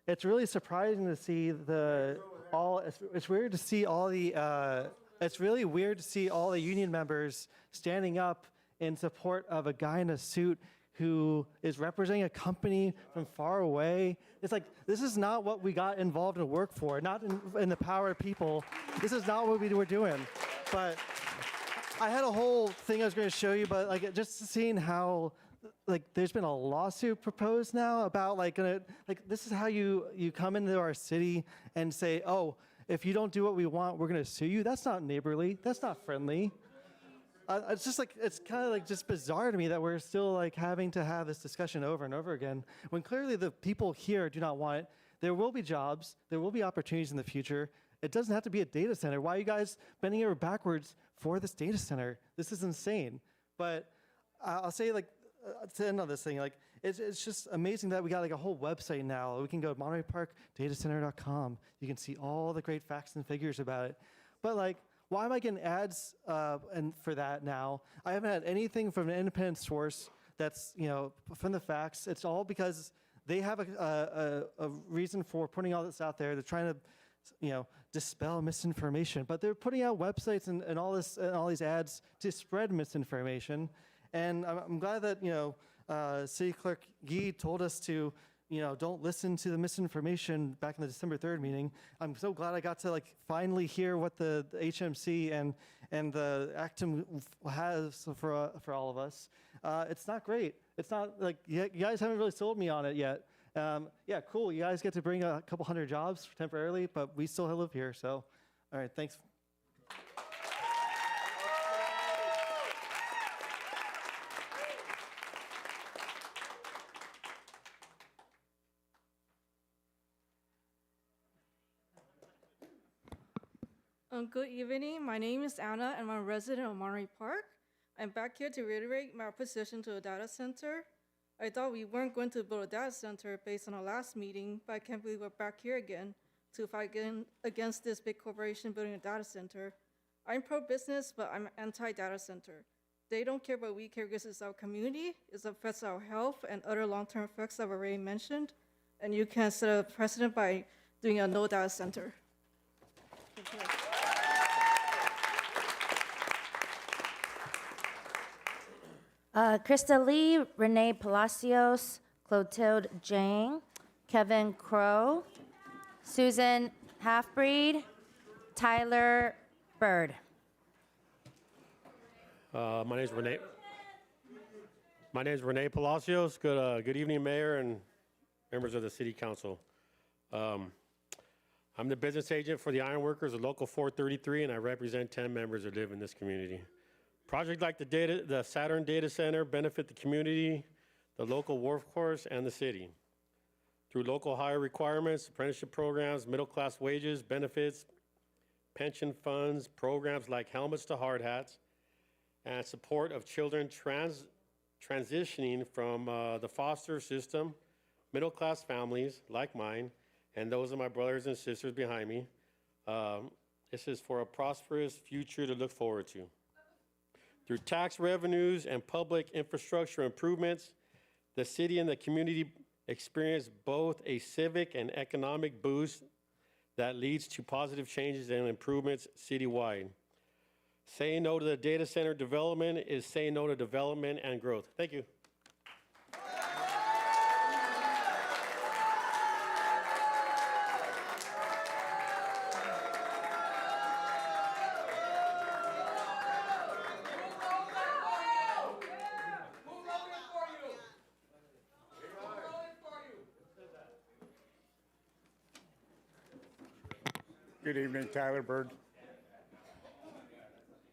it's really surprising to see it's weird to see all the, it's really weird to see all the union members standing up in support of a guy in a suit who is representing a company from far away. It's like, this is not what we got involved in work for, not in the power of people. This is not what we were doing. But I had a whole thing I was going to show you, but like just seeing how like there's been a lawsuit proposed now about like this is how you come into our city and say, oh, if you don't do what we want, we're going to sue you. That's not neighborly. That's not friendly. It's just like, it's kind of like just bizarre to me that we're still like having to have this discussion over and over again when clearly the people here do not want it. There will be jobs, there will be opportunities in the future. It doesn't have to be a data center. Why are you guys bending over backwards for this data center? This is insane. But I'll say like, to end on this thing, like it's just amazing that we got like a whole website now. We can go to MontereyParkDataCenter.com. You can see all the great facts and figures about it. But like, why am I getting ads and for that now? I haven't had anything from an independent source that's, from the facts. It's all because they have a reason for putting all this out there. They're trying to, dispel misinformation, but they're putting out websites and all this and all these ads to spread misinformation. And I'm glad that, City Clerk Gee told us to, don't listen to the misinformation back in the December 3rd meeting. I'm so glad I got to like finally hear what the HMC and the Actum has for all of us. It's not great. It's not like, you guys haven't really sold me on it yet. Yeah, cool. You guys get to bring a couple hundred jobs temporarily, but we still live here. So, all right, thanks. Good evening. My name is Anna, and I'm a resident of Monterey Park. I'm back here to reiterate my opposition to a data center. I thought we weren't going to build a data center based on our last meeting, but I can't believe we're back here again to fight against this big corporation building a data center. I'm pro-business, but I'm anti-data center. They don't care, but we care because it's our community, it affects our health and other long-term effects I've already mentioned, and you can set a precedent by doing a no data center. Thank you. Krista Lee, Renee Palacios, Clotilde Jang, Kevin Crow, Susan Halfbreed, Tyler Bird. My name is Renee Palacios. Good evening, Mayor and members of the City Council. I'm the business agent for the Ironworkers of Local 433, and I represent 10 members who live in this community. Projects like the Saturn Data Center benefit the community, the local workforce, and the city. Through local hire requirements, apprenticeship programs, middle-class wages, benefits, pension funds, programs like helmets to hard hats, and support of children transitioning from the foster system, middle-class families like mine, and those of my brothers and sisters behind me. This is for a prosperous future to look forward to. Through tax revenues and public infrastructure improvements, the city and the community experience both a civic and economic boost that leads to positive changes and improvements citywide. Saying no to the data center development is saying no to development and growth. Thank you. Good evening, Tyler Bird.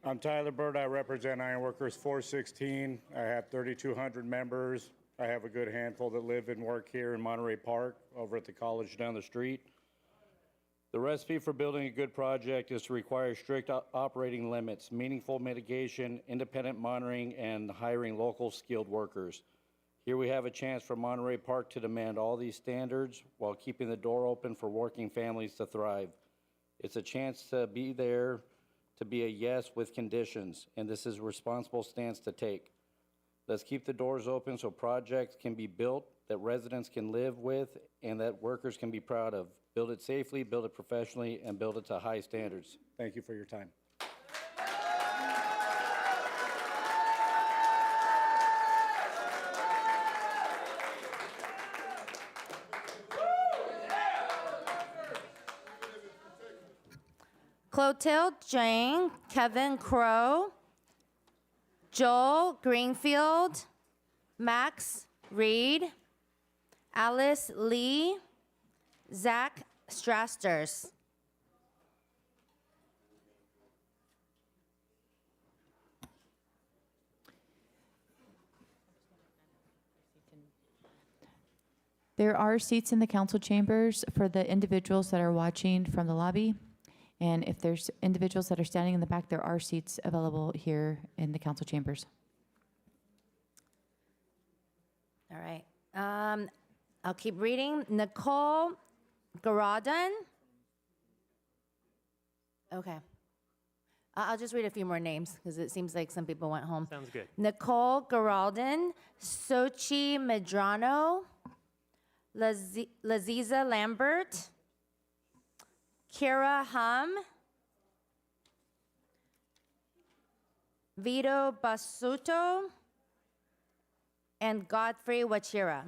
I'm Tyler Bird. I represent Ironworkers 416. I have 3,200 members. I have a good handful that live and work here in Monterey Park over at the college down the street. The recipe for building a good project is to require strict operating limits, meaningful mitigation, independent monitoring, and hiring local skilled workers. Here we have a chance for Monterey Park to demand all these standards while keeping the door open for working families to thrive. It's a chance to be there, to be a yes with conditions, and this is a responsible stance to take. Let's keep the doors open so projects can be built that residents can live with and that workers can be proud of. Build it safely, build it professionally, and build it to high standards. Thank you for your time. Clotilde Jang, Kevin Crow, Joel Greenfield, Max Reed, Alice Lee, Zach Strasters. There are seats in the council chambers for the individuals that are watching from the lobby. And if there's individuals that are standing in the back, there are seats available here in the council chambers. All right. I'll keep reading. Nicole Garadon. Okay. I'll just read a few more names because it seems like some people went home. Sounds good. Nicole Garalden, Sochi Medrano, Laziza Lambert, Kira Hum, Vito Basuto, and Godfrey Wachira.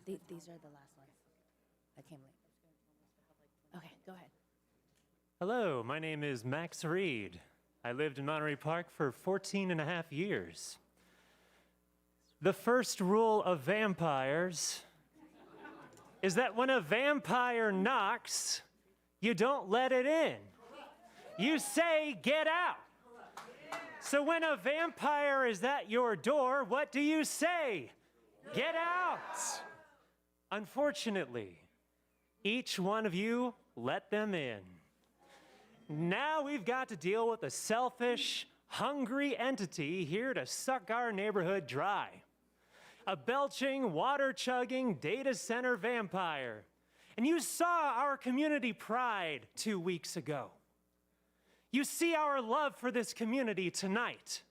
These are the last ones. I came late. Okay, go ahead. Hello, my name is Max Reed. I lived in Monterey Park for 14 and a half years. The first rule of vampires is that when a vampire knocks, you don't let it in. You say, get out. So when a vampire is at your door, what do you say? Get out. Unfortunately, each one of you let them in. Now we've got to deal with a selfish, hungry entity here to suck our neighborhood dry. A belching, water-chugging data center vampire. And you saw our community pride 2 weeks ago. You see our love for this community tonight.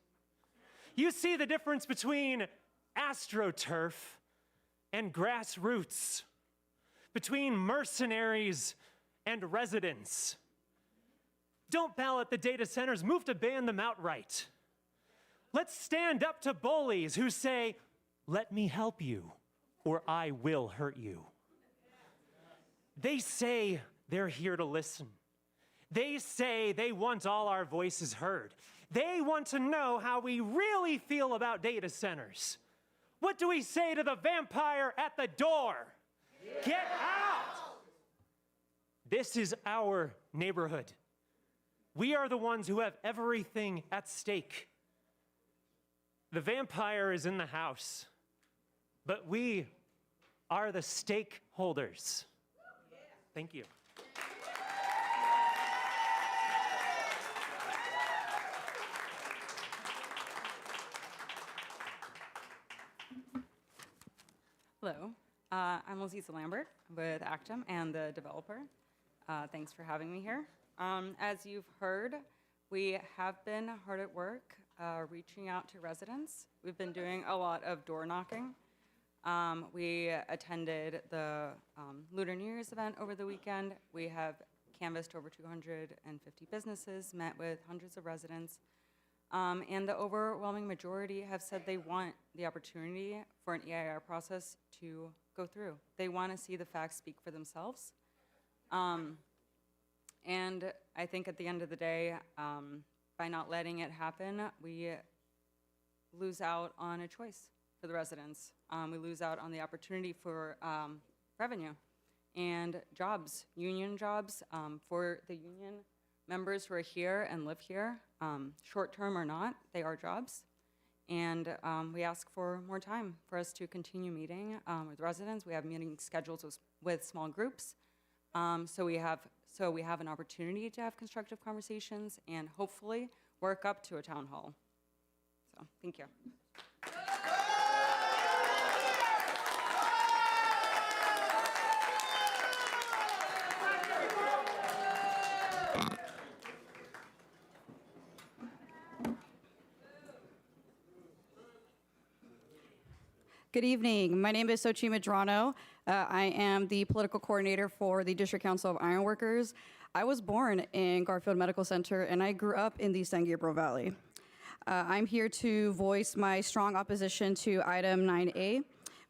You see the difference between AstroTurf and grassroots, between mercenaries and residents. Don't ballot the data centers, move to ban them outright. Let's stand up to bullies who say, let me help you, or I will hurt you. They say they're here to listen. They say they want all our voices heard. They want to know how we really feel about data centers. What do we say to the vampire at the door? Get out! This is our neighborhood. We are the ones who have everything at stake. The vampire is in the house, but we are the stakeholders. Thank you. Hello, I'm Laziza Lambert with Actum and the developer. Thanks for having me here. As you've heard, we have been hard at work reaching out to residents. We've been doing a lot of door knocking. We attended the Lunar New Year's event over the weekend. We have canvassed over 250 businesses, met with hundreds of residents, and the overwhelming majority have said they want the opportunity for an EIR process to go through. They want to see the facts speak for themselves. And I think at the end of the day, by not letting it happen, we lose out on a choice for the residents. We lose out on the opportunity for revenue and jobs, union jobs for the union members who are here and live here, short-term or not, they are jobs. And we ask for more time for us to continue meeting with residents. We have meetings scheduled with small groups. So we have an opportunity to have constructive conversations and hopefully work up to a town hall. So thank you. Good evening. My name is Sochi Medrano. I am the political coordinator for the District Council of Ironworkers. I was born in Garfield Medical Center, and I grew up in the San Gabriel Valley. I'm here to voice my strong opposition to item 9A.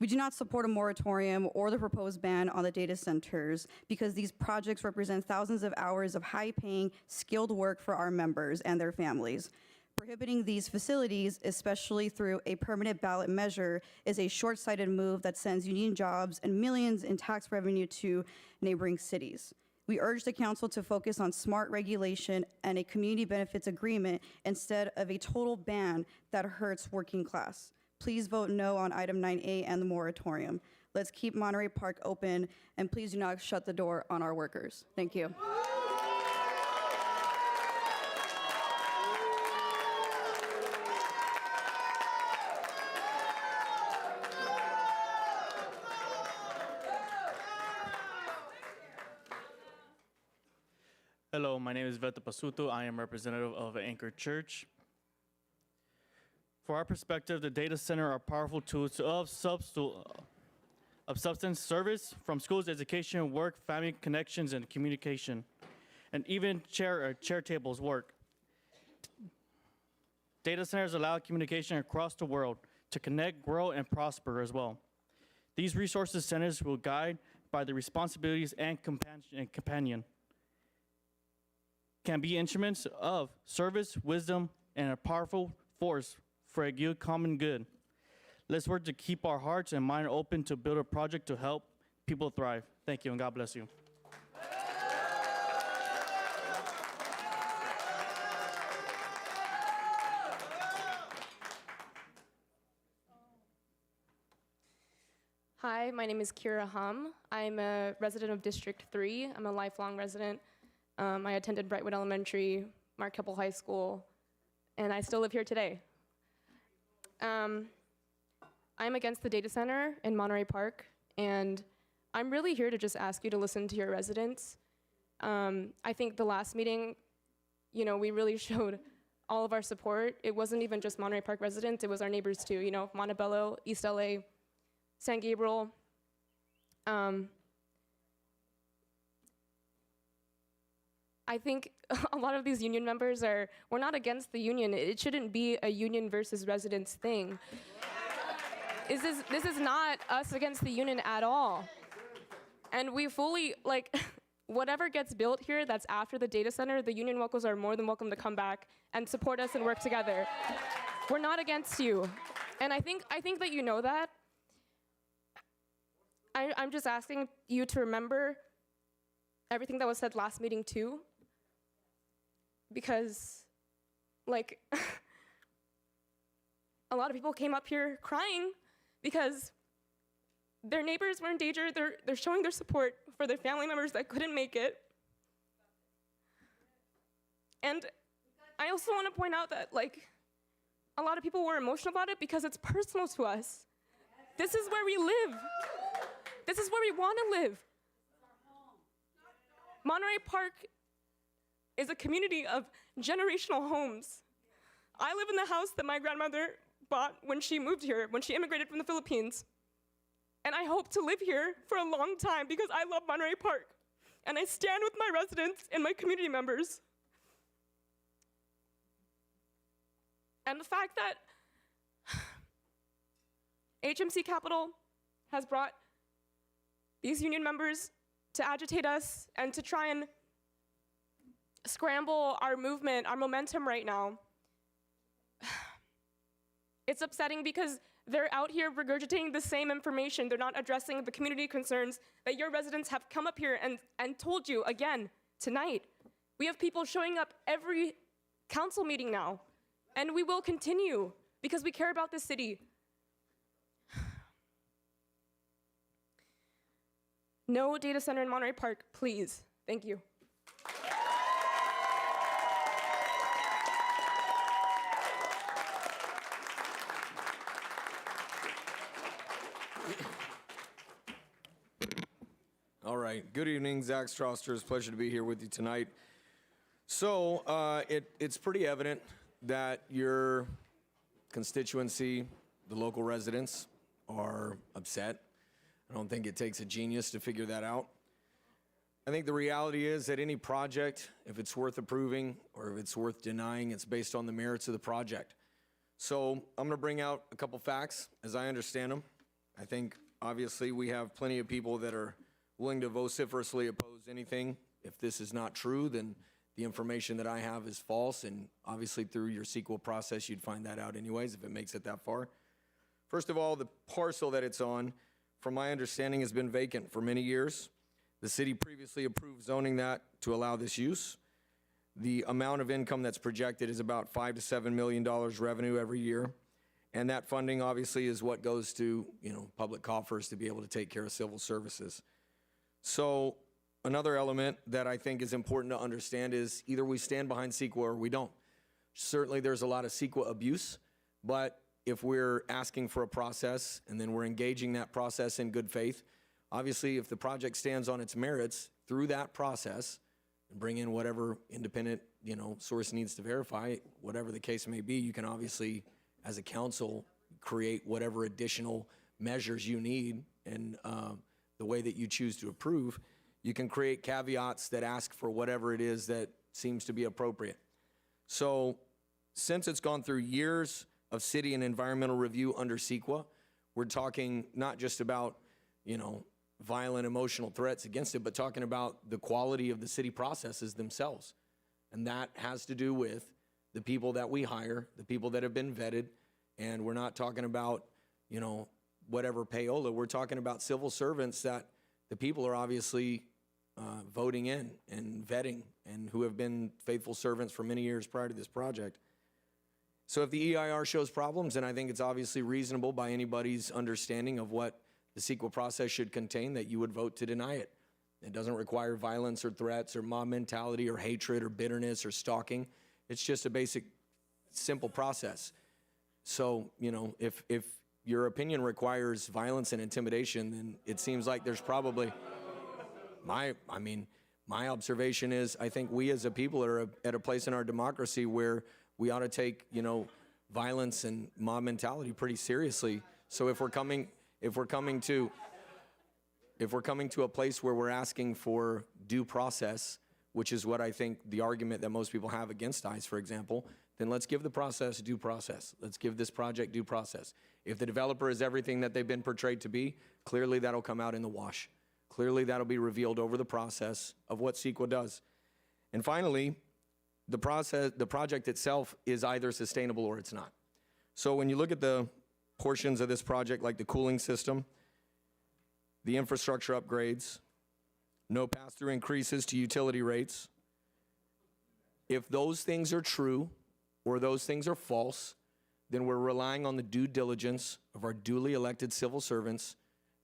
We do not support a moratorium or the proposed ban on the data centers because these projects represent thousands of hours of high-paying, skilled work for our members and their families. Prohibiting these facilities, especially through a permanent ballot measure, is a short-sighted move that sends union jobs and millions in tax revenue to neighboring cities. We urge the council to focus on smart regulation and a community benefits agreement instead of a total ban that hurts working class. Please vote no on item 9A and the moratorium. Let's keep Monterey Park open, and please do not shut the door on our workers. Thank you. Hello, my name is Veta Pasuto. I am representative of Anchor Church. For our perspective, the data center are powerful tools of substance service from schools, education, work, family connections, and communication, and even chair tables work. Data centers allow communication across the world to connect, grow, and prosper as well. These resources centers will guide by the responsibilities and companion. Can be instruments of service, wisdom, and a powerful force for a good common good. Let's work to keep our hearts and mind open to build a project to help people thrive. Thank you, and God bless you. Hi, my name is Kira Hum. I'm a resident of District 3. I'm a lifelong resident. I attended Brightwood Elementary, Mark Keppel High School, and I still live here today. I'm against the data center in Monterey Park, and I'm really here to just ask you to listen to your residents. I think the last meeting, we really showed all of our support. It wasn't even just Monterey Park residents, it was our neighbors too, Montebello, East LA, San Gabriel. I think a lot of these union members we're not against the union. It shouldn't be a union versus residents thing. This is not us against the union at all. And we fully, whatever gets built here that's after the data center, the union locals are more than welcome to come back and support us and work together. We're not against you. And I think that you know that. I'm just asking you to remember everything that was said last meeting too. Because, a lot of people came up here crying because their neighbors were in danger. They're showing their support for their family members that couldn't make it. And I also want to point out that, a lot of people were emotional about it because it's personal to us. This is where we live. This is where we want to live. Monterey Park is a community of generational homes. I live in the house that my grandmother bought when she moved here, when she immigrated from the Philippines. And I hope to live here for a long time because I love Monterey Park. And I stand with my residents and my community members. And the fact that HMC Capital has brought these union members to agitate us and to try and scramble our movement, our momentum right now. It's upsetting because they're out here regurgitating the same information. They're not addressing the community concerns that your residents have come up here and told you again tonight. We have people showing up every council meeting now, and we will continue because we care about this city. No data center in Monterey Park, please. Thank you. All right. Good evening, Zach Strasser. It's a pleasure to be here with you tonight. So it's pretty evident that your constituency, the local residents, are upset. I don't think it takes a genius to figure that out. I think the reality is that any project, if it's worth approving or if it's worth denying, it's based on the merits of the project. So I'm going to bring out a couple facts as I understand them. I think obviously we have plenty of people that are willing to vociferously oppose anything. If this is not true, then the information that I have is false, and obviously through your CEQA process, you'd find that out anyways if it makes it that far. First of all, the parcel that it's on, from my understanding, has been vacant for many years. The city previously approved zoning that to allow this use. The amount of income that's projected is about $5 to $7 million revenue every year. And that funding obviously is what goes to, public coffers to be able to take care of civil services. So another element that I think is important to understand is either we stand behind CEQA or we don't. Certainly there's a lot of CEQA abuse, but if we're asking for a process and then we're engaging that process in good faith, obviously if the project stands on its merits through that process and bring in whatever independent, source needs to verify, whatever the case may be, you can obviously, as a council, create whatever additional measures you need and the way that you choose to approve. You can create caveats that ask for whatever it is that seems to be appropriate. So since it's gone through years of city and environmental review under CEQA, we're talking not just about, violent emotional threats against it, but talking about the quality of the city processes themselves. And that has to do with the people that we hire, the people that have been vetted, and we're not talking about, whatever payola. We're talking about civil servants that the people are obviously voting in and vetting and who have been faithful servants for many years prior to this project. So if the EIR shows problems, then I think it's obviously reasonable by anybody's understanding of what the CEQA process should contain that you would vote to deny it. It doesn't require violence or threats or mob mentality or hatred or bitterness or stalking. It's just a basic, simple process. So, if your opinion requires violence and intimidation, then it seems like there's probably, my observation is I think we as a people are at a place in our democracy where we ought to take, violence and mob mentality pretty seriously. So if we're coming to a place where we're asking for due process, which is what I think the argument that most people have against ICE, for example, then let's give the process due process. Let's give this project due process. If the developer is everything that they've been portrayed to be, clearly that'll come out in the wash. Clearly that'll be revealed over the process of what CEQA does. And finally, the project itself is either sustainable or it's not. So when you look at the portions of this project, like the cooling system, the infrastructure upgrades, no pass-through increases to utility rates, if those things are true or those things are false, then we're relying on the due diligence of our duly elected civil servants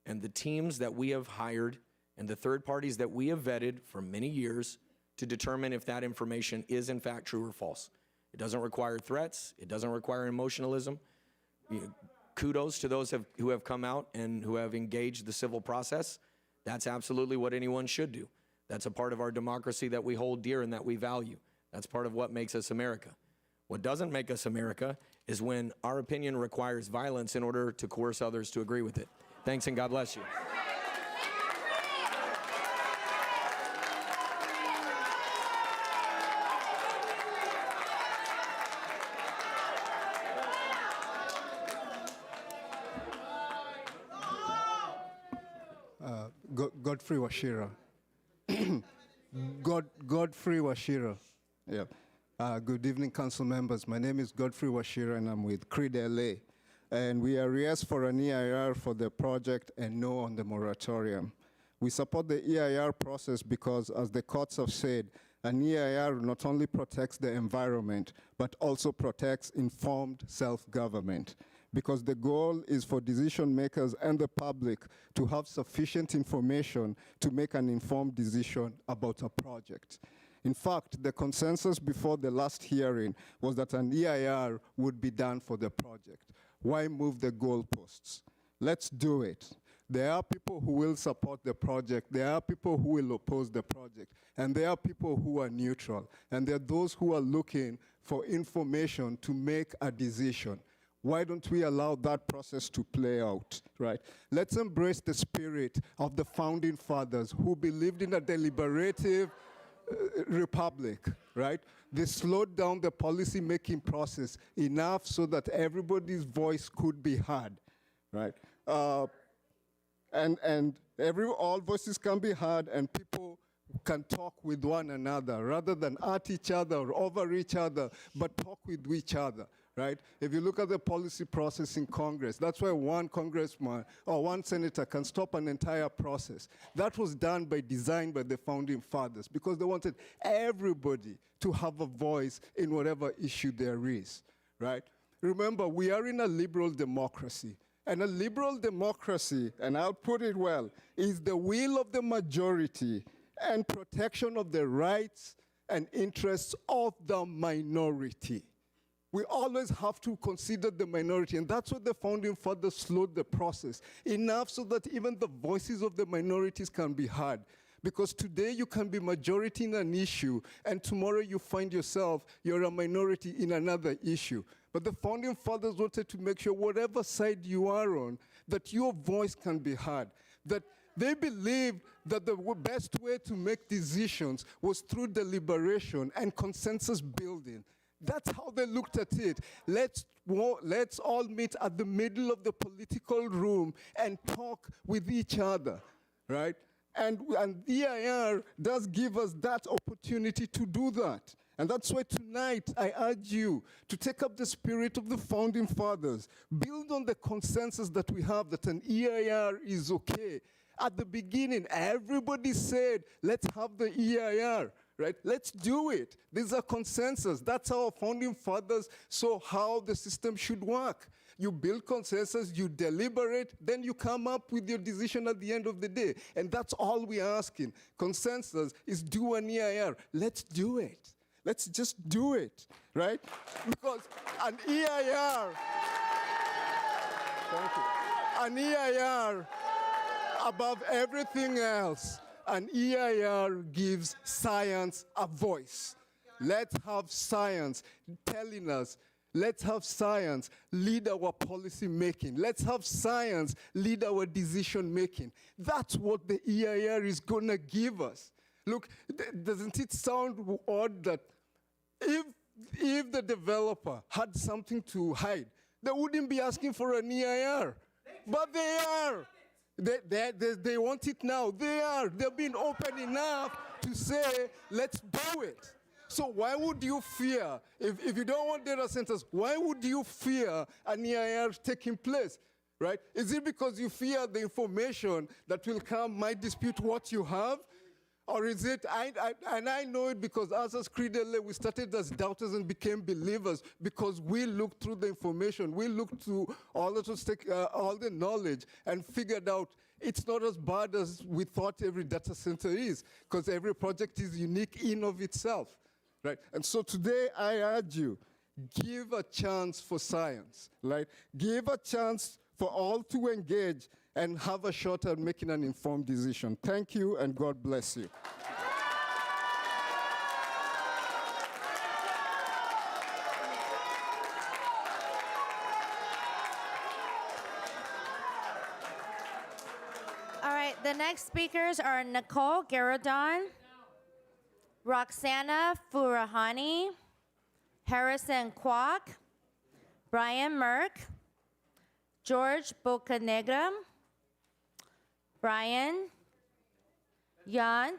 and the teams that we have hired and the third parties that we have vetted for many years to determine if that information is in fact true or false. It doesn't require threats. It doesn't require emotionalism. Kudos to those who have come out and who have engaged the civil process. That's absolutely what anyone should do. That's a part of our democracy that we hold dear and that we value. That's part of what makes us America. What doesn't make us America is when our opinion requires violence in order to coerce others to agree with it. Thanks and God bless you. Godfrey Washira. Godfrey Washira. Yeah. Good evening, council members. My name is Godfrey Washira, and I'm with CREED LA. And we are yes for an EIR for the project and no on the moratorium. We support the EIR process because, as the courts have said, an EIR not only protects the environment, but also protects informed self-government, because the goal is for decision makers and the public to have sufficient information to make an informed decision about a project. In fact, the consensus before the last hearing was that an EIR would be done for the project. Why move the goalposts? Let's do it. There are people who will support the project, there are people who will oppose the project, and there are people who are neutral, and there are those who are looking for information to make a decision. Why don't we allow that process to play out, right? Let's embrace the spirit of the founding fathers who believed in a deliberative republic, right? They slowed down the policy-making process enough so that everybody's voice could be heard, right? and all voices can be heard, and people can talk with one another rather than at each other or over each other, but talk with each other, right? If you look at the policy process in Congress, that's why one congressman or one senator can stop an entire process. That was done by design by the founding fathers because they wanted everybody to have a voice in whatever issue there is, right? Remember, we are in a liberal democracy. And a liberal democracy, and I'll put it well, is the will of the majority and protection of the rights and interests of the minority. We always have to consider the minority, and that's what the founding fathers slowed the process enough so that even the voices of the minorities can be heard. Because today you can be majority in an issue, and tomorrow you find yourself, you're a minority in another issue. But the founding fathers wanted to make sure whatever side you are on, that your voice can be heard, that they believed that the best way to make decisions was through deliberation and consensus building. That's how they looked at it. Let's all meet at the middle of the political room and talk with each other, right? And EIR does give us that opportunity to do that. And that's why tonight I urge you to take up the spirit of the founding fathers, build on the consensus that we have that an EIR is okay. At the beginning, everybody said, let's have the EIR, right? Let's do it. There's a consensus. That's how our founding fathers saw how the system should work. You build consensus, you deliberate, then you come up with your decision at the end of the day. And that's all we're asking. Consensus is do an EIR. Let's do it. Let's just do it, right? Because an EIR, thank you, an EIR, above everything else, an EIR gives science a voice. Let's have science telling us. Let's have science lead our policy making. Let's have science lead our decision making. That's what the EIR is going to give us. Look, doesn't it sound odd that if the developer had something to hide, they wouldn't be asking for an EIR? But they are. They want it now. They are. They're being open enough to say, let's do it. So why would you fear, if you don't want data centers, why would you fear an EIR taking place, right? Is it because you fear the information that will come might dispute what you have? Or is it, and I know it because us as Credele, we started as doubters and became believers because we looked through the information. We looked through all the knowledge and figured out it's not as bad as we thought every data center is because every project is unique in of itself, right? And so today I urge you, give a chance for science, right? Give a chance for all to engage and have a shot at making an informed decision. Thank you, and God bless you. All right, the next speakers are Nicole Garadon, Roxana Furahani, Harrison Kwok, Brian Merck, George Bocanegra, Brian, Jan,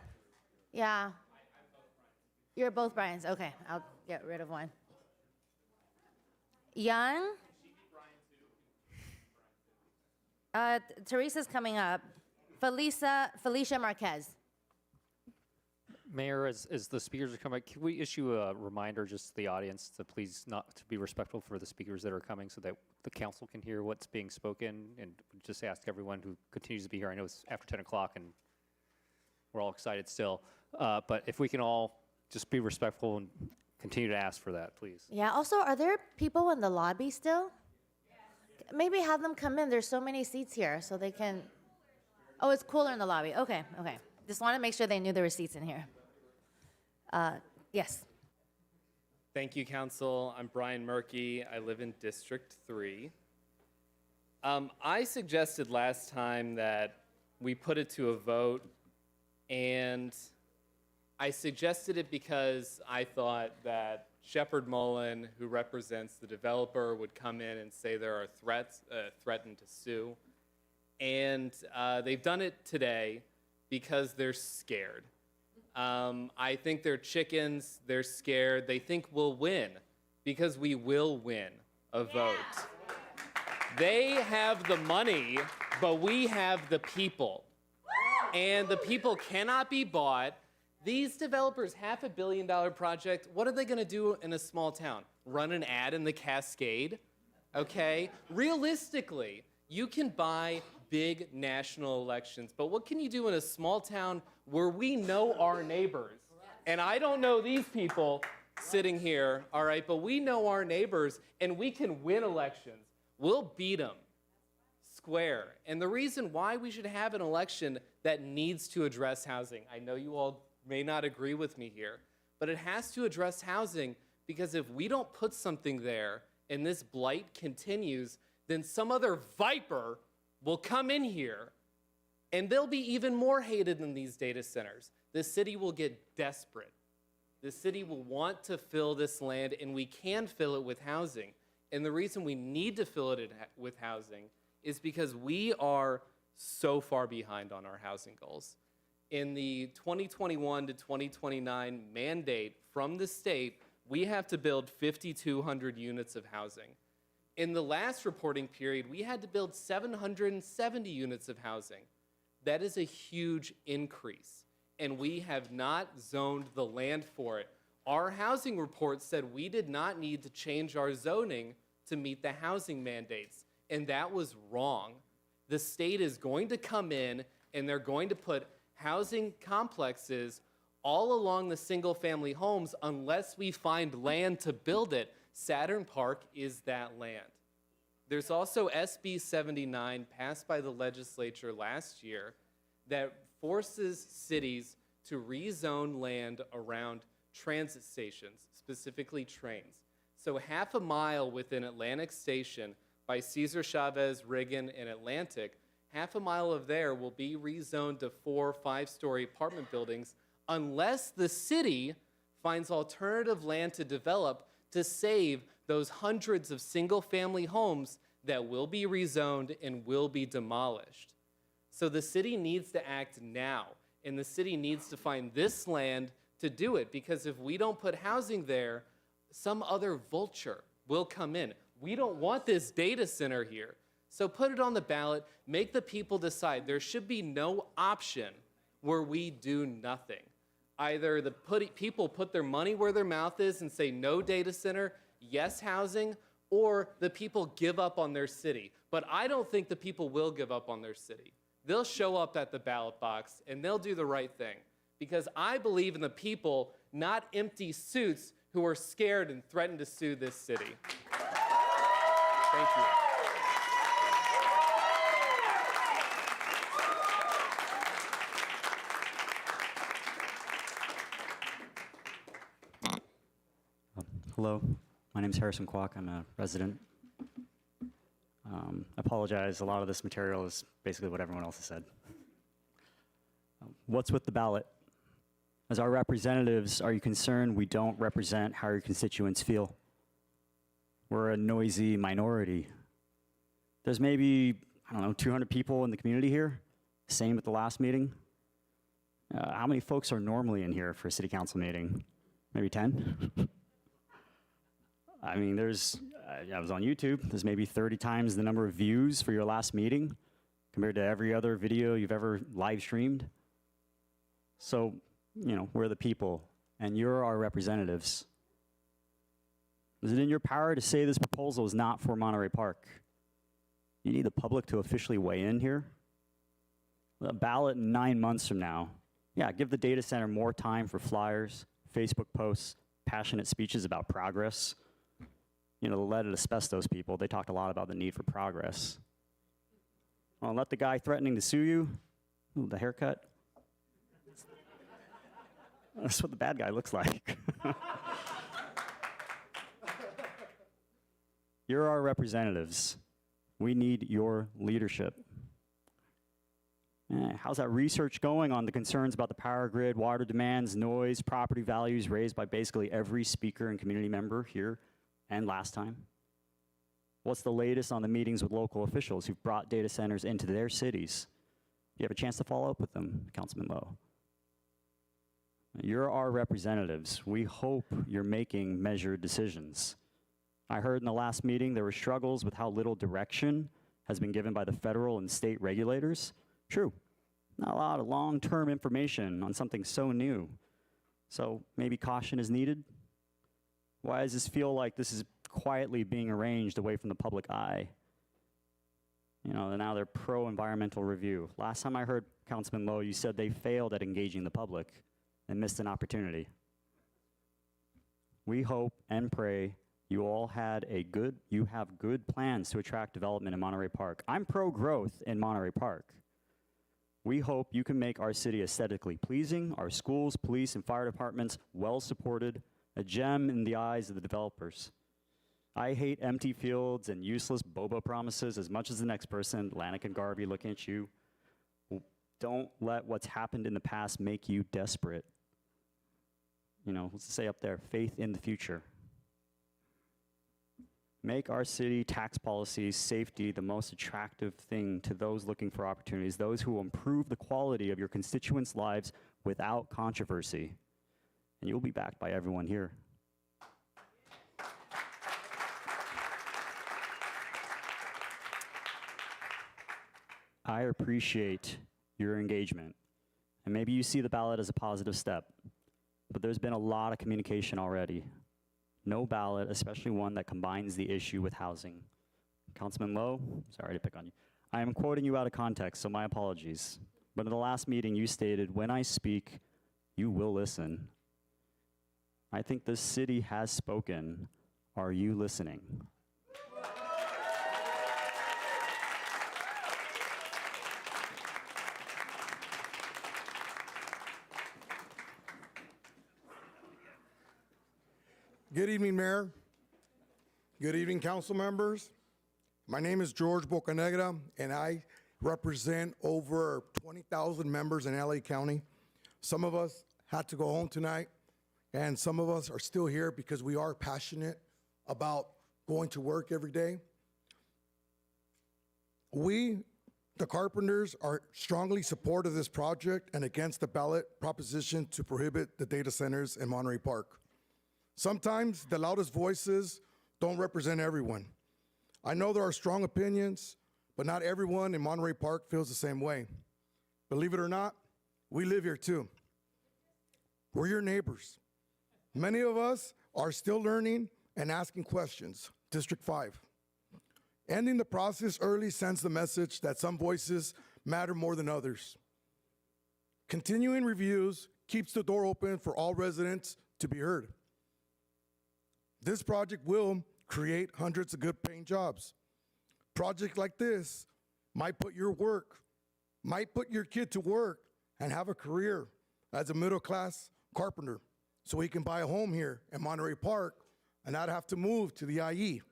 yeah. You're both Brians. Okay, I'll get rid of one. Jan. Teresa's coming up. Felicia Marquez. Mayor, as the speakers are coming, can we issue a reminder just to the audience to please not to be respectful for the speakers that are coming so that the council can hear what's being spoken, and just ask everyone who continues to be here. I know it's after 10 o'clock and we're all excited still, but if we can all just be respectful and continue to ask for that, please. Yeah, also, are there people in the lobby still? Maybe have them come in. There's so many seats here, so they can. Oh, it's cooler in the lobby. Okay. Just want to make sure they knew there were seats in here. Yes. Thank you, Council. I'm Brian Murky. I live in District 3. I suggested last time that we put it to a vote, and I suggested it because I thought that Shepard Mullen, who represents the developer, would come in and say there are threats, threatened to sue. And they've done it today because they're scared. I think they're chickens. They're scared. They think we'll win because we will win a vote. They have the money, but we have the people. And the people cannot be bought. These developers, $500 million project, what are they going to do in a small town? Run an ad in the Cascade? Okay? Realistically, you can buy big national elections, but what can you do in a small town where we know our neighbors? And I don't know these people sitting here, all right, but we know our neighbors and we can win elections. We'll beat them square. And the reason why we should have an election that needs to address housing, I know you all may not agree with me here, but it has to address housing because if we don't put something there and this blight continues, then some other viper will come in here and they'll be even more hated than these data centers. The city will get desperate. The city will want to fill this land, and we can fill it with housing. And the reason we need to fill it with housing is because we are so far behind on our housing goals. In the 2021 to 2029 mandate from the state, we have to build 5,200 units of housing. In the last reporting period, we had to build 770 units of housing. That is a huge increase, and we have not zoned the land for it. Our housing report said we did not need to change our zoning to meet the housing mandates, and that was wrong. The state is going to come in, and they're going to put housing complexes all along the single-family homes unless we find land to build it. Saturn Park is that land. There's also SB 79 passed by the legislature last year that forces cities to rezone land around transit stations, specifically trains. So half a mile within Atlantic Station by Cesar Chavez, Reagan, and Atlantic, half a mile of there will be rezoned to 4 or 5-story apartment buildings unless the city finds alternative land to develop to save those hundreds of single-family homes that will be rezoned and will be demolished. So the city needs to act now, and the city needs to find this land to do it, because if we don't put housing there, some other vulture will come in. We don't want this data center here. So put it on the ballot, make the people decide. There should be no option where we do nothing. Either the people put their money where their mouth is and say no data center, yes housing, or the people give up on their city. But I don't think the people will give up on their city. They'll show up at the ballot box and they'll do the right thing. Because I believe in the people, not empty suits who are scared and threaten to sue this city. Thank you. Hello, my name is Harrison Kwok. I'm a resident. I apologize. A lot of this material is basically what everyone else has said. What's with the ballot? As our representatives, are you concerned we don't represent how your constituents feel? We're a noisy minority. There's maybe, 200 people in the community here. Same at the last meeting. How many folks are normally in here for a city council meeting? Maybe 10? I mean, I was on YouTube. There's maybe 30 times the number of views for your last meeting compared to every other video you've ever live streamed. So, we're the people, and you're our representatives. Is it in your power to say this proposal is not for Monterey Park? You need the public to officially weigh in here. A ballot in 9 months from now. Yeah, give the data center more time for flyers, Facebook posts, passionate speeches about progress. The lead and asbestos people, they talked a lot about the need for progress. Well, let the guy threatening to sue you, ooh, the haircut. That's what the bad guy looks like. You're our representatives. We need your leadership. How's that research going on the concerns about the power grid, water demands, noise, property values raised by basically every speaker and community member here and last time? What's the latest on the meetings with local officials who've brought data centers into their cities? You have a chance to follow up with them, Councilman Lowe. You're our representatives. We hope you're making measured decisions. I heard in the last meeting there were struggles with how little direction has been given by the federal and state regulators. True, not a lot of long-term information on something so new. So maybe caution is needed? Why does this feel like this is quietly being arranged away from the public eye? You know, now they're pro-environmental review. Last time I heard, Councilman Lowe, you said they failed at engaging the public and missed an opportunity. We hope and pray you all have good plans to attract development in Monterey Park. I'm pro-growth in Monterey Park. We hope you can make our city aesthetically pleasing, our schools, police, and fire departments well-supported, a gem in the eyes of the developers. I hate empty fields and useless boba promises as much as the next person, Lanik and Garvey, looking at you. Don't let what's happened in the past make you desperate. You know, let's say up there, faith in the future. Make our city tax policies, safety, the most attractive thing to those looking for opportunities, those who will improve the quality of your constituents' lives without controversy. And you'll be backed by everyone here. I appreciate your engagement. And maybe you see the ballot as a positive step, but there's been a lot of communication already. No ballot, especially one that combines the issue with housing. Councilman Lowe, sorry to pick on you. I am quoting you out of context, so my apologies. But in the last meeting, you stated, when I speak, you will listen. I think the city has spoken. Are you listening? Good evening, Mayor. Good evening, council members. My name is George Bocanegra, and I represent over 20,000 members in LA County. Some of us had to go home tonight, and some of us are still here because we are passionate about going to work every day. We, the Carpenters, are strongly supportive of this project and against the ballot proposition to prohibit the data centers in Monterey Park. Sometimes the loudest voices don't represent everyone. I know there are strong opinions, but not everyone in Monterey Park feels the same way. Believe it or not, we live here too. We're your neighbors. Many of us are still learning and asking questions. District 5. Ending the process early sends the message that some voices matter more than others. Continuing reviews keeps the door open for all residents to be heard. This project will create hundreds of good paying jobs. Projects like this might put your kid to work and have a career as a middle class carpenter so he can buy a home here in Monterey Park and not have to move to the IE.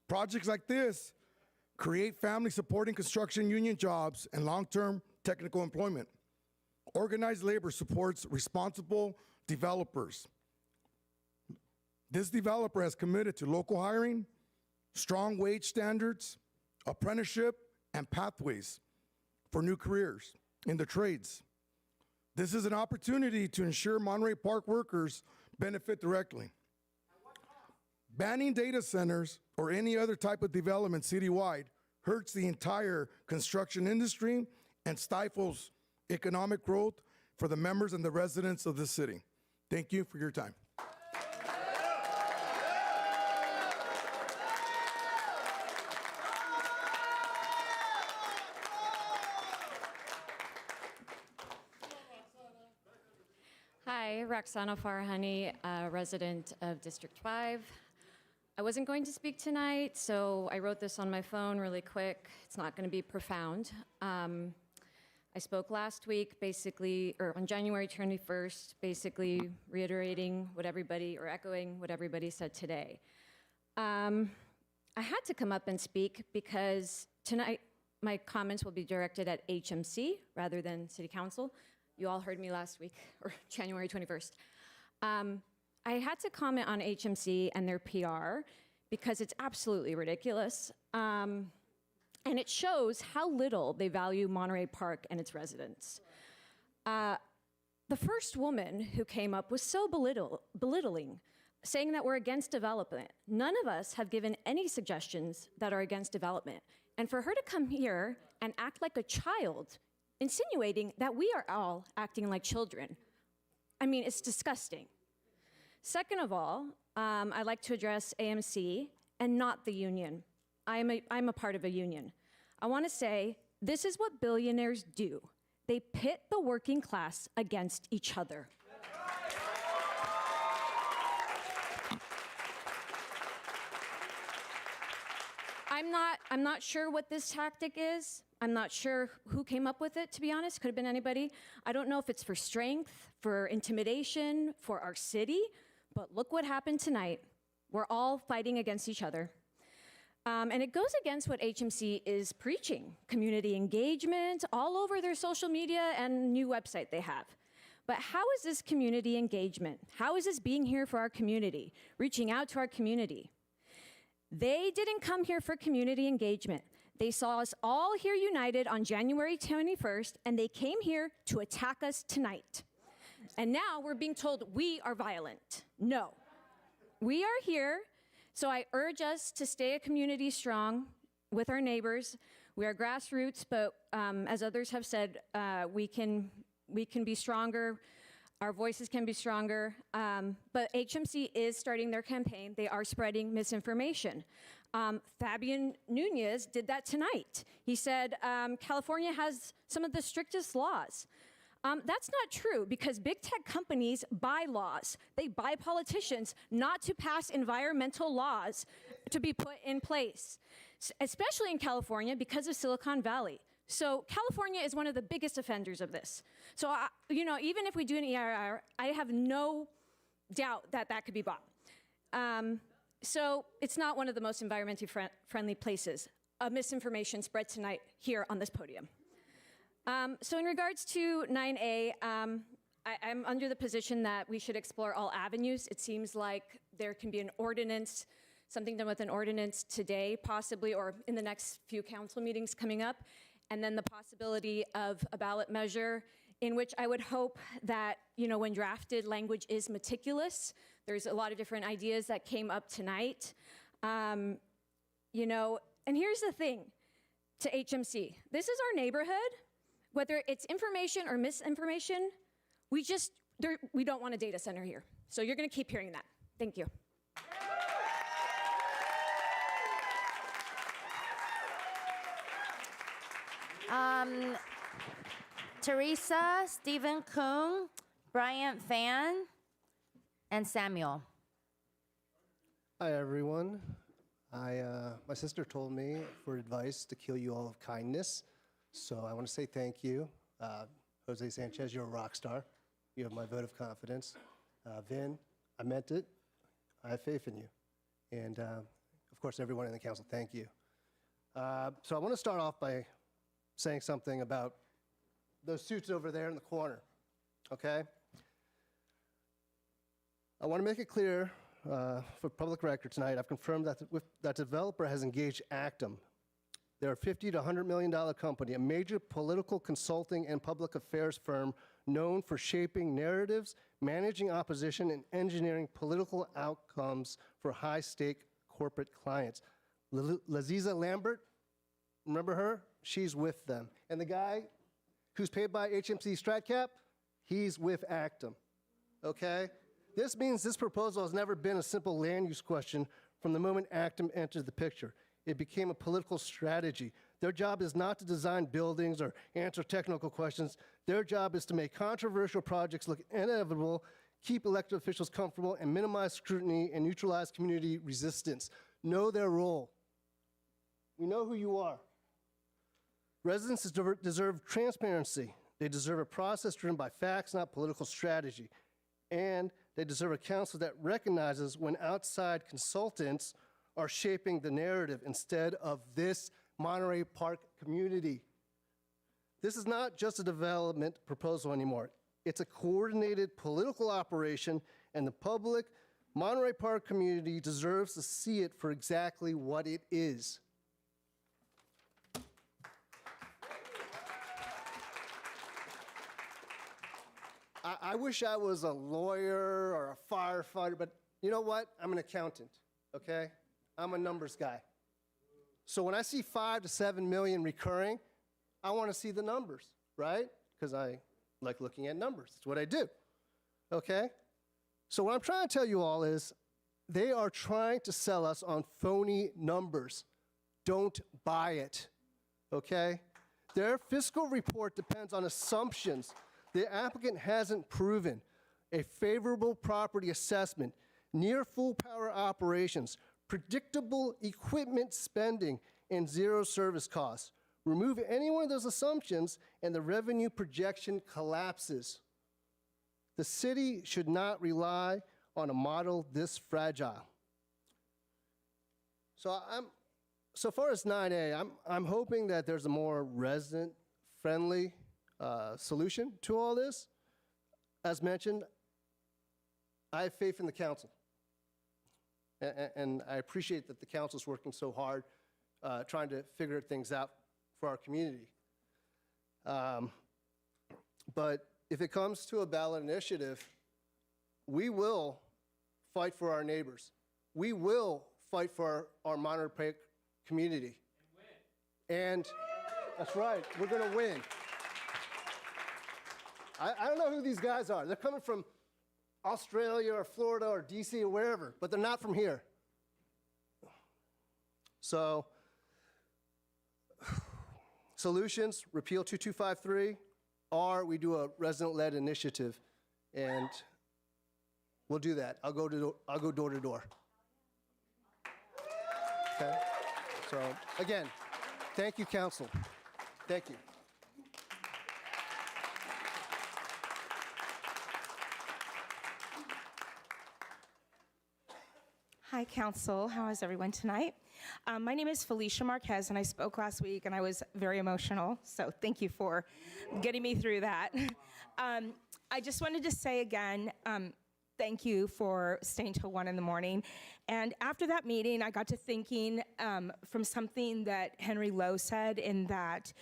Projects like this create family supporting construction union jobs and long-term technical employment. Organized labor supports responsible developers. This developer has committed to local hiring, strong wage standards, apprenticeship, and pathways for new careers in the trades. This is an opportunity to ensure Monterey Park workers benefit directly. Banning data centers or any other type of development citywide hurts the entire construction industry and stifles economic growth for the members and the residents of this city. Thank you for your time. Hi, Roxana Farhani, resident of District 5. I wasn't going to speak tonight, so I wrote this on my phone really quick. It's not going to be profound. I spoke last week, basically, or on January 21st, basically reiterating what everybody, or echoing what everybody said today. I had to come up and speak because tonight my comments will be directed at HMC rather than City Council. You all heard me last week, or January 21st. I had to comment on HMC and their PR because it's absolutely ridiculous. And it shows how little they value Monterey Park and its residents. The first woman who came up was so belittling, saying that we're against development. None of us have given any suggestions that are against development. And for her to come here and act like a child, insinuating that we are all acting like children, I mean, it's disgusting. Second of all, I'd like to address AMC and not the union. I'm a part of a union. I want to say this is what billionaires do. They pit the working class against each other. I'm not sure what this tactic is. I'm not sure who came up with it, to be honest. Could have been anybody. I don't know if it's for strength, for intimidation, for our city, but look what happened tonight. We're all fighting against each other. And it goes against what HMC is preaching, community engagement all over their social media and new website they have. But how is this community engagement? How is this being here for our community, reaching out to our community? They didn't come here for community engagement. They saw us all here united on January 21st, and they came here to attack us tonight. And now we're being told we are violent. No, we are here. So I urge us to stay a community strong with our neighbors. We are grassroots, but as others have said, we can be stronger. Our voices can be stronger. But HMC is starting their campaign. They are spreading misinformation. Fabian Nunez did that tonight. He said California has some of the strictest laws. That's not true, because big tech companies buy laws. They buy politicians not to pass environmental laws to be put in place, especially in California because of Silicon Valley. So California is one of the biggest offenders of this. So, even if we do an EIR, I have no doubt that that could be bought. So it's not one of the most environmentally friendly places. Misinformation spread tonight here on this podium. So in regards to 9A, I'm under the position that we should explore all avenues. It seems like there can be an ordinance, something done with an ordinance today, possibly, or in the next few council meetings coming up, and then the possibility of a ballot measure in which I would hope that, when drafted, language is meticulous. There's a lot of different ideas that came up tonight. And here's the thing to HMC. This is our neighborhood. Whether it's information or misinformation, we don't want a data center here. So you're going to keep hearing that. Thank you. Teresa, Stephen Kung, Bryant Fan, and Samuel. Hi, everyone. My sister told me for advice to kill you all of kindness. So I want to say thank you. Jose Sanchez, you're a rock star. You have my vote of confidence. Vin, I meant it. I have faith in you. And of course, everyone in the council, thank you. So I want to start off by saying something about those suits over there in the corner, okay? I want to make it clear for public record tonight, I've confirmed that that developer has engaged Actum. They're a $50 to $100 million company, a major political consulting and public affairs firm known for shaping narratives, managing opposition, and engineering political outcomes for high-stake corporate clients. Laziza Lambert, remember her? She's with them. And the guy who's paid by HMC StratCap, he's with Actum, okay? This means this proposal has never been a simple land use question from the moment Actum entered the picture. It became a political strategy. Their job is not to design buildings or answer technical questions. Their job is to make controversial projects look inevitable, keep elected officials comfortable, and minimize scrutiny and neutralize community resistance. Know their role. We know who you are. Residents deserve transparency. They deserve a process driven by facts, not political strategy. And they deserve a council that recognizes when outside consultants are shaping the narrative instead of this Monterey Park community. This is not just a development proposal anymore. It's a coordinated political operation, and the public Monterey Park community deserves to see it for exactly what it is. I wish I was a lawyer or a firefighter, but you know what? I'm an accountant, okay? I'm a numbers guy. So when I see 5 to 7 million recurring, I want to see the numbers, right? Because I like looking at numbers. It's what I do, okay? So what I'm trying to tell you all is they are trying to sell us on phony numbers. Don't buy it, okay? Their fiscal report depends on assumptions the applicant hasn't proven. A favorable property assessment, near full power operations, predictable equipment spending, and zero service costs. Remove any one of those assumptions and the revenue projection collapses. The city should not rely on a model this fragile. So far as 9A, I'm hoping that there's a more resident-friendly solution to all this. As mentioned, I have faith in the council. And I appreciate that the council's working so hard trying to figure things out for our community. But if it comes to a ballot initiative, we will fight for our neighbors. We will fight for our Monterey Park community. And that's right, we're gonna win. I don't know who these guys are. They're coming from Australia or Florida or DC or wherever, but they're not from here. So, solutions, repeal 2253, or we do a resident-led initiative, and we'll do that. I'll go door to door. Okay? So, again, thank you, council. Thank you. Hi, Council. How is everyone tonight? My name is Felicia Marquez, and I spoke last week, and I was very emotional, so thank you for getting me through that. I just wanted to say again, thank you for staying till 1 in the morning. And after that meeting, I got to thinking from something that Henry Lowe said in that,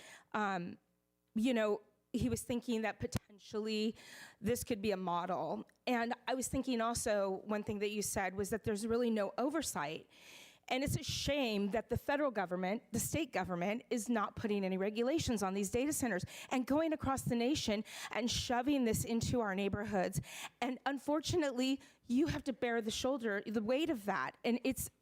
you know, he was thinking that potentially this could be a model. And I was thinking also, one thing that you said was that there's really no oversight. And it's a shame that the federal government, the state government, is not putting any regulations on these data centers and going across the nation and shoving this into our neighborhoods. And unfortunately, you have to bear the weight of that. And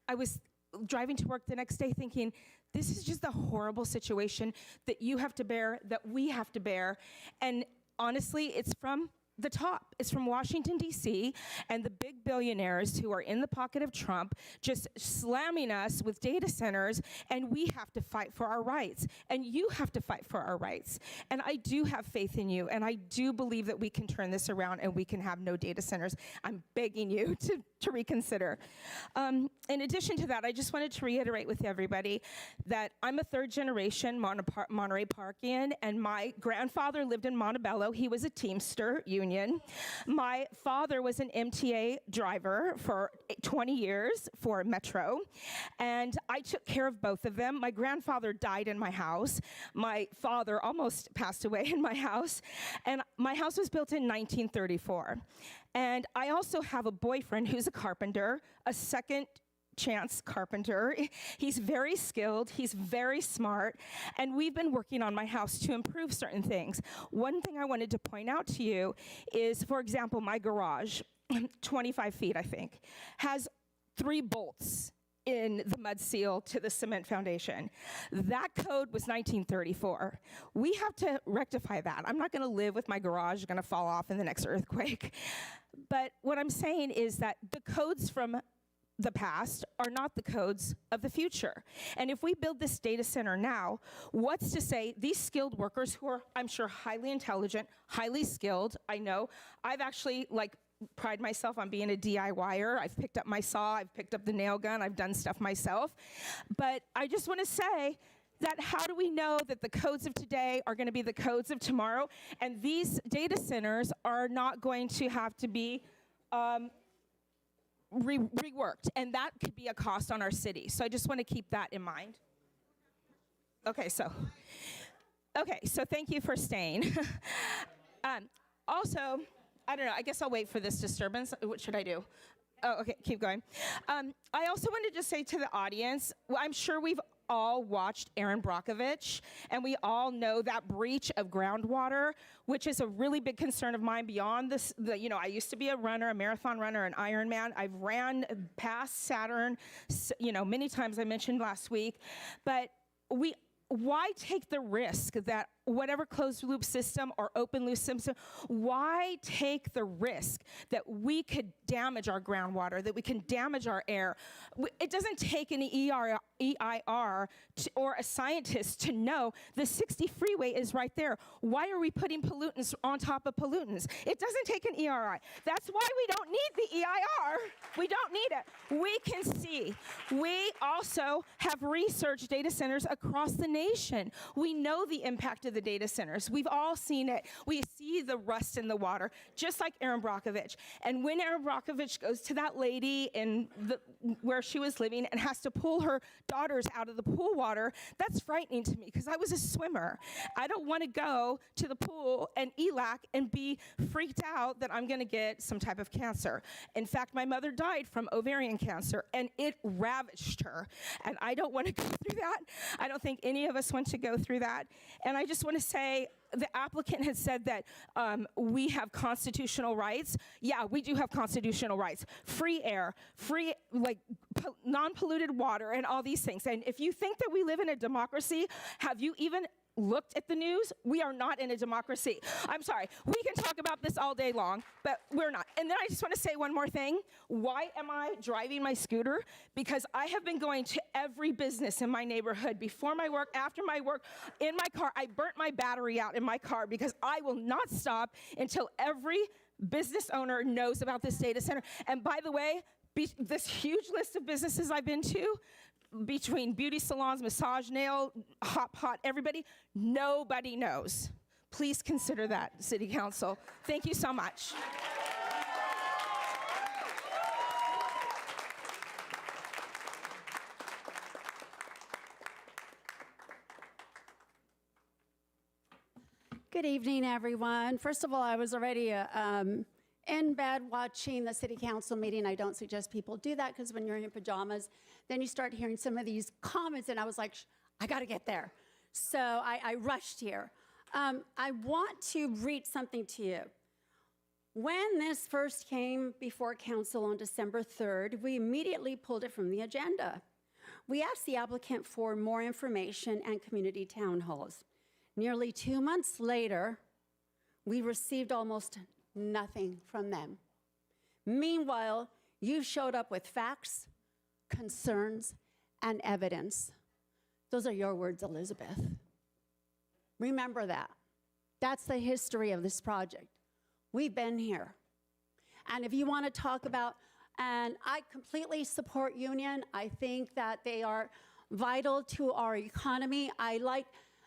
I was driving to work the next day thinking, this is just a horrible situation that you have to bear, that we have to bear. And honestly, it's from the top. It's from Washington, D.C., and the big billionaires who are in the pocket of Trump just slamming us with data centers, and we have to fight for our rights, and you have to fight for our rights. And I do have faith in you, and I do believe that we can turn this around and we can have no data centers. I'm begging you to reconsider. In addition to that, I just wanted to reiterate with everybody that I'm a third-generation Monterey Parkian, and my grandfather lived in Montebello. He was a Teamster union. My father was an MTA driver for 20 years for Metro, and I took care of both of them. My grandfather died in my house. My father almost passed away in my house, and my house was built in 1934. And I also have a boyfriend who's a carpenter, a second chance carpenter. He's very skilled, he's very smart, and we've been working on my house to improve certain things. One thing I wanted to point out to you is, for example, my garage, 25 feet, I think, has 3 bolts in the mud seal to the cement foundation. That code was 1934. We have to rectify that. I'm not gonna live with my garage gonna fall off in the next earthquake. But what I'm saying is that the codes from the past are not the codes of the future. And if we build this data center now, what's to say these skilled workers who are, I'm sure, highly intelligent, highly skilled, I know, I've actually pride myself on being a DIYer. I've picked up my saw, I've picked up the nail gun, I've done stuff myself. But I just wanna say that how do we know that the codes of today are gonna be the codes of tomorrow? And these data centers are not going to have to be reworked, and that could be a cost on our city. So I just want to keep that in mind. Okay, so thank you for staying. Also, I don't know, I guess I'll wait for this disturbance. What should I do? Oh, okay, keep going. I also wanted to say to the audience, well, I'm sure we've all watched Erin Brockovich, and we all know that breach of groundwater, which is a really big concern of mine beyond this. I used to be a runner, a marathon runner, an Ironman. I've ran past Saturn, many times I mentioned last week, but why take the risk that whatever closed loop system or open loop system, why take the risk that we could damage our groundwater, that we can damage our air? It doesn't take any EIR or a scientist to know the 60 freeway is right there. Why are we putting pollutants on top of pollutants? It doesn't take an EIR. That's why we don't need the EIR. We don't need it. We can see. We also have research data centers across the nation. We know the impact of the data centers. We've all seen it. We see the rust in the water, just like Erin Brockovich. And when Erin Brockovich goes to that lady where she was living and has to pull her daughters out of the pool water, that's frightening to me because I was a swimmer. I don't want to go to the pool and ELAC and be freaked out that I'm going to get some type of cancer. In fact, my mother died from ovarian cancer, and it ravaged her. And I don't want to go through that. I don't think any of us want to go through that. And I just want to say, the applicant has said that we have constitutional rights. Yeah, we do have constitutional rights. Free air, free, non-polluted water, and all these things. And if you think that we live in a democracy, have you even looked at the news? We are not in a democracy. I'm sorry. We can talk about this all day long, but we're not. And then I just want to say one more thing. Why am I driving my scooter? Because I have been going to every business in my neighborhood before my work, after my work, in my car. I burnt my battery out in my car because I will not stop until every business owner knows about this data center. And by the way, this huge list of businesses I've been to, between beauty salons, massage, nail, hot pot, everybody, nobody knows. Please consider that, City Council. Thank you so much. Good evening, everyone. First of all, I was already in bed watching the city council meeting. I don't suggest people do that because when you're in your pajamas, then you start hearing some of these comments, and I was like, I got to get there. So I rushed here. I want to read something to you. When this first came before council on December 3rd, we immediately pulled it from the agenda. We asked the applicant for more information and community town halls. Nearly 2 months later, we received almost nothing from them. Meanwhile, you showed up with facts, concerns, and evidence. Those are your words, Elizabeth. Remember that. That's the history of this project. We've been here. And if you want to talk about, and I completely support union. I think that they are vital to our economy. I like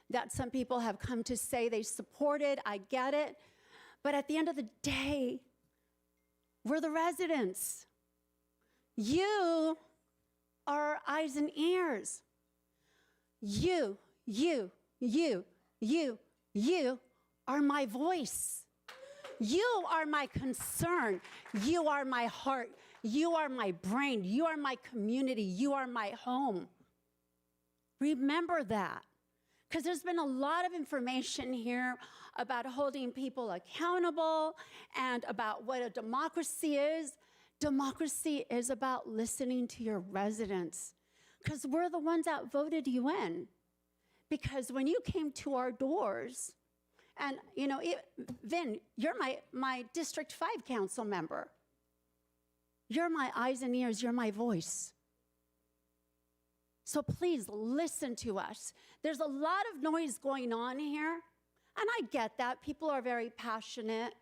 that some people have come to say they support it. I get it. But at the end of the day, we're the residents. You are our eyes and ears. You are my voice. You are my concern. You are my heart. You are my brain. You are my community. You are my home. Remember that. Because there's been a lot of information here about holding people accountable and about what a democracy is. Democracy is about listening to your residents, because we're the ones that voted you in. Because when you came to our doors, and Vin, you're my District 5 council member. You're my eyes and ears, you're my voice. So please listen to us. There's a lot of noise going on here, and I get that. People are very passionate,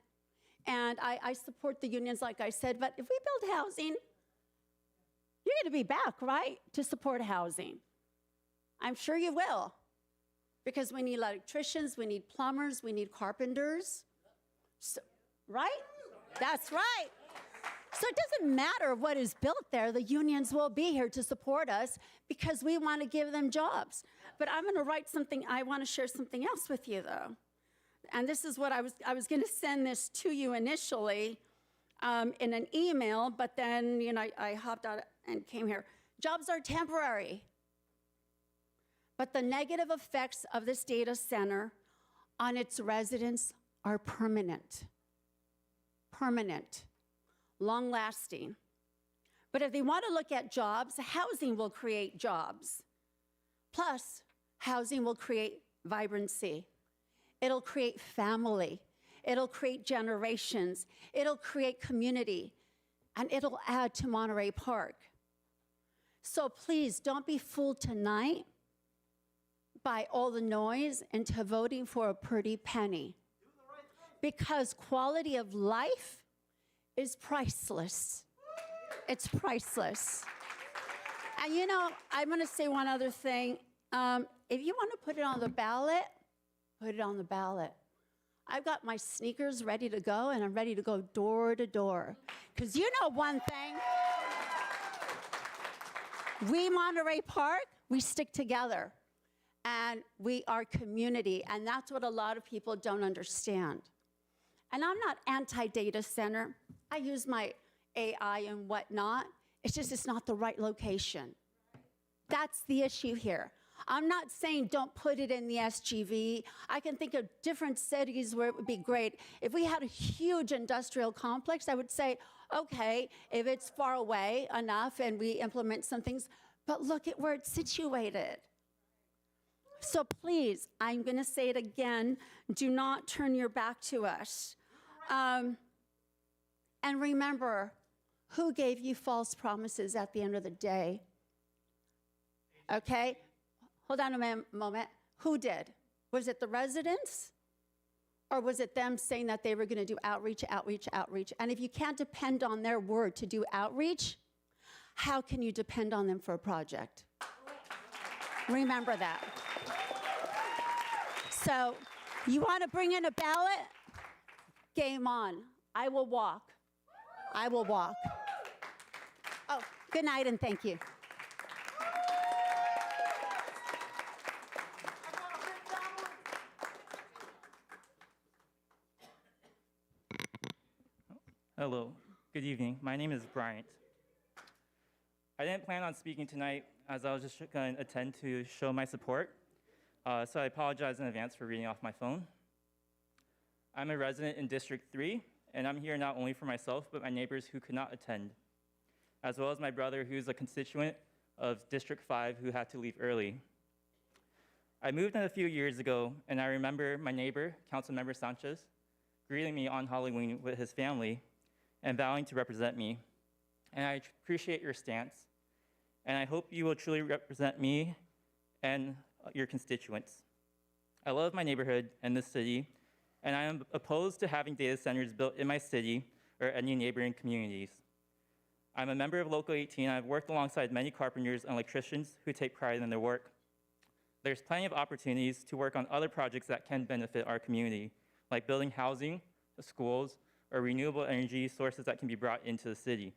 and I support the unions, like I said, but if we build housing, you're going to be back, right, to support housing. I'm sure you will, because we need electricians, we need plumbers, we need carpenters, right? That's right. So it doesn't matter what is built there, the unions will be here to support us because we want to give them jobs. But I'm going to write something, I want to share something else with you though. And this is what I was going to send this to you initially in an email, but then, you know, I hopped out and came here. Jobs are temporary, but the negative effects of this data center on its residents are permanent. Permanent. Long-lasting. But if they want to look at jobs, housing will create jobs. Plus, housing will create vibrancy. It'll create family. It'll create generations. It'll create community. And it'll add to Monterey Park. So please, don't be fooled tonight by all the noise into voting for a pretty penny. Because quality of life is priceless. It's priceless. And you know, I'm going to say one other thing. If you want to put it on the ballot, put it on the ballot. I've got my sneakers ready to go, and I'm ready to go door to door. Because you know one thing, we Monterey Park, we stick together. And we are community, and that's what a lot of people don't understand. And I'm not anti-data center. I use my AI and whatnot. It's just it's not the right location. That's the issue here. I'm not saying don't put it in the SGV. I can think of different cities where it would be great. If we had a huge industrial complex, I would say, okay, if it's far away enough and we implement some things, but look at where it's situated. So please, I'm going to say it again, do not turn your back to us. And remember, who gave you false promises at the end of the day? Okay? Hold on a moment. Who did? Was it the residents? Or was it them saying that they were going to do outreach, outreach, outreach? And if you can't depend on their word to do outreach, how can you depend on them for a project? Remember that. So, you want to bring in a ballot? Game on. I will walk. I will walk. Oh, good night and thank you. Hello, good evening. My name is Bryant. I didn't plan on speaking tonight as I was just going to attend to show my support. So I apologize in advance for reading off my phone. I'm a resident in District 3, and I'm here not only for myself, but my neighbors who could not attend, as well as my brother who's a constituent of District 5 who had to leave early. I moved in a few years ago, and I remember my neighbor, Councilmember Sanchez, greeting me on Halloween with his family and vowing to represent me. And I appreciate your stance, and I hope you will truly represent me and your constituents. I love my neighborhood and this city, and I am opposed to having data centers built in my city or any neighboring communities. I'm a member of Local 18, and I've worked alongside many carpenters and electricians who take pride in their work. There's plenty of opportunities to work on other projects that can benefit our community, like building housing, schools, or renewable energy sources that can be brought into the city.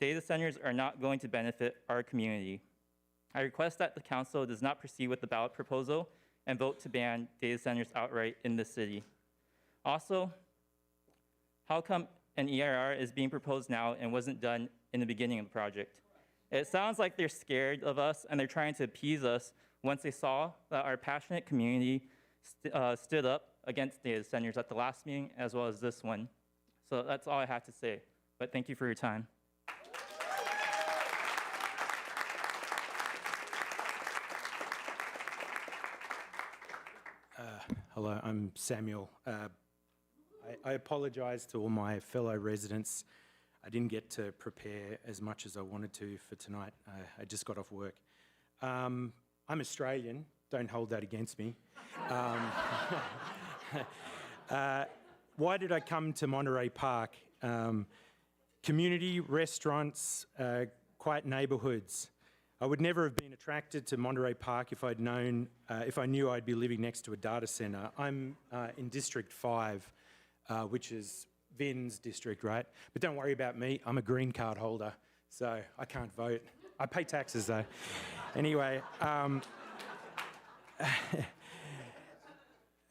Data centers are not going to benefit our community. I request that the council does not proceed with the ballot proposal and vote to ban data centers outright in the city. Also, how come an EIR is being proposed now and wasn't done in the beginning of the project? It sounds like they're scared of us and they're trying to appease us once they saw that our passionate community stood up against data centers at the last meeting as well as this one. So that's all I have to say, but thank you for your time. Hello, I'm Samuel. I apologize to all my fellow residents. I didn't get to prepare as much as I wanted to for tonight. I just got off work. I'm Australian, don't hold that against me. Why did I come to Monterey Park? Community, restaurants, quiet neighbourhoods. I would never have been attracted to Monterey Park if I knew I'd be living next to a data centre. I'm in District 5, which is Vin's district, right? But don't worry about me. I'm a green card holder, so I can't vote. I pay taxes, though. Anyway,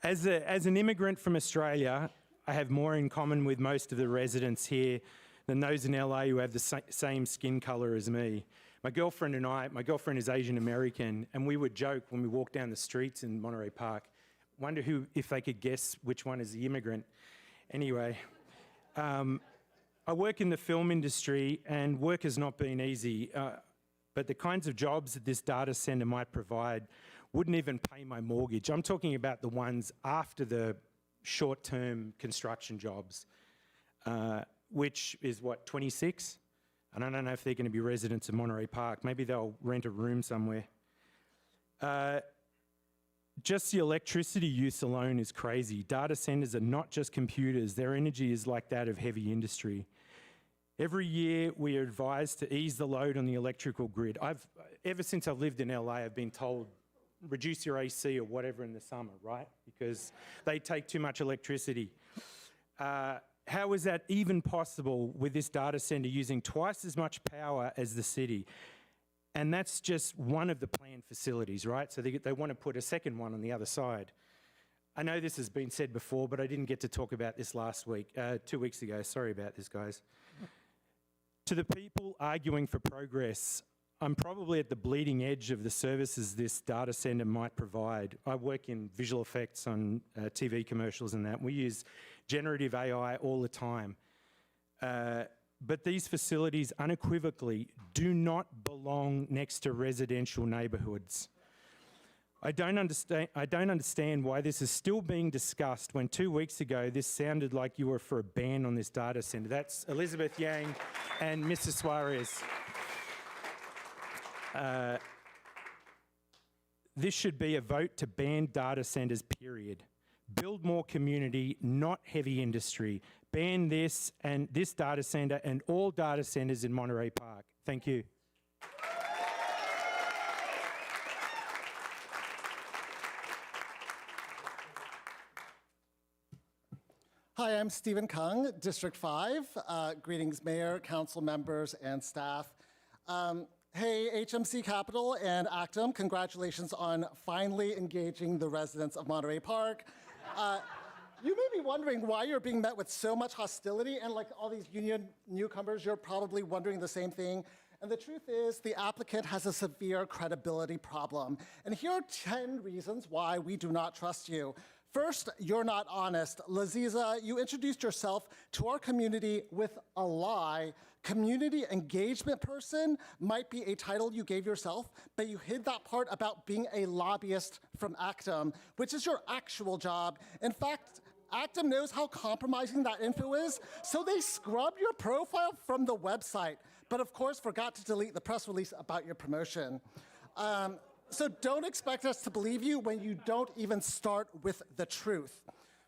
as an immigrant from Australia, I have more in common with most of the residents here than those in LA who have the same skin color as me. My girlfriend is Asian American, and we would joke when we walk down the streets in Monterey Park, wonder if they could guess which one is the immigrant. Anyway, I work in the film industry, and work has not been easy, but the kinds of jobs that this data center might provide wouldn't even pay my mortgage. I'm talking about the ones after the short-term construction jobs, which is what, 26? And I don't know if they're going to be residents of Monterey Park. Maybe they'll rent a room somewhere. Just the electricity use alone is crazy. Data centers are not just computers. Their energy is like that of heavy industry. Every year, we are advised to ease the load on the electrical grid. Ever since I've lived in LA, I've been told, reduce your AC or whatever in the summer, right? Because they take too much electricity. How is that even possible with this data center using twice as much power as the city? And that's just one of the planned facilities, right? So they want to put a second one on the other side. I know this has been said before, but I didn't get to talk about this last week, 2 weeks ago. Sorry about this, guys. To the people arguing for progress, I'm probably at the bleeding edge of the services this data center might provide. I work in visual effects on TV commercials and that. We use generative AI all the time. But these facilities unequivocally do not belong next to residential neighborhoods. I don't understand why this is still being discussed when 2 weeks ago this sounded like you were for a ban on this data center. That's Elizabeth Yang and Mr. Suarez. This should be a vote to ban data centers, period. Build more community, not heavy industry. Ban this and this data center and all data centers in Monterey Park. Thank you. Hi, I'm Stephen Kung, District 5. Greetings, Mayor, Council members, and staff. Hey, HMC Capital and Actum, congratulations on finally engaging the residents of Monterey Park. You may be wondering why you're being met with so much hostility, and like all these union newcomers, you're probably wondering the same thing. And the truth is, the applicant has a severe credibility problem. And here are 10 reasons why we do not trust you. First, you're not honest. Laziza, you introduced yourself to our community with a lie. Community engagement person might be a title you gave yourself, but you hid that part about being a lobbyist from Actum, which is your actual job. In fact, Actum knows how compromising that info is, so they scrubbed your profile from the website, but of course forgot to delete the press release about your promotion. So don't expect us to believe you when you don't even start with the truth.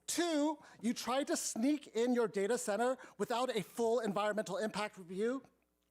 2, you tried to sneak in your data center without a full environmental impact review,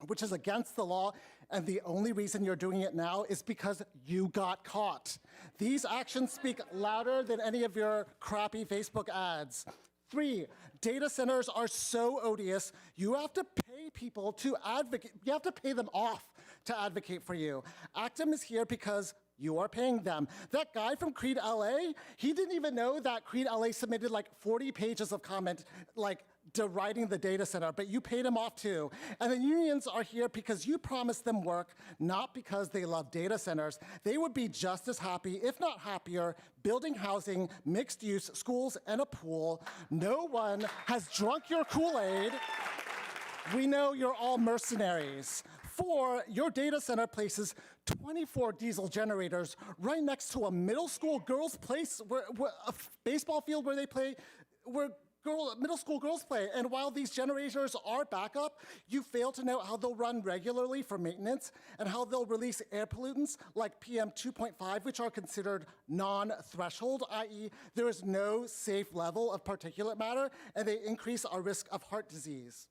which is against the law, and the only reason you're doing it now is because you got caught. These actions speak louder than any of your crappy Facebook ads. 3, data centers are so odious, you have to pay people to advocate, you have to pay them off to advocate for you. Actum is here because you are paying them. That guy from Creed LA, he didn't even know that Creed LA submitted like 40 pages of comment, like deriding the data center, but you paid him off too. And the unions are here because you promised them work, not because they love data centers. They would be just as happy, if not happier, building housing, mixed use, schools, and a pool. No one has drunk your Kool-Aid. We know you're all mercenaries. 4, your data center places 24 diesel generators right next to a middle school girls' place, where a baseball field where they play, where middle school girls play. And while these generators are backup, you fail to know how they'll run regularly for maintenance and how they'll release air pollutants like PM 2.5, which are considered non-threshold, i.e. there is no safe level of particulate matter, and they increase our risk of heart disease.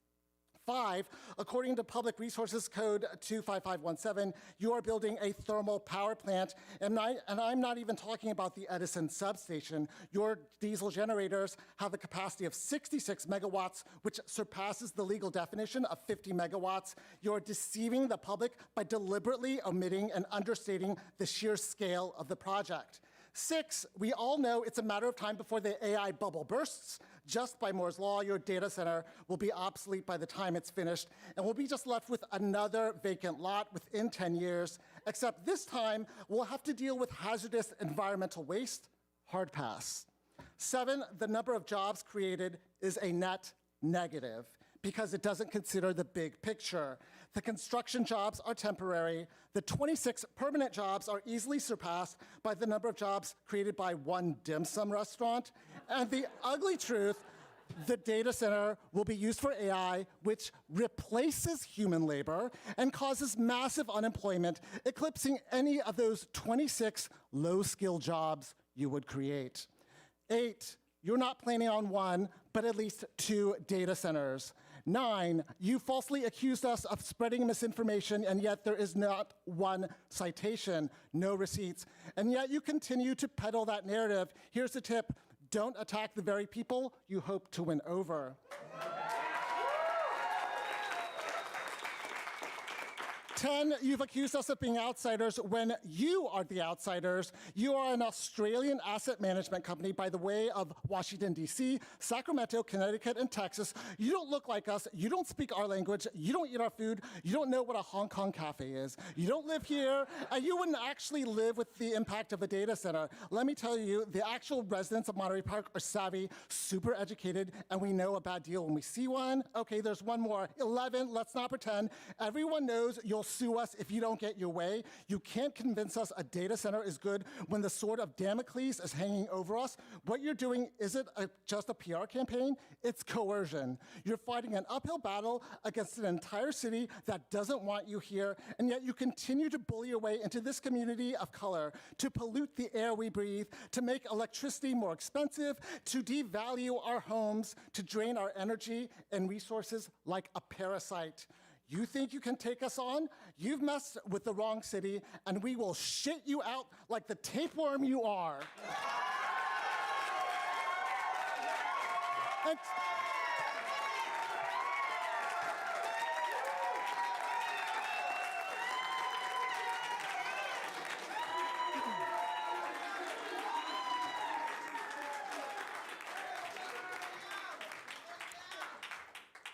5, according to Public Resources Code 25517, you are building a thermal power plant, and I'm not even talking about the Edison substation. Your diesel generators have a capacity of 66 megawatts, which surpasses the legal definition of 50 megawatts. You're deceiving the public by deliberately omitting and understating the sheer scale of the project. 6, we all know it's a matter of time before the AI bubble bursts. Just by Moore's Law, your data center will be obsolete by the time it's finished, and we'll be just left with another vacant lot within 10 years, except this time we'll have to deal with hazardous environmental waste. Hard pass. 7, the number of jobs created is a net negative because it doesn't consider the big picture. The construction jobs are temporary. The 26 permanent jobs are easily surpassed by the number of jobs created by one dim sum restaurant. And the ugly truth, the data center will be used for AI, which replaces human labor and causes massive unemployment, eclipsing any of those 26 low-skill jobs you would create. 8, you're not planning on one, but at least 2 data centers. 9, you falsely accused us of spreading misinformation, and yet there is not one citation, no receipts. And yet you continue to peddle that narrative. Here's the tip: don't attack the very people you hope to win over. 10, you've accused us of being outsiders when you are the outsiders. You are an Australian asset management company by the way of Washington, D.C., Sacramento, Connecticut, and Texas. You don't look like us. You don't speak our language. You don't eat our food. You don't know what a Hong Kong cafe is. You don't live here, and you wouldn't actually live with the impact of a data center. Let me tell you, the actual residents of Monterey Park are savvy, super educated, and we know a bad deal when we see one. Okay, there's one more. 11, let's not pretend. Everyone knows you'll sue us if you don't get your way. You can't convince us a data center is good when the sword of Damocles is hanging over us. What you're doing isn't just a PR campaign, it's coercion. You're fighting an uphill battle against an entire city that doesn't want you here, and yet you continue to bully your way into this community of color, to pollute the air we breathe, to make electricity more expensive, to devalue our homes, to drain our energy and resources like a parasite. You think you can take us on? You've messed with the wrong city, and we will shit you out like the tapeworm you are. And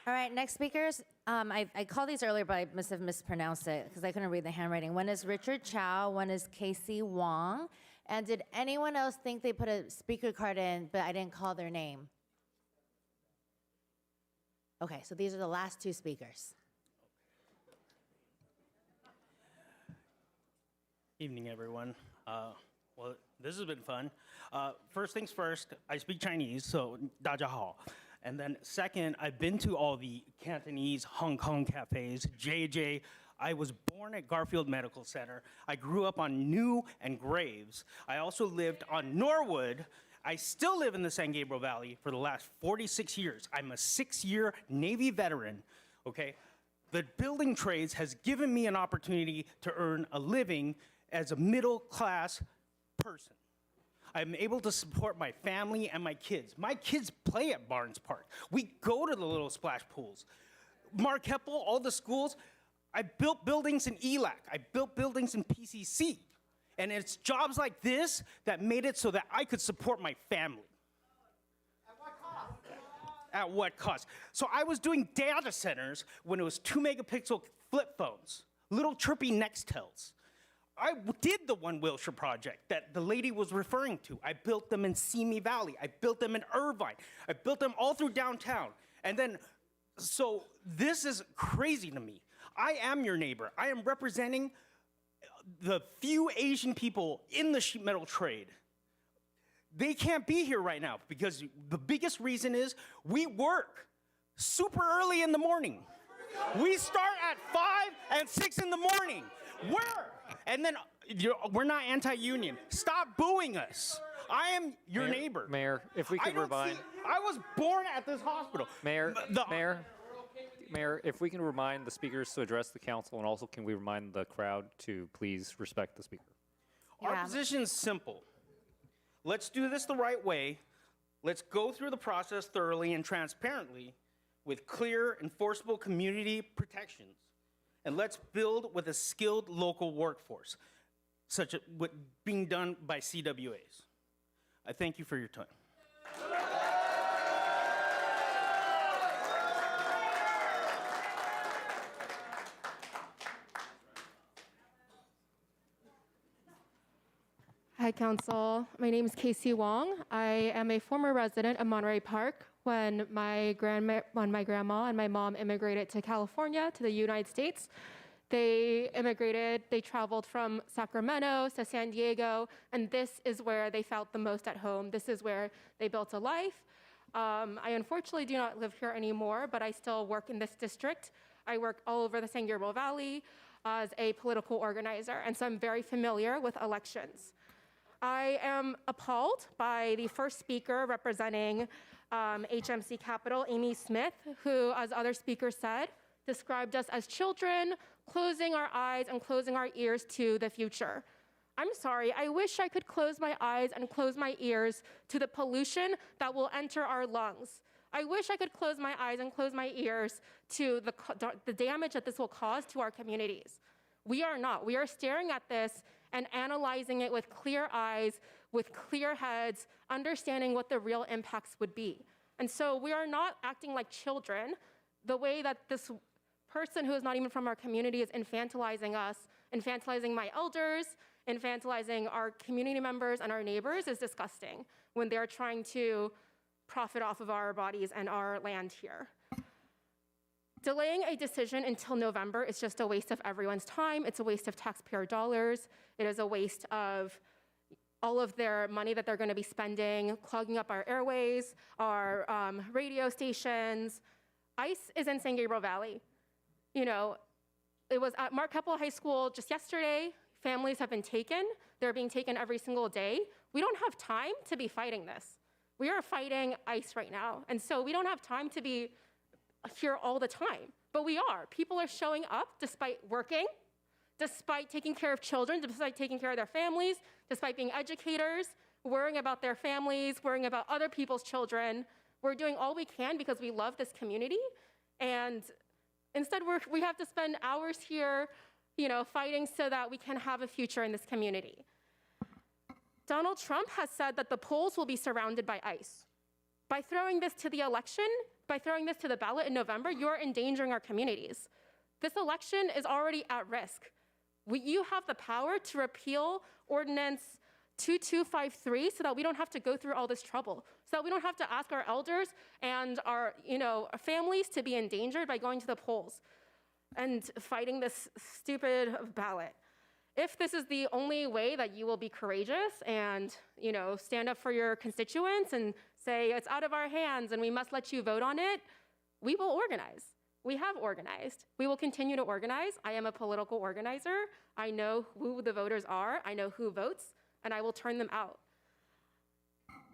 All right, next speakers. I called these earlier, but I must have mispronounced it because I couldn't read the handwriting. One is Richard Chow, one is Casey Wong. And did anyone else think they put a speaker card in, but I didn't call their name? Okay, so these are the last 2 speakers. Evening, everyone. Well, this has been fun. First things first, I speak Chinese, so 大家好. And then second, I've been to all the Cantonese Hong Kong cafes, JJ. I was born at Garfield Medical Center. I grew up on New and Graves. I also lived on Norwood. I still live in the San Gabriel Valley for the last 46 years. I'm a 6-year Navy veteran, okay? The building trades has given me an opportunity to earn a living as a middle-class person. I'm able to support my family and my kids. My kids play at Barnes Park. We go to the little splash pools. Mark Heppel, all the schools. I built buildings in ELAC. I built buildings in PCC. And it's jobs like this that made it so that I could support my family. At what cost? At what cost? So I was doing data centers when it was 2-megapixel flip phones, little chirpy Nextels. I did the One Wilshire project that the lady was referring to. I built them in Simi Valley. I built them in Irvine. I built them all through downtown. And then, so this is crazy to me. I am your neighbor. I am representing the few Asian people in the sheet metal trade. They can't be here right now because the biggest reason is we work super early in the morning. We start at 5 and 6 in the morning. And then we're not anti-union. Stop booing us. I am your neighbor. Mayor, if we could remind. I was born at this hospital. Mayor, Mayor, if we can remind the speakers to address the council, and also can we remind the crowd to please respect the speaker? Our position's simple. Let's do this the right way. Let's go through the process thoroughly and transparently with clear, enforceable community protections. And let's build with a skilled local workforce, such as what being done by CWAs. I thank you for your time. Hi, Council. My name is Casey Wong. I am a former resident of Monterey Park when my grandma and my mom immigrated to California, to the United States. They immigrated, they traveled from Sacramento to San Diego, and this is where they felt the most at home. This is where they built a life. I unfortunately do not live here anymore, but I still work in this district. I work all over the San Gabriel Valley as a political organizer, and so I'm very familiar with elections. I am appalled by the first speaker representing HMC Capital, Amy Smith, who, as other speakers said, described us as children, closing our eyes and closing our ears to the future. I'm sorry, I wish I could close my eyes and close my ears to the pollution that will enter our lungs. I wish I could close my eyes and close my ears to the damage that this will cause to our communities. We are not. We are staring at this and analyzing it with clear eyes, with clear heads, understanding what the real impacts would be. And so we are not acting like children the way that this person who is not even from our community is infantilizing us, infantilizing my elders, infantilizing our community members and our neighbors is disgusting when they're trying to profit off of our bodies and our land here. Delaying a decision until November is just a waste of everyone's time. It's a waste of taxpayer dollars. It is a waste of all of their money that they're going to be spending, clogging up our airways, our radio stations. ICE is in San Gabriel Valley. You know, it was at Mark Keppel High School just yesterday. Families have been taken. They're being taken every single day. We don't have time to be fighting this. We are fighting ICE right now. And so we don't have time to be here all the time, but we are. People are showing up despite working, despite taking care of children, despite taking care of their families, despite being educators, worrying about their families, worrying about other people's children. We're doing all we can because we love this community, and instead we have to spend hours here, you know, fighting so that we can have a future in this community. Donald Trump has said that the polls will be surrounded by ICE. By throwing this to the election, by throwing this to the ballot in November, you're endangering our communities. This election is already at risk. You have the power to repeal Ordinance 2253 so that we don't have to go through all this trouble, so that we don't have to ask our elders and our families to be endangered by going to the polls and fighting this stupid ballot. If this is the only way that you will be courageous and stand up for your constituents and say it's out of our hands and we must let you vote on it, we will organize. We have organized. We will continue to organize. I am a political organizer. I know who the voters are. I know who votes, and I will turn them out.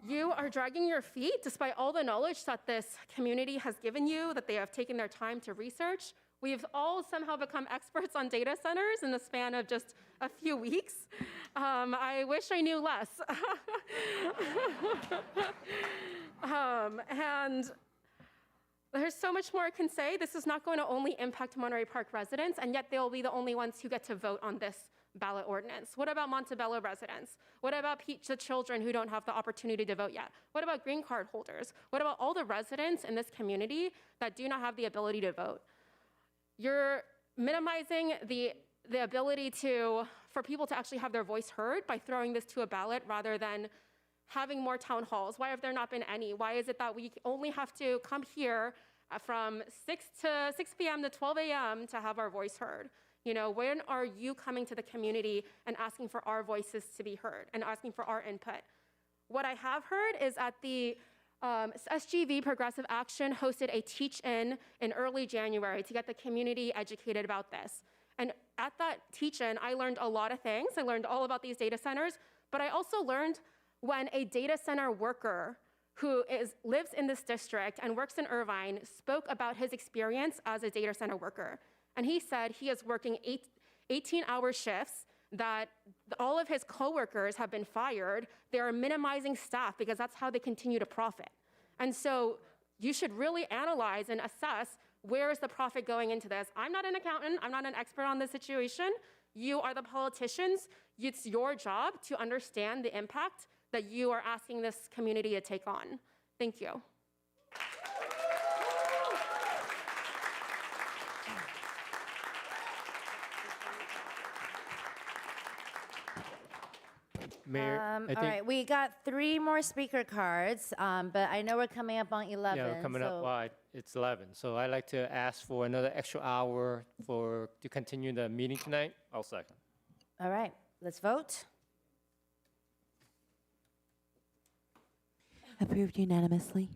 You are dragging your feet despite all the knowledge that this community has given you, that they have taken their time to research. We've all somehow become experts on data centers in the span of just a few weeks. I wish I knew less. And there's so much more I can say. This is not going to only impact Monterey Park residents, and yet they'll be the only ones who get to vote on this ballot ordinance. What about Montebello residents? What about the children who don't have the opportunity to vote yet? What about green card holders? What about all the residents in this community that do not have the ability to vote? You're minimizing the ability for people to actually have their voice heard by throwing this to a ballot rather than having more town halls. Why have there not been any? Why is it that we only have to come here from 6 p.m. to 12 a.m. to have our voice heard? When are you coming to the community and asking for our voices to be heard and asking for our input? What I have heard is at the SGV Progressive Action hosted a teach-in in early January to get the community educated about this. And at that teach-in, I learned a lot of things. I learned all about these data centers, but I also learned when a data center worker who lives in this district and works in Irvine, spoke about his experience as a data center worker. And he said he is working 18-hour shifts, that all of his coworkers have been fired. They are minimizing staff because that's how they continue to profit. And so you should really analyze and assess where is the profit going into this. I'm not an accountant. I'm not an expert on this situation. You are the politicians. It's your job to understand the impact that you are asking this community to take on. Thank you. Mayor, all right, we got 3 more speaker cards, but I know we're coming up on 11. Yeah, coming up, it's 11. So I'd like to ask for another extra hour to continue the meeting tonight. I'll second. All right, let's vote. Approved unanimously.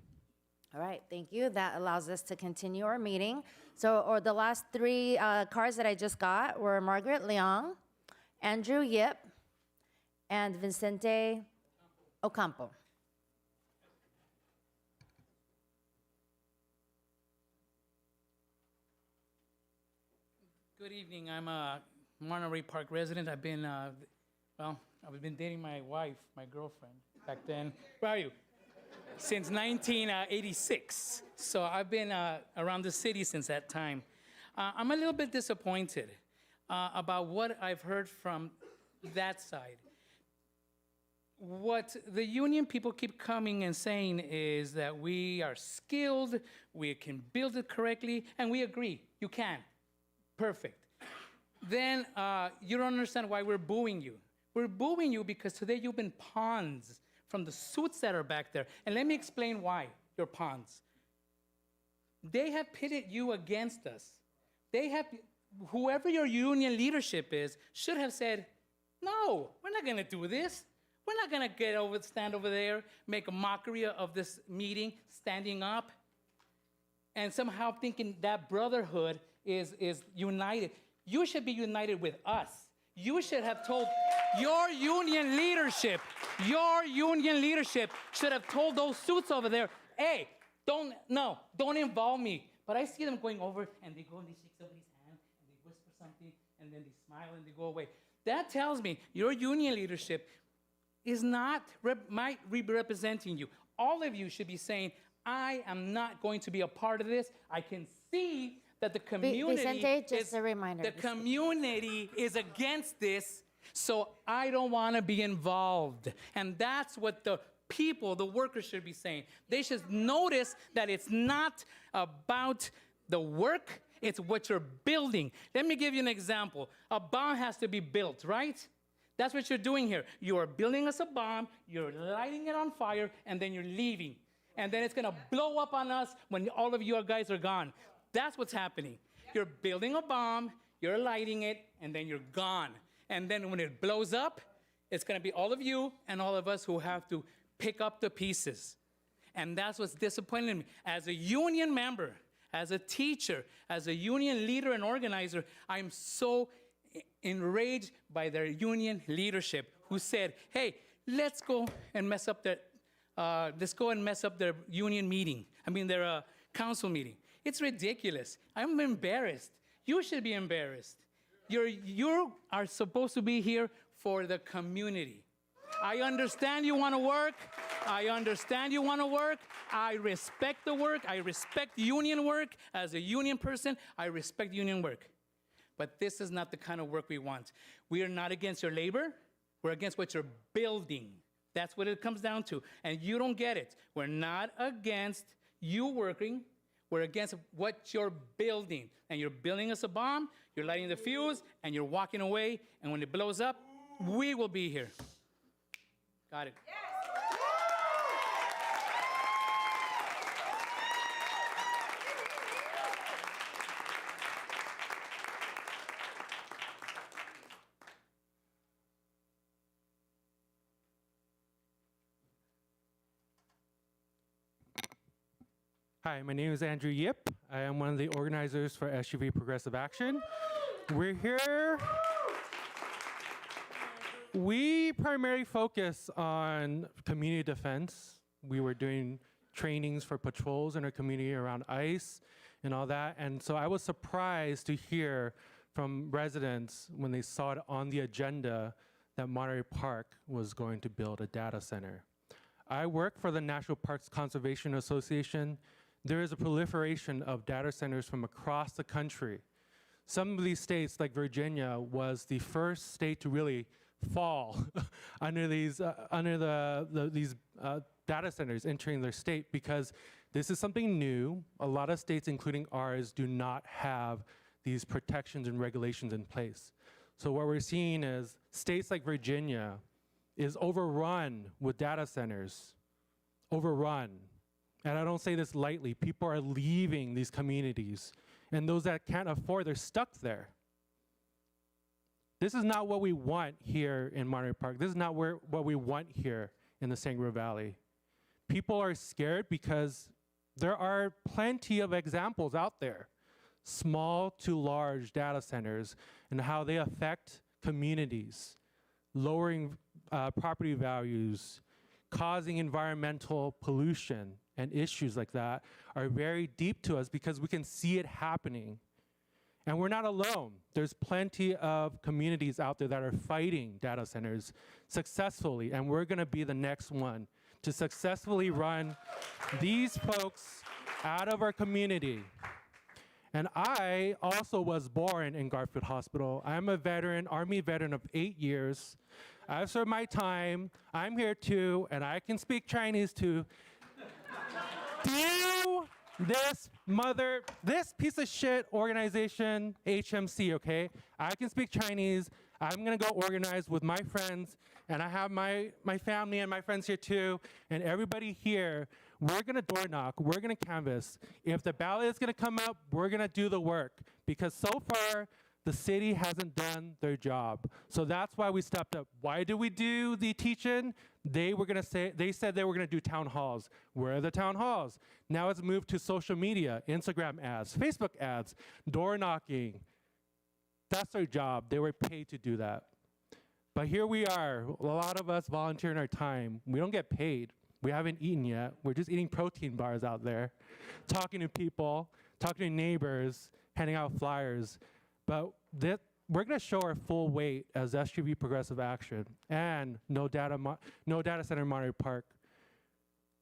All right, thank you. That allows us to continue our meeting. So, the last 3 cards that I just got were Margaret Leong, Andrew Yip, and Vicente Ocampo. Good evening. I'm a Monterey Park resident. I've been, I've been dating my wife, my girlfriend, back then. Where are you? Since 1986. So I've been around the city since that time. I'm a little bit disappointed about what I've heard from that side. What the union people keep coming and saying is that we are skilled, we can build it correctly, and we agree, you can. Perfect. Then you don't understand why we're booing you. We're booing you because today you've been pawns from the suits that are back there. And let me explain why you're pawns. They have pitted you against us. Whoever your union leadership is should have said, no, we're not gonna do this. We're not gonna stand over there, make a mockery of this meeting, standing up, and somehow thinking that brotherhood is united. You should be united with us. You should have told your union leadership should have told those suits over there, hey, don't involve me. But I see them going over and they go and they shake somebody's hand and they whisper something and then they smile and they go away. That tells me your union leadership might be representing you. All of you should be saying, I am not going to be a part of this. I can see that the community Vicente, just a reminder. The community is against this, so I don't want to be involved. And that's what the people, the workers should be saying. They should notice that it's not about the work, it's what you're building. Let me give you an example. A bomb has to be built, right? That's what you're doing here. You are building us a bomb, you're lighting it on fire, and then you're leaving. And then it's gonna blow up on us when all of you guys are gone. That's what's happening. You're building a bomb, you're lighting it, and then you're gone. And then when it blows up, it's gonna be all of you and all of us who have to pick up the pieces. And that's what's disappointing me. As a union member, as a teacher, as a union leader and organizer, I'm so enraged by their union leadership who said, hey, let's go and mess up their union meeting. Their council meeting. It's ridiculous. I'm embarrassed. You should be embarrassed. You are supposed to be here for the community. I understand you want to work. I respect the work. I respect union work. As a union person, I respect union work. But this is not the kind of work we want. We are not against your labor. We're against what you're building. That's what it comes down to. And you don't get it. We're not against you working. We're against what you're building. And you're building us a bomb, you're lighting the fuse, and you're walking away. And when it blows up, we will be here. Got it. Hi, my name is Andrew Yip. I am one of the organizers for SUV Progressive Action. We're here. We primarily focus on community defense. We were doing trainings for patrols in our community around ICE and all that. And so I was surprised to hear from residents when they saw it on the agenda that Monterey Park was going to build a data center. I work for the National Parks Conservation Association. There is a proliferation of data centers from across the country. Some of these states, like Virginia, was the first state to really fall under these data centers entering their state, because this is something new. A lot of states, including ours, do not have these protections and regulations in place. So what we're seeing is states like Virginia is overrun with data centers, overrun. And I don't say this lightly. People are leaving these communities, and those that can't afford, they're stuck there. This is not what we want here in Monterey Park. This is not what we want here in the San Gabriel Valley. People are scared because there are plenty of examples out there, small to large data centers, and how they affect communities, lowering property values, causing environmental pollution, and issues like that are very deep to us because we can see it happening. And we're not alone. There's plenty of communities out there that are fighting data centers successfully, and we're gonna be the next one to successfully run these folks out of our community. And I also was born in Garfield Hospital. I'm a veteran, Army veteran of 8 years. I've served my time. I'm here too, and I can speak Chinese too. This piece of shit organization, HMC, okay? I can speak Chinese. I'm gonna go organize with my friends, and I have my family and my friends here too, and everybody here. We're gonna door knock, we're gonna canvass. If the ballot is gonna come up, we're gonna do the work, because so far, the city hasn't done their job. So that's why we stepped up. Why did we do the teach-in? They said they were gonna do town halls. Where are the town halls? Now it's moved to social media, Instagram ads, Facebook ads, door knocking. That's their job. They were paid to do that. But here we are, a lot of us volunteering our time. We don't get paid. We haven't eaten yet. We're just eating protein bars out there, talking to people, talking to neighbors, handing out flyers. But we're going to show our full weight as SUV Progressive Action and No Data Center in Monterey Park.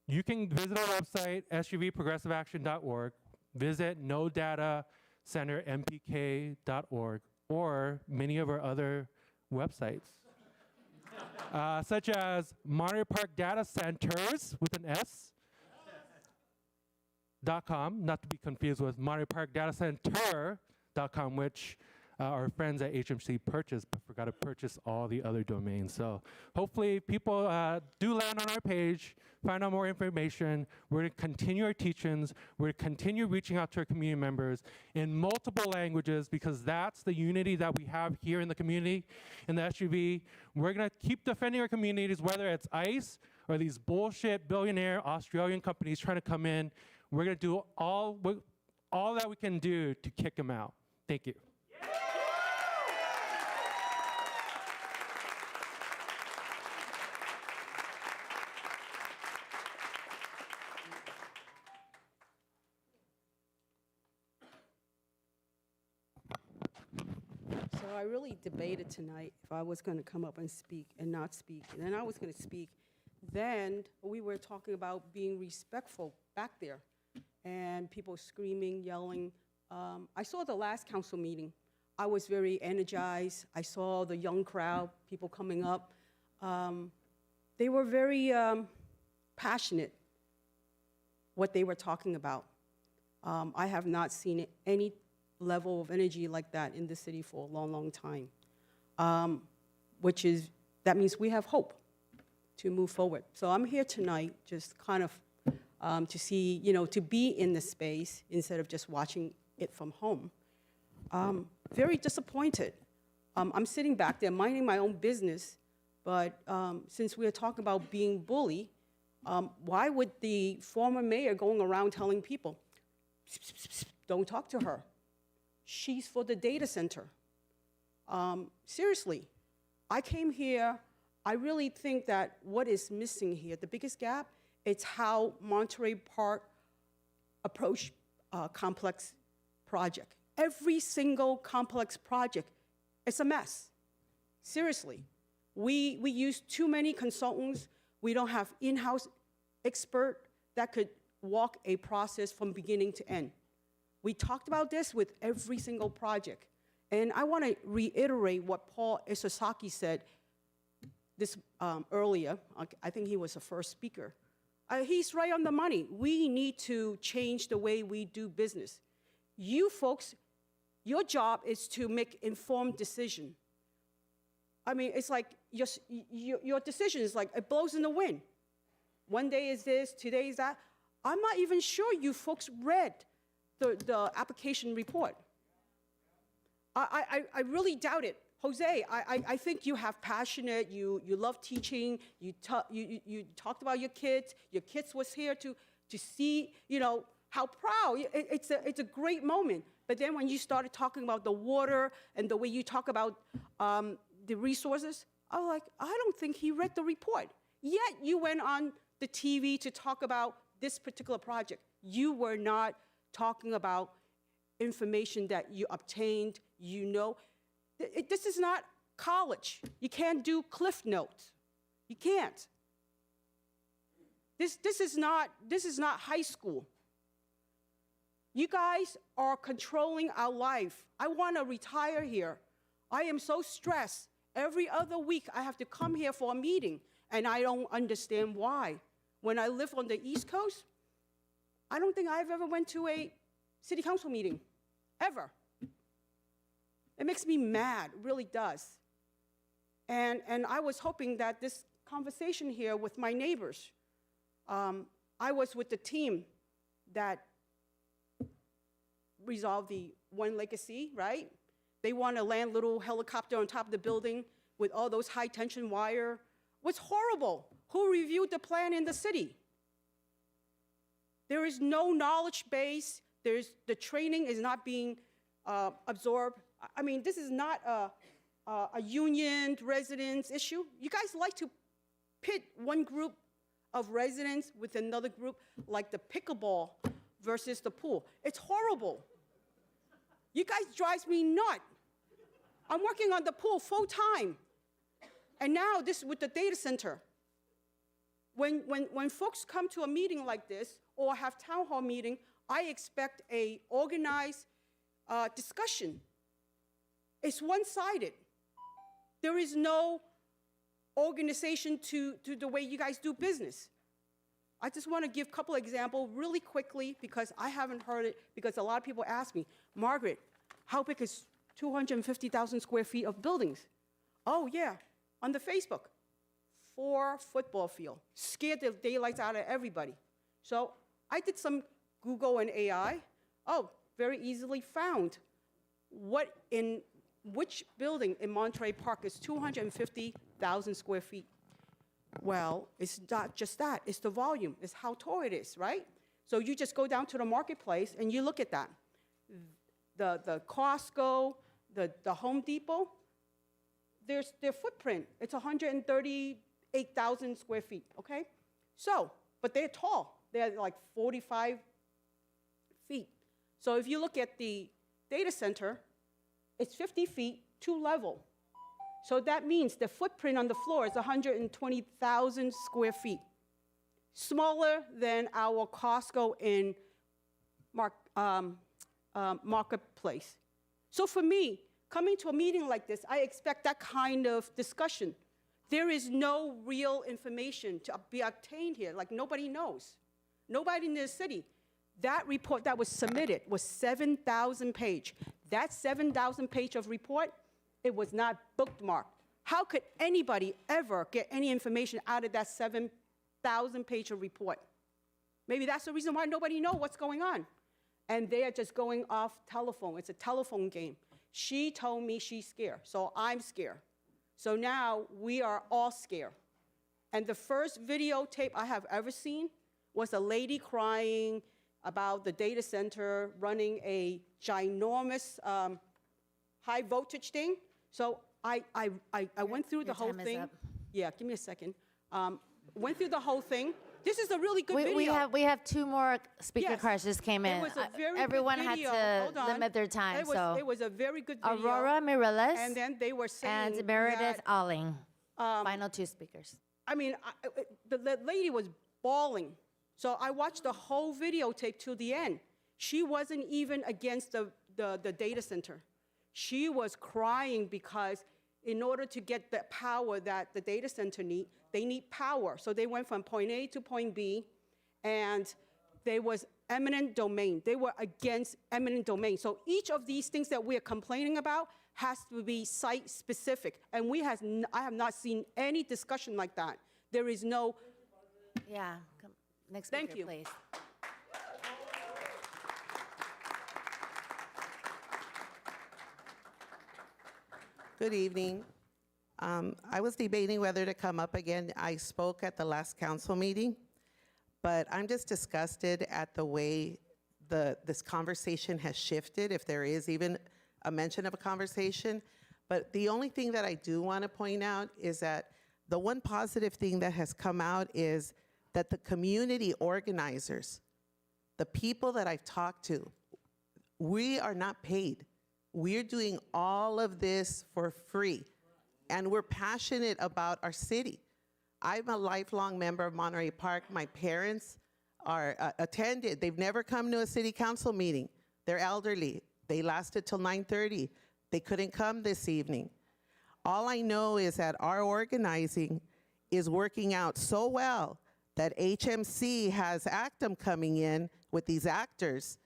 You can visit our website, suvprogressiveaction.org, visit nodatacentermpk.org, or many of our other websites, such as Monterey Park Data Centers with an S.com, not to be confused with Monterey Park Data Center.com, which our friends at HMC purchased, but forgot to purchase all the other domains. So hopefully people do land on our page, find out more information. We're going to continue our teach-ins. We're going to continue reaching out to our community members in multiple languages, because that's the unity that we have here in the community, in the SUV. We're going to keep defending our communities, whether it's ICE or these bullshit billionaire Australian companies trying to come in. We're going to do all that we can do to kick them out. Thank you. So I really debated tonight if I was going to come up and speak and not speak. And then I was going to speak. Then we were talking about being respectful back there, and people screaming, yelling. I saw the last council meeting. I was very energized. I saw the young crowd, people coming up. They were very passionate what they were talking about. I have not seen any level of energy like that in the city for a long, long time, that means we have hope to move forward. So I'm here tonight just kind of to see, to be in the space instead of just watching it from home. Very disappointed. I'm sitting back there minding my own business, but since we're talking about being bullied, why would the former mayor going around telling people, don't talk to her? She's for the data center. Seriously, I came here, I really think that what is missing here, the biggest gap, It's how Monterey Park approached complex project. Every single complex project, it's a mess. Seriously. We use too many consultants. We don't have in-house expert that could walk a process from beginning to end. We talked about this with every single project. And I want to reiterate what Paul Isosaki said this earlier. I think he was the first speaker. He's right on the money. We need to change the way we do business. You folks, your job is to make informed decision. I mean, it's like your decision is like it blows in the wind. One day is this, today is that. I'm not even sure you folks read the application report. I really doubt it. Jose, I think you have passionate, you love teaching, you talked about your kids was here to see, how proud, it's a great moment. But then when you started talking about the water and the way you talk about the resources, I was like, I don't think he read the report. Yet you went on the TV to talk about this particular project. You were not talking about information that you obtained, This is not college. You can't do Cliff Notes. You can't. This is not high school. You guys are controlling our life. I want to retire here. I am so stressed. Every other week I have to come here for a meeting, and I don't understand why. When I live on the East Coast, I don't think I've ever went to a city council meeting, ever. It makes me mad, it really does. And I was hoping that this conversation here with my neighbors, I was with the team that resolved the One Legacy, right? They want to land little helicopter on top of the building with all those high tension wire. It was horrible. Who reviewed the plan in the city? There is no knowledge base. The training is not being absorbed. I mean, this is not a union residents issue. You guys like to pit one group of residents with another group, like the pickleball versus the pool. It's horrible. You guys drives me nuts. I'm working on the pool full time. And now this with the data center. When folks come to a meeting like this or have town hall meeting, I expect a organized discussion. It's one-sided. There is no organization to the way you guys do business. I just want to give a couple examples really quickly because I haven't heard it, because a lot of people ask me, Margaret, how big is 250,000 square feet of buildings? Oh yeah, on the Facebook, 4 football field, scared the daylights out of everybody. So I did some Google and AI. Oh, very easily found which building in Monterey Park is 250,000 square feet. Well, it's not just that, it's the volume, it's how tall it is, right? So you just go down to the marketplace and you look at that. The Costco, the Home Depot, their footprint, it's 138,000 square feet, okay? So, but they're tall, they're like 45 feet. So if you look at the data center, it's 50 feet, 2 level. So that means the footprint on the floor is 120,000 square feet. Smaller than our Costco in Marketplace. So for me, coming to a meeting like this, I expect that kind of discussion. There is no real information to be obtained here, like nobody knows. Nobody in the city. That report that was submitted was 7,000 page. That 7,000 page of report, it was not bookmarked. How could anybody ever get any information out of that 7,000 page of report? Maybe that's the reason why nobody knows what's going on. And they are just going off telephone. It's a telephone game. She told me she's scared, so I'm scared. So now we are all scared. And the first videotape I have ever seen was a lady crying about the data center running a ginormous high voltage thing. So I went through the whole thing. Yeah, give me a second. Went through the whole thing. This is a really good video. We have 2 more speaker Yes. cards just came in. It was a very Everyone good had video. to Hold on. limit their time. It was a very good video. Aurora Mireles And then they were saying and Meredith that, Alling. Final 2 speakers. I mean, the lady was bawling. So I watched the whole videotape to the end. She wasn't even against the data center. She was crying because in order to get the power that the data center need, they need power. So they went from point A to point B, and there was eminent domain. They were against eminent domain. So each of these things that we're complaining about has to be site-specific, and I have not seen any discussion like that. There is no. Yeah. Next speaker, Thank you. please. Good evening. I was debating whether to come up again. I spoke at the last council meeting, but I'm just disgusted at the way this conversation has shifted, if there is even a mention of a conversation. But the only thing that I do want to point out is that the one positive thing that has come out is that the community organizers, the people that I've talked to, we are not paid. We're doing all of this for free, and we're passionate about our city. I'm a lifelong member of Monterey Park. My parents are attended. They've never come to a city council meeting. They're elderly. They lasted till 9:30. They couldn't come this evening. All I know is that our organizing is working out so well that HMC has Actum coming in with these actors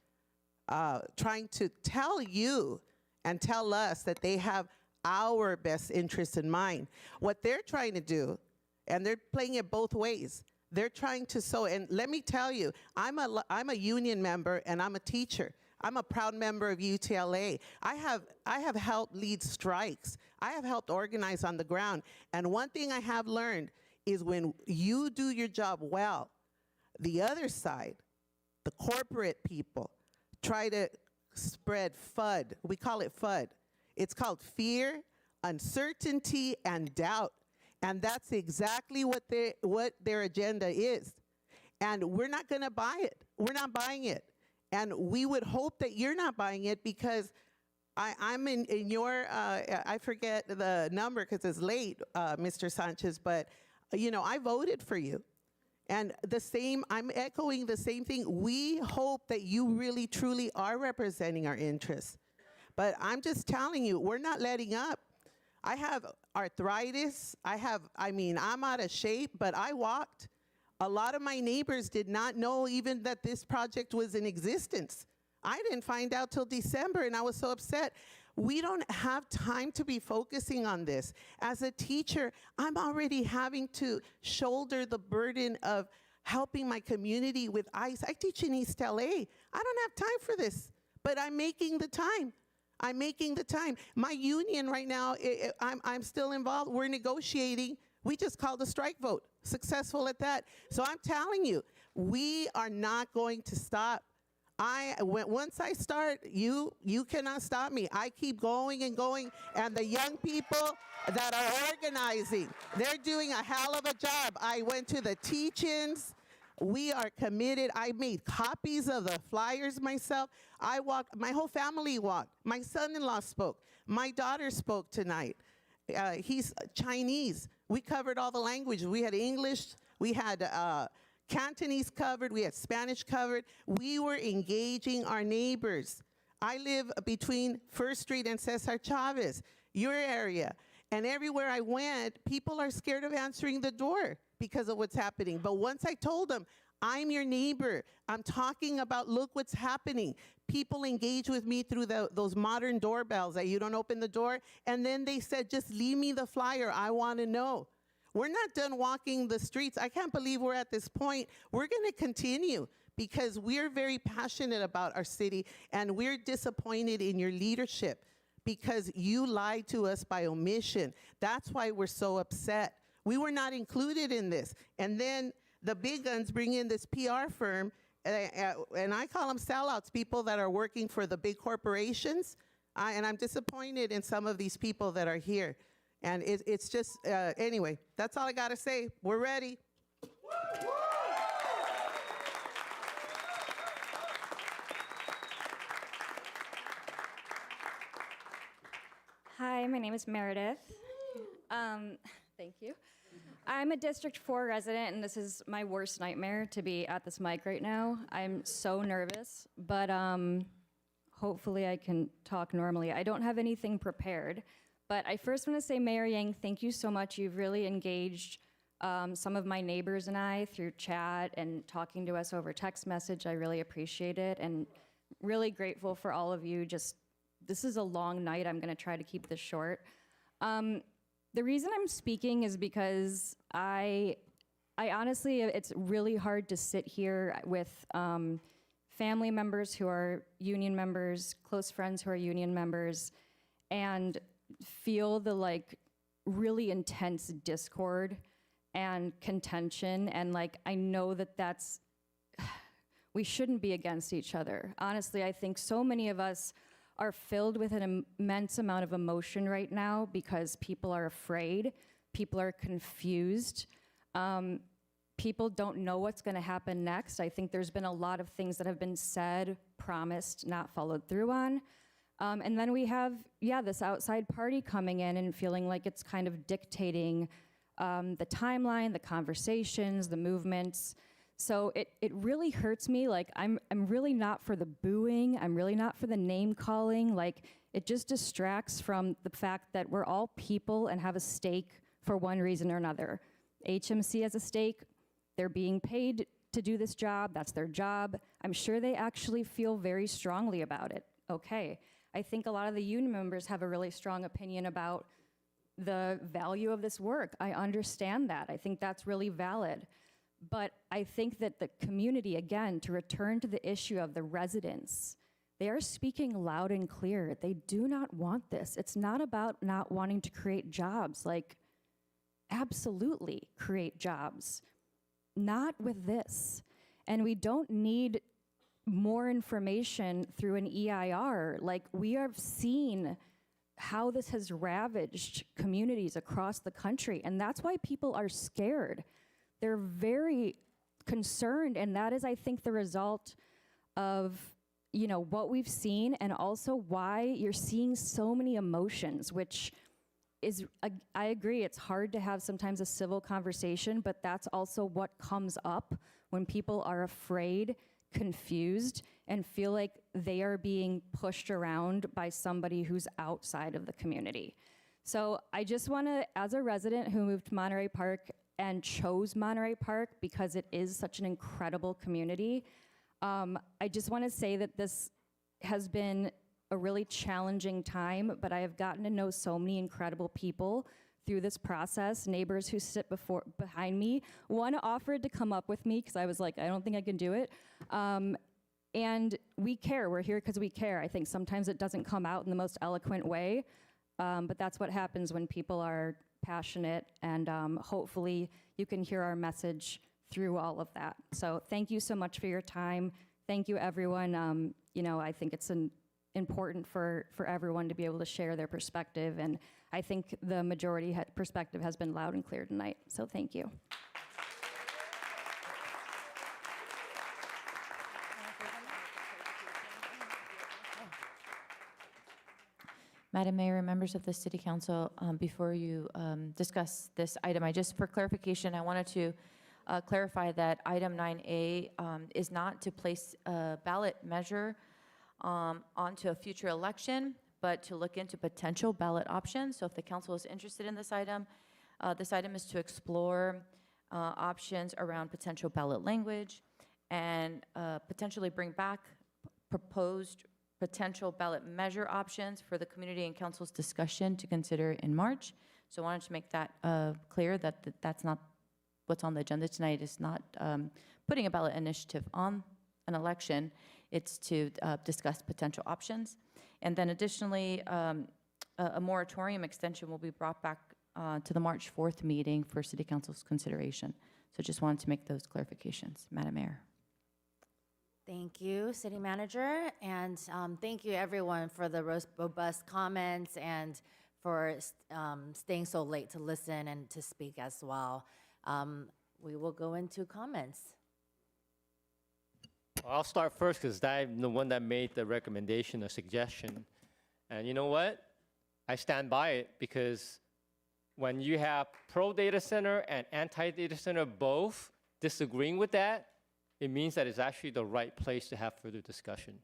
trying to tell you and tell us that they have our best interests in mind. What they're trying to do, and they're playing it both ways, they're trying to sow, and let me tell you, I'm a union member and I'm a teacher. I'm a proud member of UTLA. I have helped lead strikes. I have helped organize on the ground. And one thing I have learned is when you do your job well, the other side, the corporate people, try to spread FUD. We call it FUD. It's called fear, uncertainty, and doubt. And that's exactly what their agenda is. And we're not going to buy it. We're not buying it. And we would hope that you're not buying it, because I'm in your, I forget the number because it's late, Mr. Sanchez, but you know, I voted for you. And I'm echoing the same thing. We hope that you really, truly are representing our interests. But I'm just telling you, we're not letting up. I have arthritis. I'm out of shape, but I walked. A lot of my neighbors did not know even that this project was in existence. I didn't find out till December, and I was so upset. We don't have time to be focusing on this. As a teacher, I'm already having to shoulder the burden of helping my community with ICE. I teach in East LA. I don't have time for this, but I'm making the time. I'm making the time. My union right now, I'm still involved. We're negotiating. We just called a strike vote. Successful at that. So I'm telling you, we are not going to stop. Once I start, you cannot stop me. I keep going and going, and the young people that are organizing, they're doing a hell of a job. I went to the teach-ins. We are committed. I made copies of the flyers myself. I walked, my whole family walked. My son-in-law spoke. My daughter spoke tonight. He's Chinese. We covered all the languages. We had English, we had Cantonese covered, we had Spanish covered. We were engaging our neighbors. I live between First Street and Cesar Chavez, your area. And everywhere I went, people are scared of answering the door because of what's happening. But once I told them, I'm your neighbor, I'm talking about, look what's happening. People engage with me through those modern doorbells that you don't open the door. And then they said, just leave me the flyer, I want to know. We're not done walking the streets. I can't believe we're at this point. We're going to continue because we're very passionate about our city, and we're disappointed in your leadership because you lied to us by omission. That's why we're so upset. We were not included in this. And then the big guns bring in this PR firm, and I call them sellouts, people that are working for the big corporations. And I'm disappointed in some of these people that are here. And it's just, anyway, that's all I got to say. We're ready. my name is Meredith. Thank you. I'm a District 4 resident, and this is my worst nightmare to be at this mic right now. I'm so nervous, but hopefully I can talk normally. I don't have anything prepared, but I first want to say, Mayor Yang, thank you so much. You've really engaged some of my neighbors and I through chat and talking to us over text message. I really appreciate it, and really grateful for all of you. This is a long night. I'm going to try to keep this short. The reason I'm speaking is because I honestly, it's really hard to sit here with family members who are union members, close friends who are union members, and feel the really intense discord and contention. And I know that's, we shouldn't be against each other. Honestly, I think so many of us are filled with an immense amount of emotion right now because people are afraid, people are confused, people don't know what's gonna happen next. I think there's been a lot of things that have been said, promised, not followed through on. And then we have, this outside party coming in and feeling like it's kind of dictating the timeline, the conversations, the movements. So it really hurts me. I'm really not for the booing. I'm really not for the name calling. It just distracts from the fact that we're all people and have a stake for one reason or another. HMC has a stake. They're being paid to do this job. That's their job. I'm sure they actually feel very strongly about it. Okay. I think a lot of the union members have a really strong opinion about the value of this work. I understand that. I think that's really valid. But I think that the community, again, to return to the issue of the residents, they are speaking loud and clear. They do not want this. It's not about not wanting to create jobs. Absolutely create jobs. Not with this. And we don't need more information through an EIR. We have seen how this has ravaged communities across the country, and that's why people are scared. They're very concerned, and that is, I think, the result of what we've seen, and also why you're seeing so many emotions, which is, I agree, it's hard to have sometimes a civil conversation, but that's also what comes up when people are afraid, confused, and feel like they are being pushed around by somebody who's outside of the community. So I just want to, as a resident who moved to Monterey Park and chose Monterey Park because it is such an incredible community, I just want to say that this has been a really challenging time, but I have gotten to know so many incredible people through this process, neighbors who sit behind me. One offered to come up with me because I was like, I don't think I can do it. And we care, we're here because we care. I think sometimes it doesn't come out in the most eloquent way, but that's what happens when people are passionate, and hopefully you can hear our message through all of that. So thank you so much for your time. Thank you, everyone. I think it's important for everyone to be able to share their perspective, and I think the majority perspective has been loud and clear tonight, so thank you. Madam Mayor, members of the City Council, before you discuss this item, for clarification, I wanted to clarify that item 9A is not to place a ballot measure onto a future election, but to look into potential ballot options. So if the council is interested in this item is to explore options around potential ballot language and potentially bring back proposed potential ballot measure options for the community and council's discussion to consider in March. So I wanted to make that clear that that's not what's on the agenda tonight. Is not putting a ballot initiative on an election. It's to discuss potential options. And then additionally, a moratorium extension will be brought back to the March 4th meeting for City Council's consideration. So just wanted to make those clarifications, Madam Mayor. Thank you, City Manager, and thank you everyone for the robust comments and for staying so late to listen and to speak as well. We will go into comments. Well, I'll start first because I'm the one that made the recommendation or suggestion. And you know what? I stand by it because when you have pro-data center and anti-data center both disagreeing with that, it means that it's actually the right place to have further discussion.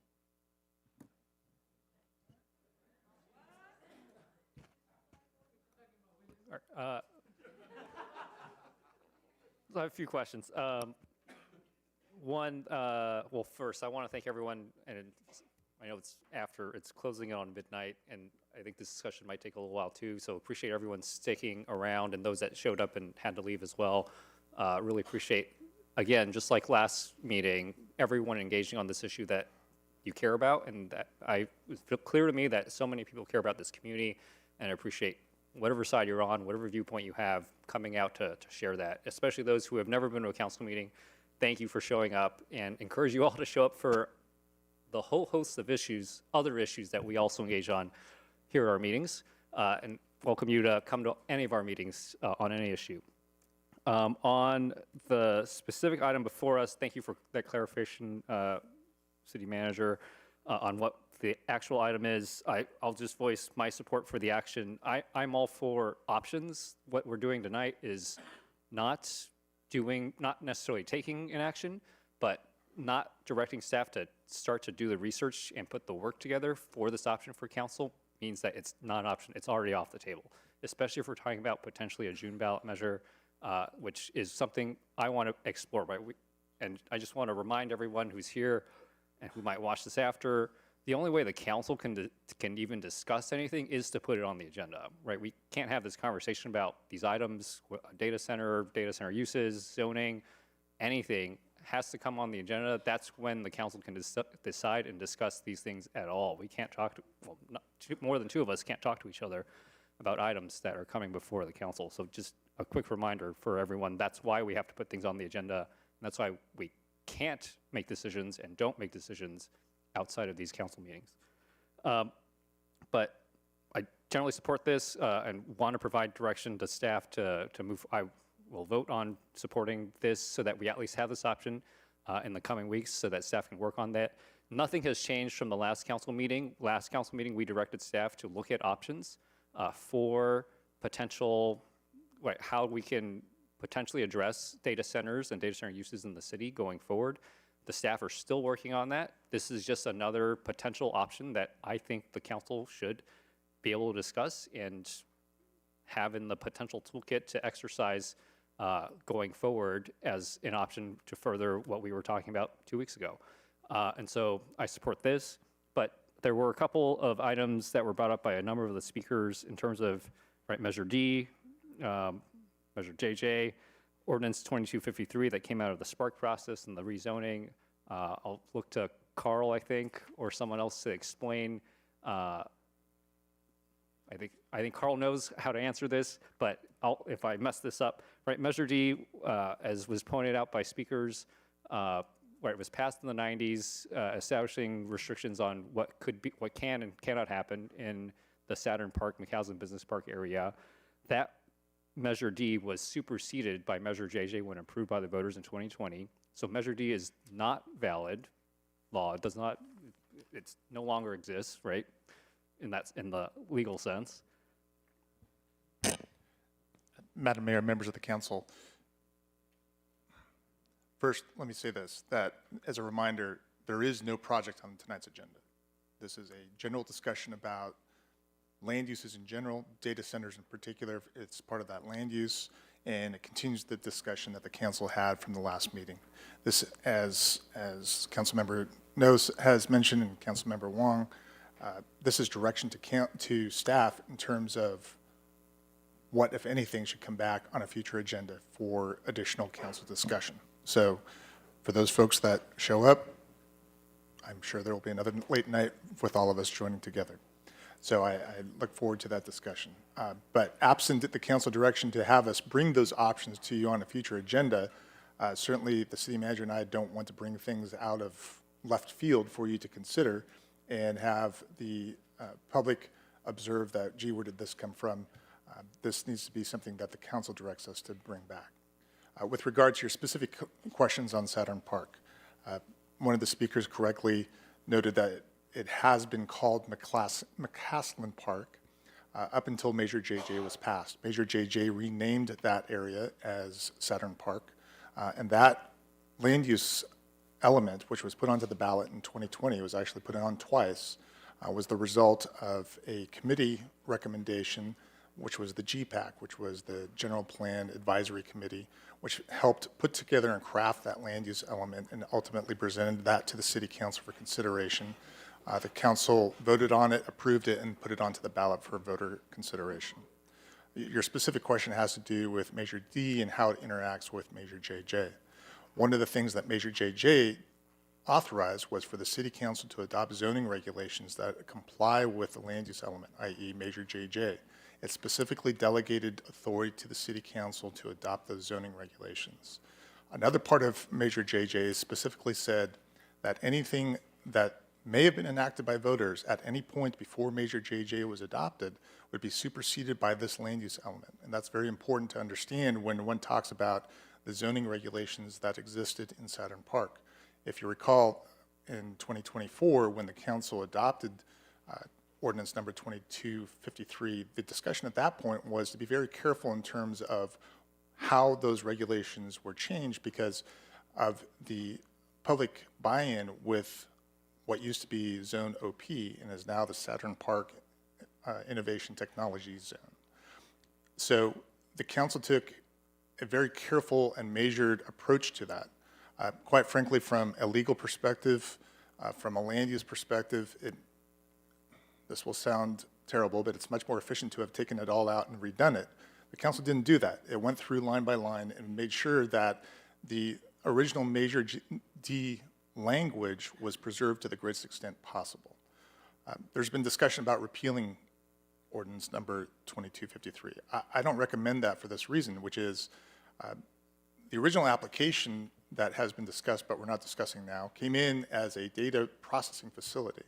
So I have a few questions. One, well, first, I want to thank everyone, and I know it's closing in on midnight, and I think this discussion might take a little while too, so appreciate everyone sticking around and those that showed up and had to leave as well. Really appreciate, again, just like last meeting, everyone engaging on this issue that you care about, and that it was clear to me that so many people care about this community, and I appreciate whatever side you're on, whatever viewpoint you have, coming out to share that, especially those who have never been to a council meeting. Thank you for showing up, and encourage you all to show up for the whole host of issues, other issues that we also engage on here at our meetings, and welcome you to come to any of our meetings on any issue. On the specific item before us, thank you for that clarification, City Manager, on what the actual item is. I'll just voice my support for the action. I'm all for options. What we're doing tonight is not necessarily taking an action, but not directing staff to start to do the research and put the work together for this option for council means that it's not an option. It's already off the table, especially if we're talking about potentially a June ballot measure, which is something I want to explore. And I just want to remind everyone who's here and who might watch this after, the only way the council can even discuss anything is to put it on the agenda, right? We can't have this conversation about these items, data center uses, zoning, anything has to come on the agenda. That's when the council can decide and discuss these things at all. We can't talk to, well, more than two of us can't talk to each other about items that are coming before the council. So just a quick reminder for everyone, that's why we have to put things on the agenda. And that's why we can't make decisions and don't make decisions outside of these council meetings. But I generally support this and want to provide direction to staff to move. I will vote on supporting this so that we at least have this option in the coming weeks so that staff can work on that. Nothing has changed from the last council meeting. Last council meeting, we directed staff to look at options for potential, how we can potentially address data centers and data center uses in the city going forward. The staff are still working on that. This is just another potential option that I think the council should be able to discuss and have in the potential toolkit to exercise going forward as an option to further what we were talking about 2 weeks ago. And so I support this, but there were a couple of items that were brought up by a number of the speakers in terms of Measure D, Measure JJ, Ordinance 2253 that came out of the Spark process and the rezoning. I'll look to Carl, I think, or someone else to explain. I think Carl knows how to answer this, but if I mess this up, Measure D, as was pointed out by speakers, it was passed in the 90s, establishing restrictions on what can and cannot happen in the Saturn Park, McCausland Business Park area. That Measure D was superseded by Measure JJ when approved by the voters in 2020. So Measure D is not valid law. It no longer exists, right? In the legal sense. Madam Mayor, members of the council, first, let me say this, that as a reminder, there is no project on tonight's agenda. This is a general discussion about land uses in general, data centers in particular. It's part of that land use, and it continues the discussion that the council had from the last meeting. This, as Councilmember Knows has mentioned, and Councilmember Wong, this is direction to staff in terms of what, if anything, should come back on a future agenda for additional council discussion. So for those folks that show up, I'm sure there will be another late night with all of us joining together. So I look forward to that discussion. But absent the council direction to have us bring those options to you on a future agenda, certainly the city manager and I don't want to bring things out of left field for you to consider and have the public observe that, gee, where did this come from? This needs to be something that the council directs us to bring back. With regard to your specific questions on Saturn Park, one of the speakers correctly noted that it has been called McCausland Park. up until Measure JJ was passed. Measure JJ renamed that area as Saturn Park, and that land use element, which was put onto the ballot in 2020, was actually put on twice, was the result of a committee recommendation, which was the GPAC, which was the General Plan Advisory Committee, which helped put together and craft that land use element and ultimately presented that to the City Council for consideration. The council voted on it, approved it, and put it onto the ballot for voter consideration. Your specific question has to do with Measure D and how it interacts with Measure JJ. One of the things that Measure JJ authorized was for the City Council to adopt zoning regulations that comply with the land use element, i.e. Measure JJ. It specifically delegated authority to the City Council to adopt those zoning regulations. Another part of Measure JJ specifically said that anything that may have been enacted by voters at any point before Measure JJ was adopted would be superseded by this land use element. And that's very important to understand when one talks about the zoning regulations that existed in Saturn Park. If you recall, in 2024, when the council adopted ordinance number 2253, the discussion at that point was to be very careful in terms of how those regulations were changed because of the public buy-in with what used to be Zone OP and is now the Saturn Park Innovation Technology Zone. So the council took a very careful and measured approach to that. Quite frankly, from a legal perspective, from a land use perspective, this will sound terrible, but it's much more efficient to have taken it all out and redone it. The council didn't do that. It went through line by line and made sure that the original Measure D language was preserved to the greatest extent possible. There's been discussion about repealing ordinance number 2253. I don't recommend that for this reason, which is the original application that has been discussed, but we're not discussing now, came in as a data processing facility.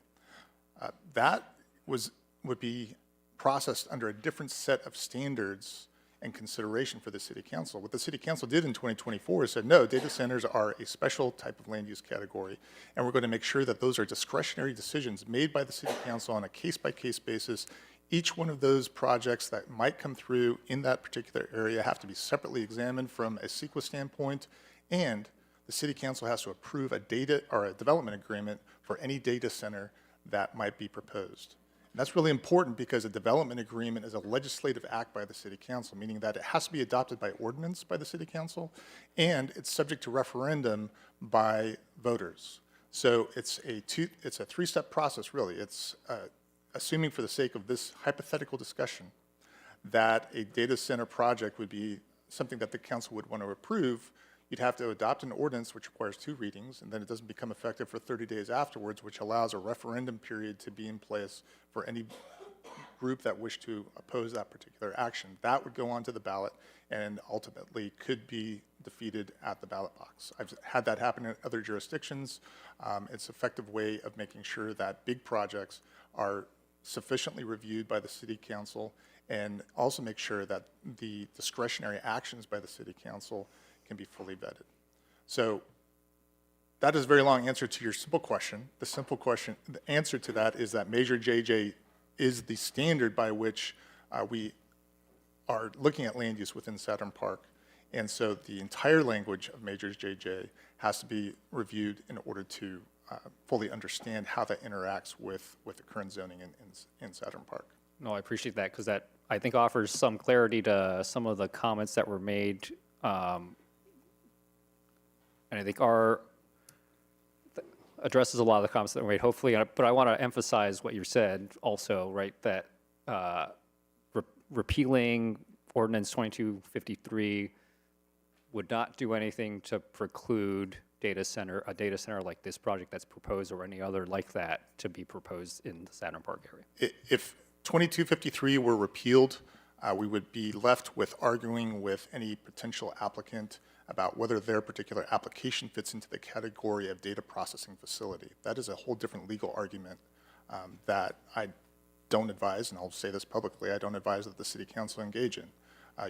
That would be processed under a different set of standards and consideration for the City Council. What the City Council did in 2024 is said, no, data centers are a special type of land use category, and we're going to make sure that those are discretionary decisions made by the City Council on a case-by-case basis. Each one of those projects that might come through in that particular area have to be separately examined from a CEQA standpoint, and the City Council has to approve a data or a development agreement for any data center that might be proposed. And that's really important because a development agreement is a legislative act by the City Council, meaning that it has to be adopted by ordinance by the City Council, and it's subject to referendum by voters. So it's a three-step process, really. It's assuming for the sake of this hypothetical discussion that a data center project would be something that the council would want to approve, you'd have to adopt an ordinance which requires 2 readings, and then it doesn't become effective for 30 days afterwards, which allows a referendum period to be in place for any group that wished to oppose that particular action. That would go onto the ballot and ultimately could be defeated at the ballot box. I've had that happen in other jurisdictions. It's an effective way of making sure that big projects are sufficiently reviewed by the City Council and also make sure that the discretionary actions by the City Council can be fully vetted. So that is a very long answer to your simple question. The answer to that is that Measure JJ is the standard by which we are looking at land use within Saturn Park. And so the entire language of Measure JJ has to be reviewed in order to fully understand how that interacts with the current zoning in Saturn Park. No, I appreciate that because that, I think, offers some clarity to some of the comments that were made. And I think addresses a lot of the comments that were made, hopefully. But I want to emphasize what you said also, right, that repealing Ordinance 2253 would not do anything to preclude a data center like this project that's proposed or any other like that to be proposed in the Saturn Park area. If 2253 were repealed, we would be left with arguing with any potential applicant about whether their particular application fits into the category of data processing facility. That is a whole different legal argument that I don't advise, and I'll say this publicly, I don't advise that the City Council engage in.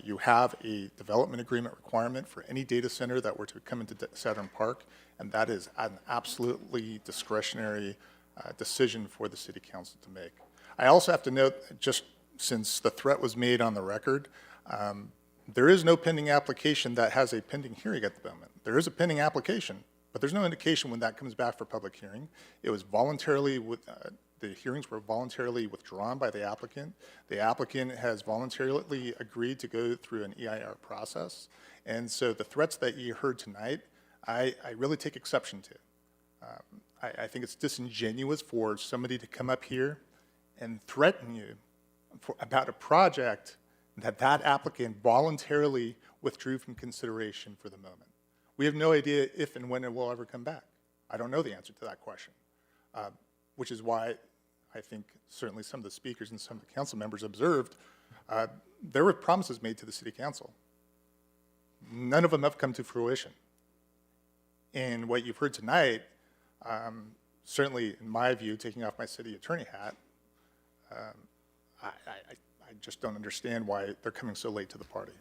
You have a development agreement requirement for any data center that were to come into Saturn Park, and that is an absolutely discretionary decision for the City Council to make. I also have to note, just since the threat was made on the record, there is no pending application that has a pending hearing at the moment. There is a pending application, but there's no indication when that comes back for public hearing. It was voluntarily, the hearings were voluntarily withdrawn by the applicant. The applicant has voluntarily agreed to go through an EIR process. And so the threats that you heard tonight, I really take exception to. I think it's disingenuous for somebody to come up here and threaten you about a project that applicant voluntarily withdrew from consideration for the moment. We have no idea if and when it will ever come back. I don't know the answer to that question, which is why I think certainly some of the speakers and some of the council members observed there were promises made to the city council. None of them have come to fruition. And what you've heard tonight, certainly in my view, taking off my city attorney hat, I just don't understand why they're coming so late to the party.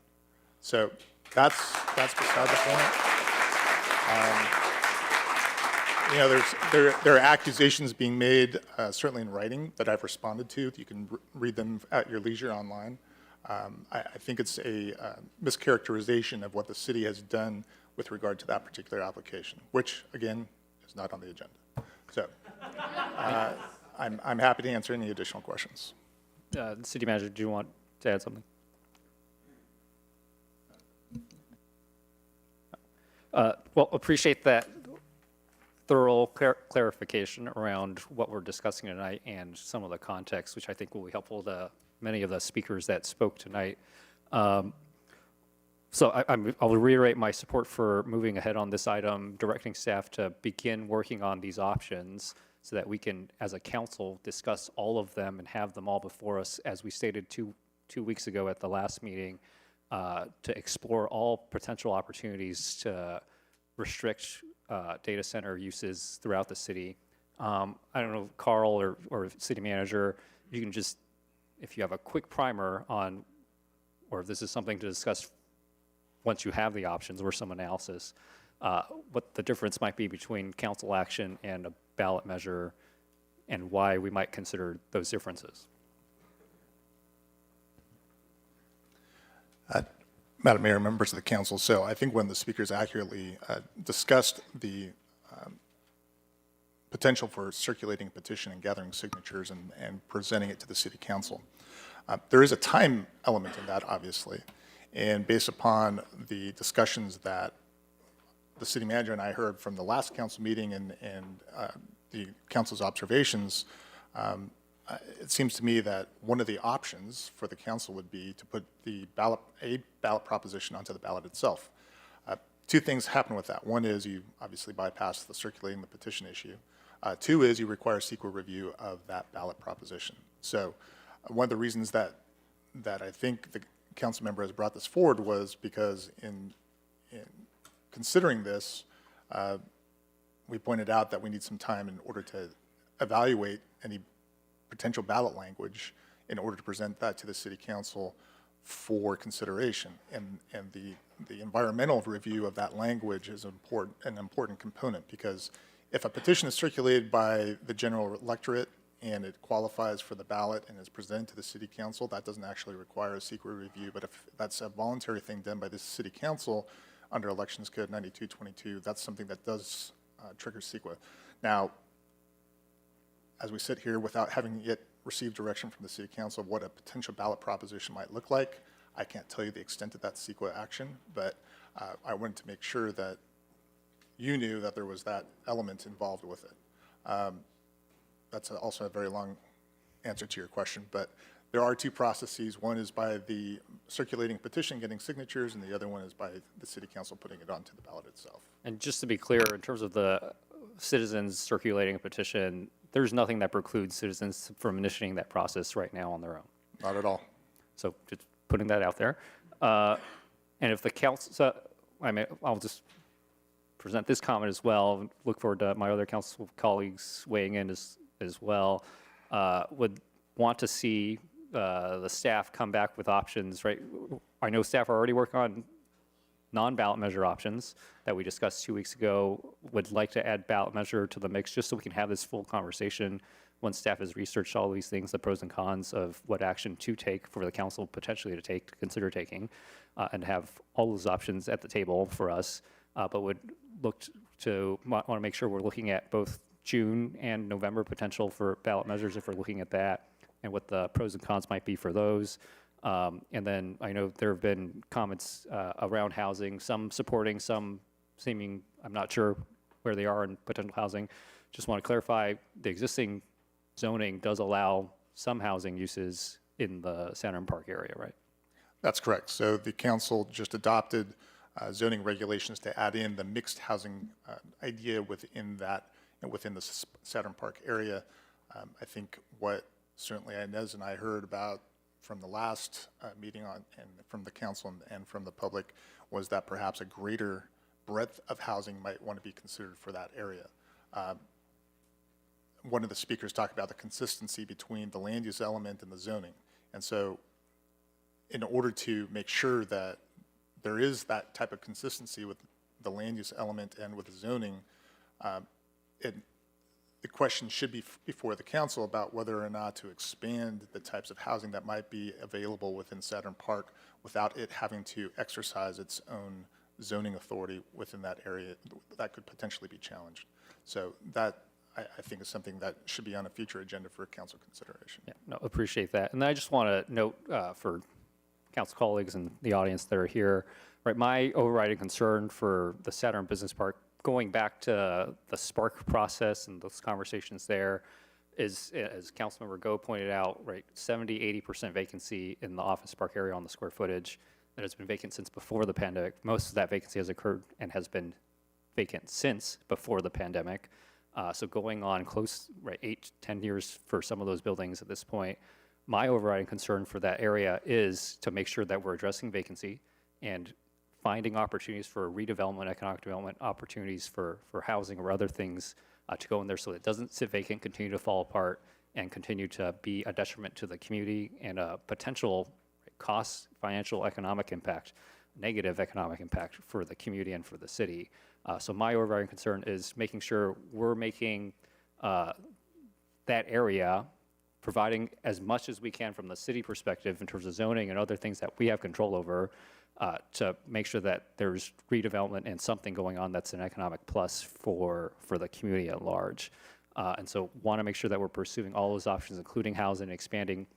So that's beside the point. You know, there are accusations being made, certainly in writing, that I've responded to. You can read them at your leisure online. I think it's a mischaracterization of what the city has done with regard to that particular application, which, again, is not on the agenda. So I'm happy to answer any additional questions. City Manager, do you want to add something? Well, appreciate that thorough clarification around what we're discussing tonight and some of the context, which I think will be helpful to many of the speakers that spoke tonight. So I'll reiterate my support for moving ahead on this item, directing staff to begin working on these options so that we can, as a council, discuss all of them and have them all before us, as we stated two weeks ago at the last meeting, to explore all potential opportunities to restrict data center uses throughout the city. I don't know, Carl or city manager, you can just, if you have a quick primer on, or if this is something to discuss once you have the options or some analysis, what the difference might be between council action and a ballot measure and why we might consider those differences. Madam Mayor, members of the council, so I think when the speakers accurately discussed the potential for circulating a petition and gathering signatures and presenting it to the city council, there is a time element in that, obviously. And based upon the discussions that the city manager and I heard from the last council meeting and the council's observations, it seems to me that one of the options for the council would be to put a ballot proposition onto the ballot itself. Two things happen with that. One is you obviously bypass the circulating the petition issue. Two is you require CEQA review of that ballot proposition. So one of the reasons that I think the council member has brought this forward was because in considering this, we pointed out that we need some time in order to evaluate any potential ballot language in order to present that to the city council for consideration. And the environmental review of that language is an important component, because if a petition is circulated by the general electorate and it qualifies for the ballot and is presented to the city council, that doesn't actually require a CEQA review. But if that's a voluntary thing done by the city council under Elections Code 9222, that's something that does trigger CEQA. Now, as we sit here without having yet received direction from the city council of what a potential ballot proposition might look like, I can't tell you the extent of that CEQA action, but I wanted to make sure that you knew that there was that element involved with it. That's also a very long answer to your question, but there are two processes. One is by the circulating petition, getting signatures, and the other one is by the city council putting it onto the ballot itself. And just to be clear, in terms of the citizens circulating a petition, there's nothing that precludes citizens from initiating that process right now on their own. Not at all. So just putting that out there. And if the council, I'll just present this comment as well. Look forward to my other council colleagues weighing in as well. Would want to see the staff come back with options, right? I know staff are already working on non-ballot measure options that we discussed 2 weeks ago. Would like to add ballot measure to the mix just so we can have this full conversation once staff has researched all these things, the pros and cons of what action to take for the council potentially to take, to consider taking, and have all those options at the table for us, but would look to want to make sure we're looking at both June and November potential for ballot measures if we're looking at that, and what the pros and cons might be for those. And then I know there have been comments around housing, some supporting, some seeming, I'm not sure where they are in potential housing. Just want to clarify, the existing zoning does allow some housing uses in the Sanborn Park area, right? That's correct. So the council just adopted zoning regulations to add in the mixed housing idea within that, within the Saturn Park area. I think what certainly Inez and I heard about from the last meeting and from the council and from the public was that perhaps a greater breadth of housing might want to be considered for that area. One of the speakers talked about the consistency between the land use element and the zoning. And so in order to make sure that there is that type of consistency with the land use element and with the zoning, the question should be before the council about whether or not to expand the types of housing that might be available within Saturn Park without it having to exercise its own zoning authority within that area that could potentially be challenged. So that, I think, is something that should be on a future agenda for council consideration. Yeah, no, appreciate that. And then I just want to note for council colleagues and the audience that are here, right, my overriding concern for the Saturn Business Park, going back to the Spark process and those conversations there, is, as Councilmember Go pointed out, right, 70, 80% vacancy in the office park area on the square footage that has been vacant since before the pandemic. Most of that vacancy has occurred and has been vacant since before the pandemic. So going on close, right, 8 to 10 years for some of those buildings at this point. My overriding concern for that area is to make sure that we're addressing vacancy and finding opportunities for redevelopment, economic development, opportunities for housing or other things to go in there so that it doesn't sit vacant, continue to fall apart, and continue to be a detriment to the community and a potential cost, financial, economic impact, negative economic impact for the community and for the city. So my overriding concern is making sure we're making that area, providing as much as we can from the city perspective in terms of zoning and other things that we have control over, to make sure that there's redevelopment and something going on that's an economic plus for the community at large. And so want to make sure that we're pursuing all those options, including housing, expanding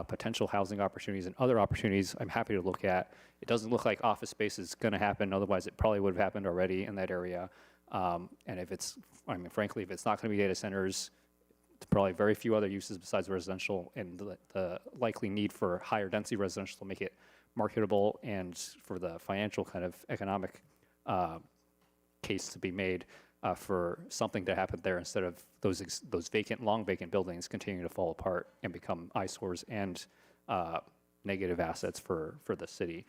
potential housing opportunities and other opportunities I'm happy to look at. It doesn't look like office space is going to happen, otherwise it probably would have happened already in that area. And if it's, I mean, frankly, if it's not going to be data centers, probably very few other uses besides residential, and the likely need for higher density residential to make it marketable and for the financial kind of economic case to be made for something to happen there instead of those vacant, long vacant buildings continuing to fall apart and become eyesores and negative assets for the city.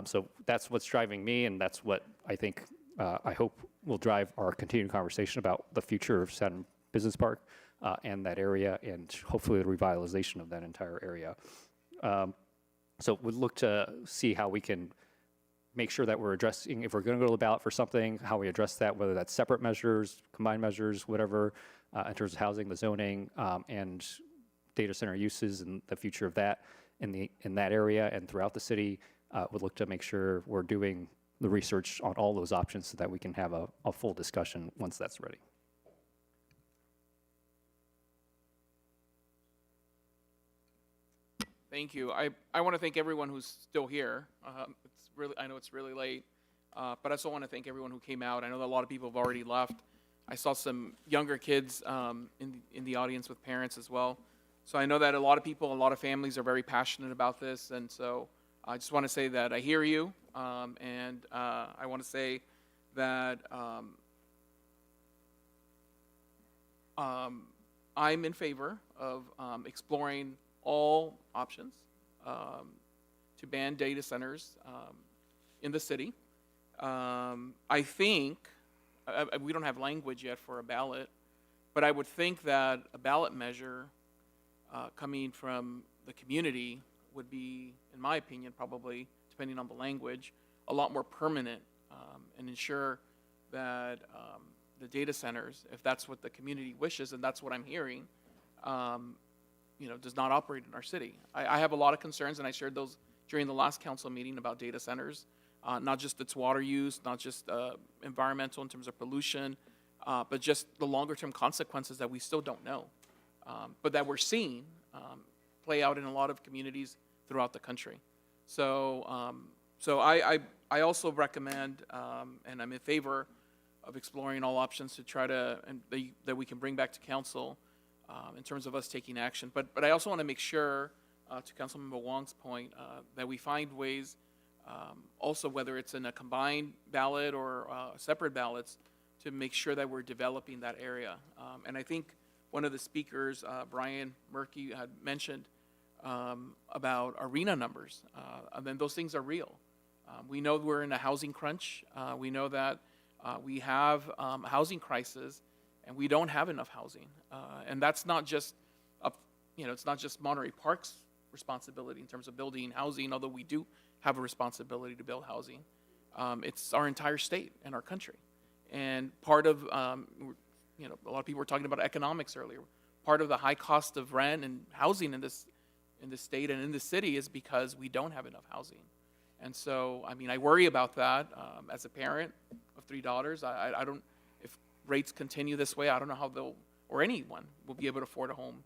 So that's what's driving me, and that's what I think, I hope will drive our continued conversation about the future of Saturn Business Park and that area, and hopefully the revitalization of that entire area. So we'd look to see how we can make sure that we're addressing, if we're going to go to the ballot for something, how we address that, whether that's separate measures, combined measures, whatever, in terms of housing, the zoning, and data center uses and the future of that in that area and throughout the city. Would look to make sure we're doing the research on all those options so that we can have a full discussion once that's ready. Thank you. I want to thank everyone who's still here. It's really, I know it's really late, but I also want to thank everyone who came out. I know that a lot of people have already left. I saw some younger kids in the audience with parents as well. So I know that a lot of people, a lot of families are very passionate about this, and so I just want to say that I hear you, and I want to say that I'm in favor of exploring all options to ban data centers in the city. I think, we don't have language yet for a ballot, but I would think that a ballot measure coming from the community would be, in my opinion, probably, depending on the language, a lot more permanent and ensure that the data centers, if that's what the community wishes, and that's what I'm hearing, does not operate in our city. I have a lot of concerns, and I shared those during the last council meeting about data centers, not just its water use, not just environmental in terms of pollution, but just the longer-term consequences that we still don't know, but that we're seeing play out in a lot of communities throughout the country. So I also recommend, and I'm in favor of exploring all options to try to, and that we can bring back to council in terms of us taking action. But I also want to make sure, to Councilmember Wong's point, that we find ways, also whether it's in a combined ballot or separate ballots, to make sure that we're developing that area. And I think one of the speakers, Brian Murphy, had mentioned about arena numbers. And then those things are real. We know we're in a housing crunch. We know that we have a housing crisis, and we don't have enough housing. And that's not just, it's not just Monterey Park's responsibility in terms of building housing, although we do have a responsibility to build housing. It's our entire state and our country. And part of, a lot of people were talking about economics earlier. Part of the high cost of rent and housing in this state and in the city is because we don't have enough housing. And so, I worry about that as a parent of 3 daughters. I don't, if rates continue this way, I don't know how they'll, or anyone will be able to afford a home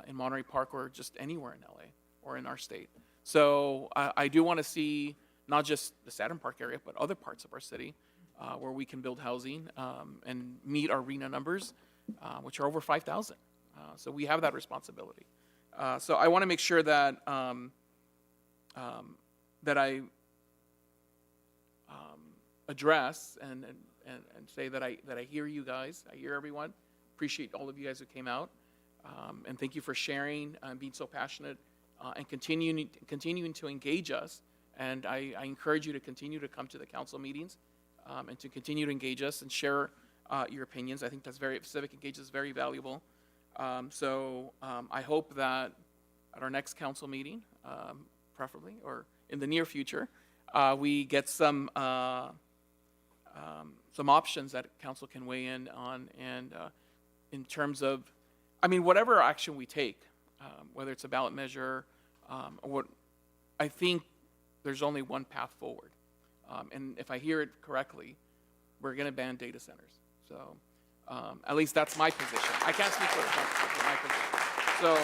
in Monterey Park or just anywhere in LA or in our state. So I do want to see not just the Saturn Park area, but other parts of our city where we can build housing and meet our RENA numbers, which are over 5,000. So we have that responsibility. So I want to make sure that that I address and say that I hear you guys, I hear everyone. Appreciate all of you guys who came out, and thank you for sharing and being so passionate and continuing to engage us. And I encourage you to continue to come to the council meetings and to continue to engage us and share your opinions. I think that's civic engagement is very valuable. So I hope that at our next council meeting, preferably, or in the near future, we get some options that council can weigh in on, and in terms of, whatever action we take, whether it's a ballot measure, or what, I think there's only one path forward. And if I hear it correctly, we're going to ban data centers. So at least that's my position. I can't speak for the council, but my position. So,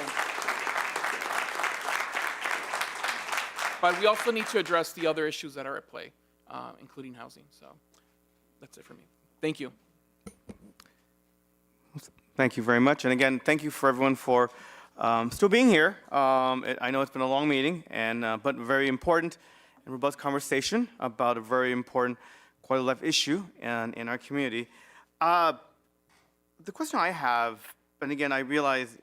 but we also need to address the other issues that are at play, including housing. So that's it for me. Thank you. Thank you very much. And again, thank you for everyone for still being here. I know it's been a long meeting, but very important and robust conversation about a very important quality of life issue in our community. The question I have, and again, I realize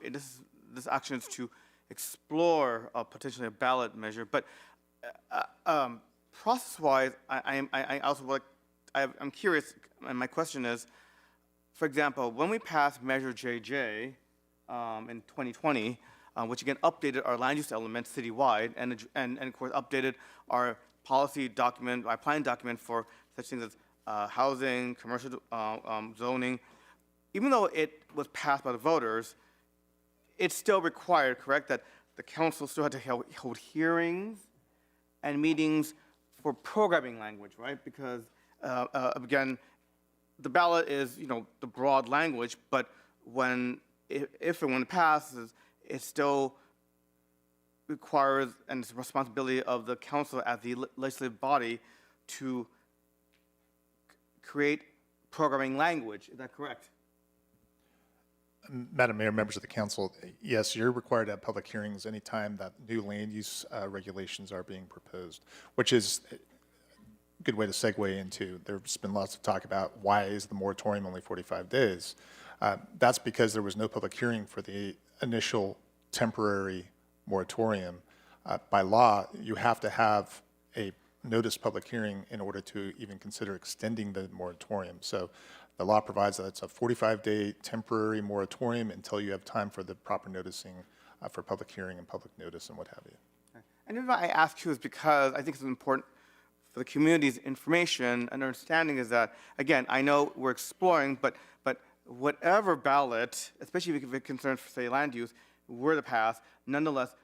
this action is to explore potentially a ballot measure, but process-wise, I'm curious, and my question is, for example, when we passed Measure JJ in 2020, which again updated our land use elements citywide, and of course updated our policy document, our plan document for such things as housing, commercial zoning. Even though it was passed by the voters, it's still required, correct, that the council still had to hold hearings and meetings for programming language, right? Because again, the ballot is, the broad language, but if and when it passes, it still requires, and it's the responsibility of the council as the legislative body to create programming language. Is that correct? Madam Mayor, members of the council, yes, you're required to have public hearings anytime that new land use regulations are being proposed, which is a good way to segue into, there's been lots of talk about why is the moratorium only 45 days. That's because there was no public hearing for the initial temporary moratorium. By law, you have to have a notice public hearing in order to even consider extending the moratorium. So the law provides that it's a 45-day temporary moratorium until you have time for the proper noticing for public hearing and public notice and what have you. And the reason why I ask you is because I think it's important for the community's information and understanding is that, again, I know we're exploring, but whatever ballot, especially if it concerns, say, land use, were to pass, nonetheless,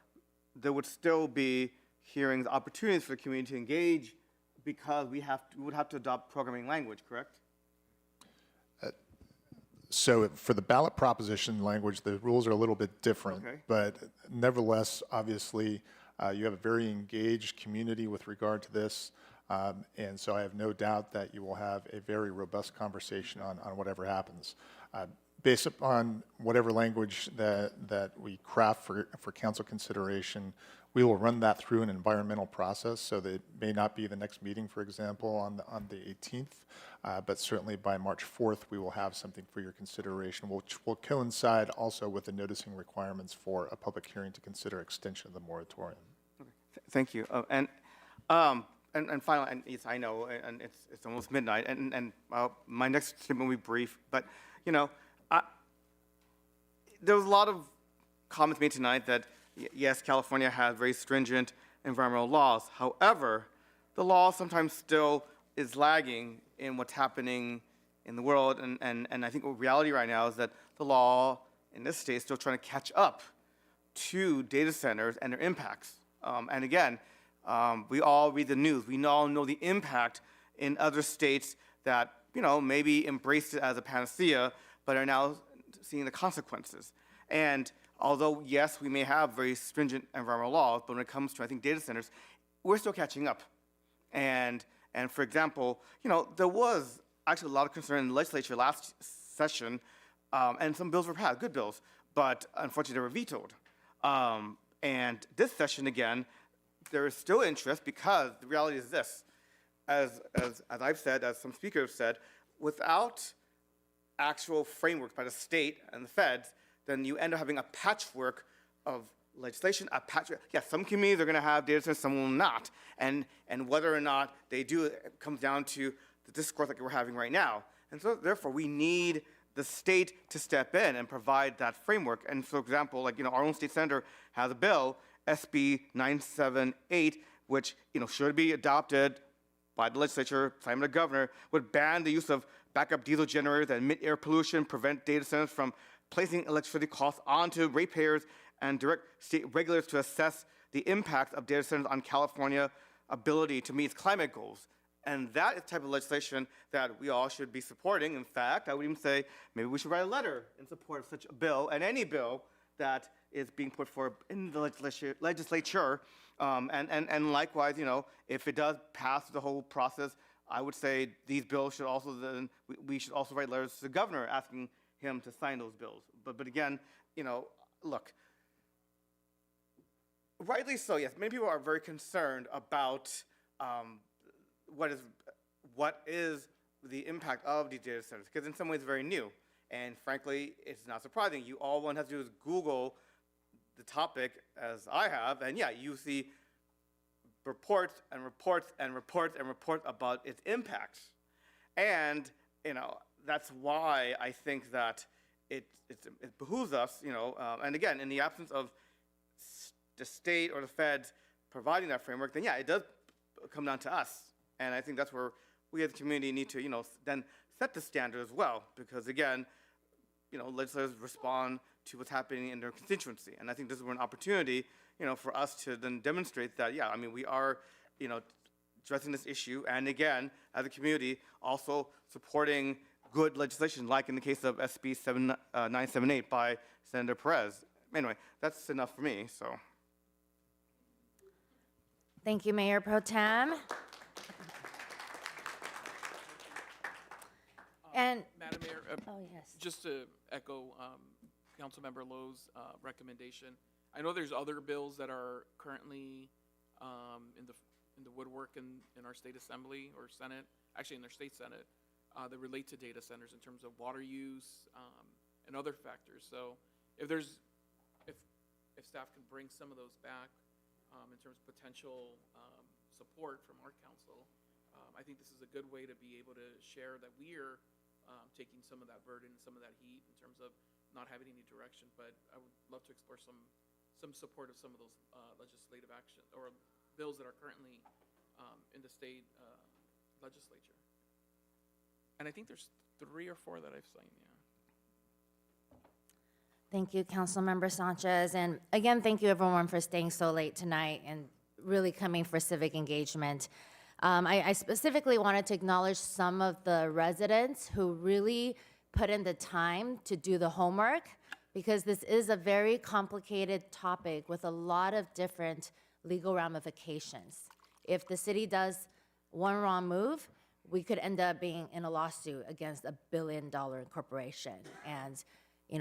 there would still be hearings, opportunities for the community to engage because we would have to adopt programming language, correct? So for the ballot proposition language, the rules are a little bit different. Okay. But nevertheless, obviously, you have a very engaged community with regard to this. And so I have no doubt that you will have a very robust conversation on whatever happens. Based upon whatever language that we craft for council consideration, we will run that through an environmental process, so that it may not be the next meeting, for example, on the 18th, but certainly by March 4th, we will have something for your consideration, which will coincide also with the noticing requirements for a public hearing to consider extension of the moratorium. Okay. Thank you. And finally, and yes, I know, and it's almost midnight, and my next statement will be brief, but there was a lot of comments made tonight that yes, California has very stringent environmental laws. However, the law sometimes still is lagging in what's happening in the world, and I think what reality right now is that the law in this state is still trying to catch up to data centers and their impacts. And again, we all read the news. We all know the impact in other states that, maybe embraced it as a panacea, but are now seeing the consequences. And although, yes, we may have very stringent environmental laws, but when it comes to, I think, data centers, we're still catching up. And for example, there was actually a lot of concern in the legislature last session, and some bills were passed, good bills, but unfortunately they were vetoed. And this session, again, there is still interest because the reality is this, as I've said, as some speakers have said, without actual frameworks by the state and the feds, then you end up having a patchwork of legislation, a patchwork. Yes, some communities are going to have data centers, some will not. And whether or not they do, it comes down to the discourse like we're having right now. And so therefore, we need the state to step in and provide that framework. And for example, our own state senator has a bill, SB 978, which should be adopted by the legislature, signed by the governor, would ban the use of backup diesel generators that emit air pollution, prevent data centers from placing electricity costs onto ratepayers, and direct state regulators to assess the impact of data centers on California's ability to meet its climate goals. And that is the type of legislation that we all should be supporting. In fact, I would even say maybe we should write a letter in support of such a bill, and any bill that is being put forward in the legislature. And likewise, if it does pass the whole process, I would say these bills should also then, we should also write letters to the governor asking him to sign those bills. But again, look, rightly so, yes, many people are very concerned about what is the impact of these data centers, because in some ways it's very new. And frankly, it's not surprising. All one has to do is Google the topic, as I have, and yeah, you see reports and reports and reports and reports about its impacts. And that's why I think that it behooves us, and again, in the absence of the state or the feds providing that framework, then yeah, it does come down to us. And I think that's where we as a community need to, then set the standard as well, because again, legislators respond to what's happening in their constituency. And I think this is an opportunity, for us to then demonstrate that, yeah, we are, addressing this issue. And again, as a community, also supporting good legislation, like in the case of SB 978 by Senator Perez. Anyway, that's enough for me, so. Thank you, Mayor Pro Tem. And Madam Mayor, oh yes, just to echo Councilmember Lowe's recommendation, I know there's other bills that are currently in the woodwork in our state assembly or Senate, actually in their state Senate, that relate to data centers in terms of water use and other factors. So if staff can bring some of those back in terms of potential support from our council, I think this is a good way to be able to share that we're taking some of that burden, some of that heat in terms of not having any direction. But I would love to explore some support of some of those legislative action or bills that are currently in the state legislature. And I think there's 3 or 4 that I've signed, yeah. Thank you, Councilmember Sanchez. And again, thank you everyone for staying so late tonight and really coming for civic engagement. I specifically wanted to acknowledge some of the residents who really put in the time to do the homework, because this is a very complicated topic with a lot of different legal ramifications. If the city does one wrong move, we could end up being in a lawsuit against $1 billion corporation. And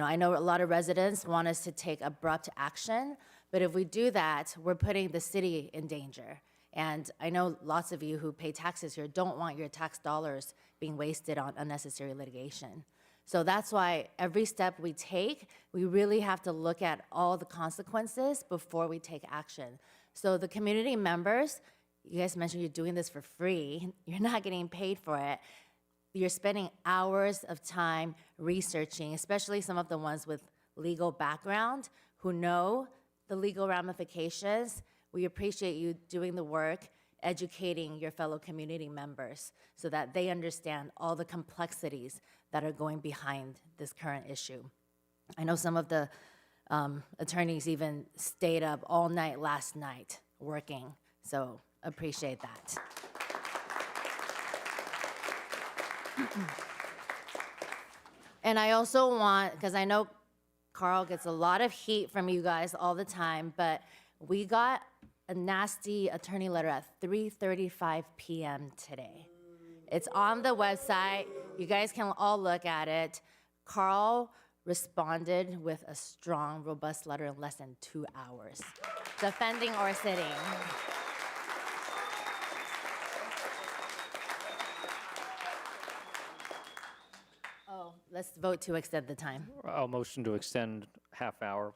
I know a lot of residents want us to take abrupt action, but if we do that, we're putting the city in danger. And I know lots of you who pay taxes here don't want your tax dollars being wasted on unnecessary litigation. So that's why every step we take, we really have to look at all the consequences before we take action. So the community members, you guys mentioned you're doing this for free. You're not getting paid for it. You're spending hours of time researching, especially some of the ones with legal background who know the legal ramifications. We appreciate you doing the work, educating your fellow community members so that they understand all the complexities that are going behind this current issue. I know some of the attorneys even stayed up all night last night working, so appreciate that. And I also want, because I know Carl gets a lot of heat from you guys all the time, but we got a nasty attorney letter at 3:35 p.m. today. It's on the website. You guys can all look at it. Carl responded with a strong, robust letter in less than 2 hours, defending our city. Oh, let's vote to extend the time. I'll motion to extend half hour.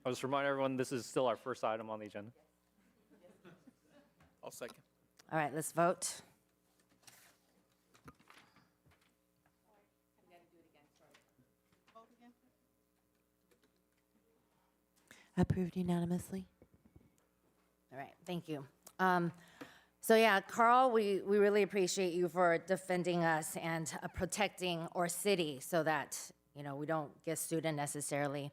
I'll just remind everyone, this is still our first item on the agenda. I'll second. All right, let's vote. Approved unanimously. All right, thank you. So yeah, Carl, we really appreciate you for defending us and protecting our city so that we don't get sued unnecessarily.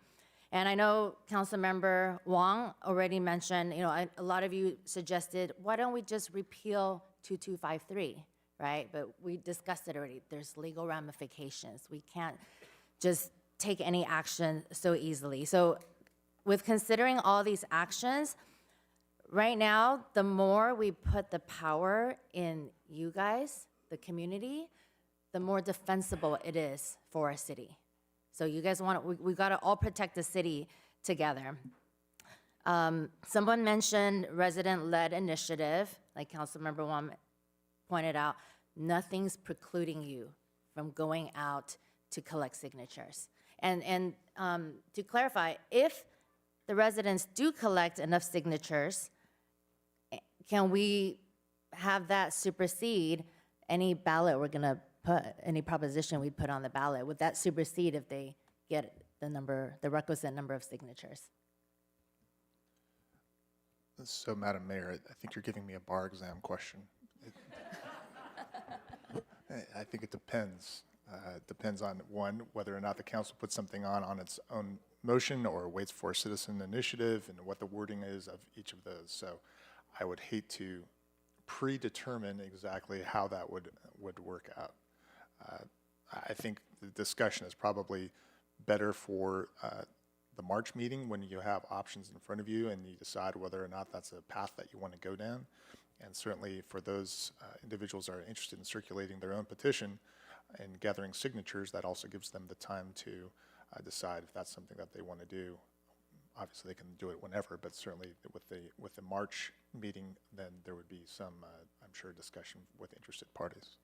And I know Councilmember Wong already mentioned, a lot of you suggested, why don't we just repeal 2253, right? But we discussed it already. There's legal ramifications. We can't just take any action so easily. So with considering all these actions, right now, the more we put the power in you guys, the community, the more defensible it is for our city. So you guys we got to all protect the city together. Someone mentioned resident-led initiative, like Councilmember Wong pointed out. Nothing's precluding you from going out to collect signatures. And to clarify, if the residents do collect enough signatures, can we have that supersede any ballot we're going to put, any proposition we put on the ballot? Would that supersede if they get the requisite number of signatures? So, Madam Mayor, I think you're giving me a bar exam question. I think it depends. It depends on, one, whether or not the council puts something on its own motion or waits for a citizen initiative and what the wording is of each of those. So I would hate to predetermine exactly how that would work out. I think the discussion is probably better for the March meeting when you have options in front of you and you decide whether or not that's a path that you want to go down. And certainly for those individuals that are interested in circulating their own petition and gathering signatures, that also gives them the time to decide if that's something that they want to do. Obviously, they can do it whenever, but certainly with the March meeting, then there would be some, I'm sure, discussion with interested parties.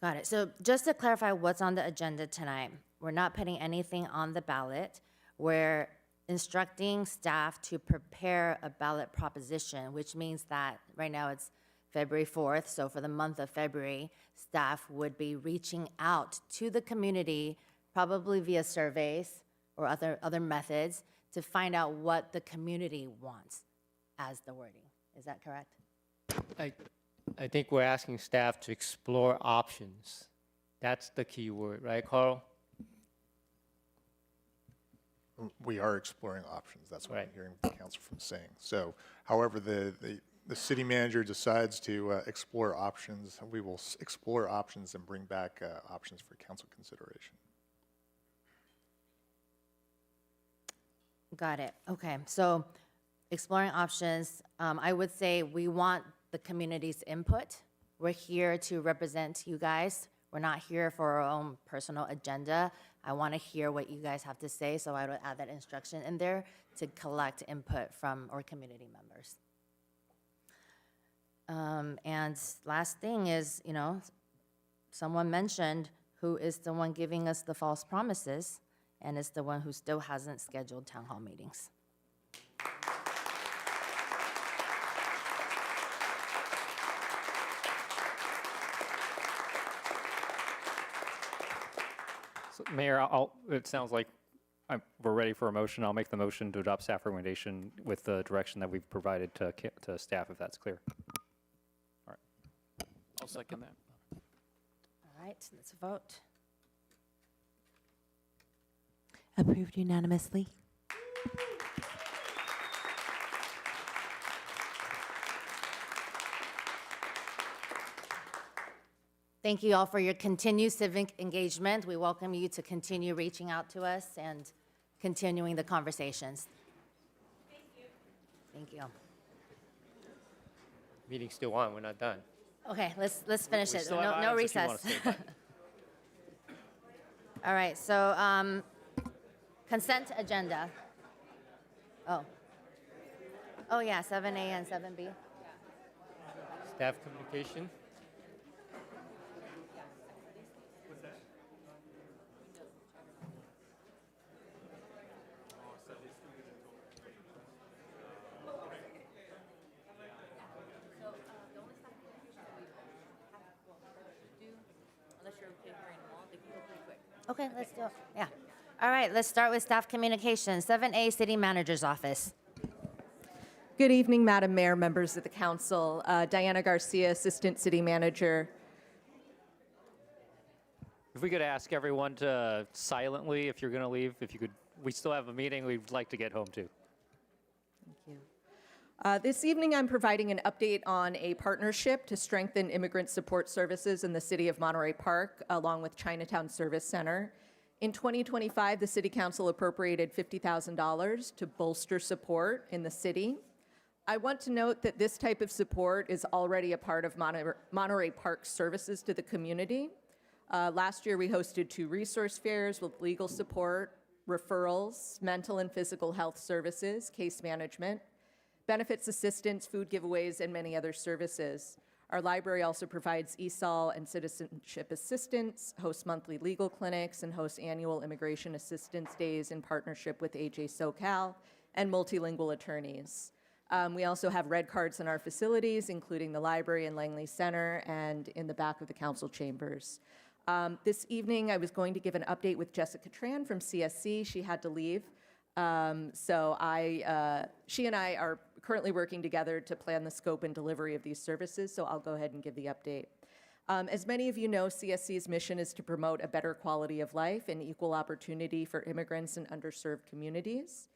Got it. So just to clarify what's on the agenda tonight, we're not putting anything on the ballot. We're instructing staff to prepare a ballot proposition, which means that right now it's February 4th, so for the month of February, staff would be reaching out to the community, probably via surveys or other methods, to find out what the community wants as the wording. Is that correct? I think we're asking staff to explore options. That's the key word, right, Carl? we are exploring options. That's what I'm hearing the council from saying. So, however the city manager decides to explore options, we will explore options and bring back options for council consideration. Got it. Okay, so exploring options, I would say we want the community's input. We're here to represent you guys. We're not here for our own personal agenda. I want to hear what you guys have to say, so I would add that instruction in there to collect input from our community members. And last thing is, you know, someone mentioned who is the one giving us the false promises, and is the one who still hasn't scheduled town hall meetings. So, Mayor, it sounds like we're ready for a motion. I'll make the motion to adopt staff recommendation with the direction that we've provided to staff, if that's clear. All right. I'll second that. All right, let's vote. Approved unanimously. Thank you all for your continued civic engagement. We welcome you to continue reaching out to us and continuing the conversations. Thank you. Thank you. Meeting's still on, we're not done. Okay, let's finish We it. still have No items if you wanna recess. stay, All right, so consent agenda. Oh yeah, 7A and 7B. Staff communication. Okay, let's do it. Yeah. All right, let's start with staff communications. 7A, City Manager's Office. Good evening, Madam Mayor, members of the council. Diana Garcia, Assistant City Manager. If we could ask everyone to silently, if you're going to leave, if you could, we still have a meeting we'd like to get home to. This evening, I'm providing an update on a partnership to strengthen immigrant support services in the city of Monterey Park, along with Chinatown Service Center. In 2025, the City Council appropriated $50,000 to bolster support in the city. I want to note that this type of support is already a part of Monterey Park services to the community. Last year, we hosted 2 resource fairs with legal support, referrals, mental and physical health services, case management, benefits assistance, food giveaways, and many other services. Our library also provides ESOL and citizenship assistance, hosts monthly legal clinics, and hosts annual immigration assistance days in partnership with AJ SoCal and multilingual attorneys. We also have red cards in our facilities, including the library and Langley Center and in the back of the council chambers. This evening, I was going to give an update with Jessica Tran from CSC. She had to leave. She and I are currently working together to plan the scope and delivery of these services, so I'll go ahead and give the update. As many of you know, CSC's mission is to promote a better quality of life and equal opportunity for immigrants and underserved communities.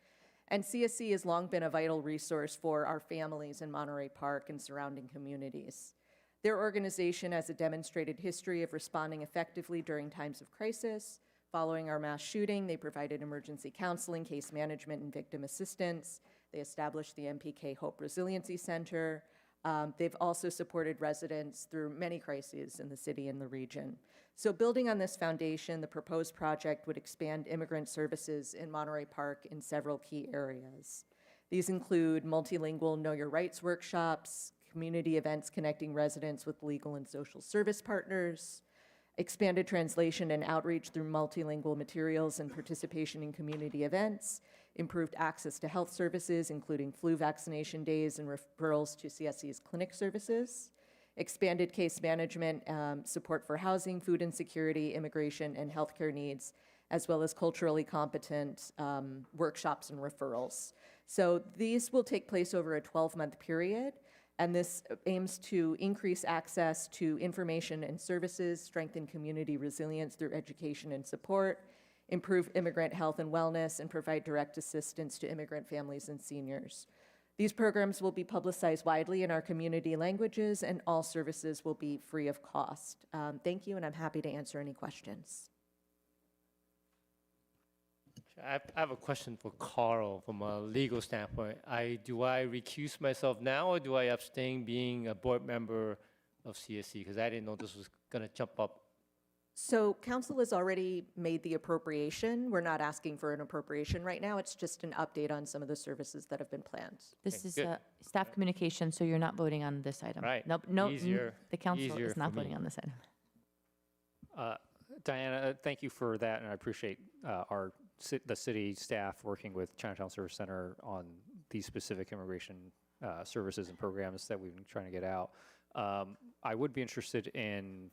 And CSC has long been a vital resource for our families in Monterey Park and surrounding communities. Their organization has a demonstrated history of responding effectively during times of crisis. Following our mass shooting, they provided emergency counseling, case management, and victim assistance. They established the MPK Hope Resiliency Center. They've also supported residents through many crises in the city and the region. So building on this foundation, the proposed project would expand immigrant services in Monterey Park in several key areas. These include multilingual Know Your Rights workshops, community events connecting residents with legal and social service partners, expanded translation and outreach through multilingual materials and participation in community events, improved access to health services, including flu vaccination days and referrals to CSC's clinic services, expanded case management, support for housing, food insecurity, immigration, and healthcare needs, as well as culturally competent workshops and referrals. So these will take place over a 12-month period, and this aims to increase access to information and services, strengthen community resilience through education and support, improve immigrant health and wellness, and provide direct assistance to immigrant families and seniors. These programs will be publicized widely in our community languages, and all services will be free of cost. Thank you, and I'm happy to answer any questions. I have a question for Carl from a legal standpoint. Do I recuse myself now, or do I abstain being a board member of CSC? Because I didn't know this was going to jump up. So council has already made the appropriation. We're not asking for an appropriation right now. It's just an update on some of the services that have been planned. This is staff communication, so you're not voting on this item. Right. Nope. No. Easier. The council Easier is not for me. voting on this item. Diana, thank you for that, and I appreciate the city staff working with Chinatown Service Center on these specific immigration services and programs that we've been trying to get out. I would be interested in,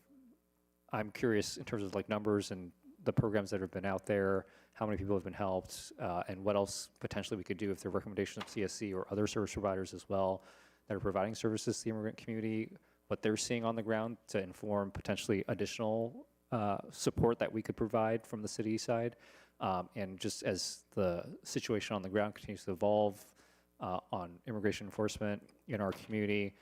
I'm curious in terms of like numbers and the programs that have been out there, how many people have been helped, and what else potentially we could do if there are recommendations of CSC or other service providers as well that are providing services to the immigrant community, what they're seeing on the ground to inform potentially additional support that we could provide from the city side. And just as the situation on the ground continues to evolve on immigration enforcement in our community,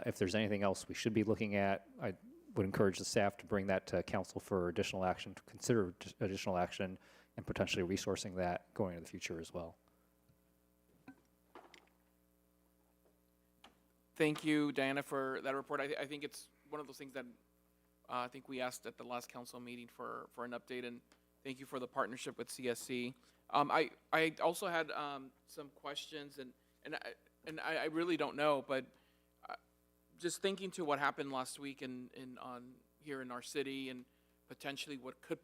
if there's anything else we should be looking at, I would encourage the staff to bring that to council for additional action, to consider additional action, and potentially resourcing that going into the future as well. Thank you, Diana, for that report. I think it's one of those things that I think we asked at the last council meeting for an update, and thank you for the partnership with CSC. I also had some questions, and I really don't know, but just thinking to what happened last week here in our city, and potentially what could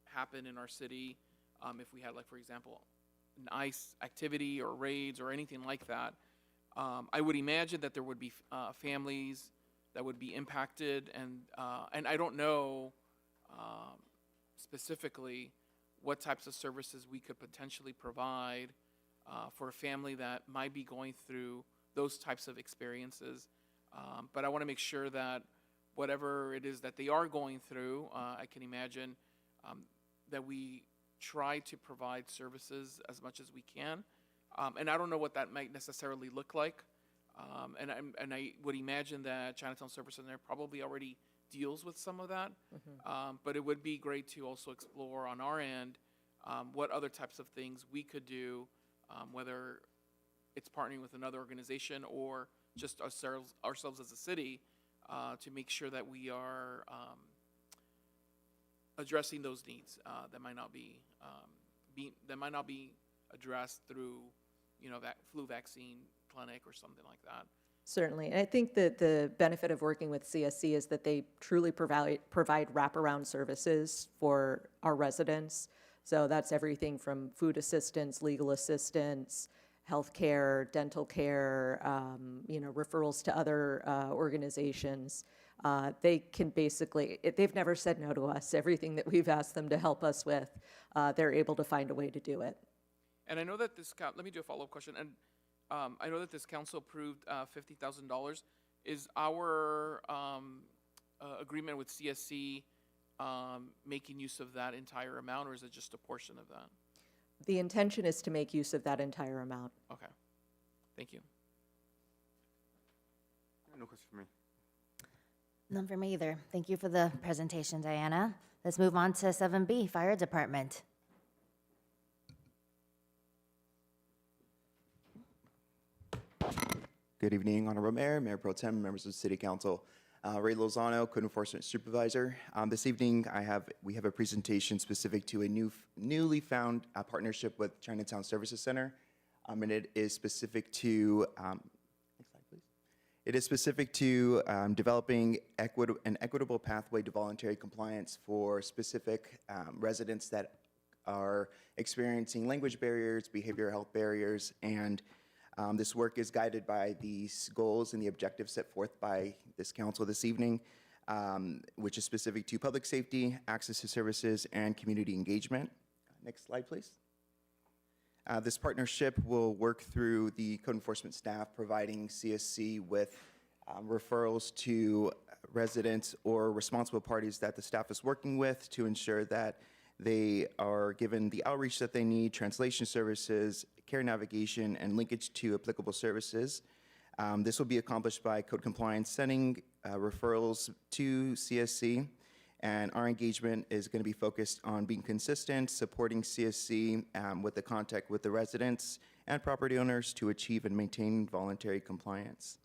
happen in our city if we had, like, for example, an ICE activity or raids or anything like that. I would imagine that there would be families that would be impacted, and I don't know specifically what types of services we could potentially provide for a family that might be going through those types of experiences. But I want to make sure that whatever it is that they are going through, I can imagine that we try to provide services as much as we can. And I don't know what that might necessarily look like. And I would imagine that Chinatown Service Center probably already deals with some of that. But it would be great to also explore on our end what other types of things we could do, whether it's partnering with another organization or just ourselves as a city, to make sure that we are addressing those needs that might not be addressed through, that flu vaccine clinic or something like that. Certainly, and I think that the benefit of working with CSC is that they truly provide wraparound services for our residents. So that's everything from food assistance, legal assistance, healthcare, dental care, referrals to other organizations. They can basically, they've never said no to us. Everything that we've asked them to help us with, they're able to find a way to do it. And I know that let me do a follow-up question. And I know that this council approved $50,000. Is our agreement with CSC making use of that entire amount, or is it just a portion of that? The intention is to make use of that entire amount. Okay. Thank you. No question for me. None for me either. Thank you for the presentation, Diana. Let's move on to 7B, Fire Department. Good evening, Honorable Mayor, Mayor Pro Tem, members of the City Council. Ray Lozano, Code Enforcement Supervisor. This evening, we have a presentation specific to a newly found partnership with Chinatown Services Center, and it is specific to next slide, please. It is specific to developing an equitable pathway to voluntary compliance for specific residents that are experiencing language barriers, behavioral health barriers, and this work is guided by these goals and the objectives set forth by this council this evening, which is specific to public safety, access to services, and community engagement. Next slide, please. This partnership will work through the code enforcement staff providing CSC with referrals to residents or responsible parties that the staff is working with to ensure that They are given the outreach that they need, translation services, care navigation, and linkage to applicable services. This will be accomplished by code compliance, sending referrals to CSC, and our engagement is going to be focused on being consistent, supporting CSC with the contact with the residents and property owners to achieve and maintain voluntary compliance.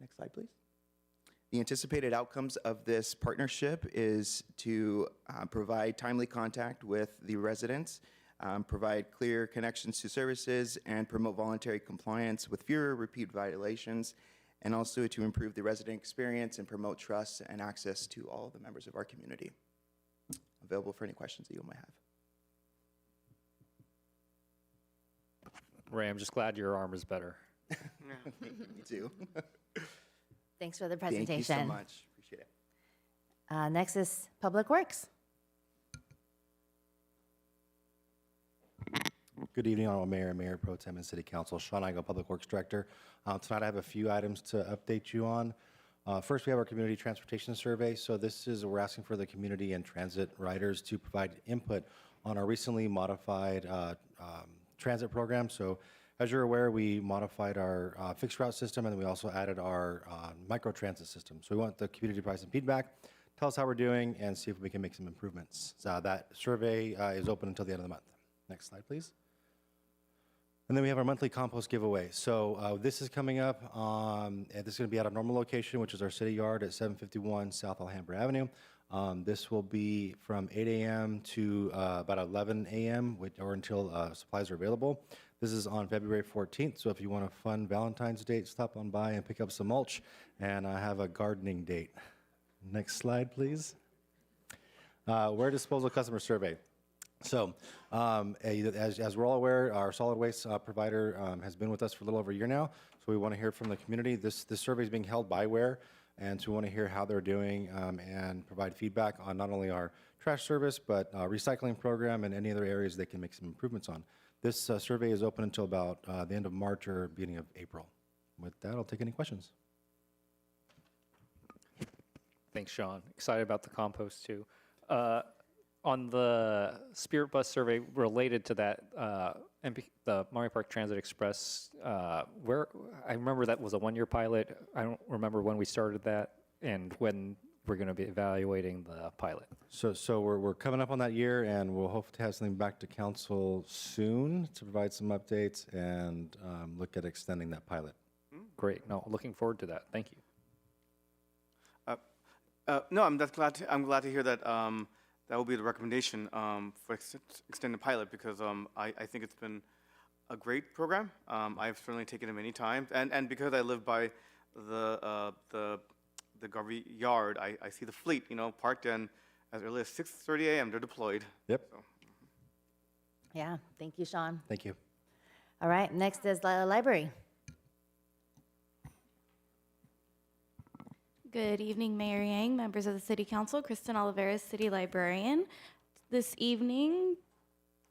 Next slide, please. The anticipated outcomes of this partnership is to provide timely contact with the residents, provide clear connections to services, and promote voluntary compliance with fewer repeat violations, and also to improve the resident experience and promote trust and access to all the members of our community. Available for any questions that you might have. Ray, I'm just glad your arm is better. Me too. Thanks for the presentation. Thank you so much. Appreciate it. Next is Public Works. Good evening, Honorable Mayor, Mayor Pro Tem, and City Council. Sean Igo, Public Works Director. Tonight I have a few items to update you on. First, we have our community transportation survey. So this is, we're asking for the community and transit riders to provide input on our recently modified transit program. So as you're aware, we modified our fixed route system, and then we also added our micro-transit system. So we want the community to provide some feedback, tell us how we're doing, and see if we can make some improvements. So that survey is open until the end of the month. Next slide, please. And then we have our monthly compost giveaway. So this is coming up. And this is going to be at our normal location, which is our city yard at 751 South Alhambra Avenue. This will be from 8 a.m. to about 11 a.m. or until supplies are available. This is on February 14th. So if you want a fun Valentine's date, stop on by and pick up some mulch. And I have a gardening date. Next slide, please. Ware disposal customer survey. So, as we're all aware, our solid waste provider has been with us for a little over a year now. So we want to hear from the community. This survey is being held by Ware, and so we want to hear how they're doing and provide feedback on not only our trash service, but recycling program and any other areas they can make some improvements on. This survey is open until about the end of March or beginning of April. With that, I'll take any questions. Thanks, Sean. Excited about the compost, too. On the Spirit Bus survey related to that, the Monterey Park Transit Express, where I remember that was a one-year pilot. I don't remember when we started that and when we're going to be evaluating the pilot. So we're coming up on that year, and we'll hope to have something back to council soon to provide some updates and look at extending that pilot. Great. No, looking forward to that. Thank you. No, I'm glad to hear that. That will be the recommendation for extended pilot, because I think it's been a great program. I've certainly taken it many times, and because I live by the Garvey Yard, I see the fleet, parked in as early as 6:30 a.m. They're deployed. Yep. So. Yeah, thank you, Sean. Thank you. All right, next is the library. Good evening, Mayor Yang, members of the City Council, Kristen Oliveras, City Librarian. This evening,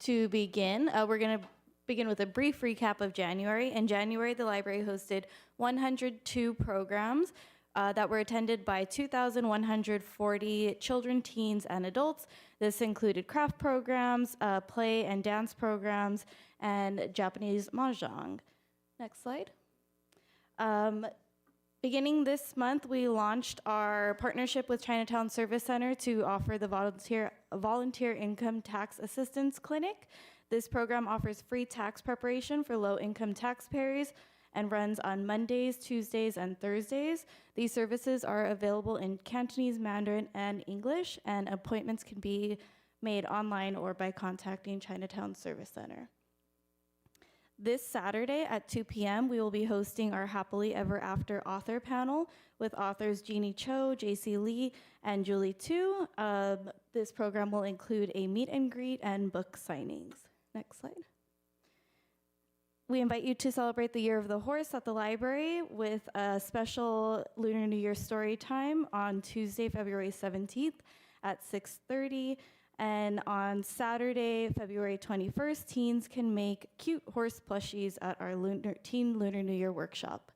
to begin, we're going to begin with a brief recap of January. In January, the library hosted 102 programs that were attended by 2,140 children, teens, and adults. This included craft programs, play and dance programs, and Japanese mahjong. Next slide. Beginning this month, we launched our partnership with Chinatown Service Center to offer the volunteer income tax assistance clinic. This program offers free tax preparation for low-income taxpayers and runs on Mondays, Tuesdays, and Thursdays. These services are available in Cantonese, Mandarin, and English, and appointments can be made online or by contacting Chinatown Service Center. This Saturday at 2 p.m., we will be hosting our Happily Ever After author panel with authors Jeannie Cho, J.C. Lee, and Julie Tu. This program will include a meet and greet and book signings. Next slide. We invite you to celebrate the Year of the Horse at the library with a special Lunar New Year story time on Tuesday, February 17th at 6:30. And on Saturday, February 21st, teens can make cute horse plushies at our Teen Lunar New Year workshop.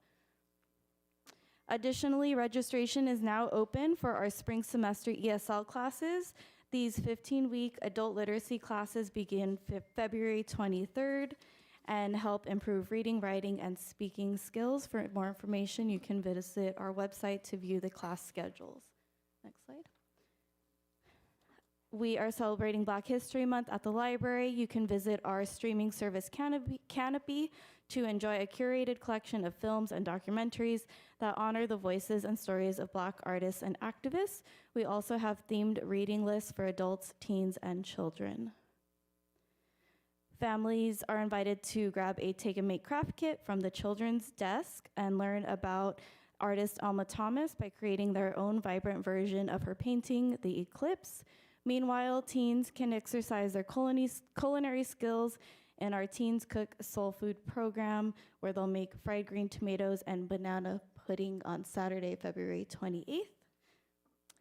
Additionally, registration is now open for our spring semester ESL classes. These 15-week adult literacy classes begin February 23rd and help improve reading, writing, and speaking skills. For more information, you can visit our website to view the class schedules. Next slide. We are celebrating Black History Month at the library. You can visit our streaming service Canopy to enjoy a curated collection of films and documentaries that honor the voices and stories of Black artists and activists. We also have themed reading lists for adults, teens, and children. Families are invited to grab a Take and Make craft kit from the children's desk and learn about artist Alma Thomas by creating their own vibrant version of her painting, The Eclipse. Meanwhile, teens can exercise their culinary skills in our Teens Cook Soul Food program, where they'll make fried green tomatoes and banana pudding on Saturday, February 28th.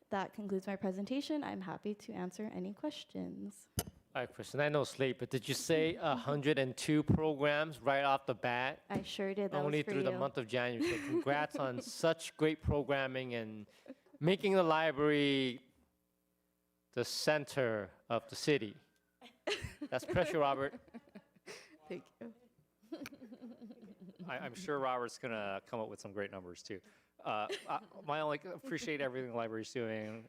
That concludes my presentation. I'm happy to answer any questions. All right, Kristen, I know it's late, but did you say 102 programs right off the bat? I sure did. That Only was for through the you. month of January. So congrats on such great programming and making the library the center of the city. That's pressure, Robert. Thank you. I'm sure Robert's going to come up with some great numbers too. Appreciate everything the library's doing.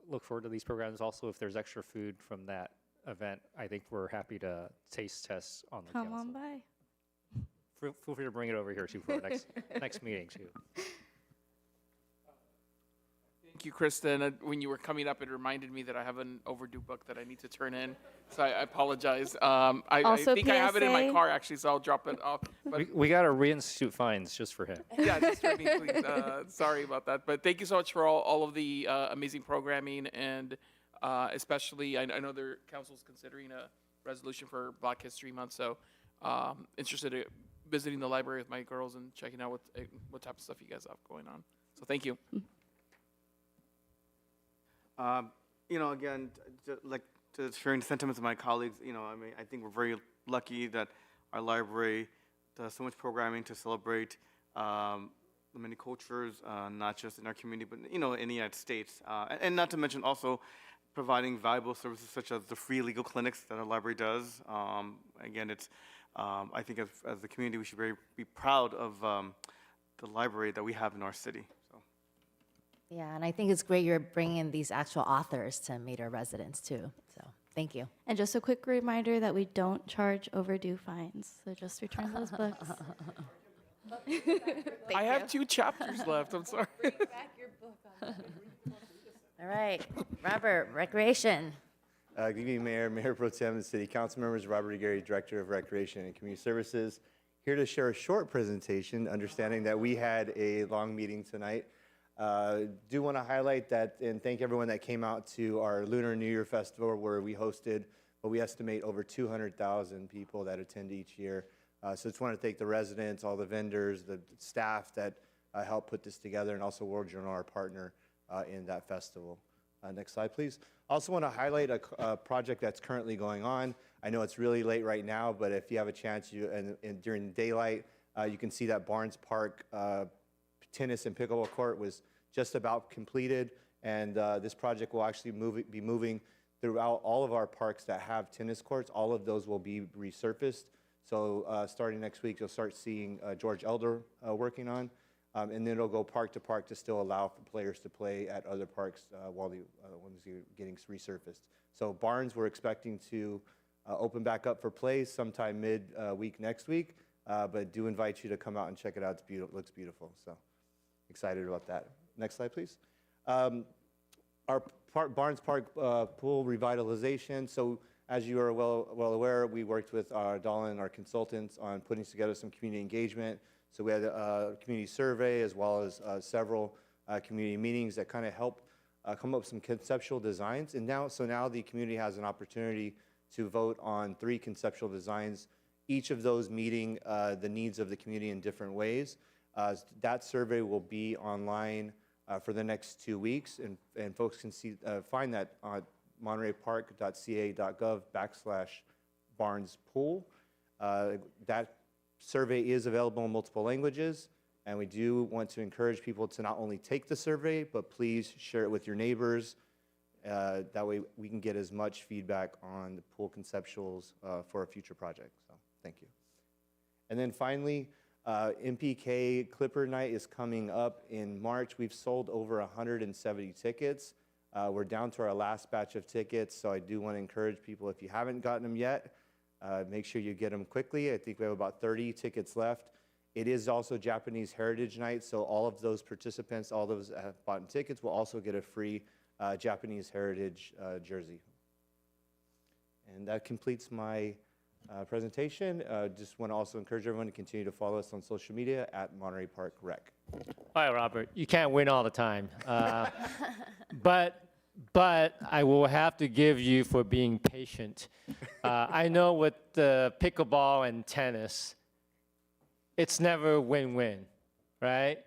Look forward to these programs. Also, if there's extra food from that event, I think we're happy to taste test on the Come council. on by. Feel free to bring it over here too for our next meeting too. Thank you, Kristen. When you were coming up, it reminded me that I have an overdue book that I need to turn in. So I apologize. I Also, think I have it in my PSA. car, actually, so I'll drop it off. But We got to reinstitute fines just for him. yeah, just for me, please. Sorry about that. But thank you so much for all of the amazing programming, and especially, I know the council's considering a resolution for Black History Month, so interested in visiting the library with my girls and checking out what type of stuff you guys have going on. So thank you. Again, like to sharing the sentiments of my colleagues, I think we're very lucky that our library does so much programming to celebrate the many cultures, not just in our community, but in the United States, and not to mention also providing valuable services such as the free legal clinics that our library does. Again, it's I think as the community we should be proud of the library that we have in our city. Yeah, and I think it's great you're bringing these actual authors to meet our residents too. So thank you. And just a quick reminder that we don't charge overdue fines. So just return those books. I have 2 chapters left. I'm sorry. Bring back your book. All right, Robert, Recreation. Good evening, Mayor Pro Tem, and City Council members. Robert Aguirre, Director of Recreation and Community Services, here to share a short presentation, understanding that we had a long meeting tonight. Do want to highlight that and thank everyone that came out to our Lunar New Year Festival, where we hosted what we estimate over 200,000 people that attend each year. So just want to thank the residents, all the vendors, the staff that helped put this together, and also World Journal, our partner in that festival. Next slide, please. Also want to highlight a project that's currently going on. I know it's really late right now, but if you have a chance, during daylight, you can see that Barnes Park tennis and pickleball court was just about completed, and this project will actually be moving throughout all of our parks that have tennis courts. All of those will be resurfaced. So starting next week, you'll start seeing George Elder working on, and then it'll go park to park to still allow for players to play at other parks while the ones are getting resurfaced. So Barnes, we're expecting to open back up for play sometime mid-week next week, but do invite you to come out and check it out. It's beautiful. It looks beautiful. So excited about that. Next slide, please. Our Barnes Park pool revitalization. So as you are well aware, we worked with Dahlin, our consultants, on putting together some community engagement. So we had a community survey as well as several community meetings that kind of helped come up with some conceptual designs. And now the community has an opportunity to vote on 3 conceptual designs, each of those meeting the needs of the community in different ways. That survey will be online for the next 2 weeks, and folks can find that on montereypark.ca.gov/BarnesPool. That survey is available in multiple languages, and we do want to encourage people to not only take the survey, but please share it with your neighbors, That way we can get as much feedback on the pool conceptuals for a future project. So thank you. And then finally, MPK Clipper Night is coming up in March. We've sold over 170 tickets. We're down to our last batch of tickets, so I do want to encourage people, if you haven't gotten them yet, make sure you get them quickly. I think we have about 30 tickets left. It is also Japanese Heritage Night, so all of those participants, all those that have bought tickets, will also get a free Japanese Heritage jersey. And that completes my presentation. Just want to also encourage everyone to continue to follow us on social media at Monterey Park Rec. Hi, Robert. You can't win all the time. But I will have to give you for being patient. I know with the pickleball and tennis, it's never win-win, right?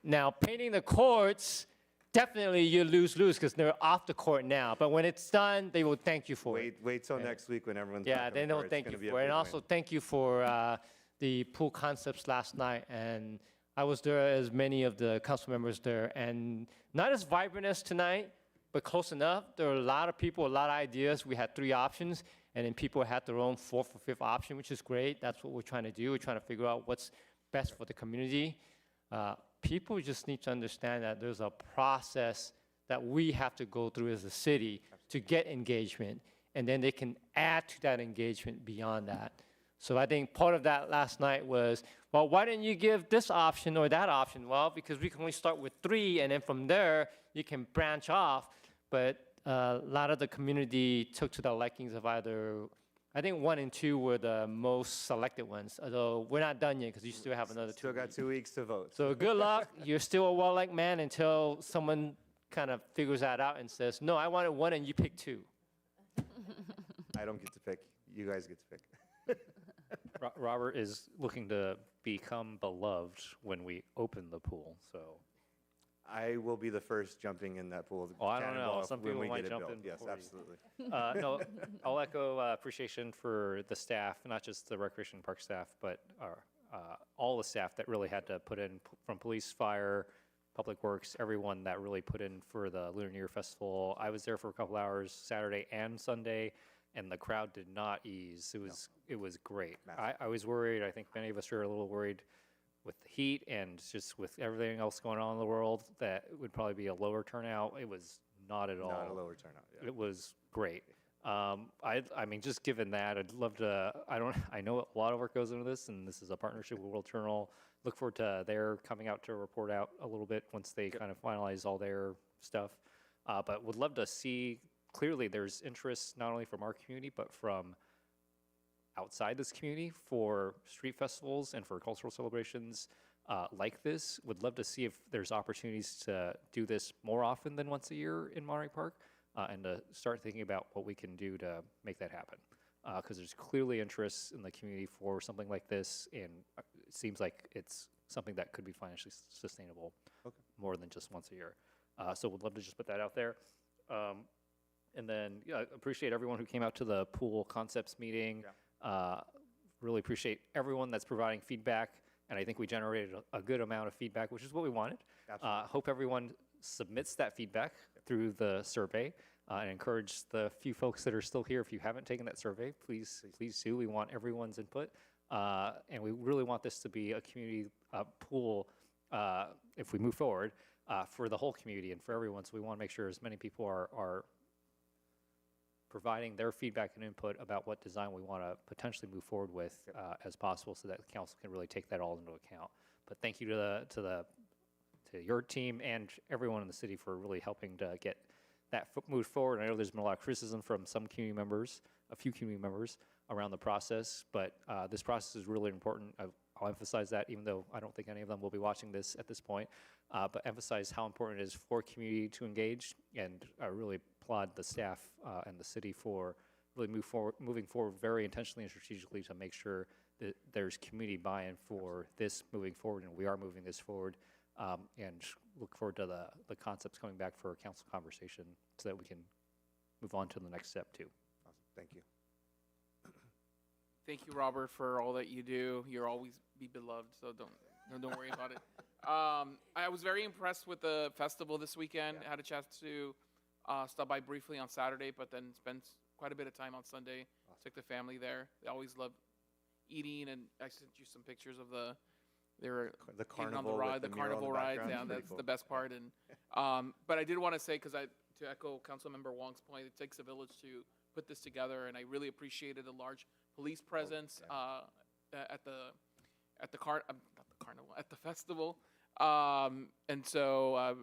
Now, painting the courts, definitely you lose-lose because they're off the court now. But when it's done, they will thank you for it. Wait till next week when everyone's Yeah, they don't thank you for it. And also thank you for the pool concepts last night. And I was there as many of the council members there. And not as vibrant as tonight, but close enough. There were a lot of people, a lot of ideas. We had 3 options. And then people had their own 4th or 5th option, which is great. That's what we're trying to do. We're trying to figure out what's best for the community. People just need to understand that there's a process that we have to go through as a city to get engagement, and then they can add to that engagement beyond that. So I think part of that last night was, well, why didn't you give this option or that option? Well, because we can only start with 3, and then from there, you can branch off. But a lot of the community took to the likings of either, I think 1 and 2 were the most selected ones, although we're not done yet because you still have another 2 Still got 2 weeks to vote. So good luck. You're still a well-liked man until someone kind of figures that out and says, no, I wanted 1 and you pick 2. I don't get to pick. You guys get to pick. Robert is looking to become beloved when we open the pool, so. I will be the first jumping in that pool. Oh, I don't know. Some people might jump in. Yes, before you. absolutely. No, I'll echo appreciation for the staff, not just the Recreation Park staff, but all the staff that really had to put in, from police, fire, public works, everyone that really put in for the Lunar New Year Festival. I was there for a couple hours Saturday and Sunday, and the crowd did not ease. It was great. I was worried. I think many of us were a little worried with the heat and just with everything else going on in the world that it would probably be a lower turnout. It was not at all. Not a lower turnout. Yeah. It was great. I mean, just given that, I'd love to. I know a lot of work goes into this, and this is a partnership with World Journal. Look forward to their coming out to report out a little bit once they kind of finalize all their stuff. But would love to see. Clearly, there's interest not only from our community but from outside this community for street festivals and for cultural celebrations like this. Would love to see if there's opportunities to do this more often than once a year in Monterey Park, and to start thinking about what we can do to make that happen. Because there's clearly interest in the community for something like this, and it seems like it's something that could be financially sustainable more than just once a year. So would love to just put that out there. And then appreciate everyone who came out to the pool concepts meeting. Really appreciate everyone that's providing feedback, and I think we generated a good amount of feedback, which is what we wanted. Hope everyone submits that feedback through the survey, and encourage the few folks that are still here, if you haven't taken that survey, please do. We want everyone's input, and we really want this to be a community pool, if we move forward, for the whole community and for everyone. So we want to make sure as many people are providing their feedback and input about what design we want to potentially move forward with as possible, so that the council can really take that all into account. But thank you to your team and everyone in the city for really helping to get that moved forward. I know there's been a lot of criticism from some community members, a few community members, around the process, but this process is really important. I'll emphasize that, even though I don't think any of them will be watching this at this point, but emphasize how important it is for community to engage, and I really applaud the staff and the city for really moving forward very intentionally and strategically to make sure that there's community buy-in for this moving forward, and we are moving this forward, and look forward to the concepts coming back for a council conversation so that we can move on to the next step too. Awesome. Thank you. Thank you, Robert, for all that you do. You'll always be beloved, so don't worry about it. I was very impressed with the festival this weekend. I had a chance to Stopped by briefly on Saturday, but then spent quite a bit of time on Sunday. Took the family there. They always love eating, and I sent you some pictures of the carnival on the ride, with the the mural in carnival the rides. background. Yeah, It's pretty that's cool. the best part. And but I did want to say, because to echo Councilmember Wong's point, it takes a village to put this together, and I really appreciated the large police presence at the carnival, at the festival. And so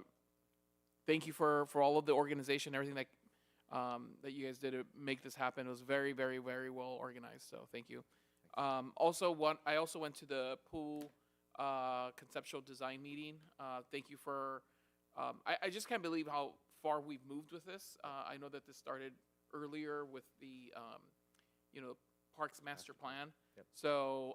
thank you for all of the organization, everything that you guys did to make this happen. It was very, very, very well organized. So thank you. I also went to the pool conceptual design meeting. Thank you for. I just can't believe how far we've moved with this. I know that this started earlier with the Parks Master Plan. Yep. So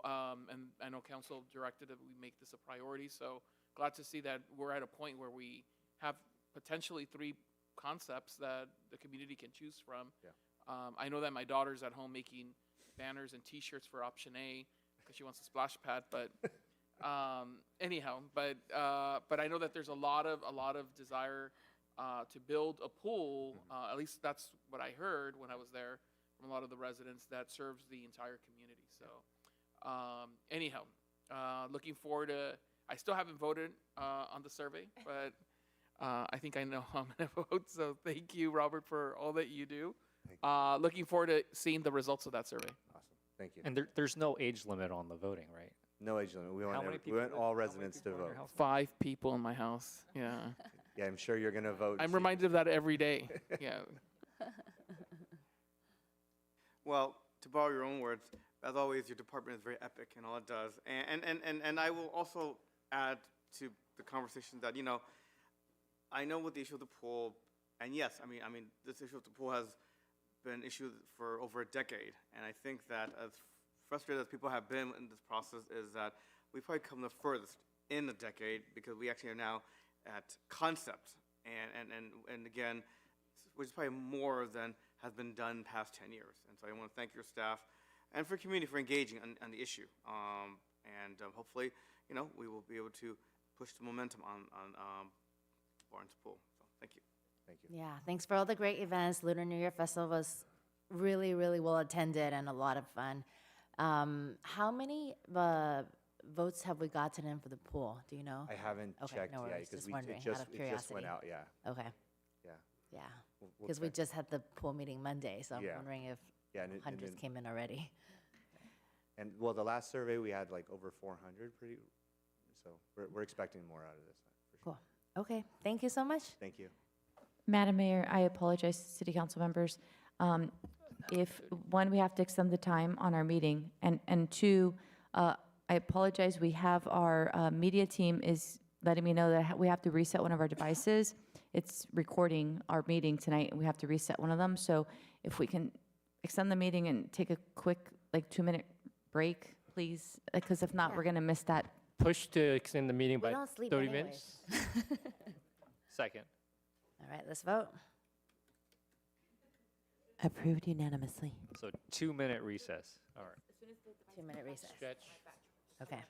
and I know Council directed that we make this a priority. So glad to see that we're at a point where we have potentially 3 concepts that the community can choose from. Yeah. I know that my daughter's at home making banners and T-shirts for option A because she wants a splash pad. But anyhow, but I know that there's a lot of desire to build a pool. At least that's what I heard when I was there from a lot of the residents, that serves the entire community. So anyhow, looking forward to. I still haven't voted on the survey, but I think I know how I'm going to vote. So thank you, Robert, for all that you do. Looking forward to seeing the results of that survey. Awesome. Thank you. And there's no age limit on the voting, right? No age limit. We How want, many we people want live- all how many residents to people in your vote. house? 5 people in my house. Yeah. Yeah, I'm sure you're going to vote. I'm reminded of that every day. Yeah. Well, to borrow your own words, as always, your department is very epic in all it does. And I will also add to the conversation that, I know with the issue of the pool, and yes, I mean, this issue of the pool has been an issue for over a decade. And I think that as frustrated as people have been in this process is that we've probably come the furthest in a decade because we actually are now at concept. And again, which is probably more than has been done in the past 10 years. And so I want to thank your staff and for community for engaging on the issue. Hopefully, we will be able to push the momentum on Barnes Pool. So thank you. Thank you. Yeah, thanks for all the great events. Lunar New Year Festival was really, really well attended and a lot of fun. How many votes have we gotten in for the pool? Do you know? I haven't Okay, checked no yet worries, because just wondering, out of it just curiosity. went out. Yeah. Okay. Yeah. Yeah, We'll because we check. just had the pool meeting Monday, so I'm Yeah. wondering if Yeah, and hundreds came in already. And well, the last survey we had like over 400. So we're expecting more out of this. For sure. Cool. Okay, thank you so much. Thank you. Madam Mayor, I apologize to city council members. If, one, we have to extend the time on our meeting, and two, I apologize, we have our media team is letting me know that we have to reset one of our devices. It's recording our meeting tonight, and we have to reset one of them. So if we can extend the meeting and take a quick, 2-minute break, please, because if not, we're going to miss that. Push to extend the meeting We by don't sleep 30 anyways. minutes. Second. All right, let's vote. Approved unanimously. So 2-minute recess. All right. 2-minute recess. Stretch. Okay.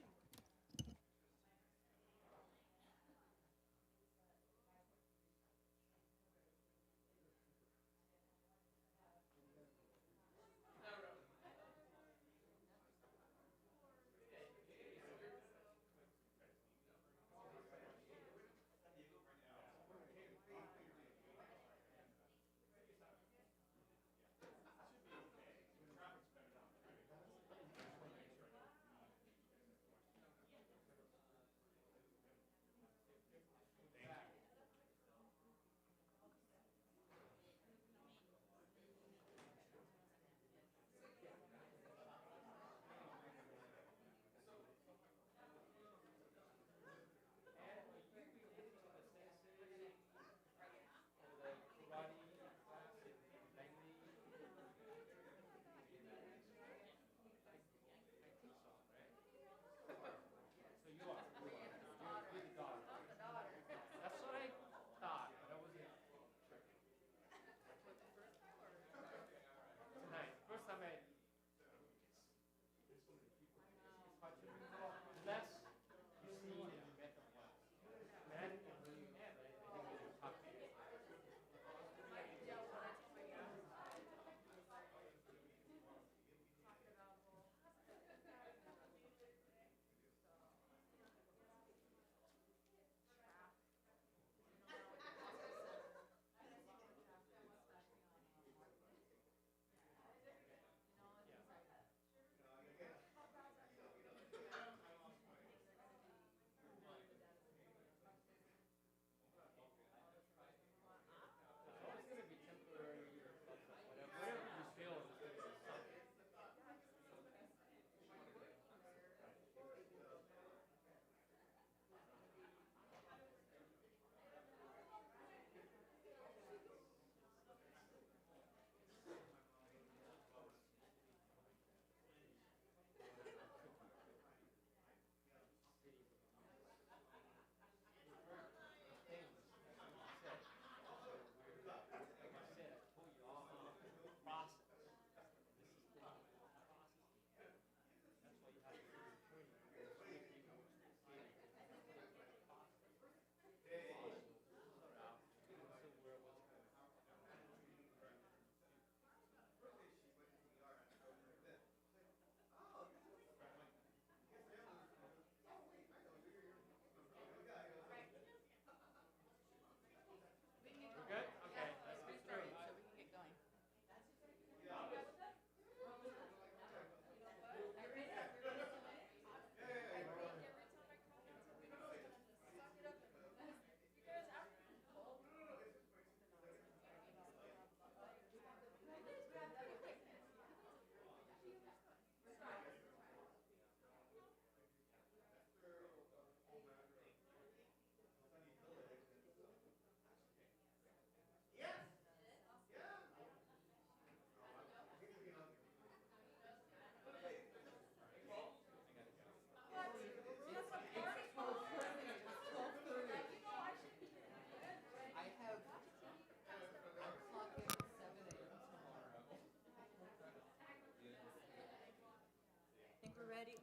ready?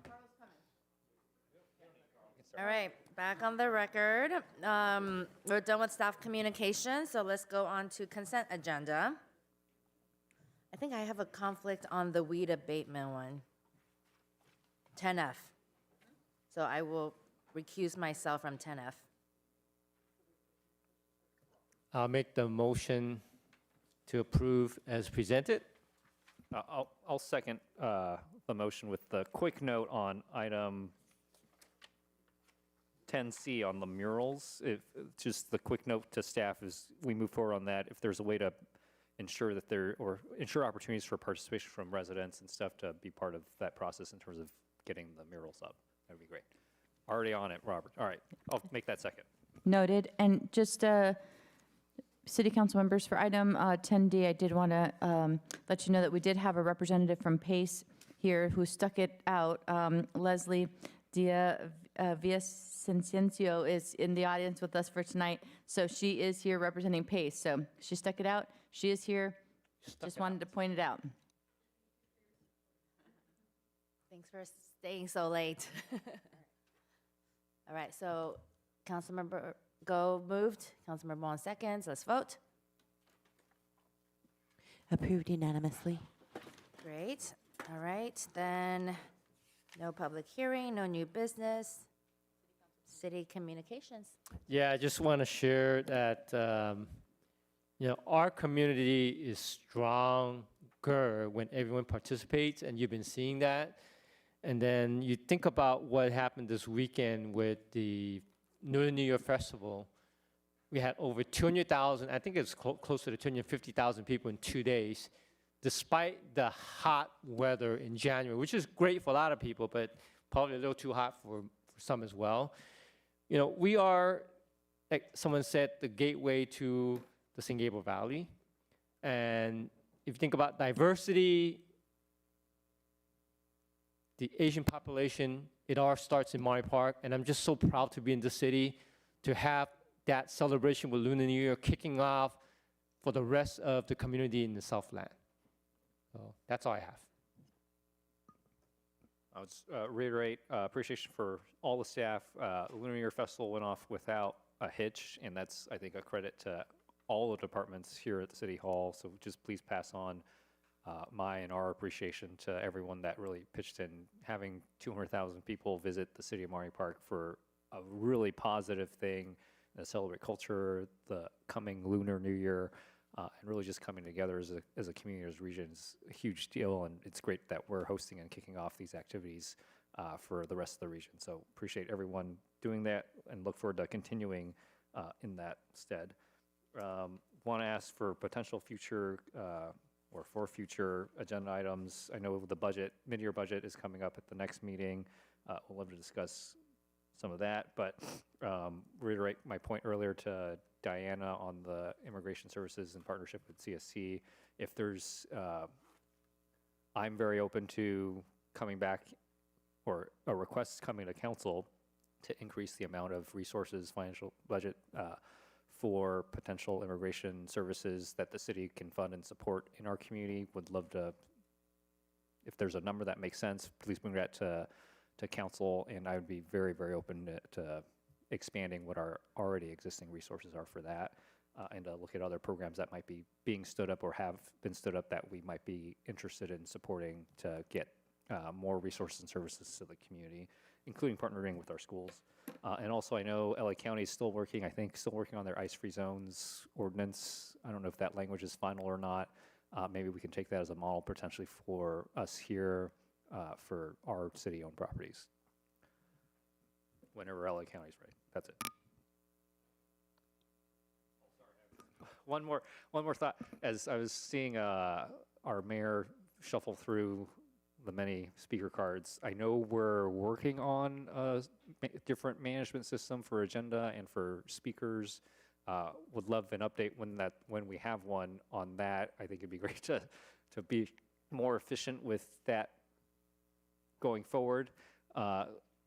Carl's coming. All right, back on the record. We're done with staff communication, so let's go on to consent agenda. I think I have a conflict on the weed abatement one. 10F. So I will recuse myself from 10F. I'll make the motion to approve as presented. I'll second the motion with the quick note on item 10C on the murals. Just the quick note to staff is we move forward on that. If there's a way to ensure that ensure opportunities for participation from residents and stuff to be part of that process in terms of getting the murals up, that would be great. Already on it, Robert. All right, I'll make that second. Noted. And just city council members, for item 10D, I did want to let you know that we did have a representative from PACE here who stuck it out. Leslie Villasencio is in the audience with us for tonight. So she is here representing PACE. So she stuck it out. She is here. Just wanted to point it out. Thanks for staying so late. All right, so Councilmember Go moved, Councilmember Wong seconds. Let's vote. Approved unanimously. Great. All right, then no public hearing, no new business. City communications. Yeah, I just want to share that our community is stronger when everyone participates, and you've been seeing that. And then you think about what happened this weekend with the New Year Festival. We had over 200,000, I think it's closer to 250,000 people in 2 days, despite the hot weather in January, which is great for a lot of people, but probably a little too hot for some as well. We are, like someone said, the gateway to the San Gabriel Valley. And if you think about diversity, the Asian population, it all starts in Monterey Park, and I'm just so proud to be in the city, to have that celebration with Lunar New Year kicking off for the rest of the community in the Southland. So that's all I have. I'll just reiterate appreciation for all the staff. The Lunar New Year Festival went off without a hitch, and that's, I think, a credit to all the departments here at the City Hall. So just please pass on my and our appreciation to everyone that really pitched in. Having 200,000 people visit the city of Monterey Park for a really positive thing, to celebrate culture, the coming Lunar New Year, and really just coming together as a community, as a region is a huge deal, and it's great that we're hosting and kicking off these activities for the rest of the region. So appreciate everyone doing that and look forward to continuing in that stead. Want to ask for potential future or for future agenda items. I know the budget, mid-year budget is coming up at the next meeting. We'll love to discuss some of that, but reiterate my point earlier to Diana on the immigration services in partnership with CSC. If there's, I'm very open to coming back or a request coming to council to increase the amount of resources, financial budget for potential immigration services that the city can fund and support in our community. Would love to, if there's a number that makes sense, please bring that to council, and I would be very, very open to expanding what our already existing resources are for that, and to look at other programs that might be being stood up or have been stood up that we might be interested in supporting to get more resources and services to the community, including partnering with our schools. And also, I know LA County is still working on their ice-free zones ordinance. I don't know if that language is final or not. Maybe we can take that as a model potentially for us here for our city-owned properties. Whenever LA County's ready. That's it. One more thought. As I was seeing our mayor shuffle through the many speaker cards, I know we're working on a different management system for agenda and for speakers. Would love an update when we have one on that. I think it'd be great to be more efficient with that going forward.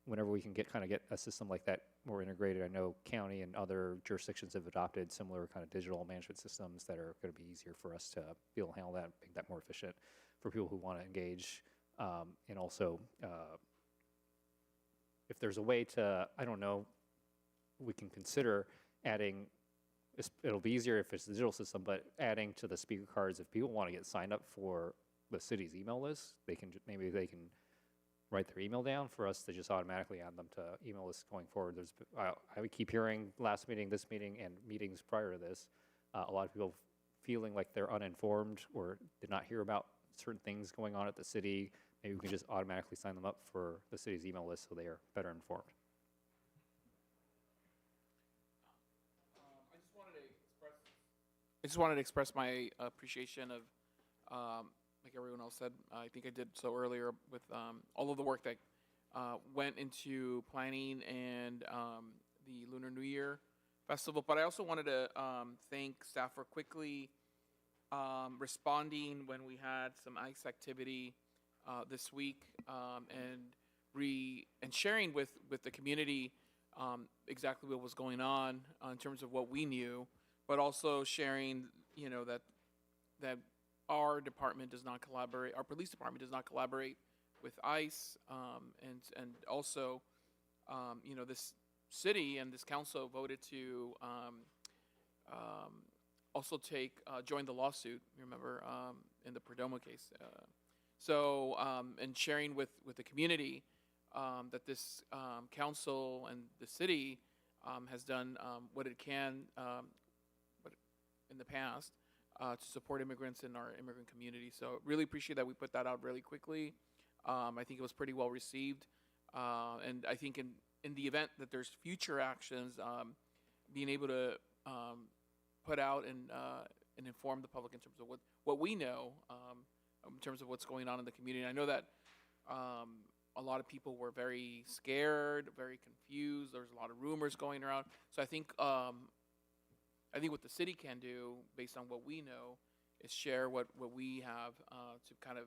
Whenever we can get a system like that more integrated. I know county and other jurisdictions have adopted similar kind of digital management systems that are going to be easier for us to be able to handle that, make that more efficient for people who want to engage And also, if there's a way to, I don't know, we can consider adding, it'll be easier if it's a digital system, but adding to the speaker cards, if people want to get signed up for the city's email list, they can, maybe they can write their email down for us to just automatically add them to email lists going forward. I would keep hearing last meeting, this meeting, and meetings prior to this, a lot of people feeling like they're uninformed or did not hear about certain things going on at the city. Maybe we can just automatically sign them up for the city's email list so they are better informed. I just wanted to express my appreciation of, like everyone else said, I think I did so earlier with all of the work that went into planning and the Lunar New Year festival. But I also wanted to thank staff for quickly responding when we had some ICE activity this week and sharing with the community exactly what was going on in terms of what we knew, but also sharing, that our department does not collaborate, our police department does not collaborate with ICE, and also, this city and this council voted to also join the lawsuit, remember, in the Perdomo case. And sharing with the community that this council and the city has done what it can in the past to support immigrants in our immigrant community. So really appreciate that we put that out really quickly. I think it was pretty well received. And I think in the event that there's future actions, being able to put out and inform the public in terms of what we know in terms of what's going on in the community. And I know that a lot of people were very scared, very confused. There's a lot of rumors going around. So I think what the city can do, based on what we know, is share what we have to kind of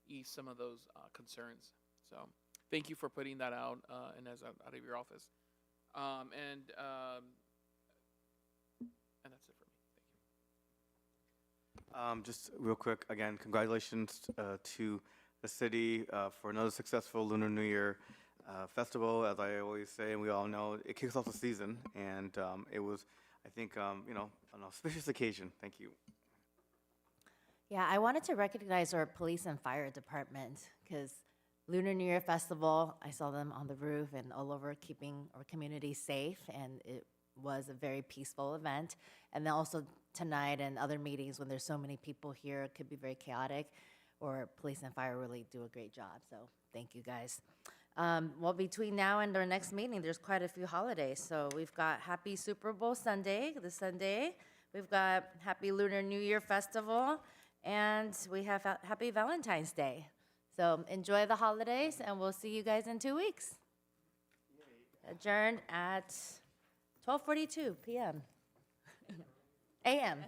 ease some of those concerns. So thank you for putting that out and out of your office. And that's it for me. Thank you. Just real quick, again, congratulations to the city for another successful Lunar New Year festival. As I always say, and we all know, it kicks off the season, and it was, I think, an auspicious occasion. Thank you. Yeah, I wanted to recognize our police and fire department because Lunar New Year Festival, I saw them on the roof and all over keeping our community safe, and it was a very peaceful event. And then also tonight and other meetings when there's so many people here, it could be very chaotic, or police and fire really do a great job. So thank you guys. Well, between now and our next meeting, there's quite a few holidays. So we've got Happy Super Bowl Sunday, this Sunday. We've got Happy Lunar New Year Festival, and we have Happy Valentine's Day. So enjoy the holidays, and we'll see you guys in 2 weeks. Adjourned at 12:42 p.m. a.m.